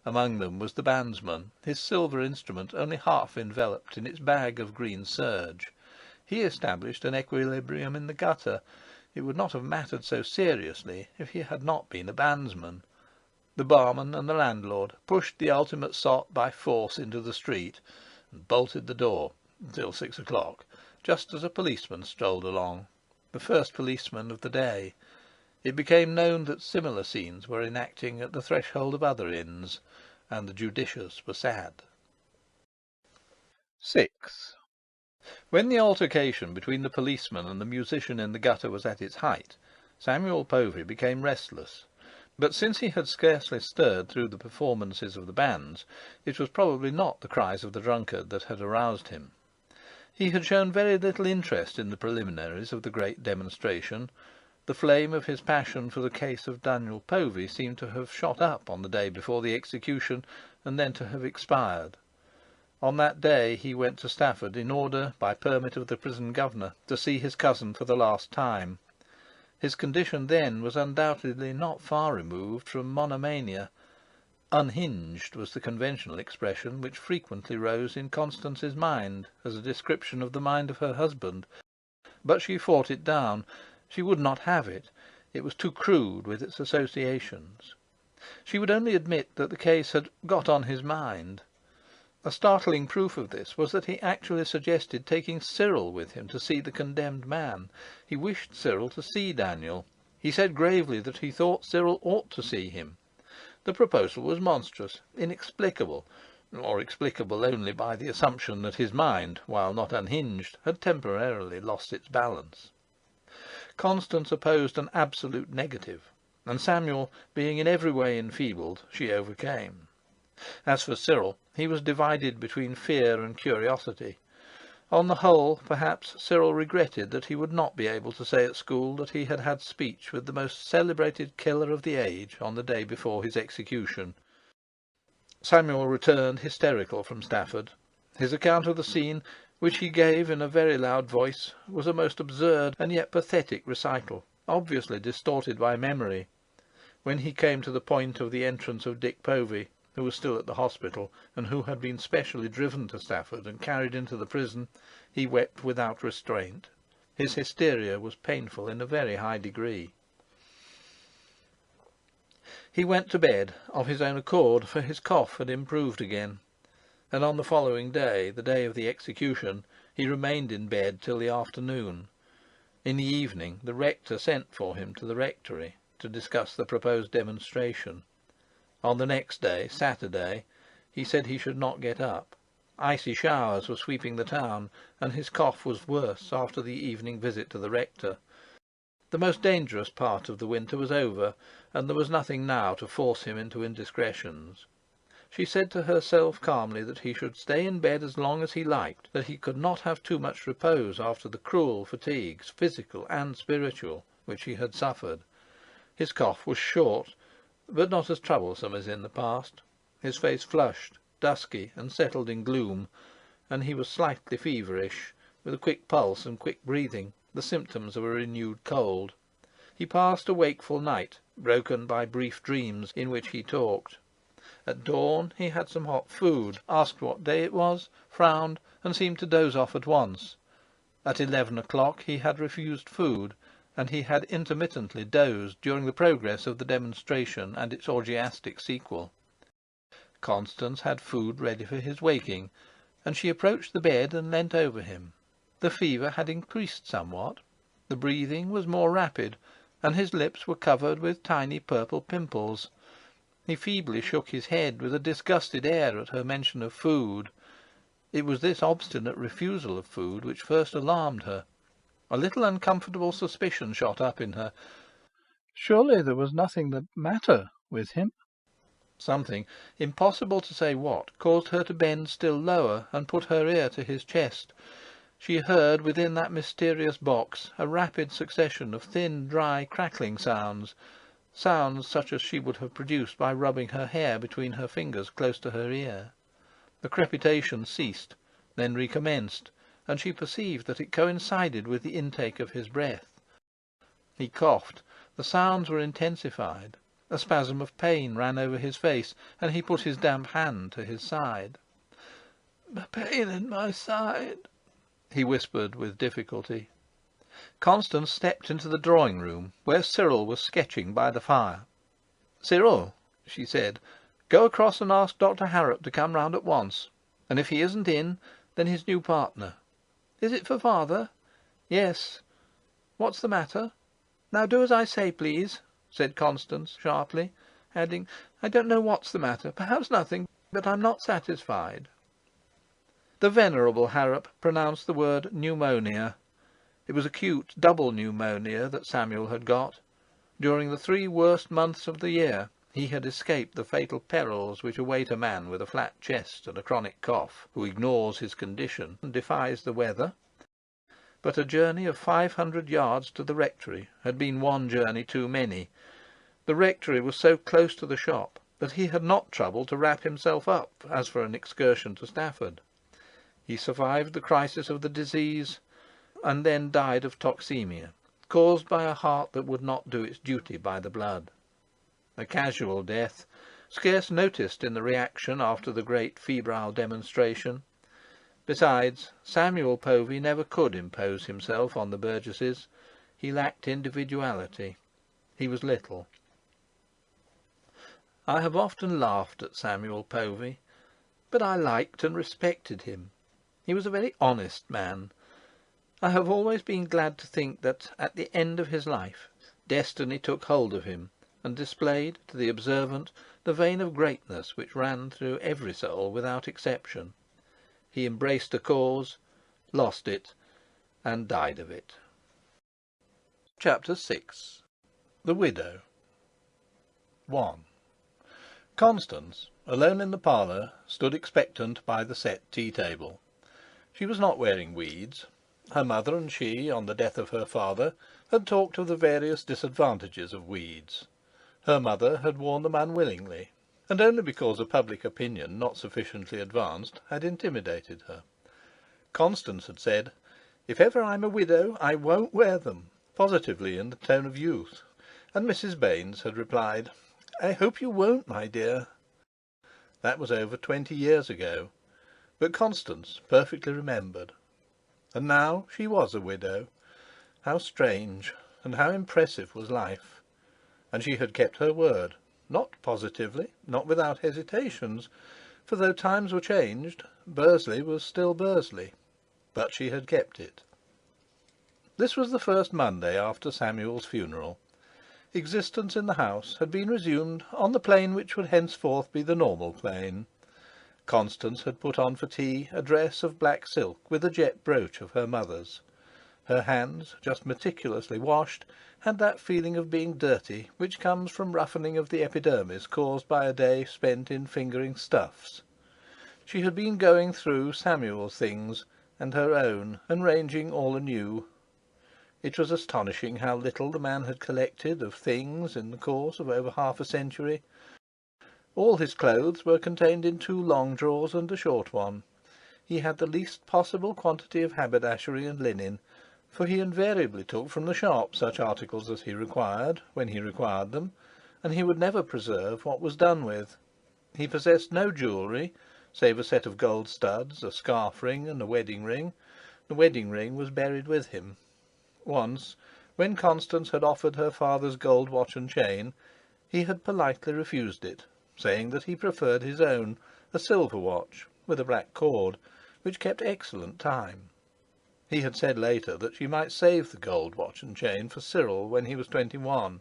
Among them was the bandsman, his silver instrument only half enveloped in its bag of green serge. He established an equilibrium in the gutter. It would not have mattered so seriously if he had not been a bandsman. The barman and the landlord pushed the ultimate sot by force into the street, and bolted the door till 6 o'clock, just as a policeman strolled along, the first policeman of the day. It became known that similar scenes were enacting at the threshold of other inns, and the judicious were sad. 6. When the altercation between the policeman and the musician in the gutter was at its height, Samuel Povey became restless. But since he had scarcely stirred through the performances of the bands, it was probably not the cries of the drunkard that had aroused him. He had shown very little interest in the preliminaries of the great demonstration. The flame of his passion for the case of Daniel Povey seemed to have shot up on the day before the execution, and then to have expired. On that day he went to Stafford in order, by permit of the prison governor, to see his cousin for the last time. His condition then was undoubtedly not far removed from monomania. Unhinged was the conventional expression which frequently rose in Constance's mind as a description of the mind of her husband, but she fought it down. She would not have it. It was too crude with its associations. She would only admit that the case had got on his mind. A startling proof of this was that he actually suggested taking Cyril with him to see the condemned man. He wished Cyril to see Daniel. He said gravely that he thought Cyril ought to see him. The proposal was monstrous, inexplicable, or explicable only by the assumption that his mind, while not unhinged, had temporarily lost its balance. Constance opposed an absolute negative, and Samuel, being in every way enfeebled, she overcame. As for Cyril, he was divided between fear and curiosity. On the whole, perhaps, Cyril regretted that he would not be able to say at school that he had had speech with the most celebrated killer of the age on the day before his execution. Samuel returned hysterical from Stafford. His account of the scene, which he gave in a very loud voice, was a most absurd and yet pathetic recital, obviously distorted by memory. When he came to the point of the entrance of Dick Povey, who was still at the hospital, and who had been specially driven to Stafford and carried into the prison, he wept without restraint. His hysteria was painful in a very high degree. He went to bed of his own accord, for his cough had improved again, and on the following day, the day of the execution, he remained in bed till the afternoon. In the evening the rector sent for him to the rectory to discuss the proposed demonstration. On the next day, Saturday, he said he should not get up. Icy showers were sweeping the town, and his cough was worse after the evening visit to the rector. The most dangerous part of the winter was over, and there was nothing now to force him into indiscretions. She said to herself calmly that he should stay in bed as long as he liked, that he could not have too much repose after the cruel fatigues, physical and spiritual, which he had suffered. His cough was short, but not as troublesome as in the past. His face flushed, dusky, and settled in gloom, and he was slightly feverish, with a quick pulse and quick breathing, the symptoms of a renewed cold. He passed a wakeful night, broken by brief dreams in which he talked. At dawn he had some hot food, asked what day it was, frowned, and seemed to doze off at once. At 11 o'clock he had refused food, and he had intermittently dozed during the progress of the demonstration and its orgiastic sequel. Constance had food ready for his waking, and she approached the bed and leant over him. The fever had increased somewhat, the breathing was more rapid, and his lips were covered with tiny purple pimples. He feebly shook his head with a disgusted air at her mention of food. It was this obstinate refusal of food which first alarmed her. A little uncomfortable suspicion shot up in her. Surely there was nothing the matter with him? Something, impossible to say what, caused her to bend still lower and put her ear to his chest. She heard within that mysterious box a rapid succession of thin, dry, crackling sounds, sounds such as she would have produced by rubbing her hair between her fingers close to her ear. The crepitation ceased, then recommenced, and she perceived that it coincided with the intake of his breath. He coughed, the sounds were intensified, a spasm of pain ran over his face, and he put his damp hand to his side. "Pain in my side," he whispered with difficulty. Constance stepped into the drawing-room, where Cyril was sketching by the fire. "Cyril!" she said. "Go across and ask Dr. Harrop to come round at once, and if he isn't in, then his new partner. Is it for father? Yes. What's the matter? Now do as I say, please," said Constance sharply, adding, "I don't know what's the matter. Perhaps nothing, but I'm not satisfied." The venerable Harrop pronounced the word pneumonia. It was acute double pneumonia that Samuel had got. During the 3 worst months of the year he had escaped the fatal perils which await a man with a flat chest and a chronic cough, who ignores his condition and defies the weather. But a journey of 500 yards to the rectory had been one journey too many. The rectory was so close to the shop that he had not troubled to wrap himself up as for an excursion to Stafford. He survived the crisis of the disease, and then died of toxemia, caused by a heart that would not do its duty by the blood. A casual death, scarce noticed in the reaction after the great febrile demonstration. Besides, Samuel Povey never could impose himself on the Burgesses. He lacked individuality. He was little. I have often laughed at Samuel Povey, but I liked and respected him. He was a very honest man. I have always been glad to think that at the end of his life destiny took hold of him and displayed to the observant the vein of greatness which ran through every soul without exception. He embraced a cause, lost it, and died of it. Chapter 6. The Widow. 1. Constance, alone in the parlour, stood expectant by the set tea-table. She was not wearing weeds. Her mother and she, on the death of her father, had talked of the various disadvantages of weeds. Her mother had worn them unwillingly, and only because a public opinion not sufficiently advanced had intimidated her. Constance had said, "If ever I'm a widow, I won't wear them," positively in the tone of youth, and Mrs. Baynes had replied, "I hope you won't, my dear." That was over 20 years ago, but Constance perfectly remembered. And now she was a widow. How strange and how impressive was life! And she had kept her word, not positively, not without hesitations, for though times were changed, Bursley was still Bursley. But she had kept it. This was the first Monday after Samuel's funeral. Existence in the house had been resumed on the plane which would henceforth be the normal plane. Constance had put on for tea a dress of black silk with a jet brooch of her mother's. Her hands, just meticulously washed, had that feeling of being dirty which comes from roughening of the epidermis caused by a day spent in fingering stuffs. She had been going through Samuel's things and her own, and ranging all anew. It was astonishing how little the man had collected of things in the course of over half a century. All his clothes were contained in 2 long drawers and a short one. He had the least possible quantity of haberdashery and linen, for he invariably took from the shop such articles as he required, when he required them, and he would never preserve what was done with. He possessed no jewellery, save a set of gold studs, a scarf ring, and a wedding ring. The wedding ring was buried with him. Once, when Constance had offered her father's gold watch and chain, he had politely refused it, saying that he preferred his own, a silver watch, with a black cord, which kept excellent time. He had said later that she might save the gold watch and chain for Cyril when he was 21.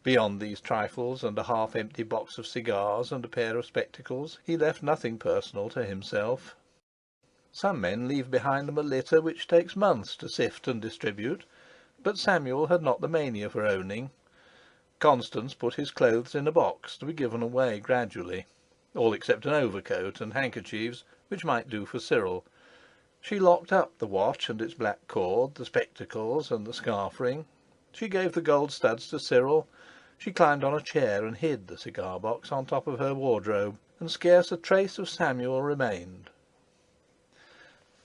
Beyond these trifles and a half-empty box of cigars and a pair of spectacles, he left nothing personal to himself. Some men leave behind them a litter which takes months to sift and distribute, but Samuel had not the mania for owning. Constance put his clothes in a box to be given away gradually, all except an overcoat and handkerchiefs, which might do for Cyril. She locked up the watch and its black cord, the spectacles and the scarf ring. She gave the gold studs to Cyril. She climbed on a chair and hid the cigar box on top of her wardrobe, and scarce a trace of Samuel remained.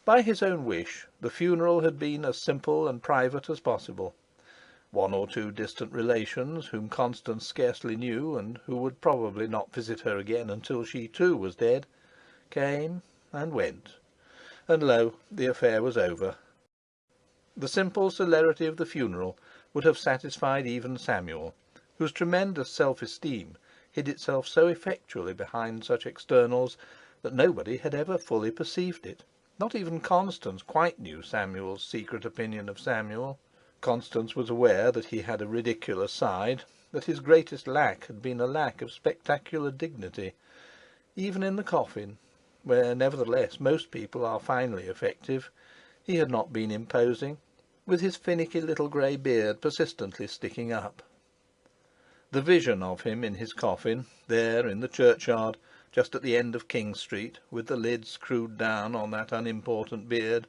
By his own wish, the funeral had been as simple and private as possible. 1 or 2 distant relations, whom Constance scarcely knew, and who would probably not visit her again until she too was dead, came and went, and lo, the affair was over. The simple celerity of the funeral would have satisfied even Samuel, whose tremendous self-esteem hid itself so effectually behind such externals that nobody had ever fully perceived it. Not even Constance quite knew Samuel's secret opinion of Samuel. Constance was aware that he had a ridiculous side, that his greatest lack had been a lack of spectacular dignity. Even in the coffin, where nevertheless most people are finely effective, he had not been imposing, with his finicky little grey beard persistently sticking up. The vision of him in his coffin, there in the churchyard, just at the end of King Street, with the lid screwed down on that unimportant beard,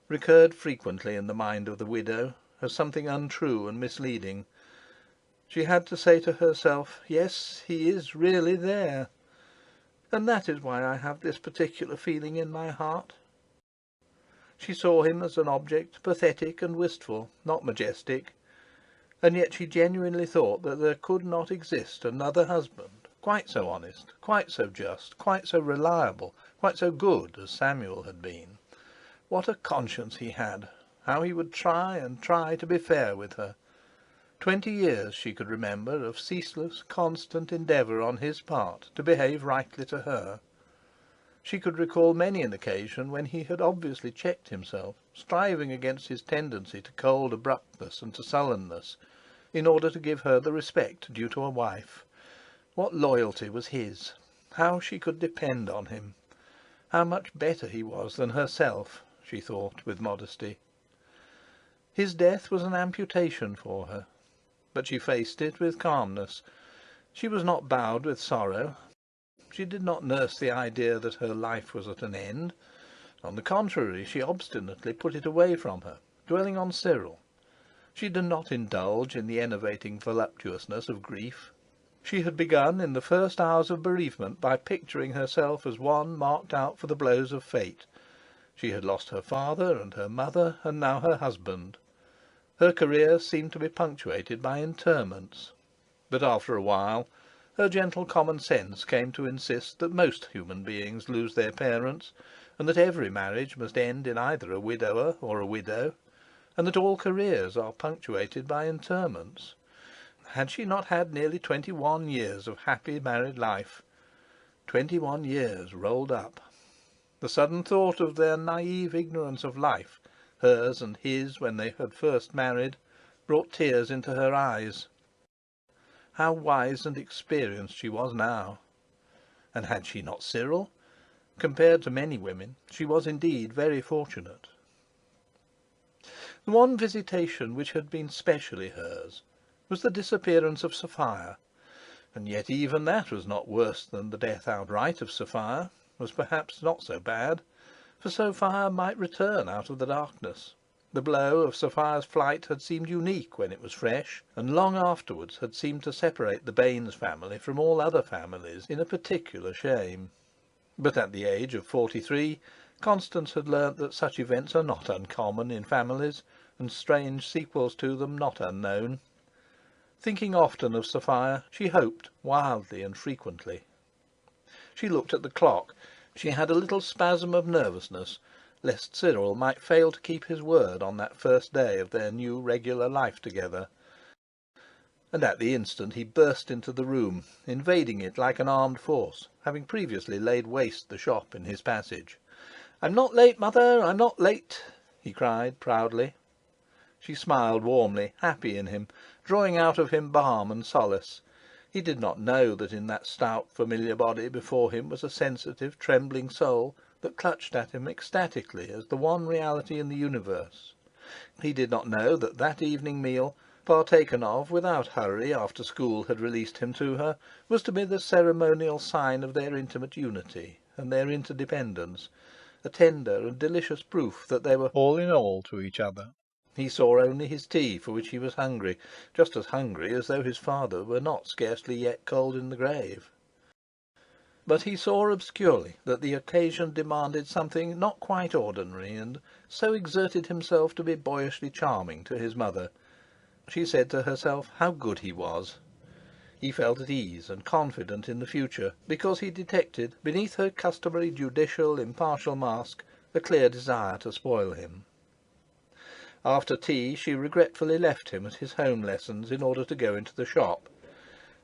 recurred frequently in the mind of the widow as something untrue and misleading. She had to say to herself, "Yes, he is really there, and that is why I have this particular feeling in my heart." She saw him as an object, pathetic and wistful, not majestic, and yet she genuinely thought that there could not exist another husband quite so honest, quite so just, quite so reliable, quite so good as Samuel had been. What a conscience he had! How he would try and try to be fair with her! 20 years she could remember of ceaseless, constant endeavour on his part to behave rightly to her. She could recall many an occasion when he had obviously checked himself, striving against his tendency to cold abruptness and to sullenness, in order to give her the respect due to a wife. What loyalty was his! How she could depend on him! How much better he was than herself, she thought with modesty. His death was an amputation for her, but she faced it with calmness. She was not bowed with sorrow. She did not nurse the idea that her life was at an end. On the contrary, she obstinately put it away from her, dwelling on Cyril. She did not indulge in the enervating voluptuousness of grief. She had begun in the first hours of bereavement by picturing herself as one marked out for the blows of fate. She had lost her father and her mother, and now her husband. Her career seemed to be punctuated by interments. But after a while her gentle common sense came to insist that most human beings lose their parents, and that every marriage must end in either a widower or a widow, and that all careers are punctuated by interments. Had she not had nearly 21 years of happy married life? 21 years rolled up. The sudden thought of their naive ignorance of life, hers and his when they had first married, brought tears into her eyes. How wise and experienced she was now! And had she not Cyril? Compared to many women, she was indeed very fortunate. The one visitation which had been specially hers was the disappearance of Sophia, and yet even that was not worse than the death outright of Sophia, was perhaps not so bad, for Sophia might return out of the darkness. The blow of Sophia's flight had seemed unique when it was fresh, and long afterwards had seemed to separate the Baynes family from all other families in a particular shame. But at the age of 43, Constance had learnt that such events are not uncommon in families, and strange sequels to them not unknown. Thinking often of Sophia, she hoped wildly and frequently. She looked at the clock. She had a little spasm of nervousness, lest Cyril might fail to keep his word on that first day of their new regular life together. And at the instant he burst into the room, invading it like an armed force, having previously laid waste the shop in his passage. "I'm not late, mother, I'm not late," he cried proudly. She smiled warmly, happy in him, drawing out of him balm and solace. He did not know that in that stout familiar body before him was a sensitive, trembling soul that clutched at him ecstatically as the one reality in the universe. He did not know that that evening meal, partaken of without hurry after school had released him to her, was to be the ceremonial sign of their intimate unity and their interdependence, a tender and delicious proof that they were all in all to each other. He saw only his tea, for which he was hungry, just as hungry as though his father were not scarcely yet cold in the grave. But he saw obscurely that the occasion demanded something not quite ordinary, and so exerted himself to be boyishly charming to his mother. She said to herself how good he was. He felt at ease and confident in the future, because he detected, beneath her customary judicial, impartial mask, a clear desire to spoil him. After tea she regretfully left him at his home lessons in order to go into the shop.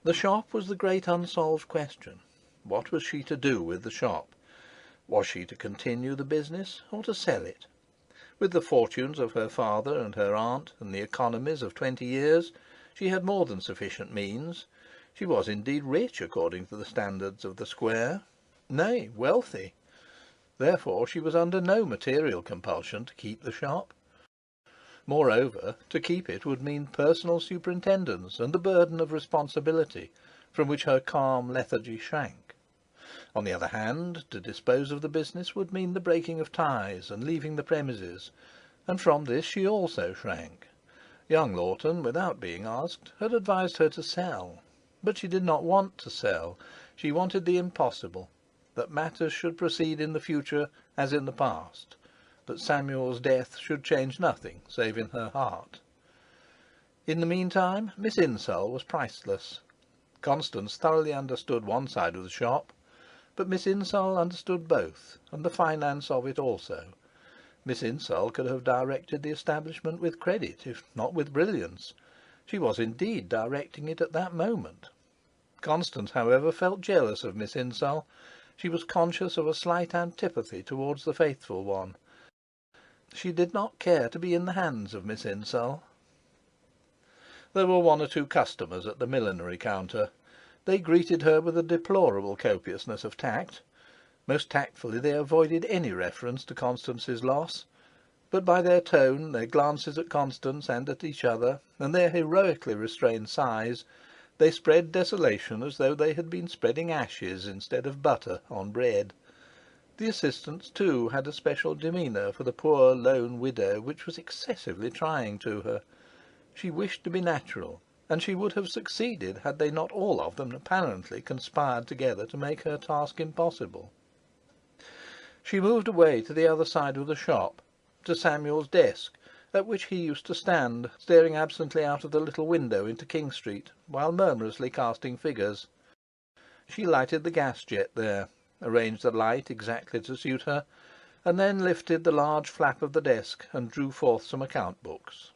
The shop was the great unsolved question. What was she to do with the shop? Was she to continue the business, or to sell it? With the fortunes of her father and her aunt, and the economies of 20 years, she had more than sufficient means. She was indeed rich according to the standards of the square, nay, wealthy. Therefore she was under no material compulsion to keep the shop. Moreover, to keep it would mean personal superintendence and the burden of responsibility, from which her calm lethargy shrank. On the other hand, to dispose of the business would mean the breaking of ties and leaving the premises, and from this she also shrank. Young Lawton, without being asked, had advised her to sell. But she did not want to sell. She wanted the impossible, that matters should proceed in the future as in the past, that Samuel's death should change nothing save in her heart. In the meantime, Miss Insull was priceless. Constance thoroughly understood one side of the shop, but Miss Insull understood both, and the finance of it also. Miss Insull could have directed the establishment with credit, if not with brilliance. She was indeed directing it at that moment. Constance, however, felt jealous of Miss Insull. She was conscious of a slight antipathy towards the faithful one. She did not care to be in the hands of Miss Insull. There were one or two customers at the millinery counter. They greeted her with a deplorable copiousness of tact. Most tactfully they avoided any reference to Constance's loss, but by their tone, their glances at Constance and at each other, and their heroically restrained sighs, they spread desolation as though they had been spreading ashes instead of butter on bread. The assistants, too, had a special demeanour for the poor lone widow which was excessively trying to her. She wished to be natural, and she would have succeeded had they not all of them apparently conspired together to make her task impossible. She moved away to the other side of the shop, to Samuel's desk, at which he used to stand, staring absently out of the little window into King Street, while murmurously casting figures. She lighted the gas jet there, arranged the light exactly to suit her, and then lifted the large flap of the desk and drew forth some account books.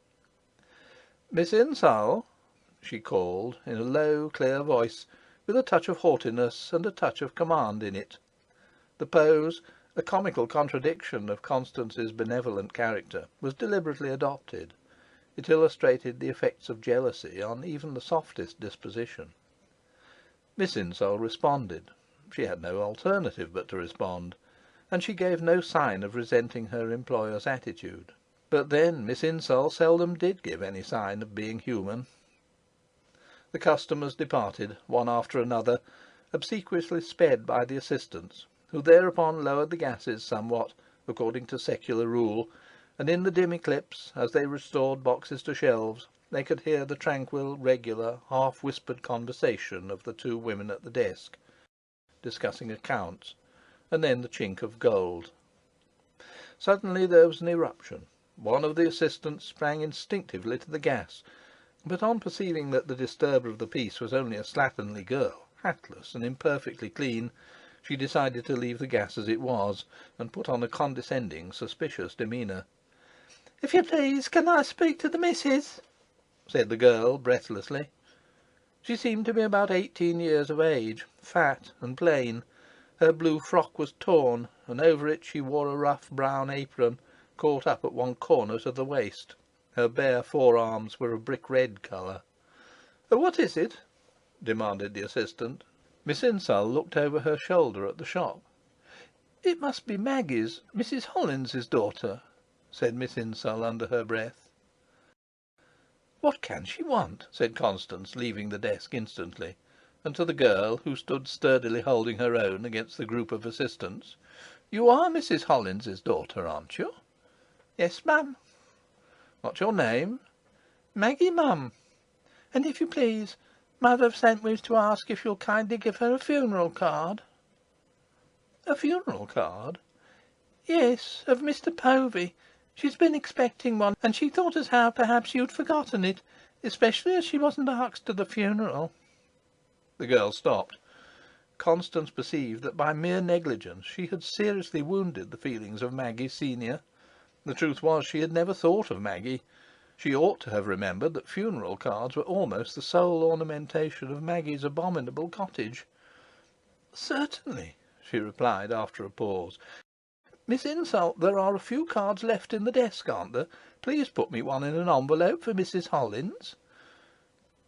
"Miss Insull," she called, in a low, clear voice, with a touch of haughtiness and a touch of command in it. The pose, a comical contradiction of Constance's benevolent character, was deliberately adopted. It illustrated the effects of jealousy on even the softest disposition. Miss Insull responded. She had no alternative but to respond, and she gave no sign of resenting her employer's attitude. But then Miss Insull seldom did give any sign of being human. The customers departed, one after another, obsequiously sped by the assistants, who thereupon lowered the gases somewhat, according to secular rule, and in the dim eclipse, as they restored boxes to shelves, they could hear the tranquil, regular, half-whispered conversation of the two women at the desk, discussing accounts, and then the chink of gold. Suddenly there was an eruption. One of the assistants sprang instinctively to the gas, but on perceiving that the disturber of the peace was only a slatternly girl, hatless and imperfectly clean, she decided to leave the gas as it was, and put on a condescending, suspicious demeanour. "If you please, can I speak to the missus?" said the girl, breathlessly. She seemed to be about 18 years of age, fat and plain. Her blue frock was torn, and over it she wore a rough brown apron, caught up at one corner to the waist. Her bare forearms were a brick-red colour. "What is it?" demanded the assistant. Miss Insull looked over her shoulder at the shop. "It must be Maggie's, Mrs. Hollins's daughter," said Miss Insull under her breath. "What can she want?" said Constance, leaving the desk instantly, and to the girl, who stood sturdily holding her own against the group of assistants, "You are Mrs. Hollins's daughter, aren't you?" "Yes, ma'am." "What's your name?" "Maggie, mum. And if you please, mother have sent me to ask if you'll kindly give her a funeral card." "A funeral card?" "Yes, of Mr. Povey. She's been expecting one, and she thought as how perhaps you'd forgotten it, especially as she wasn't asked to the funeral." The girl stopped. Constance perceived that by mere negligence she had seriously wounded the feelings of Maggie senior. The truth was, she had never thought of Maggie. She ought to have remembered that funeral cards were almost the sole ornamentation of Maggie's abominable cottage. "Certainly," she replied after a pause. "Miss Insull, there are a few cards left in the desk, aren't there? Please put me one in an envelope for Mrs. Hollins."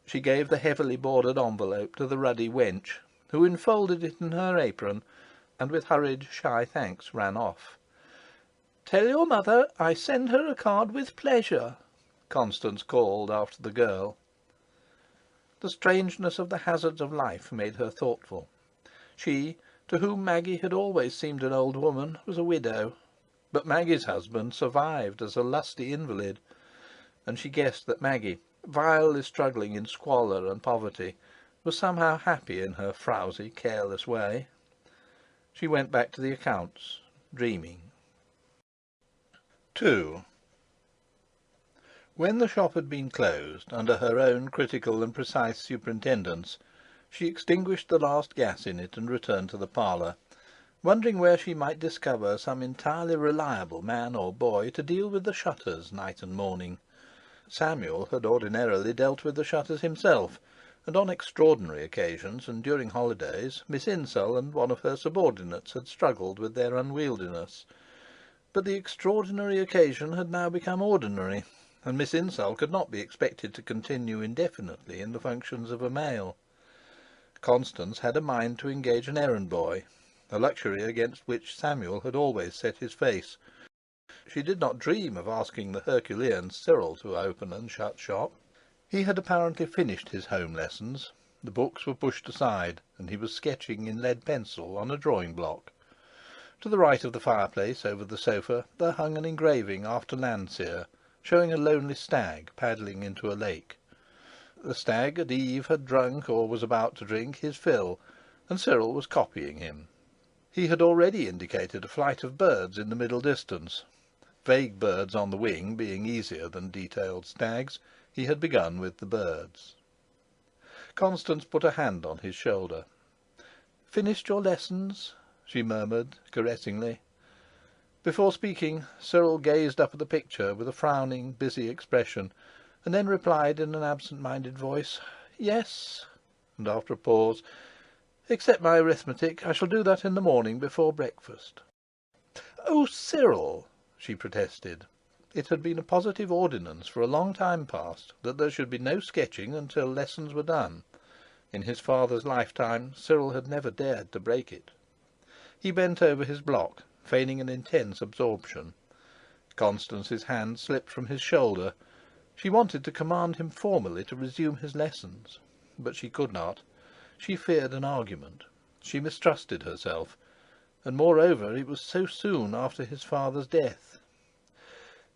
She gave the heavily bordered envelope to the ruddy wench, who enfolded it in her apron, and with hurried, shy thanks ran off. "Tell your mother I send her a card with pleasure," Constance called after the girl. The strangeness of the hazards of life made her thoughtful. She, to whom Maggie had always seemed an old woman, was a widow, but Maggie's husband survived as a lusty invalid, and she guessed that Maggie, vilely struggling in squalor and poverty, was somehow happy in her frowsy, careless way. She went back to the accounts, dreaming. 2. When the shop had been closed, under her own critical and precise superintendence, she extinguished the last gas in it and returned to the parlour, wondering where she might discover some entirely reliable man or boy to deal with the shutters night and morning. Samuel had ordinarily dealt with the shutters himself, and on extraordinary occasions and during holidays Miss Insull and one of her subordinates had struggled with their unwieldiness. But the extraordinary occasion had now become ordinary, and Miss Insull could not be expected to continue indefinitely in the functions of a male. Constance had a mind to engage an errand boy, a luxury against which Samuel had always set his face. She did not dream of asking the Herculean Cyril to open and shut shop. He had apparently finished his home lessons. The books were pushed aside, and he was sketching in lead pencil on a drawing block. To the right of the fireplace, over the sofa, there hung an engraving after Landseer, showing a lonely stag paddling into a lake. The stag at eve had drunk, or was about to drink, his fill, and Cyril was copying him. He had already indicated a flight of birds in the middle distance. Vague birds on the wing being easier than detailed stags, he had begun with the birds. Constance put a hand on his shoulder. "Finished your lessons?" she murmured caressingly. Before speaking, Cyril gazed up at the picture with a frowning, busy expression, and then replied in an absent-minded voice, "Yes," and after a pause, "except my arithmetic. I shall do that in the morning before breakfast." "Oh, Cyril!" she protested. It had been a positive ordinance for a long time past that there should be no sketching until lessons were done. In his father's lifetime Cyril had never dared to break it. He bent over his block, feigning an intense absorption. Constance's hand slipped from his shoulder. She wanted to command him formally to resume his lessons, but she could not. She feared an argument. She mistrusted herself, and moreover it was so soon after his father's death.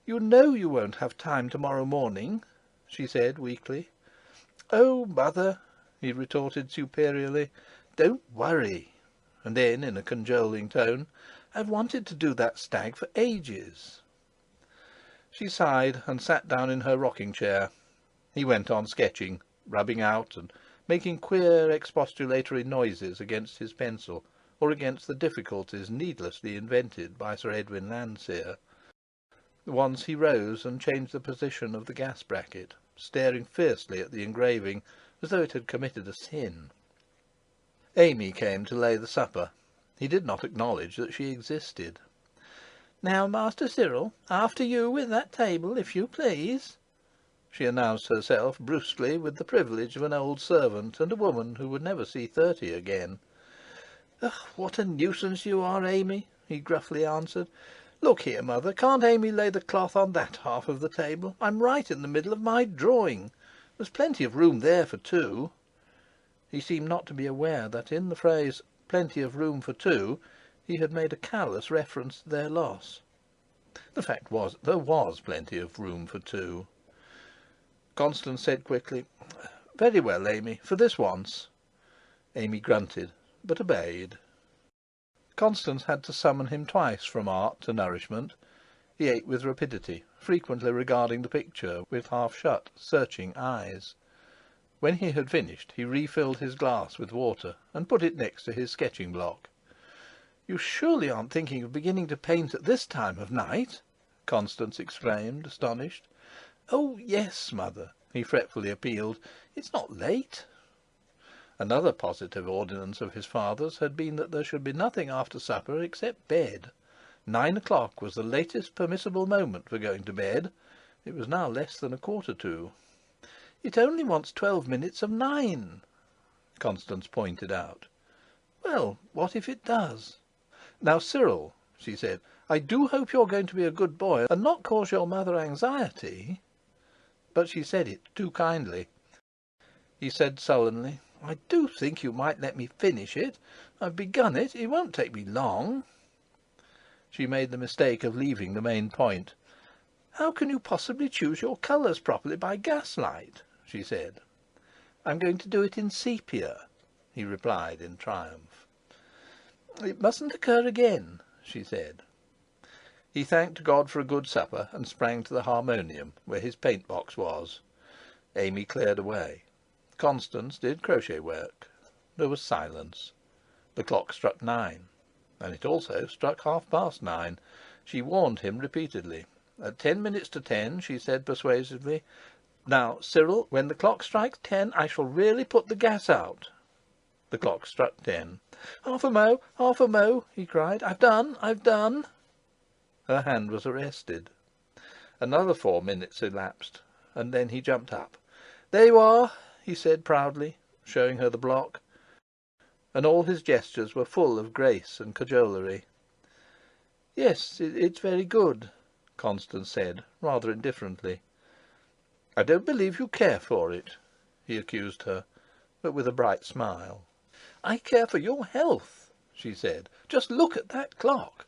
"You know you won't have time tomorrow morning," she said weakly. "Oh, mother," he retorted superiorly, "don't worry." And then, in a cajoling tone, "I've wanted to do that stag for ages." She sighed and sat down in her rocking chair. He went on sketching, rubbing out and making queer expostulatory noises against his pencil, or against the difficulties needlessly invented by Sir Edwin Landseer. Once he rose and changed the position of the gas bracket, staring fiercely at the engraving as though it had committed a sin. Amy came to lay the supper. He did not acknowledge that she existed. "Now, Master Cyril, after you with that table, if you please," she announced herself brusquely, with the privilege of an old servant and a woman who would never see 30 again. "Ugh, what a nuisance you are, Amy," he gruffly answered. "Look here, mother, can't Amy lay the cloth on that half of the table? I'm right in the middle of my drawing. There's plenty of room there for two." He seemed not to be aware that in the phrase "plenty of room for two" he had made a callous reference to their loss. The fact was, there was plenty of room for two. Constance said quickly, "Very well, Amy, for this once." Amy grunted, but obeyed. Constance had to summon him twice from art to nourishment. He ate with rapidity, frequently regarding the picture with half-shut, searching eyes. When he had finished, he refilled his glass with water and put it next to his sketching block. "You surely aren't thinking of beginning to paint at this time of night?" Constance exclaimed, astonished. "Oh, yes, mother," he fretfully appealed. "It's not late." Another positive ordinance of his father's had been that there should be nothing after supper except bed. 9 o'clock was the latest permissible moment for going to bed. It was now less than a quarter to. "It only wants 12 minutes of 9," Constance pointed out. "Well, what if it does? Now, Cyril," she said, "I do hope you're going to be a good boy and not cause your mother anxiety." But she said it too kindly. He said sullenly: "I do think you might let me finish it. I've begun it. It won't take me long." She made the mistake of leaving the main point. "How can you possibly choose your colours properly by gaslight?" she said. "I'm going to do it in sepia," he replied in triumph. "It mustn't occur again," she said. He thanked God for a good supper and sprang to the harmonium, where his paint box was. Amy cleared away. Constance did crochet work. There was silence. The clock struck 9, and it also struck 9:30. She warned him repeatedly. At 10 minutes to 10 she said persuasively: "Now, Cyril, when the clock strikes 10 I shall really put the gas out." The clock struck 10. "Half a mo', half a mo'," he cried. "I've done, I've done." Her hand was arrested. Another 4 minutes elapsed, and then he jumped up. "There you are," he said proudly, showing her the block. And all his gestures were full of grace and cajolery. "Yes, it's very good," Constance said, rather indifferently. "I don't believe you care for it," he accused her, but with a bright smile. "I care for your health," she said. "Just look at that clock."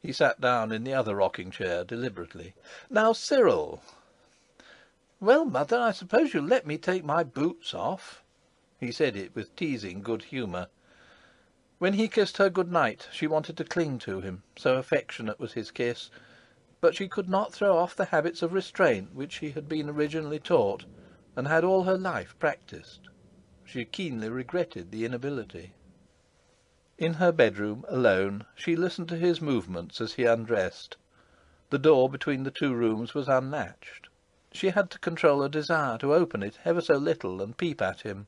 He sat down in the other rocking chair deliberately. "Now, Cyril." "Well, mother, I suppose you'll let me take my boots off." He said it with teasing good humour. When he kissed her good night she wanted to cling to him, so affectionate was his kiss, but she could not throw off the habits of restraint which she had been originally taught, and had all her life practised. She keenly regretted the inability. In her bedroom, alone, she listened to his movements as he undressed. The door between the two rooms was unlatched. She had to control a desire to open it ever so little and peep at him.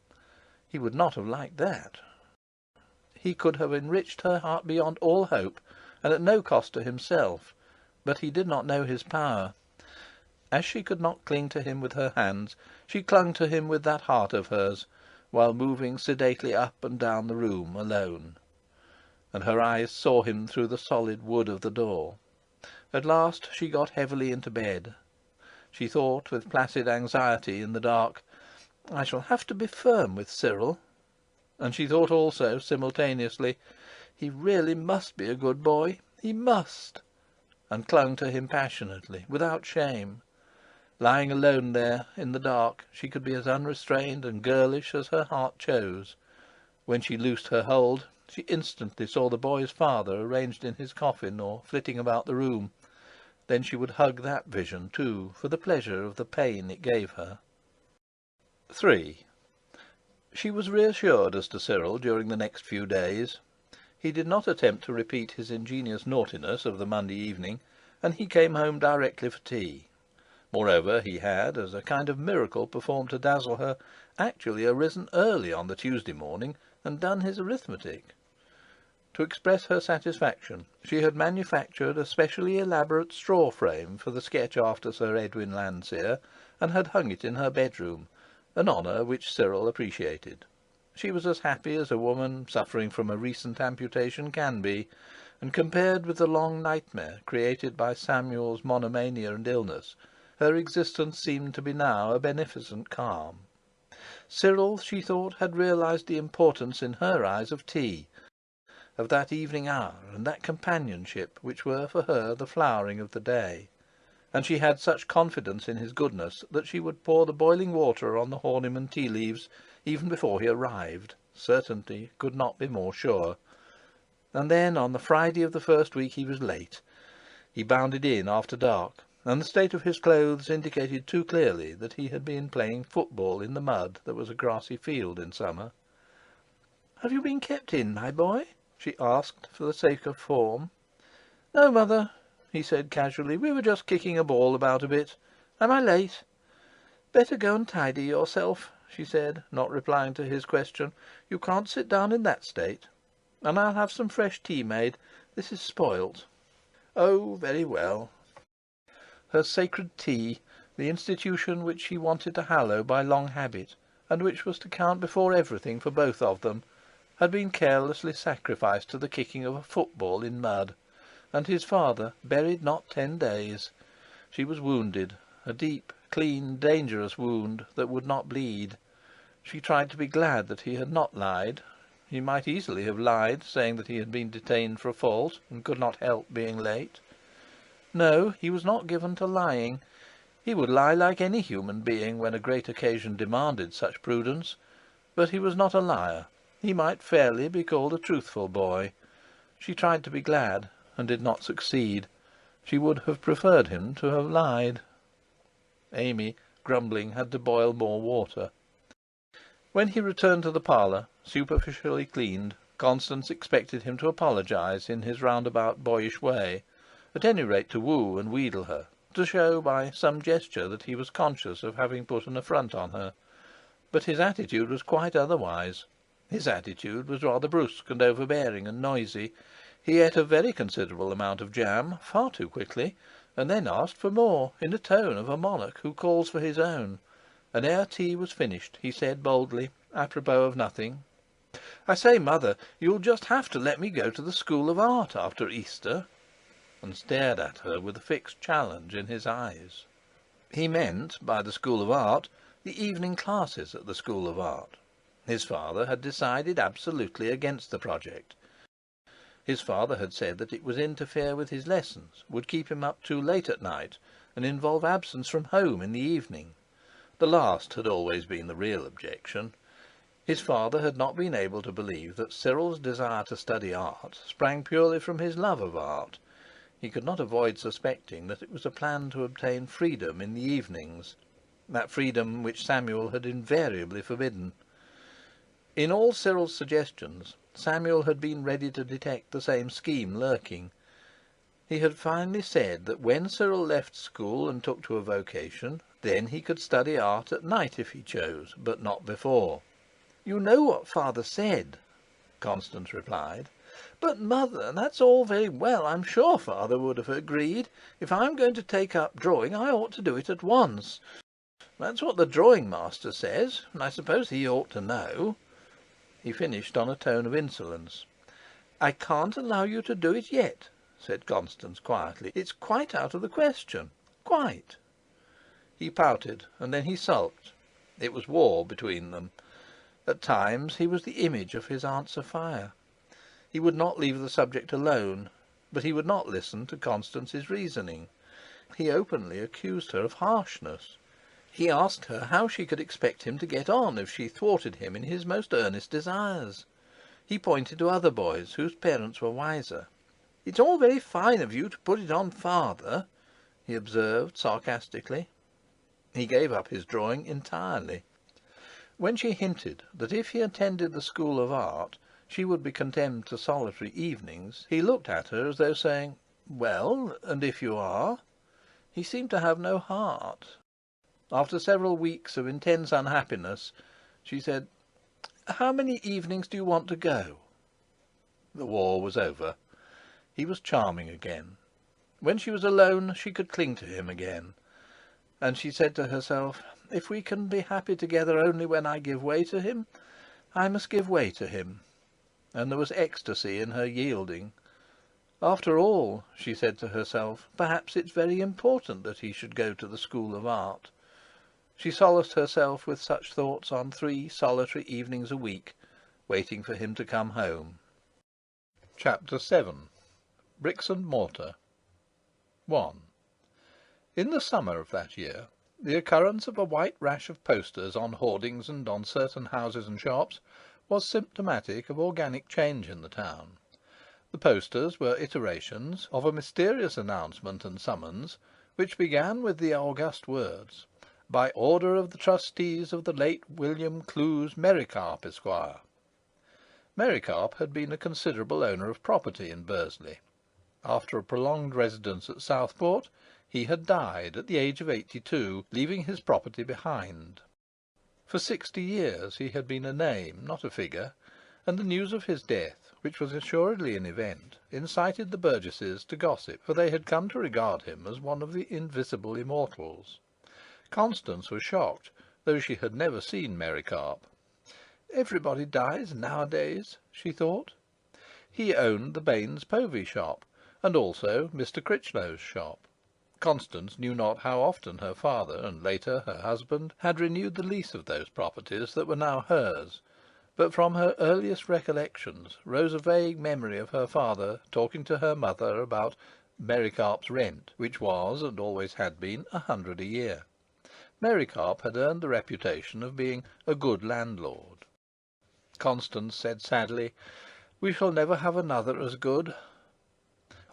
He would not have liked that. He could have enriched her heart beyond all hope, and at no cost to himself, but he did not know his power. As she could not cling to him with her hands, she clung to him with that heart of hers, while moving sedately up and down the room alone. And her eyes saw him through the solid wood of the door. At last she got heavily into bed. She thought with placid anxiety in the dark: "I shall have to be firm with Cyril." And she thought also, simultaneously: "He really must be a good boy. He must!" and clung to him passionately, without shame. Lying alone there in the dark, she could be as unrestrained and girlish as her heart chose. When she loosed her hold, she instantly saw the boy's father arranged in his coffin or flitting about the room. Then she would hug that vision too, for the pleasure of the pain it gave her. 3. She was reassured as to Cyril during the next few days. He did not attempt to repeat his ingenious naughtiness of the Monday evening, and he came home directly for tea. Moreover, he had, as a kind of miracle performed to dazzle her, actually arisen early on the Tuesday morning and done his arithmetic. To express her satisfaction, she had manufactured a specially elaborate straw frame for the sketch after Sir Edwin Landseer, and had hung it in her bedroom, an honour which Cyril appreciated. She was as happy as a woman suffering from a recent amputation can be, and compared with the long nightmare created by Samuel's monomania and illness, her existence seemed to be now a beneficent calm. Cyril, she thought, had realised the importance in her eyes of tea, of that evening hour and that companionship which were for her the flowering of the day. And she had such confidence in his goodness that she would pour the boiling water on the Horniman tea leaves even before he arrived. Certainty could not be more sure. And then, on the Friday of the first week, he was late. He bounded in after dark, and the state of his clothes indicated too clearly that he had been playing football in the mud that was a grassy field in summer. "Have you been kept in, my boy?" she asked, for the sake of form. "No, mother," he said casually. "We were just kicking a ball about a bit. Am I late? Better go and tidy yourself, she said, not replying to his question. You can't sit down in that state. And I'll have some fresh tea made. This is spoilt. Oh, very well. Her sacred tea, the institution which she wanted to hallow by long habit, and which was to count before everything for both of them, had been carelessly sacrificed to the kicking of a football in mud, and his father buried not 10 days. She was wounded, a deep, clean, dangerous wound that would not bleed. She tried to be glad that he had not lied. He might easily have lied, saying that he had been detained for a fault and could not help being late. No, he was not given to lying. He would lie like any human being when a great occasion demanded such prudence. But he was not a liar. He might fairly be called a truthful boy. She tried to be glad, and did not succeed. She would have preferred him to have lied. Amy, grumbling, had to boil more water. When he returned to the parlour, superficially cleaned, Constance expected him to apologise in his roundabout boyish way, at any rate to woo and wheedle her, to show by some gesture that he was conscious of having put an affront on her. But his attitude was quite otherwise. His attitude was rather brusque and overbearing and noisy. He ate a very considerable amount of jam, far too quickly, and then asked for more, in a tone of a monarch who calls for his own. And ere tea was finished, he said boldly, apropos of nothing, "I say, mother, you'll just have to let me go to the School of Art after Easter," and stared at her with a fixed challenge in his eyes. He meant by the School of Art the evening classes at the School of Art. His father had decided absolutely against the project. His father had said that it would interfere with his lessons, would keep him up too late at night, and involve absence from home in the evening. The last had always been the real objection. His father had not been able to believe that Cyril's desire to study art sprang purely from his love of art. He could not avoid suspecting that it was a plan to obtain freedom in the evenings, that freedom which Samuel had invariably forbidden. In all Cyril's suggestions, Samuel had been ready to detect the same scheme lurking. He had finally said that when Cyril left school and took to a vocation, then he could study art at night if he chose, but not before. "You know what father said," Constance replied. "But, mother, that's all very well. I'm sure father would have agreed. If I'm going to take up drawing, I ought to do it at once. That's what the drawing master says, and I suppose he ought to know." He finished on a tone of insolence. "I can't allow you to do it yet," said Constance quietly. "It's quite out of the question. Quite." He pouted, and then he sulked. It was war between them. At times he was the image of his Aunt Sophia. He would not leave the subject alone, but he would not listen to Constance's reasoning. He openly accused her of harshness. He asked her how she could expect him to get on if she thwarted him in his most earnest desires. He pointed to other boys whose parents were wiser. "It's all very fine of you to put it on father," he observed sarcastically. He gave up his drawing entirely. When she hinted that if he attended the School of Art she would be condemned to solitary evenings, he looked at her as though saying, "Well, and if you are?" He seemed to have no heart. After several weeks of intense unhappiness, she said, "How many evenings do you want to go?" The war was over. He was charming again. When she was alone she could cling to him again. And she said to herself, "If we can be happy together only when I give way to him, I must give way to him." And there was ecstasy in her yielding. After all, she said to herself, perhaps it's very important that he should go to the School of Art. She solaced herself with such thoughts on 3 solitary evenings a week, waiting for him to come home. Chapter 7. Bricks and Mortar. 1. In the summer of that year, the occurrence of a white rash of posters on hoardings and on certain houses and shops was symptomatic of organic change in the town. The posters were iterations of a mysterious announcement and summons which began with the august words, "By order of the trustees of the late William Clowes Merricarp, Esquire." Merricarp had been a considerable owner of property in Bursley. After a prolonged residence at Southport, He had died at the age of 82, leaving his property behind. For 60 years he had been a name, not a figure, and the news of his death, which was assuredly an event, incited the Burgesses to gossip, for they had come to regard him as one of the invisible immortals. Constance was shocked, though she had never seen Merricarp. Everybody dies nowadays, she thought. He owned the Baines Povey shop, and also Mr. Critchlow's shop. Constance knew not how often her father, and later her husband, had renewed the lease of those properties that were now hers, but from her earliest recollections rose a vague memory of her father talking to her mother about Merricarp's rent, which was, and always had been, 100 a year. Merricarp had earned the reputation of being a good landlord. Constance said sadly, "We shall never have another as good."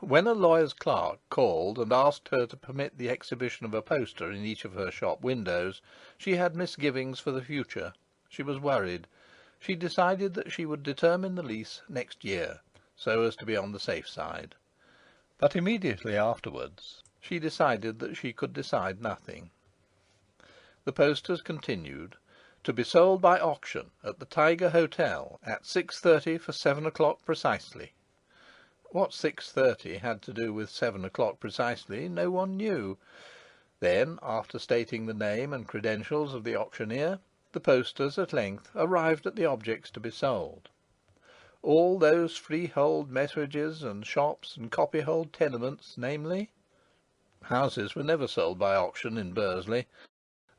When a lawyer's clerk called and asked her to permit the exhibition of a poster in each of her shop windows, she had misgivings for the future. She was worried. She decided that she would determine the lease next year, so as to be on the safe side. But immediately afterwards she decided that she could decide nothing. The posters continued: "To be sold by auction at the Tiger Hotel at 6:30 for 7 o'clock precisely." What 6:30 had to do with 7 o'clock precisely, no one knew. Then, after stating the name and credentials of the auctioneer, the posters at length arrived at the objects to be sold. All those freehold messuages and shops and copyhold tenements, namely. Houses were never sold by auction in Bursley.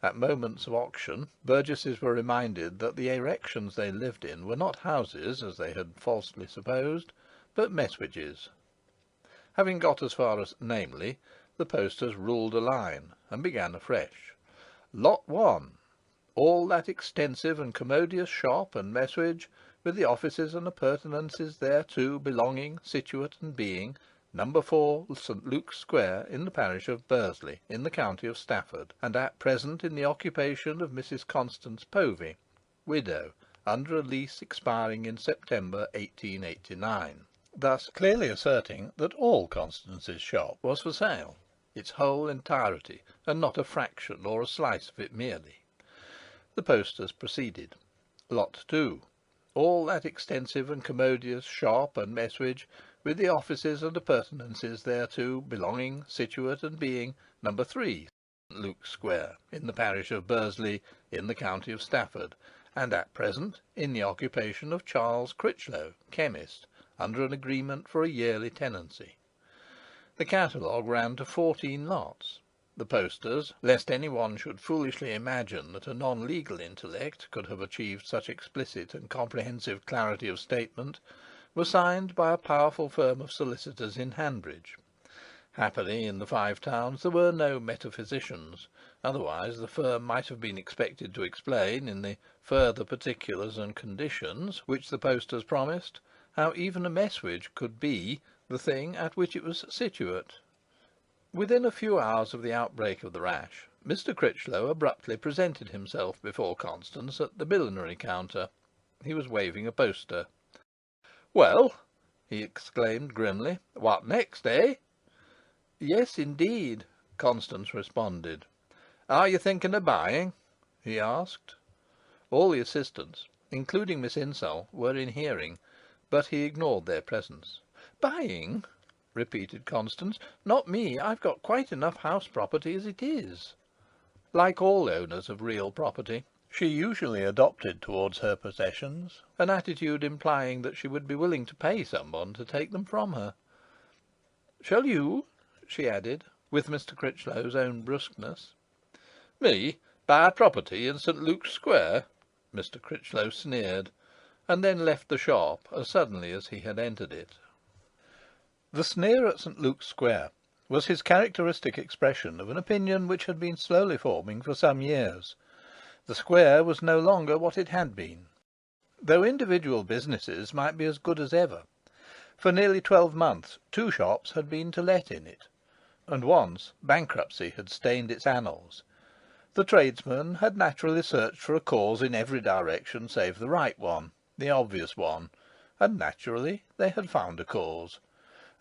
At moments of auction, burgesses were reminded that the erections they lived in were not houses, as they had falsely supposed, but messuages. Having got as far as namely, the posters ruled a line, and began afresh. Lot 1. All that extensive and commodious shop and messuage, with the offices and appurtenances thereto belonging, situate and being, number 4 St. Luke's Square, in the parish of Bursley, in the county of Stafford, and at present in the occupation of Mrs. Constance Povey, widow, under a lease expiring in September 1889. Thus clearly asserting that all Constance's shop was for sale, its whole entirety, and not a fraction or a slice of it merely. The posters proceeded. Lot 2. All that extensive and commodious shop and messuage, with the offices and appurtenances thereto belonging, situate and being, number 3 St. Luke's Square, in the parish of Bursley, in the county of Stafford, and at present in the occupation of Charles Critchlow, chemist, under an agreement for a yearly tenancy. The catalogue ran to 14 lots. The posters, lest any one should foolishly imagine that a non-legal intellect could have achieved such explicit and comprehensive clarity of statement, were signed by a powerful firm of solicitors in Hanbridge. Happily, in the Five Towns there were no metaphysicians, otherwise the firm might have been expected to explain, in the further particulars and conditions which the posters promised, how even a messuage could be the thing at which it was situate. Within a few hours of the outbreak of the rash, Mr. Critchlow abruptly presented himself before Constance at the millinery counter. He was waving a poster. "Well," he exclaimed grimly, "what next, eh?" "Yes, indeed," Constance responded. "Are you thinking of buying?" he asked. All the assistants, including Miss Insull, were in hearing, but he ignored their presence. "Buying?" repeated Constance. "Not me. I've got quite enough house property as it is." Like all owners of real property, she usually adopted towards her possessions an attitude implying that she would be willing to pay someone to take them from her. "Shall you?" she added, with Mr. Critchlow's own brusqueness. "Me buy a property in St. Luke's Square?" Mr. Critchlow sneered, and then left the shop as suddenly as he had entered it. The sneer at St. Luke's Square was his characteristic expression of an opinion which had been slowly forming for some years. The square was no longer what it had been, though individual businesses might be as good as ever. For nearly 12 months 2 shops had been to let in it, and once bankruptcy had stained its annals. The tradesmen had naturally searched for a cause in every direction save the right one, the obvious one, and naturally they had found a cause.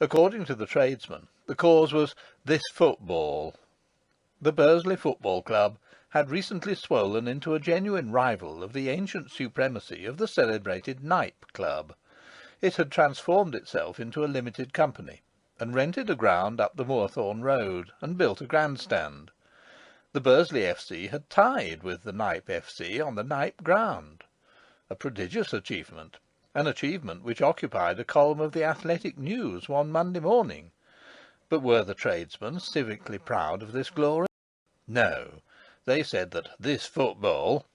According to the tradesmen, The cause was this football. The Bursley Football Club had recently swollen into a genuine rival of the ancient supremacy of the celebrated Knype Club. It had transformed itself into a limited company, and rented a ground up the Moorthorne Road, and built a grandstand. The Bursley FC had tied with the Knype FC on the Knype ground. A prodigious achievement, an achievement which occupied a column of the Athletic News one Monday morning. But were the tradesmen civically proud of this glory? No, they said that this football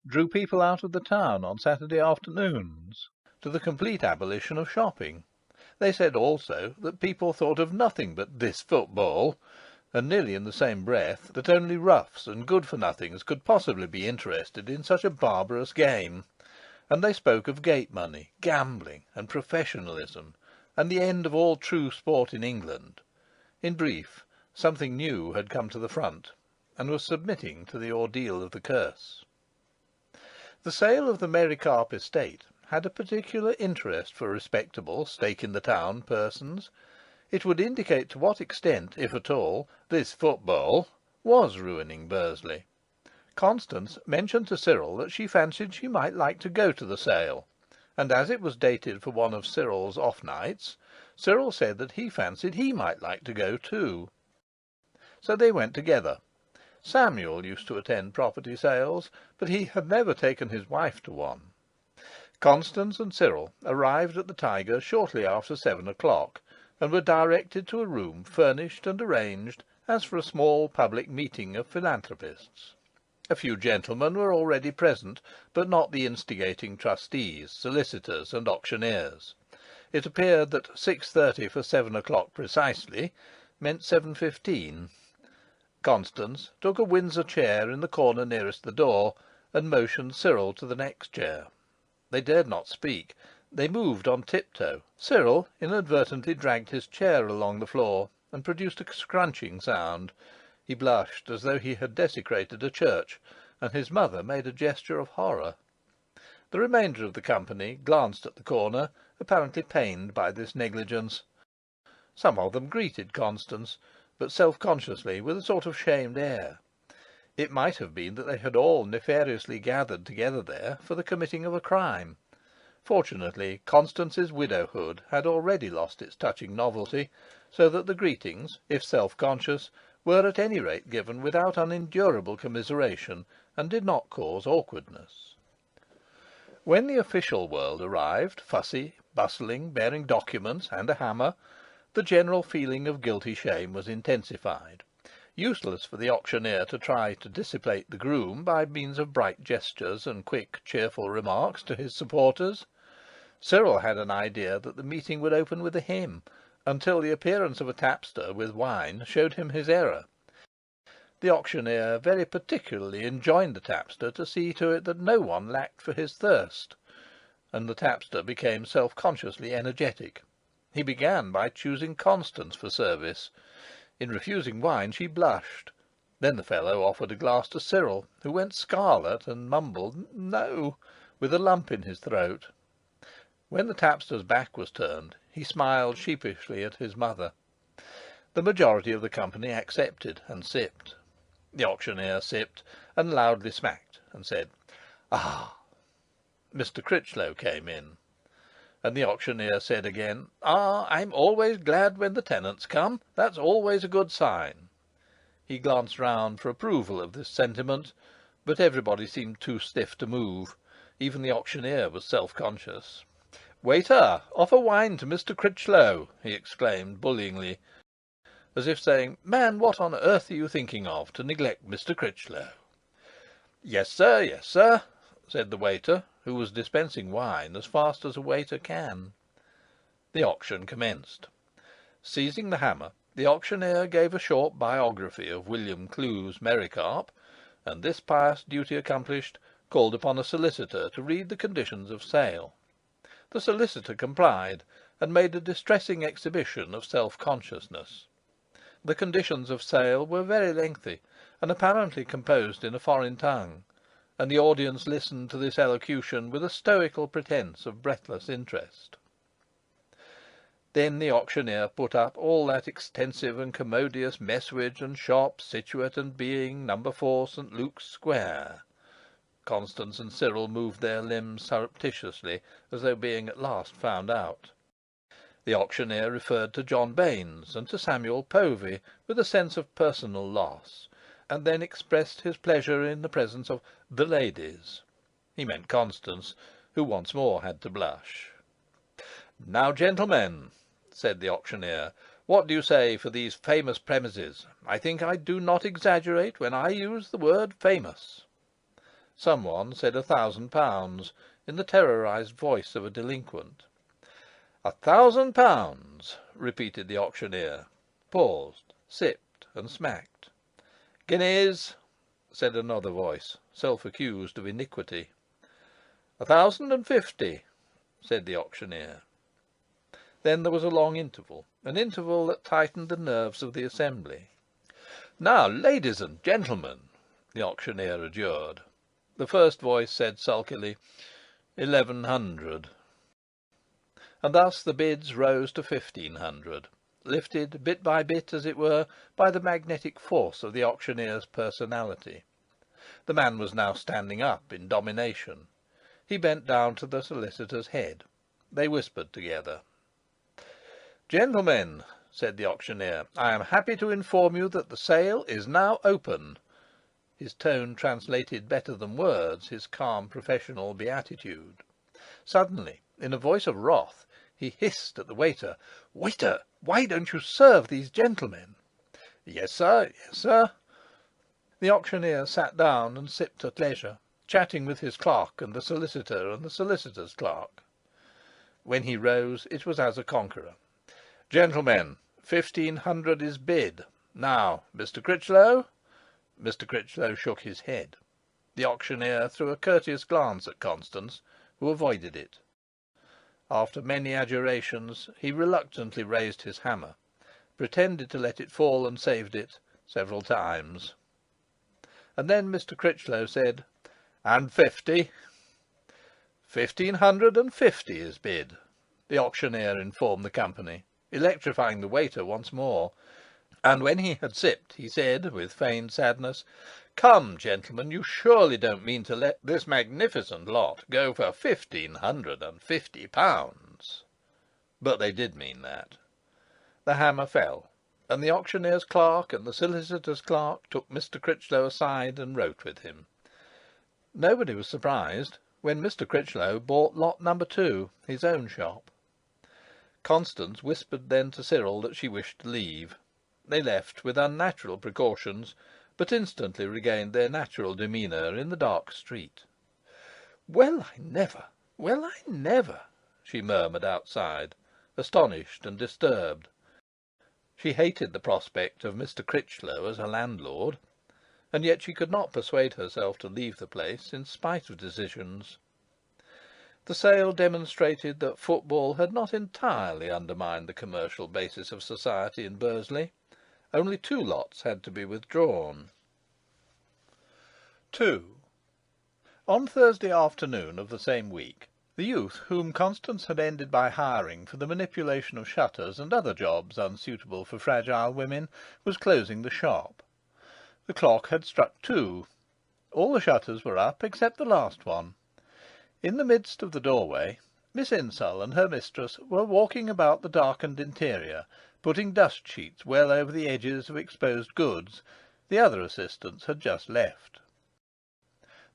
drew people out of the town on Saturday afternoons, to the complete abolition of shopping. They said also that people thought of nothing but this football, and nearly in the same breath that only roughs and good-for-nothings could possibly be interested in such a barbarous game. And they spoke of gate money, gambling, and professionalism, and the end of all true sport in England. In brief, something new had come to the front, and was submitting to the ordeal of the curse. The sale of the Merricarp estate had a particular interest for respectable, stake-in-the-town persons. It would indicate to what extent, if at all, this football was ruining Bursley. Constance mentioned to Cyril that she fancied she might like to go to the sale, and as it was dated for one of Cyril's off nights, Cyril said that he fancied he might like to go too. So they went together. Samuel used to attend property sales, but he had never taken his wife to one. Constance and Cyril arrived at the Tiger shortly after 7 o'clock, and were directed to a room furnished and arranged as for a small public meeting of philanthropists. A few gentlemen were already present, but not the instigating trustees, solicitors, and auctioneers. It appeared that 6:30 for 7 o'clock precisely meant 7:15. Constance took a Windsor chair in the corner nearest the door, and motioned Cyril to the next chair. They dared not speak. They moved on tiptoe. Cyril inadvertently dragged his chair along the floor, and produced a scrunching sound. He blushed as though he had desecrated a church, and his mother made a gesture of horror. The remainder of the company glanced at the corner, apparently pained by this negligence. Some of them greeted Constance, but self-consciously, with a sort of shamed air. It might have been that they had all nefariously gathered together there for the committing of a crime. Fortunately, Constance's widowhood had already lost its touching novelty, so that the greetings, if self-conscious, were at any rate given without unendurable commiseration, and did not cause awkwardness. When the official world arrived, fussy, bustling, bearing documents and a hammer, the general feeling of guilty shame was intensified. Useless for the auctioneer to try to dissipate the groom by means of bright gestures and quick, cheerful remarks to his supporters. Cyril had an idea that the meeting would open with a hymn, until the appearance of a tapster with wine showed him his error. The auctioneer very particularly enjoined the tapster to see to it that no one lacked for his thirst, and the tapster became self-consciously energetic. He began by choosing Constance for service. In refusing wine she blushed. Then the fellow offered a glass to Cyril, who went scarlet and mumbled "No," with a lump in his throat. When the tapster's back was turned, he smiled sheepishly at his mother. The majority of the company accepted and sipped. The auctioneer sipped, and loudly smacked, and said, "Ah!" Mr. Critchlow came in, and the auctioneer said again, "Ah, I'm always glad when the tenants come. That's always a good sign." He glanced round for approval of this sentiment, but everybody seemed too stiff to move. Even the auctioneer was self-conscious. "Waiter, offer wine to Mr. Critchlow," he exclaimed bullyingly, as if saying, "Man, what on earth are you thinking of, to neglect Mr. Critchlow?" "Yes, sir, yes, sir," said the waiter, who was dispensing wine as fast as a waiter can. The auction commenced. Seizing the hammer, the auctioneer gave a short biography of William Clews Merricarp, and, this pious duty accomplished, called upon a solicitor to read the conditions of sale. The solicitor complied, and made a distressing exhibition of self-consciousness. The conditions of sale were very lengthy, and apparently composed in a foreign tongue, and the audience listened to this elocution with a stoical pretence of breathless interest. Then the auctioneer put up all that extensive and commodious messuage and shop situate and being number 4 St. Luke's Square. Constance and Cyril moved their limbs surreptitiously, as though being at last found out. The auctioneer referred to John Baynes and to Samuel Povey with a sense of personal loss, and then expressed his pleasure in the presence of "the ladies." He meant Constance, who once more had to blush. "Now, gentlemen," said the auctioneer, "what do you say for these famous premises? I think I do not exaggerate when I use the word famous." Some one said £1,000, in the terrorised voice of a delinquent. £1,000, repeated the auctioneer, paused, sipped, and smacked. Guineas, said another voice, self-accused of iniquity. 1,050, said the auctioneer. Then there was a long interval, an interval that tightened the nerves of the assembly. "Now, ladies and gentlemen," the auctioneer adjured. The first voice said sulkily, 1,100. And thus the bids rose to 1,500, lifted bit by bit, as it were, by the magnetic force of the auctioneer's personality. The man was now standing up in domination. He bent down to the solicitor's head. They whispered together. "Gentlemen," said the auctioneer, "I am happy to inform you that the sale is now open." His tone translated better than words his calm professional beatitude. Suddenly, in a voice of wrath, he hissed at the waiter, "Waiter, why don't you serve these gentlemen?" "Yes, sir, yes, sir." The auctioneer sat down and sipped at leisure, chatting with his clerk and the solicitor and the solicitor's clerk. When he rose, it was as a conqueror. "Gentlemen, 1,500 is bid. Now, Mr. Critchlow?" Mr. Critchlow shook his head. The auctioneer threw a courteous glance at Constance, who avoided it. After many adjurations, he reluctantly raised his hammer, pretended to let it fall, and saved it several times. And then Mr. Critchlow said, "And 50?" 1,550 is bid, the auctioneer informed the company, electrifying the waiter once more. And when he had sipped, he said, with feigned sadness, "Come, gentlemen, you surely don't mean to let this magnificent lot go for £1,550. But they did mean that. The hammer fell, and the auctioneer's clerk and the solicitor's clerk took Mr. Critchlow aside and wrote with him. Nobody was surprised when Mr. Critchlow bought lot number 2, his own shop. Constance whispered then to Cyril that she wished to leave. They left with unnatural precautions, but instantly regained their natural demeanour in the dark street. "Well, I never," she murmured outside, astonished and disturbed. She hated the prospect of Mr. Critchlow as a landlord, and yet she could not persuade herself to leave the place in spite of decisions. The sale demonstrated that football had not entirely undermined the commercial basis of society in Bursley. Only 2 lots had to be withdrawn. 2. On Thursday afternoon of the same week, the youth whom Constance had ended by hiring for the manipulation of shutters and other jobs unsuitable for fragile women was closing the shop. The clock had struck 2. All the shutters were up except the last one. In the midst of the doorway, Miss Insull and her mistress were walking about the darkened interior, putting dust sheets well over the edges of exposed goods. The other assistants had just left.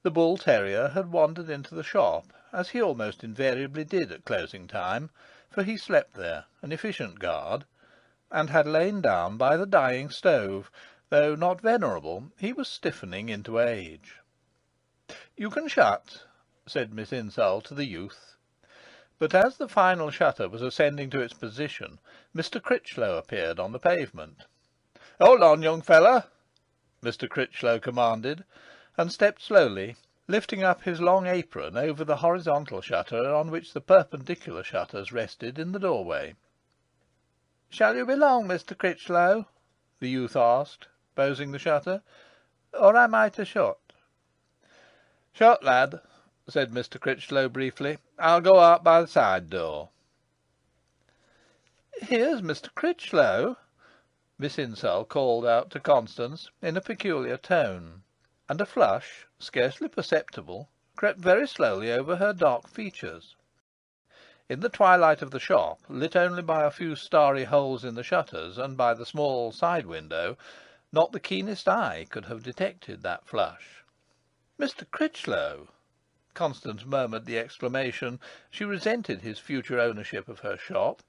The bull terrier had wandered into the shop, as he almost invariably did at closing time, for he slept there, an efficient guard, and had lain down by the dying stove. Though not venerable, he was stiffening into age. "You can shut," said Miss Insull to the youth. But as the final shutter was ascending to its position, Mr. Critchlow appeared on the pavement. "Hold on, young feller," Mr. Critchlow commanded, and stepped slowly, lifting up his long apron over the horizontal shutter on which the perpendicular shutters rested in the doorway. "Shall you be long, Mr. Critchlow?" the youth asked, posing the shutter, "or am I to shut?" "Shut, lad," said Mr. Critchlow briefly. "I'll go out by the side door." "Here's Mr. Critchlow," Miss Insull called out to Constance in a peculiar tone, and a flush, scarcely perceptible, crept very slowly over her dark features. In the twilight of the shop, lit only by a few starry holes in the shutters and by the small side window, not the keenest eye could have detected that flush. "Mr. Critchlow!" Constance murmured the exclamation. She resented his future ownership of her shop.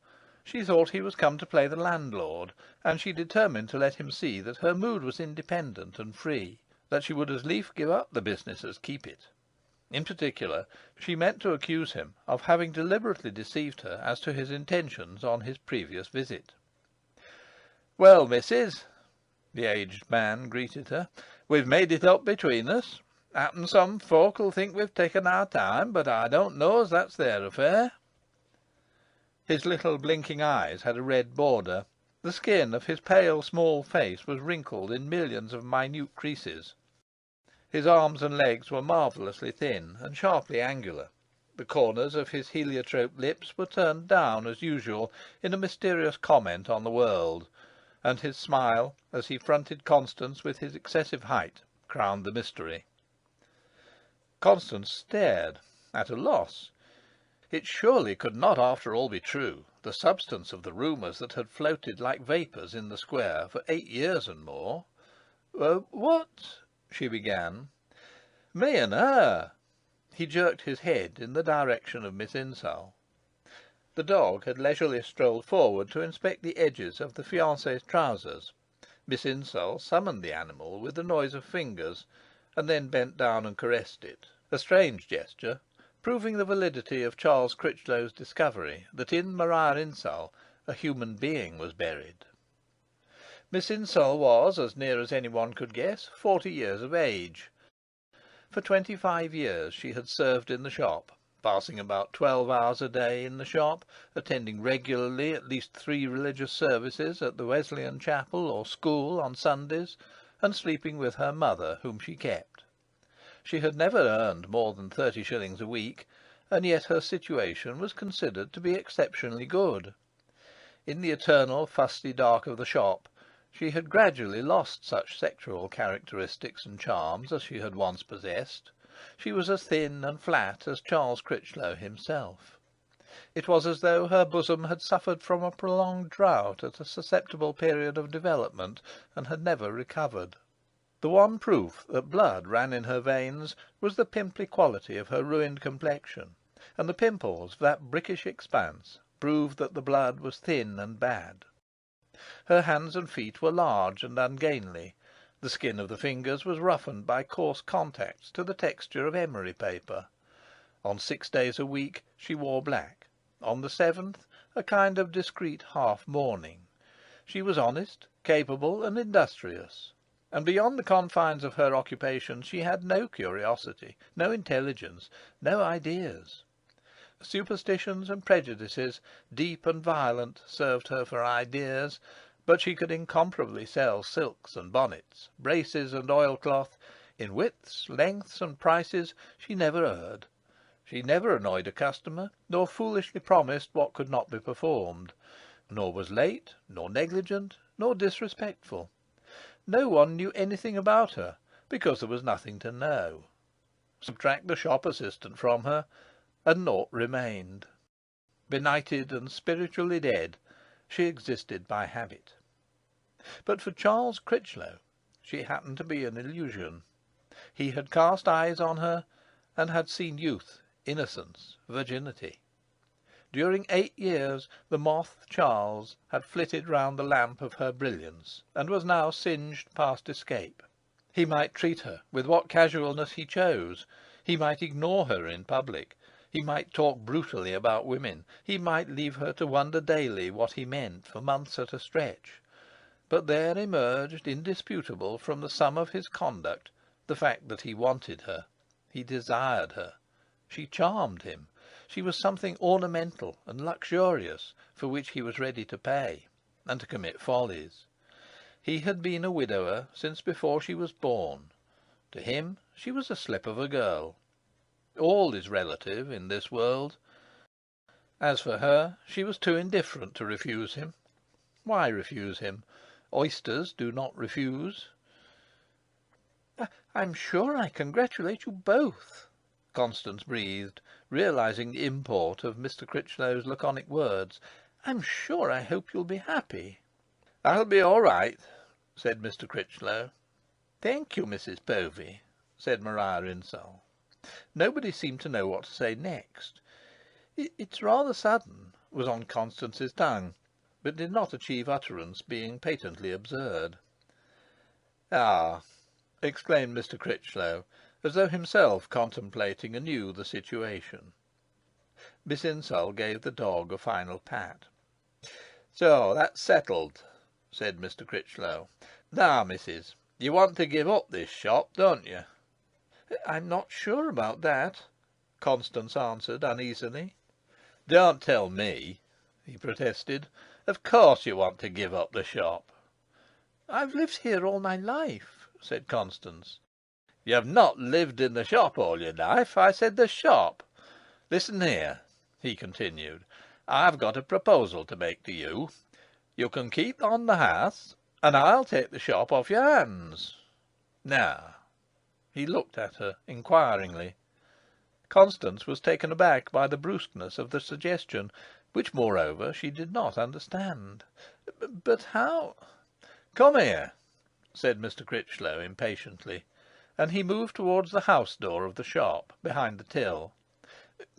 She thought he was come to play the landlord, and she determined to let him see that her mood was independent and free, that she would as lief give up the business as keep it. In particular, she meant to accuse him of having deliberately deceived her as to his intentions on his previous visit. "Well, missus," the aged man greeted her, "we've made it up between us. Happen some folk'll think we've taken our time, but I don't know as that's their affair." His little blinking eyes had a red border. The skin of his pale small face was wrinkled in millions of minute creases. His arms and legs were marvellously thin and sharply angular. The corners of his heliotrope lips were turned down as usual in a mysterious comment on the world, and his smile, as he fronted Constance with his excessive height, crowned the mystery. Constance stared, at a loss. It surely could not after all be true, the substance of the rumours that had floated like vapours in the square for 8 years and more. "What—" she began. "Me and her." He jerked his head in the direction of Miss Insull. The dog had leisurely strolled forward to inspect the edges of the fiancée's trousers. Miss Insull summoned the animal with a noise of fingers, and then bent down and caressed it, a strange gesture, proving the validity of Charles Critchlow's discovery that in Maria Insull a human being was buried. Miss Insull was, as near as any one could guess, 40 years of age. For 25 years she had served in the shop, passing about 12 hours a day in the shop, attending regularly at least 3 religious services at the Wesleyan chapel or school on Sundays, and sleeping with her mother, whom she kept. She had never earned more than 30 shillings a week, and yet her situation was considered to be exceptionally good. In the eternal fusty dark of the shop, she had gradually lost such sexual characteristics and charms as she had once possessed. She was as thin and flat as Charles Critchlow himself. It was as though her bosom had suffered from a prolonged drought at a susceptible period of development, and had never recovered. The one proof that blood ran in her veins was the pimply quality of her ruined complexion, and the pimples of that brickish expanse proved that the blood was thin and bad. Her hands and feet were large and ungainly. The skin of the fingers was roughened by coarse contacts to the texture of emery paper. On 6 days a week she wore black; on the 7th a kind of discreet half-mourning. She was honest, capable, and industrious, and beyond the confines of her occupation she had no curiosity, no intelligence, no ideas. Superstitions and prejudices, deep and violent, served her for ideas, but she could incomparably sell silks and bonnets, braces and oilcloth; in widths, lengths, and prices she never erred. She never annoyed a customer, nor foolishly promised what could not be performed, nor was late, nor negligent, nor disrespectful. No one knew anything about her, because there was nothing to know. Subtract the shop assistant from her, and naught remained. Benighted and spiritually dead, she existed by habit. But for Charles Critchlow she happened to be an illusion. He had cast eyes on her, and had seen youth, innocence, virginity. During 8 years the moth Charles had flitted round the lamp of her brilliance, and was now singed past escape. He might treat her with what casualness he chose. He might ignore her in public. He might talk brutally about women. He might leave her to wonder daily what he meant for months at a stretch. But there emerged, indisputable, from the sum of his conduct, the fact that he wanted her. He desired her. She charmed him. She was something ornamental and luxurious, for which he was ready to pay, and to commit follies. He had been a widower since before she was born. To him she was a slip of a girl. All is relative in this world. As for her, she was too indifferent to refuse him. Why refuse him? Oysters do not refuse. "I'm sure I congratulate you both," Constance breathed, realizing the import of Mr. Critchlow's laconic words. "I'm sure I hope you'll be happy." "I'll be all right," said Mr. Critchlow. "Thank you, Mrs. Povey," said Maria Insall. Nobody seemed to know what to say next. "It's rather sudden," was on Constance's tongue, but did not achieve utterance, being patently absurd. "Ah!" exclaimed Mr. Critchlow, as though himself contemplating anew the situation. Miss Insall gave the dog a final pat. "So that's settled," said Mr. Critchlow. "Now, missus, you want to give up this shop, don't you?" "I'm not sure about that," Constance answered uneasily. "Don't tell me," he protested. "Of course you want to give up the shop." "I've lived here all my life," said Constance. "You've not lived in the shop all your life. I said the shop. Listen here," he continued. "I've got a proposal to make to you. You can keep on the house, and I'll take the shop off your hands. Now." He looked at her inquiringly. Constance was taken aback by the brusqueness of the suggestion, which, moreover, she did not understand. "But how—" "Come here," said Mr. Critchlow impatiently, and he moved towards the house door of the shop, behind the till.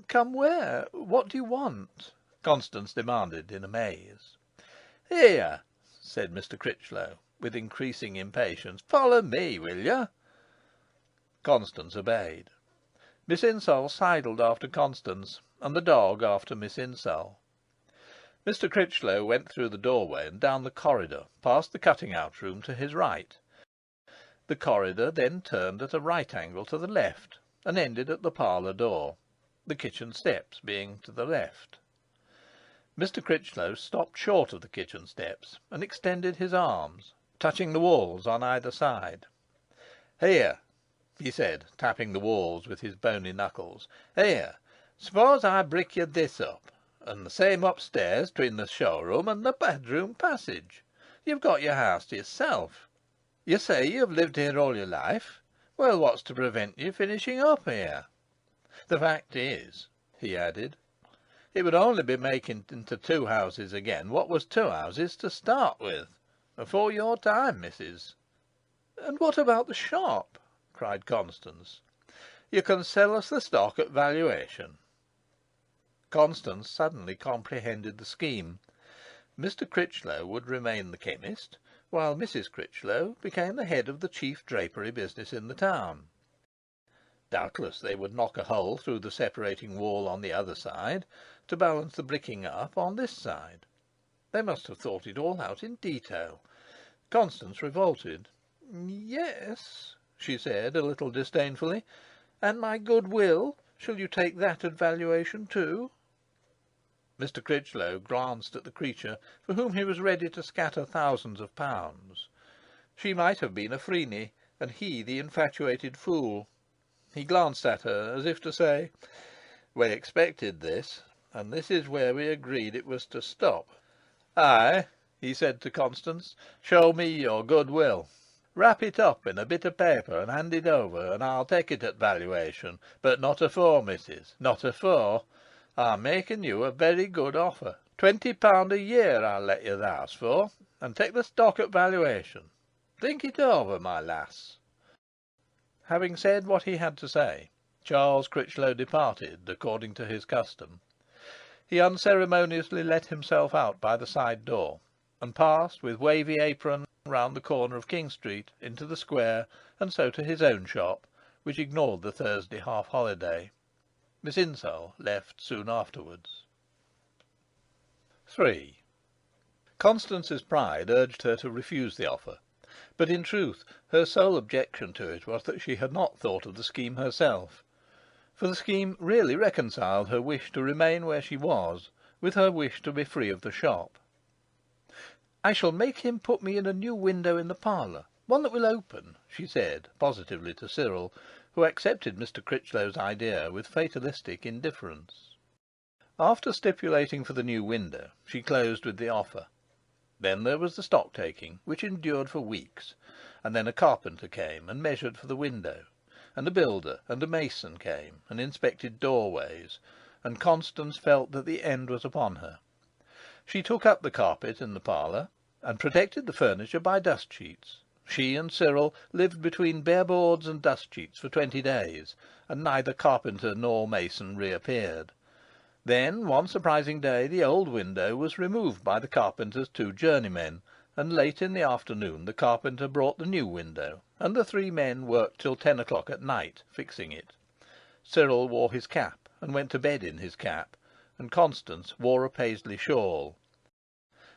"Come where? What do you want?" Constance demanded in amaze. "Here," said Mr. Critchlow, with increasing impatience. "Follow me, will you?" Constance obeyed. Miss Insall sidled after Constance, and the dog after Miss Insall. Mr. Critchlow went through the doorway and down the corridor, past the cutting-out room to his right. The corridor then turned at a right angle to the left, and ended at the parlour door, the kitchen steps being to the left. Mr. Critchlow stopped short of the kitchen steps, and extended his arms, touching the walls on either side. "Here," he said, tapping the walls with his bony knuckles. "Here, suppose I brick you this up, and the same upstairs between the showroom and the bedroom passage. You've got your house to yourself. You say you've lived here all your life. Well, what's to prevent you finishing up here? The fact is," he added, "it would only be making into two houses again what was two houses to start with. Afore your time, missus." "And what about the shop?" cried Constance. "You can sell us the stock at valuation." Constance suddenly comprehended the scheme. Mr. Critchlow would remain the chemist, while Mrs. Critchlow became the head of the chief drapery business in the town. Doubtless they would knock a hole through the separating wall on the other side, to balance the bricking up on this side. They must have thought it all out in detail. Constance revolted. "Yes," she said, a little disdainfully. "And my goodwill, shall you take that at valuation too?" Mr. Critchlow glanced at the creature for whom he was ready to scatter thousands of pounds. She might have been a Phryne, and he the infatuated fool. He glanced at her as if to say, "We expected this, and this is where we agreed it was to stop." "Ay," he said to Constance, "show me your goodwill. Wrap it up in a bit of paper and hand it over, and I'll take it at valuation. But not afore, missus, not afore. I'm making you a very good offer. £20 a year I'll let you the house for, and take the stock at valuation. Think it over, my lass." Having said what he had to say, Charles Critchlow departed according to his custom. He unceremoniously let himself out by the side door, and passed with wavy apron round the corner of King Street into the square, and so to his own shop, which ignored the Thursday half-holiday. Miss Insall left soon afterwards. 3. Constance's pride urged her to refuse the offer, but in truth her sole objection to it was that she had not thought of the scheme herself, for the scheme really reconciled her wish to remain where she was with her wish to be free of the shop. "I shall make him put me in a new window in the parlour, one that will open," she said positively to Cyril, who accepted Mr. Critchlow's idea with fatalistic indifference. After stipulating for the new window, she closed with the offer. Then there was the stock-taking, which endured for weeks, and then a carpenter came and measured for the window, and a builder and a mason came and inspected doorways, and Constance felt that the end was upon her. She took up the carpet in the parlour, and protected the furniture by dust-sheets. She and Cyril lived between bare boards and dust-sheets for 20 days, and neither carpenter nor mason reappeared. Then, one surprising day, the old window was removed by the carpenter's 2 journeymen, and late in the afternoon the carpenter brought the new window, and the 3 men worked till 10 o'clock at night, fixing it. Cyril wore his cap, and went to bed in his cap, and Constance wore a Paisley shawl.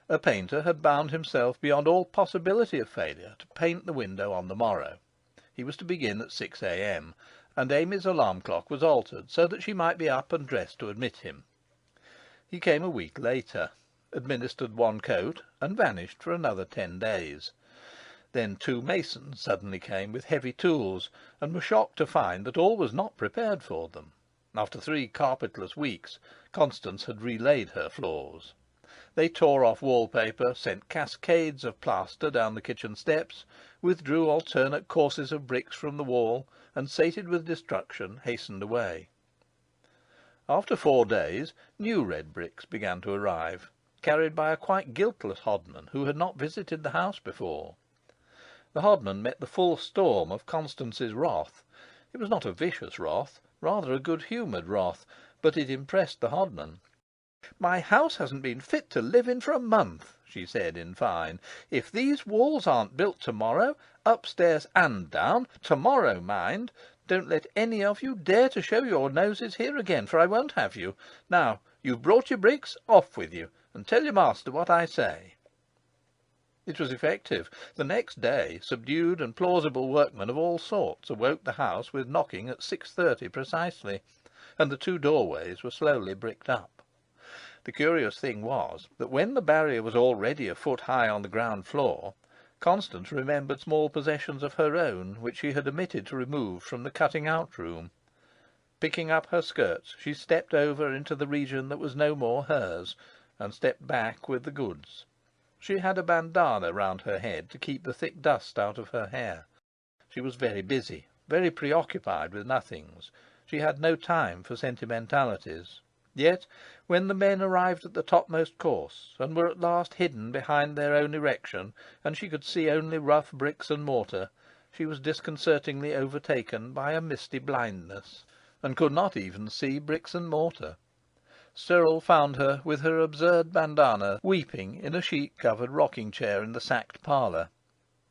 A painter had bound himself beyond all possibility of failure to paint the window on the morrow. He was to begin at 6 a.m., and Amy's alarm clock was altered so that she might be up and dressed to admit him. He came a week later, administered 1 coat, and vanished for another 10 days. Then 2 masons suddenly came with heavy tools, and were shocked to find that all was not prepared for them. After 3 carpetless weeks, Constance had relaid her floors. They tore off wallpaper, sent cascades of plaster down the kitchen steps, withdrew alternate courses of bricks from the wall, and, sated with destruction, hastened away. After 4 days, new red bricks began to arrive, carried by a quite guiltless hodman who had not visited the house before. The hodman met the full storm of Constance's wrath. It was not a vicious wrath, rather a good-humoured wrath, but it impressed the hodman. "My house hasn't been fit to live in for a month," she said in fine. "If these walls aren't built to-morrow, upstairs and down, to-morrow, mind, don't let any of you dare to show your noses here again, for I won't have you. Now, you've brought your bricks, off with you, and tell your master what I say." It was effective. The next day, subdued and plausible workmen of all sorts awoke the house with knocking at 6:30 precisely, and the 2 doorways were slowly bricked up. The curious thing was that when the barrier was already a foot high on the ground floor, Constance remembered small possessions of her own which she had omitted to remove from the cutting-out room. Picking up her skirts, she stepped over into the region that was no more hers, and stepped back with the goods. She had a bandana round her head to keep the thick dust out of her hair. She was very busy, very preoccupied with nothings. She had no time for sentimentalities. Yet, when the men arrived at the topmost course, and were at last hidden behind their own erection, and she could see only rough bricks and mortar, she was disconcertingly overtaken by a misty blindness, and could not even see bricks and mortar. Cyril found her with her absurd bandana, weeping in a sheet-covered rocking-chair in the sacked parlour.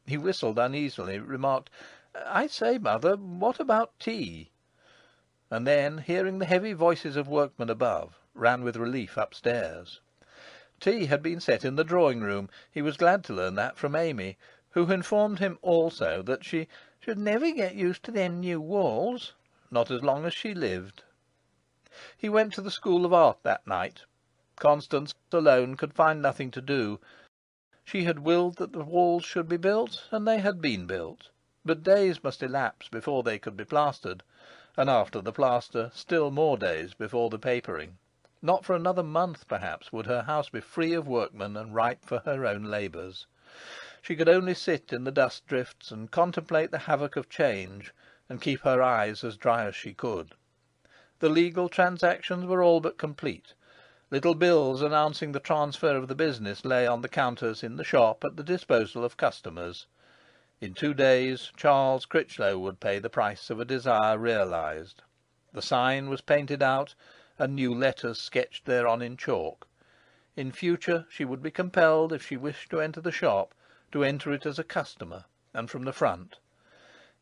He whistled uneasily, remarked, "I say, mother, what about tea?" And then, hearing the heavy voices of workmen above, ran with relief upstairs. Tea had been set in the drawing-room. He was glad to learn that from Amy, who informed him also that she should never get used to them new walls, not as long as she lived. He went to the School of Art that night. Constance alone could find nothing to do. She had willed that the walls should be built, and they had been built. But days must elapse before they could be plastered, and after the plaster still more days before the papering. Not for another month, perhaps, would her house be free of workmen and ripe for her own labours. She could only sit in the dust drifts and contemplate the havoc of change, and keep her eyes as dry as she could. The legal transactions were all but complete. Little bills announcing the transfer of the business lay on the counters in the shop at the disposal of customers. In 2 days Charles Critchlow would pay the price of a desire realised. The sign was painted out, and new letters sketched thereon in chalk. In future she would be compelled, if she wished to enter the shop, to enter it as a customer, and from the front.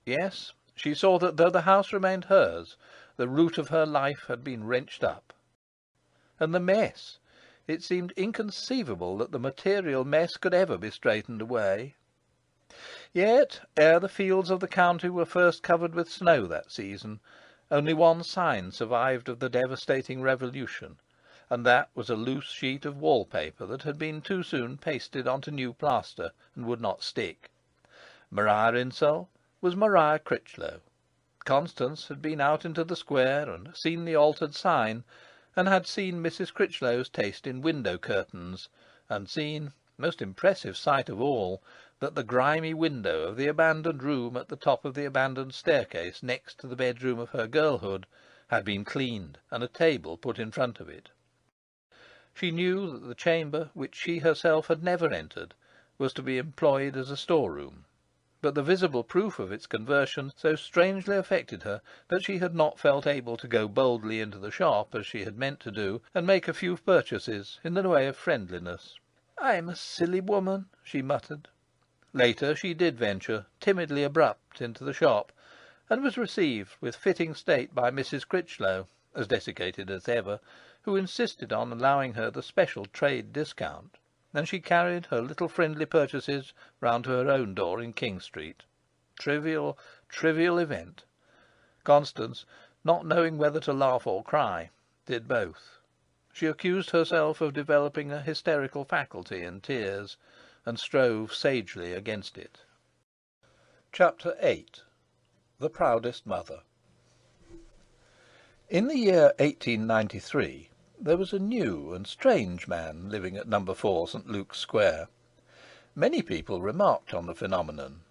Yes, she saw that though the house remained hers, the root of her life had been wrenched up. And the mess! It seemed inconceivable that the material mess could ever be straightened away. Yet, ere the fields of the county were first covered with snow that season, only one sign survived of the devastating revolution, and that was a loose sheet of wallpaper that had been too soon pasted onto new plaster and would not stick. Maria Insull was Maria Critchlow. Constance had been out into the square and seen the altered sign, and had seen Mrs. Critchlow's taste in window curtains, and seen, most impressive sight of all, that the grimy window of the abandoned room at the top of the abandoned staircase next to the bedroom of her girlhood had been cleaned and a table put in front of it. She knew that the chamber, which she herself had never entered, was to be employed as a storeroom, but the visible proof of its conversion so strangely affected her that she had not felt able to go boldly into the shop as she had meant to do, and make a few purchases in the way of friendliness. "I am a silly woman," she muttered. Later she did venture, timidly abrupt, into the shop, and was received with fitting state by Mrs. Critchlow, as desiccated as ever, who insisted on allowing her the special trade discount, and she carried her little friendly purchases round to her own door in King Street. Trivial, trivial event! Constance, not knowing whether to laugh or cry, did both. She accused herself of developing a hysterical faculty in tears, and strove sagely against it. Chapter 8. The Proudest Mother. In the year 1893 there was a new and strange man living at No. 4 St. Luke's Square. Many people remarked on the phenomenon.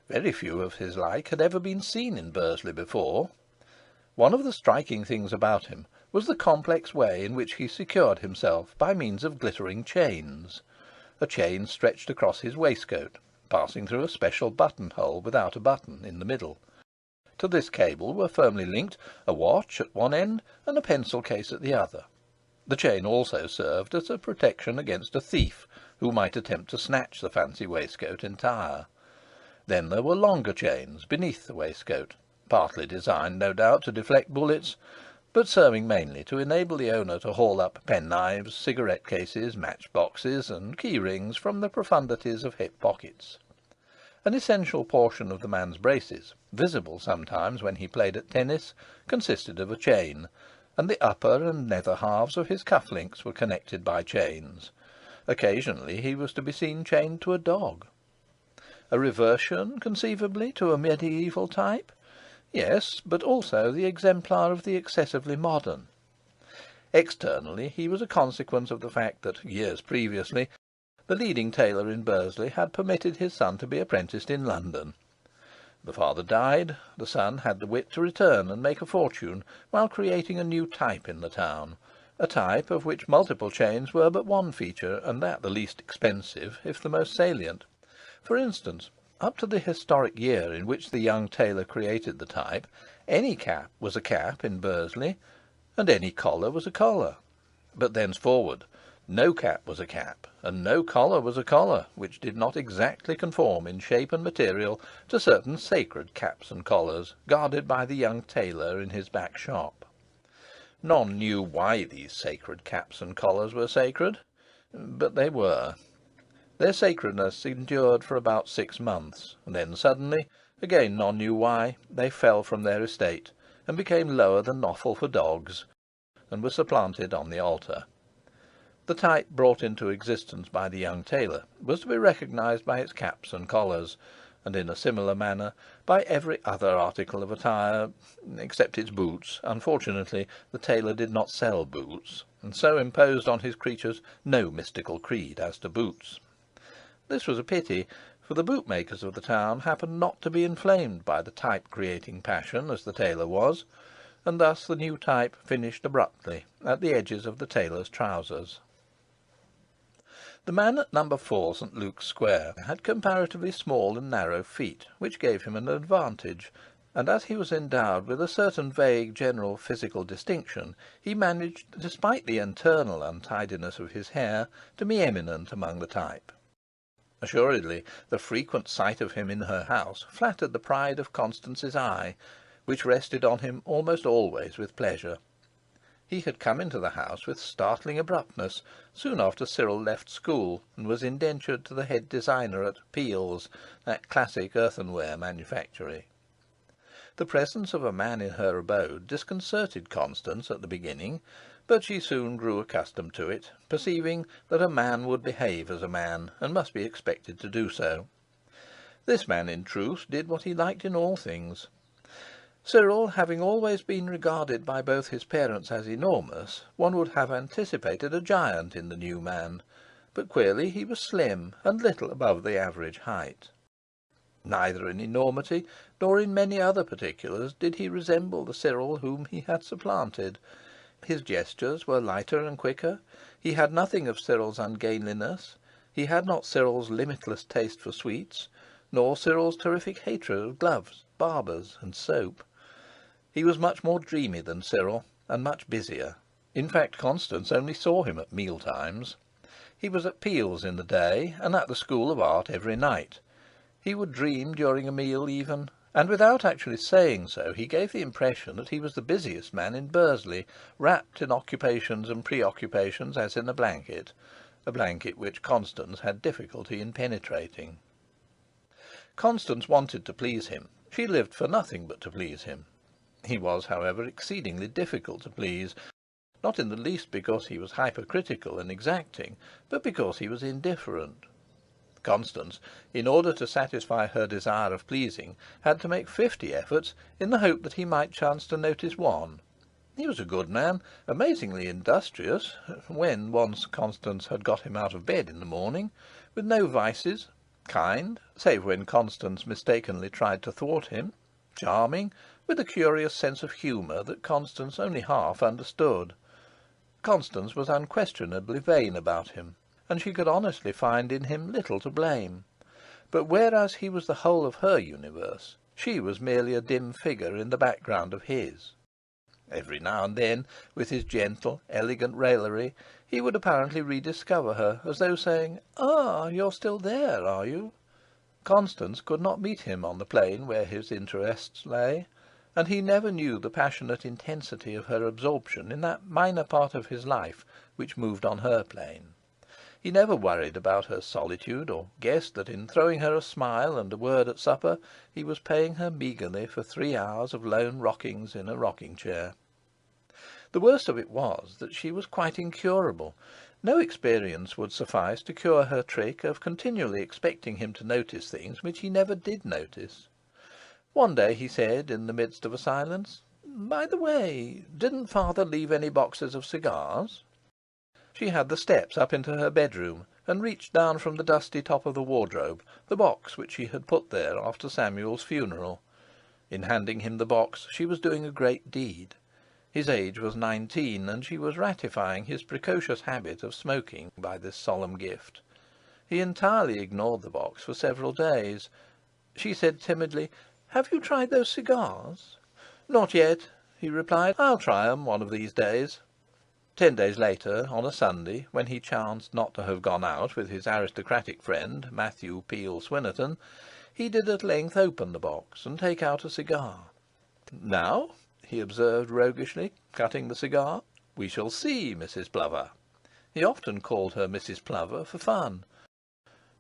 Very few of his like had ever been seen in Bursley before. One of the striking things about him was the complex way in which he secured himself by means of glittering chains. A chain stretched across his waistcoat, passing through a special buttonhole without a button in the middle. To this cable were firmly linked a watch at one end and a pencil case at the other. The chain also served as a protection against a thief who might attempt to snatch the fancy waistcoat entire. Then there were longer chains beneath the waistcoat, partly designed, no doubt, to deflect bullets, but serving mainly to enable the owner to haul up penknives, cigarette cases, match-boxes, and key-rings from the profundities of hip pockets. An essential portion of the man's braces, visible sometimes when he played at tennis, consisted of a chain, and the upper and nether halves of his cuff-links were connected by chains. Occasionally he was to be seen chained to a dog. A reversion, conceivably, to a mediaeval type? Yes, but also the exemplar of the excessively modern. Externally he was a consequence of the fact that, years previously, the leading tailor in Bursley had permitted his son to be apprenticed in London. The father died, the son had the wit to return and make a fortune while creating a new type in the town, a type of which multiple chains were but one feature, and that the least expensive, if the most salient. For instance, up to the historic year in which the young tailor created the type, any cap was a cap in Bursley, and any collar was a collar. But thenceforward no cap was a cap, and no collar was a collar, which did not exactly conform in shape and material to certain sacred caps and collars guarded by the young tailor in his back shop. None knew why these sacred caps and collars were sacred, but they were. Their sacredness endured for about 6 months, and then suddenly, again none knew why, they fell from their estate, and became lower than offal for dogs, and were supplanted on the altar. The type brought into existence by the young tailor was to be recognised by its caps and collars, and in a similar manner by every other article of attire, except its boots. Unfortunately, the tailor did not sell boots, and so imposed on his creatures no mystical creed as to boots. This was a pity, for the bootmakers of the town happened not to be inflamed by the type-creating passion as the tailor was, and thus the new type finished abruptly at the edges of the tailor's trousers. The man at No. 4 St. Luke's Square had comparatively small and narrow feet, which gave him an advantage, and as he was endowed with a certain vague general physical distinction, he managed, despite the internal untidiness of his hair, to be eminent among the type. Assuredly, the frequent sight of him in her house flattered the pride of Constance's eye, which rested on him almost always with pleasure. He had come into the house with startling abruptness, soon after Cyril left school, and was indentured to the head designer at Peel's, that classic earthenware manufactory. The presence of a man in her abode disconcerted Constance at the beginning, but she soon grew accustomed to it, perceiving that a man would behave as a man, and must be expected to do so. This man, in truth, did what he liked in all things. Cyril having always been regarded by both his parents as enormous, one would have anticipated a giant in the new man, but queerly he was slim and little above the average height. Neither in enormity nor in many other particulars did he resemble the Cyril whom he had supplanted. His gestures were lighter and quicker. He had nothing of Cyril's ungainliness. He had not Cyril's limitless taste for sweets, nor Cyril's terrific hatred of gloves, barbers, and soap. He was much more dreamy than Cyril, and much busier. In fact, Constance only saw him at meal times. He was at Peel's in the day, and at the School of Art every night. He would dream during a meal even, and without actually saying so, he gave the impression that he was the busiest man in Bursley, wrapped in occupations and preoccupations as in a blanket which Constance had difficulty in penetrating. Constance wanted to please him. She lived for nothing but to please him. He was, however, exceedingly difficult to please, not in the least because he was hypercritical and exacting, but because he was indifferent. Constance, in order to satisfy her desire of pleasing, had to make 50 efforts in the hope that he might chance to notice one. He was a good man, amazingly industrious, when once Constance had got him out of bed in the morning, with no vices, kind, save when Constance mistakenly tried to thwart him, charming, with a curious sense of humour that Constance only half understood. Constance was unquestionably vain about him, and she could honestly find in him little to blame. But whereas he was the whole of her universe, she was merely a dim figure in the background of his. Every now and then, with his gentle, elegant raillery, he would apparently rediscover her, as though saying, "Ah, you're still there, are you?" Constance could not meet him on the plane where his interests lay, and he never knew the passionate intensity of her absorption in that minor part of his life which moved on her plane. He never worried about her solitude, or guessed that in throwing her a smile and a word at supper he was paying her meagrely for 3 hours of lone rockings in a rocking-chair. The worst of it was that she was quite incurable. No experience would suffice to cure her trick of continually expecting him to notice things which he never did notice. One day he said, in the midst of a silence, "By the way, didn't father leave any boxes of cigars?" She had the steps up into her bedroom, and reached down from the dusty top of the wardrobe the box which she had put there after Samuel's funeral. In handing him the box she was doing a great deed. His age was 19, and she was ratifying his precocious habit of smoking by this solemn gift. He entirely ignored the box for several days. She said timidly, "Have you tried those cigars?" "Not yet," he replied. "I'll try 'em one of these days." 10 days later, on a Sunday, when he chanced not to have gone out with his aristocratic friend, Matthew Peel Swynnerton, he did at length open the box and take out a cigar. "Now," he observed roguishly, cutting the cigar, "we shall see Mrs. Plover." He often called her Mrs. Plover for fun.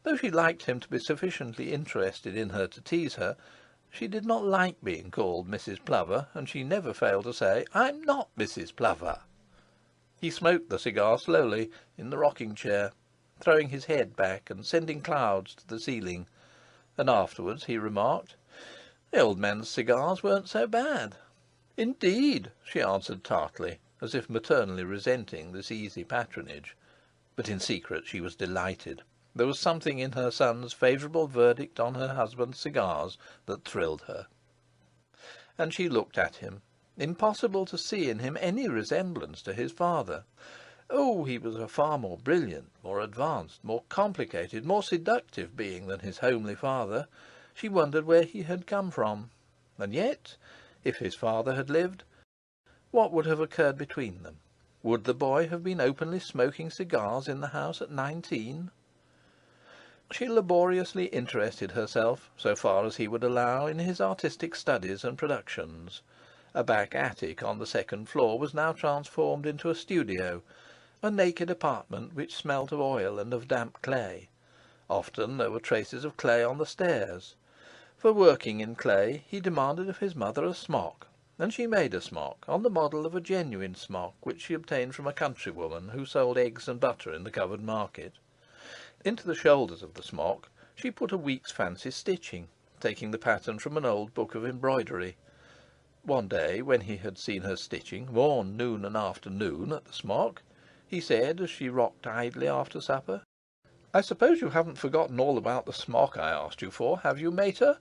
Though she liked him to be sufficiently interested in her to tease her, she did not like being called Mrs. Plover, and she never failed to say, "I'm not Mrs. Plover." He smoked the cigar slowly, in the rocking-chair, throwing his head back and sending clouds to the ceiling, and afterwards he remarked, "The old man's cigars weren't so bad." "Indeed," she answered tartly, as if maternally resenting this easy patronage. But in secret she was delighted. There was something in her son's favourable verdict on her husband's cigars that thrilled her. And she looked at him. Impossible to see in him any resemblance to his father. Oh, he was a far more brilliant, more advanced, more complicated, more seductive being than his homely father. She wondered where he had come from. And yet, if his father had lived, what would have occurred between them? Would the boy have been openly smoking cigars in the house at 19? She laboriously interested herself, so far as he would allow, in his artistic studies and productions. A back attic on the second floor was now transformed into a studio, a naked apartment which smelt of oil and of damp clay. Often there were traces of clay on the stairs. For working in clay he demanded of his mother a smock, and she made a smock on the model of a genuine smock which she obtained from a countrywoman who sold eggs and butter in the covered market. Into the shoulders of the smock she put a week's fancy stitching, taking the pattern from an old book of embroidery. One day, when he had seen her stitching morn, noon, and afternoon at the smock, he said, as she rocked idly after supper: "I suppose you haven't forgotten all about the smock I asked you for, have you, mater?"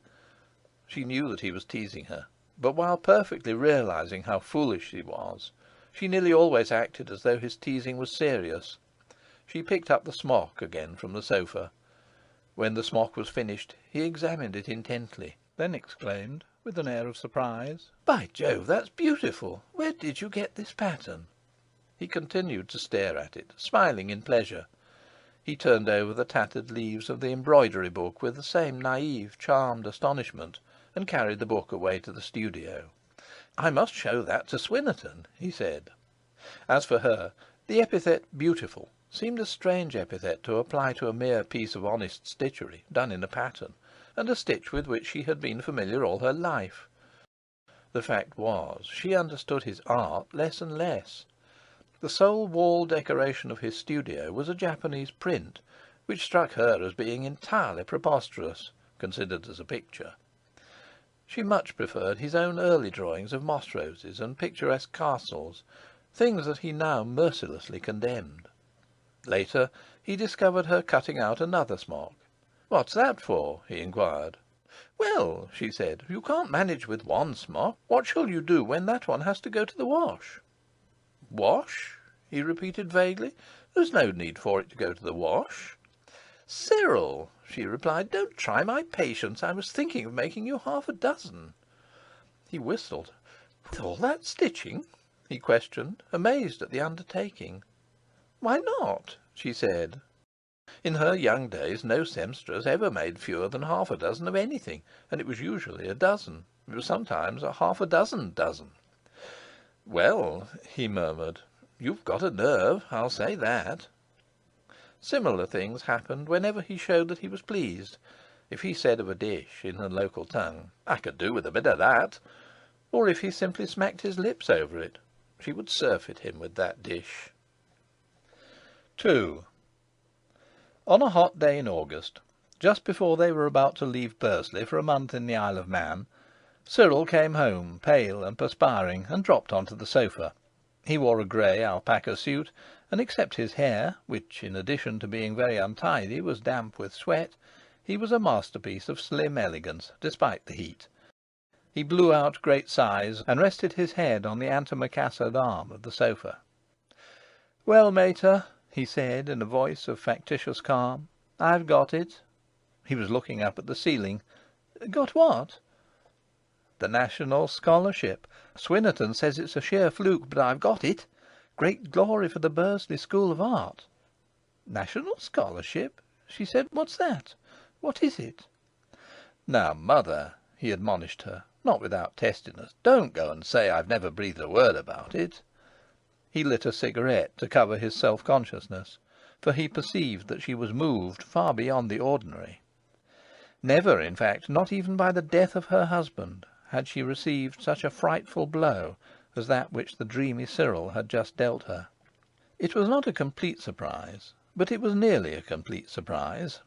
She knew that he was teasing her, but while perfectly realising how foolish she was, she nearly always acted as though his teasing was serious. She picked up the smock again from the sofa. When the smock was finished, he examined it intently, then exclaimed, with an air of surprise: "By Jove, that's beautiful! Where did you get this pattern?" He continued to stare at it, smiling in pleasure. He turned over the tattered leaves of the embroidery book with the same naive, charmed astonishment, and carried the book away to the studio. "I must show that to Swynnerton," he said. As for her, the epithet "beautiful" seemed a strange epithet to apply to a mere piece of honest stitchery done in a pattern, and a stitch with which she had been familiar all her life. The fact was, she understood his art less and less. The sole wall decoration of his studio was a Japanese print, which struck her as being entirely preposterous, considered as a picture. She much preferred his own early drawings of moss roses and picturesque castles, things that he now mercilessly condemned. Later, he discovered her cutting out another smock. "What's that for?" he inquired. "Well," she said, "you can't manage with one smock. What shall you do when that one has to go to the wash?" "Wash?" he repeated vaguely. "There's no need for it to go to the wash." "Cyril," she replied, "don't try my patience. I was thinking of making you half a dozen." He whistled. "With all that stitching?" he questioned, amazed at the undertaking. "Why not?" she said. In her young days no sempstress ever made fewer than half a dozen of anything, and it was usually a dozen. It was sometimes a half a dozen. "Well," he murmured, "you've got a nerve, I'll say that." Similar things happened whenever he showed that he was pleased. If he said of a dish, in the local tongue, "I could do with a bit of that," or if he simply smacked his lips over it, she would surfeit him with that dish. 2. On a hot day in August, just before they were about to leave Bursley for a month in the Isle of Man, Cyril came home, pale and perspiring, and dropped onto the sofa. He wore a grey alpaca suit, and except his hair, which, in addition to being very untidy, was damp with sweat, he was a masterpiece of slim elegance, despite the heat. He blew out great sighs, and rested his head on the antimacassared arm of the sofa. "Well, mater," he said, in a voice of factitious calm, "I've got it." He was looking up at the ceiling. "Got what?" "The National Scholarship. Swynnerton says it's a sheer fluke, but I've got it. Great glory for the Bursley School of Art." "National Scholarship?" she said. "What's that? What is it?" "Now, mother," he admonished her, not without testiness, "don't go and say I've never breathed a word about it." He lit a cigarette to cover his self-consciousness, for he perceived that she was moved far beyond the ordinary. Never, in fact, not even by the death of her husband, had she received such a frightful blow as that which the dreamy Cyril had just dealt her. It was not a complete surprise, but it was nearly a complete surprise.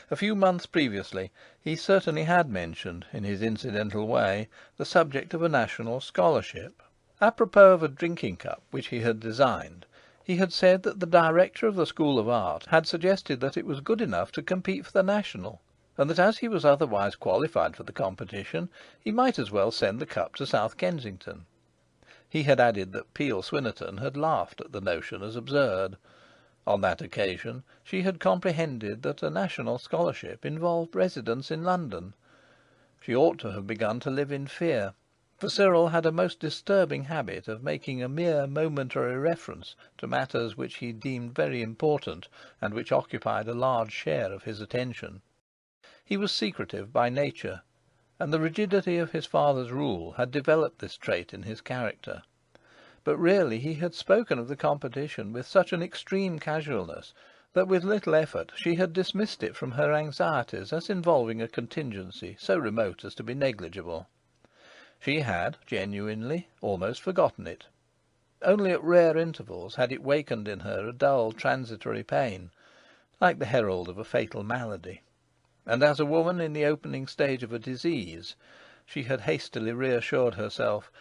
A few months previously he certainly had mentioned, in his incidental way, the subject of a national scholarship. Apropos of a drinking cup which he had designed, he had said that the director of the School of Art had suggested that it was good enough to compete for the national, and that as he was otherwise qualified for the competition, he might as well send the cup to South Kensington. He had added that Peel Swynnerton had laughed at the notion as absurd. On that occasion she had comprehended that a national scholarship involved residence in London. She ought to have begun to live in fear, for Cyril had a most disturbing habit of making a mere momentary reference to matters which he deemed very important, and which occupied a large share of his attention. He was secretive by nature, and the rigidity of his father's rule had developed this trait in his character. But really he had spoken of the competition with such an extreme casualness that with little effort she had dismissed it from her anxieties as involving a contingency so remote as to be negligible. She had, genuinely, almost forgotten it. Only at rare intervals had it wakened in her a dull transitory pain, like the herald of a fatal malady. And as a woman in the opening stage of a disease, She had hastily reassured herself.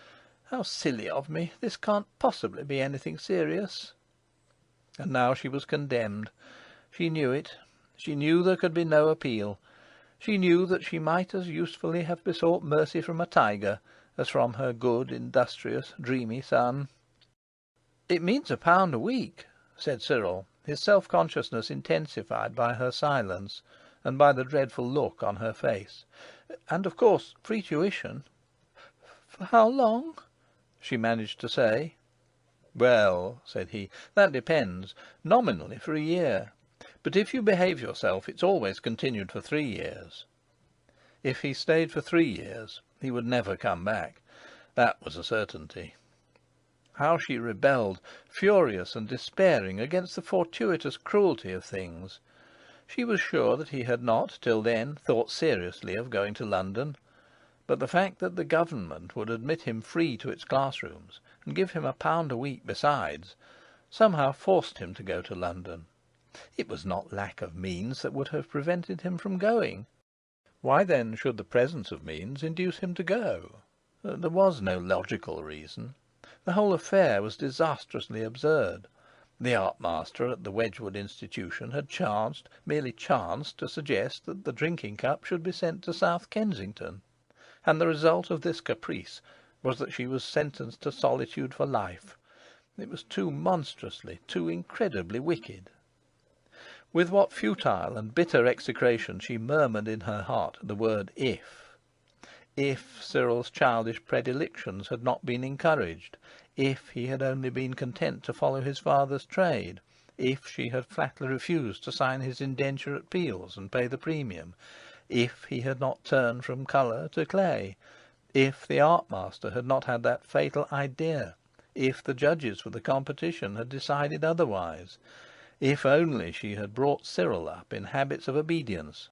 How silly of me! This can't possibly be anything serious. And now she was condemned. She knew it. She knew there could be no appeal. She knew that she might as usefully have besought mercy from a tiger as from her good, industrious, dreamy son. "It means £1 a week," said Cyril, his self-consciousness intensified by her silence and by the dreadful look on her face. "And, of course, free tuition." "For how long?" she managed to say. "Well," said he, "that depends. Nominally for a year. But if you behave yourself, it's always continued for 3 years." If he stayed for 3 years, he would never come back. That was a certainty. How she rebelled, furious and despairing, against the fortuitous cruelty of things! She was sure that he had not, till then, thought seriously of going to London. But the fact that the Government would admit him free to its classrooms, and give him £1 a week besides, somehow forced him to go to London. It was not lack of means that would have prevented him from going. Why then should the presence of means induce him to go? There was no logical reason. The whole affair was disastrously absurd. The art master at the Wedgwood Institution had merely chanced, to suggest that the drinking cup should be sent to South Kensington, and the result of this caprice was that she was sentenced to solitude for life. It was too monstrously, too incredibly wicked. With what futile and bitter execration she murmured in her heart the word "if." If Cyril's childish predilections had not been encouraged, if he had only been content to follow his father's trade, if she had flatly refused to sign his indenture at Peel's and pay the premium, if he had not turned from colour to clay, if the art master had not had that fatal idea, if the judges for the competition had decided otherwise, if only she had brought Cyril up in habits of obedience,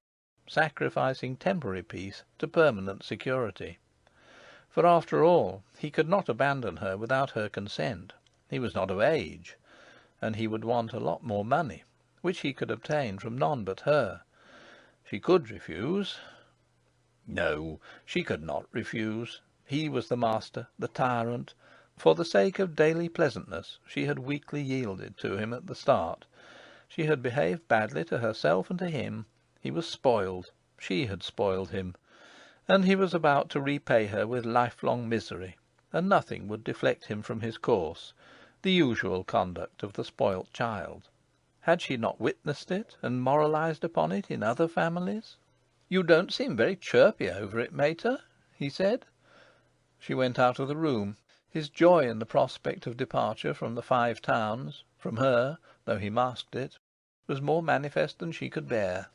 sacrificing temporary peace to permanent security. For after all, he could not abandon her without her consent. He was not of age, and he would want a lot more money, which he could obtain from none but her. She could refuse. No, she could not refuse. He was the master, the tyrant. For the sake of daily pleasantness, she had weakly yielded to him at the start. She had behaved badly to herself and to him. He was spoiled. She had spoiled him. And he was about to repay her with lifelong misery, and nothing would deflect him from his course, the usual conduct of the spoilt child. Had she not witnessed it and moralised upon it in other families? "You don't seem very chirpy over it, mater," he said. She went out of the room. His joy in the prospect of departure from the Five Towns, from her, though he masked it, was more manifest than she could bear.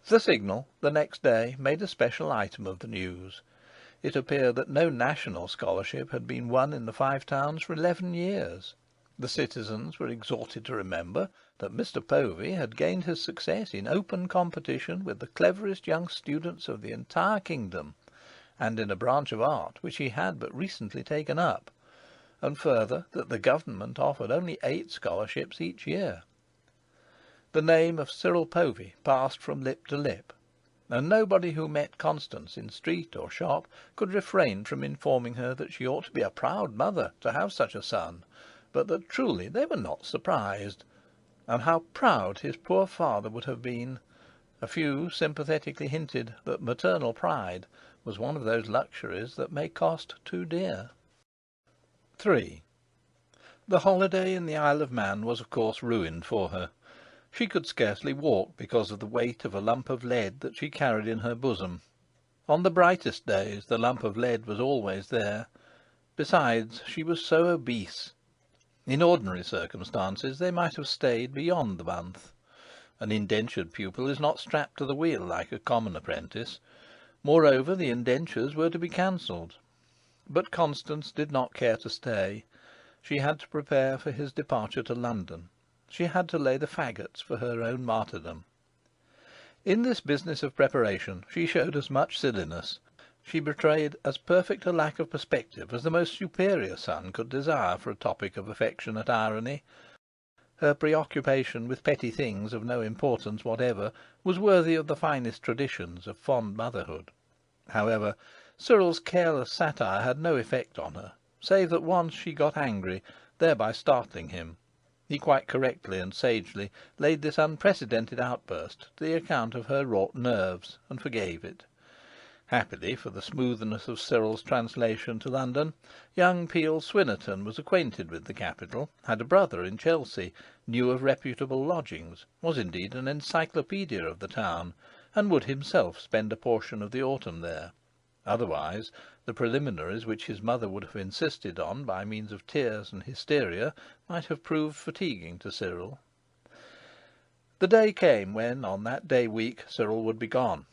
The Signal, the next day, made a special item of the news. It appeared that no national scholarship had been won in the Five Towns for 11 years. The citizens were exhorted to remember that Mr. Povey had gained his success in open competition with the cleverest young students of the entire kingdom, and in a branch of art which he had but recently taken up, and further that the Government offered only 8 scholarships each year. The name of Cyril Povey passed from lip to lip, and nobody who met Constance in street or shop could refrain from informing her that she ought to be a proud mother to have such a son, but that truly they were not surprised. And how proud his poor father would have been! A few sympathetically hinted that maternal pride was one of those luxuries that may cost too dear. 3. The holiday in the Isle of Man was of course ruined for her. She could scarcely walk because of the weight of a lump of lead that she carried in her bosom. On the brightest days the lump of lead was always there. Besides, she was so obese. In ordinary circumstances they might have stayed beyond the month. An indentured pupil is not strapped to the wheel like a common apprentice. Moreover, the indentures were to be cancelled. But Constance did not care to stay. She had to prepare for his departure to London. She had to lay the faggots for her own martyrdom. In this business of preparation she showed as much silliness, she betrayed as perfect a lack of perspective as the most superior son could desire for a topic of affectionate irony. Her preoccupation with petty things of no importance whatever was worthy of the finest traditions of fond motherhood. However, Cyril's careless satire had no effect on her, save that once she got angry, thereby startling him. He quite correctly and sagely laid this unprecedented outburst to the account of her wrought nerves, and forgave it. Happily for the smoothness of Cyril's translation to London, young Peel Swynnerton was acquainted with the capital, had a brother in Chelsea, knew of reputable lodgings, was indeed an encyclopaedia of the town, and would himself spend a portion of the autumn there. Otherwise, the preliminaries which his mother would have insisted on by means of tears and hysteria might have proved fatiguing to Cyril. The day came when, on that day week, Cyril would be gone.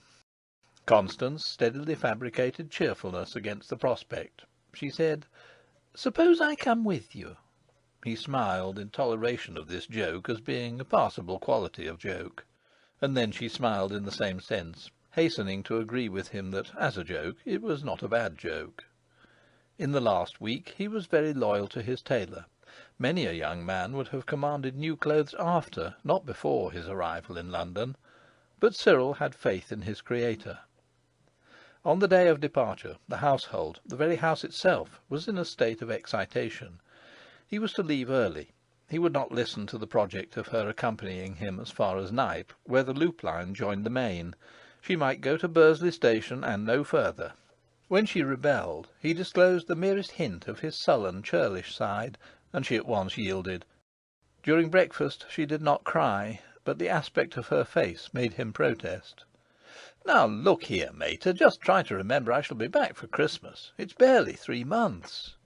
Constance steadily fabricated cheerfulness against the prospect. She said, "Suppose I come with you?" He smiled in toleration of this joke as being a passable quality of joke, and then she smiled in the same sense, hastening to agree with him that, as a joke, it was not a bad joke. In the last week he was very loyal to his tailor. Many a young man would have commanded new clothes after, not before, his arrival in London, but Cyril had faith in his Creator. On the day of departure, the household, the very house itself, was in a state of excitation. He was to leave early. He would not listen to the project of her accompanying him as far as Knype, where the loop line joined the main. She might go to Bursley station and no further. When she rebelled, he disclosed the merest hint of his sullen, churlish side, and she at once yielded. During breakfast she did not cry, but the aspect of her face made him protest. "Now look here, mater, just try to remember I shall be back for Christmas. It's barely 3 months."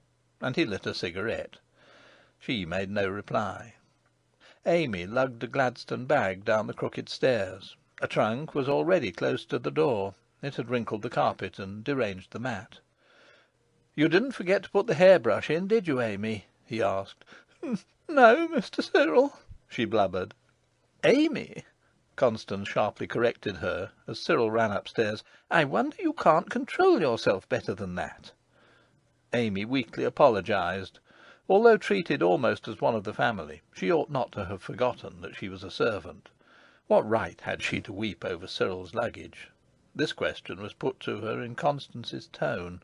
And he lit a cigarette. She made no reply. Amy lugged a Gladstone bag down the crooked stairs. A trunk was already close to the door. It had wrinkled the carpet and deranged the mat. "You didn't forget to put the hairbrush in, did you, Amy?" he asked. "No, Mr. Cyril," she blubbered. "Amy," Constance sharply corrected her, as Cyril ran upstairs, "I wonder you can't control yourself better than that." Amy weakly apologised. Although treated almost as one of the family, she ought not to have forgotten that she was a servant. What right had she to weep over Cyril's luggage? This question was put to her in Constance's tone.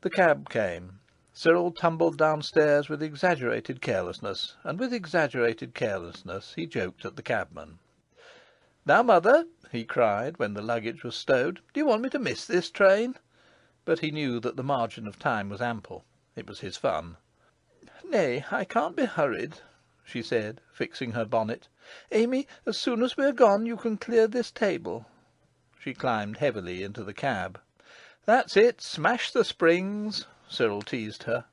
The cab came. Cyril tumbled downstairs with exaggerated carelessness, and with exaggerated carelessness he joked at the cabman. "Now, mother," he cried, when the luggage was stowed, "do you want me to miss this train?" But he knew that the margin of time was ample. It was his fun. "Nay, I can't be hurried," she said, fixing her bonnet. "Amy, as soon as we're gone you can clear this table." She climbed heavily into the cab. "That's it, smash the springs," Cyril teased her.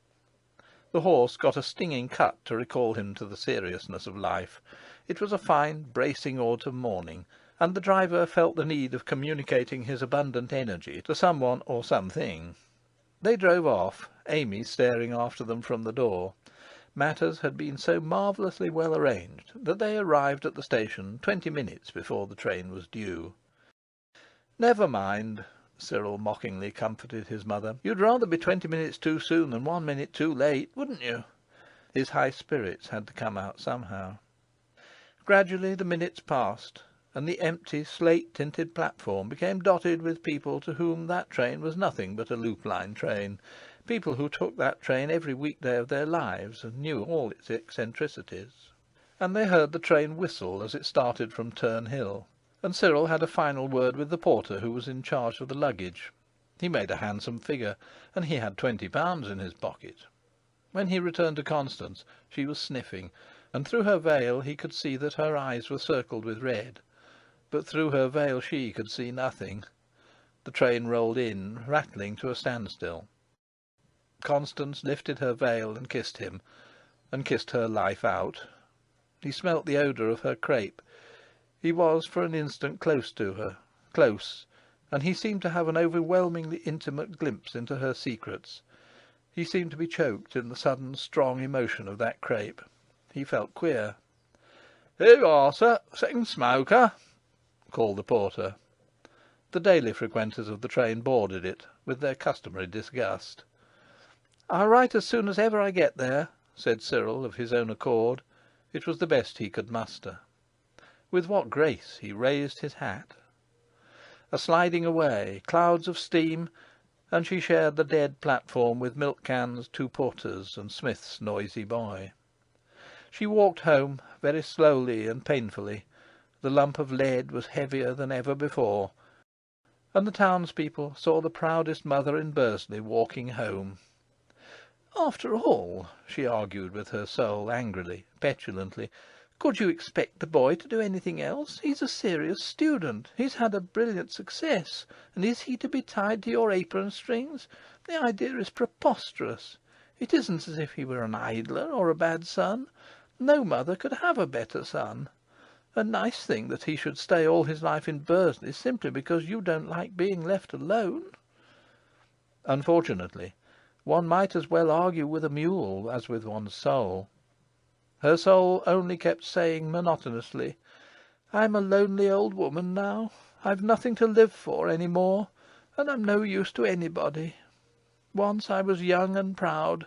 The horse got a stinging cut to recall him to the seriousness of life. It was a fine, bracing autumn morning, and the driver felt the need of communicating his abundant energy to someone or something. They drove off, Amy staring after them from the door. Matters had been so marvellously well arranged that they arrived at the station 20 minutes before the train was due. "Never mind," Cyril mockingly comforted his mother. "You'd rather be 20 minutes too soon than 1 minute too late, wouldn't you?" His high spirits had to come out somehow. Gradually the minutes passed, and the empty slate-tinted platform became dotted with people to whom that train was nothing but a loop line train, people who took that train every weekday of their lives and knew all its eccentricities. And they heard the train whistle as it started from Turnhill, and Cyril had a final word with the porter who was in charge of the luggage. He made a handsome figure, and he had £20 in his pocket. When he returned to Constance, she was sniffing, and through her veil he could see that her eyes were circled with red. But through her veil she could see nothing. The train rolled in, rattling to a standstill. Constance lifted her veil and kissed him, and kissed her life out. He smelt the odour of her crape. He was for an instant close to her, close, and he seemed to have an overwhelmingly intimate glimpse into her secrets. He seemed to be choked in the sudden strong emotion of that crape. He felt queer. "Here you are, sir. Second smoker," called the porter. The daily frequenters of the train boarded it, with their customary disgust. "I'll write as soon as ever I get there," said Cyril of his own accord. It was the best he could muster. With what grace he raised his hat! a sliding away, clouds of steam, and she shared the dead platform with milk cans, two porters, and Smith's noisy boy. She walked home very slowly and painfully. The lump of lead was heavier than ever before, and the townspeople saw the proudest mother in Bursley walking home. After all, she argued with her soul, angrily, petulantly, could you expect the boy to do anything else? He's a serious student. He's had a brilliant success, and is he to be tied to your apron strings? The idea is preposterous. It isn't as if he were an idler or a bad son. No mother could have a better son. A nice thing that he should stay all his life in Bursley simply because you don't like being left alone. Unfortunately, one might as well argue with a mule as with one's soul. Her soul only kept saying monotonously, I'm a lonely old woman now. I've nothing to live for any more, and I'm no use to anybody. Once I was young and proud,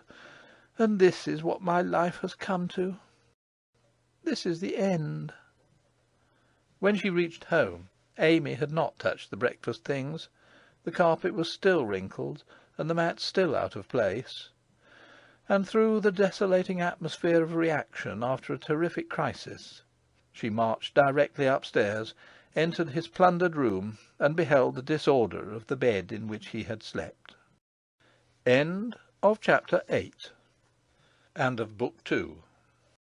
and this is what my life has come to. This is the end. When she reached home, Amy had not touched the breakfast things. The carpet was still wrinkled, and the mat still out of place. And through the desolating atmosphere of reaction after a terrific crisis, she marched directly upstairs, entered his plundered room, and beheld the disorder of the bed in which he had slept. End of Chapter 8. And of Book 2.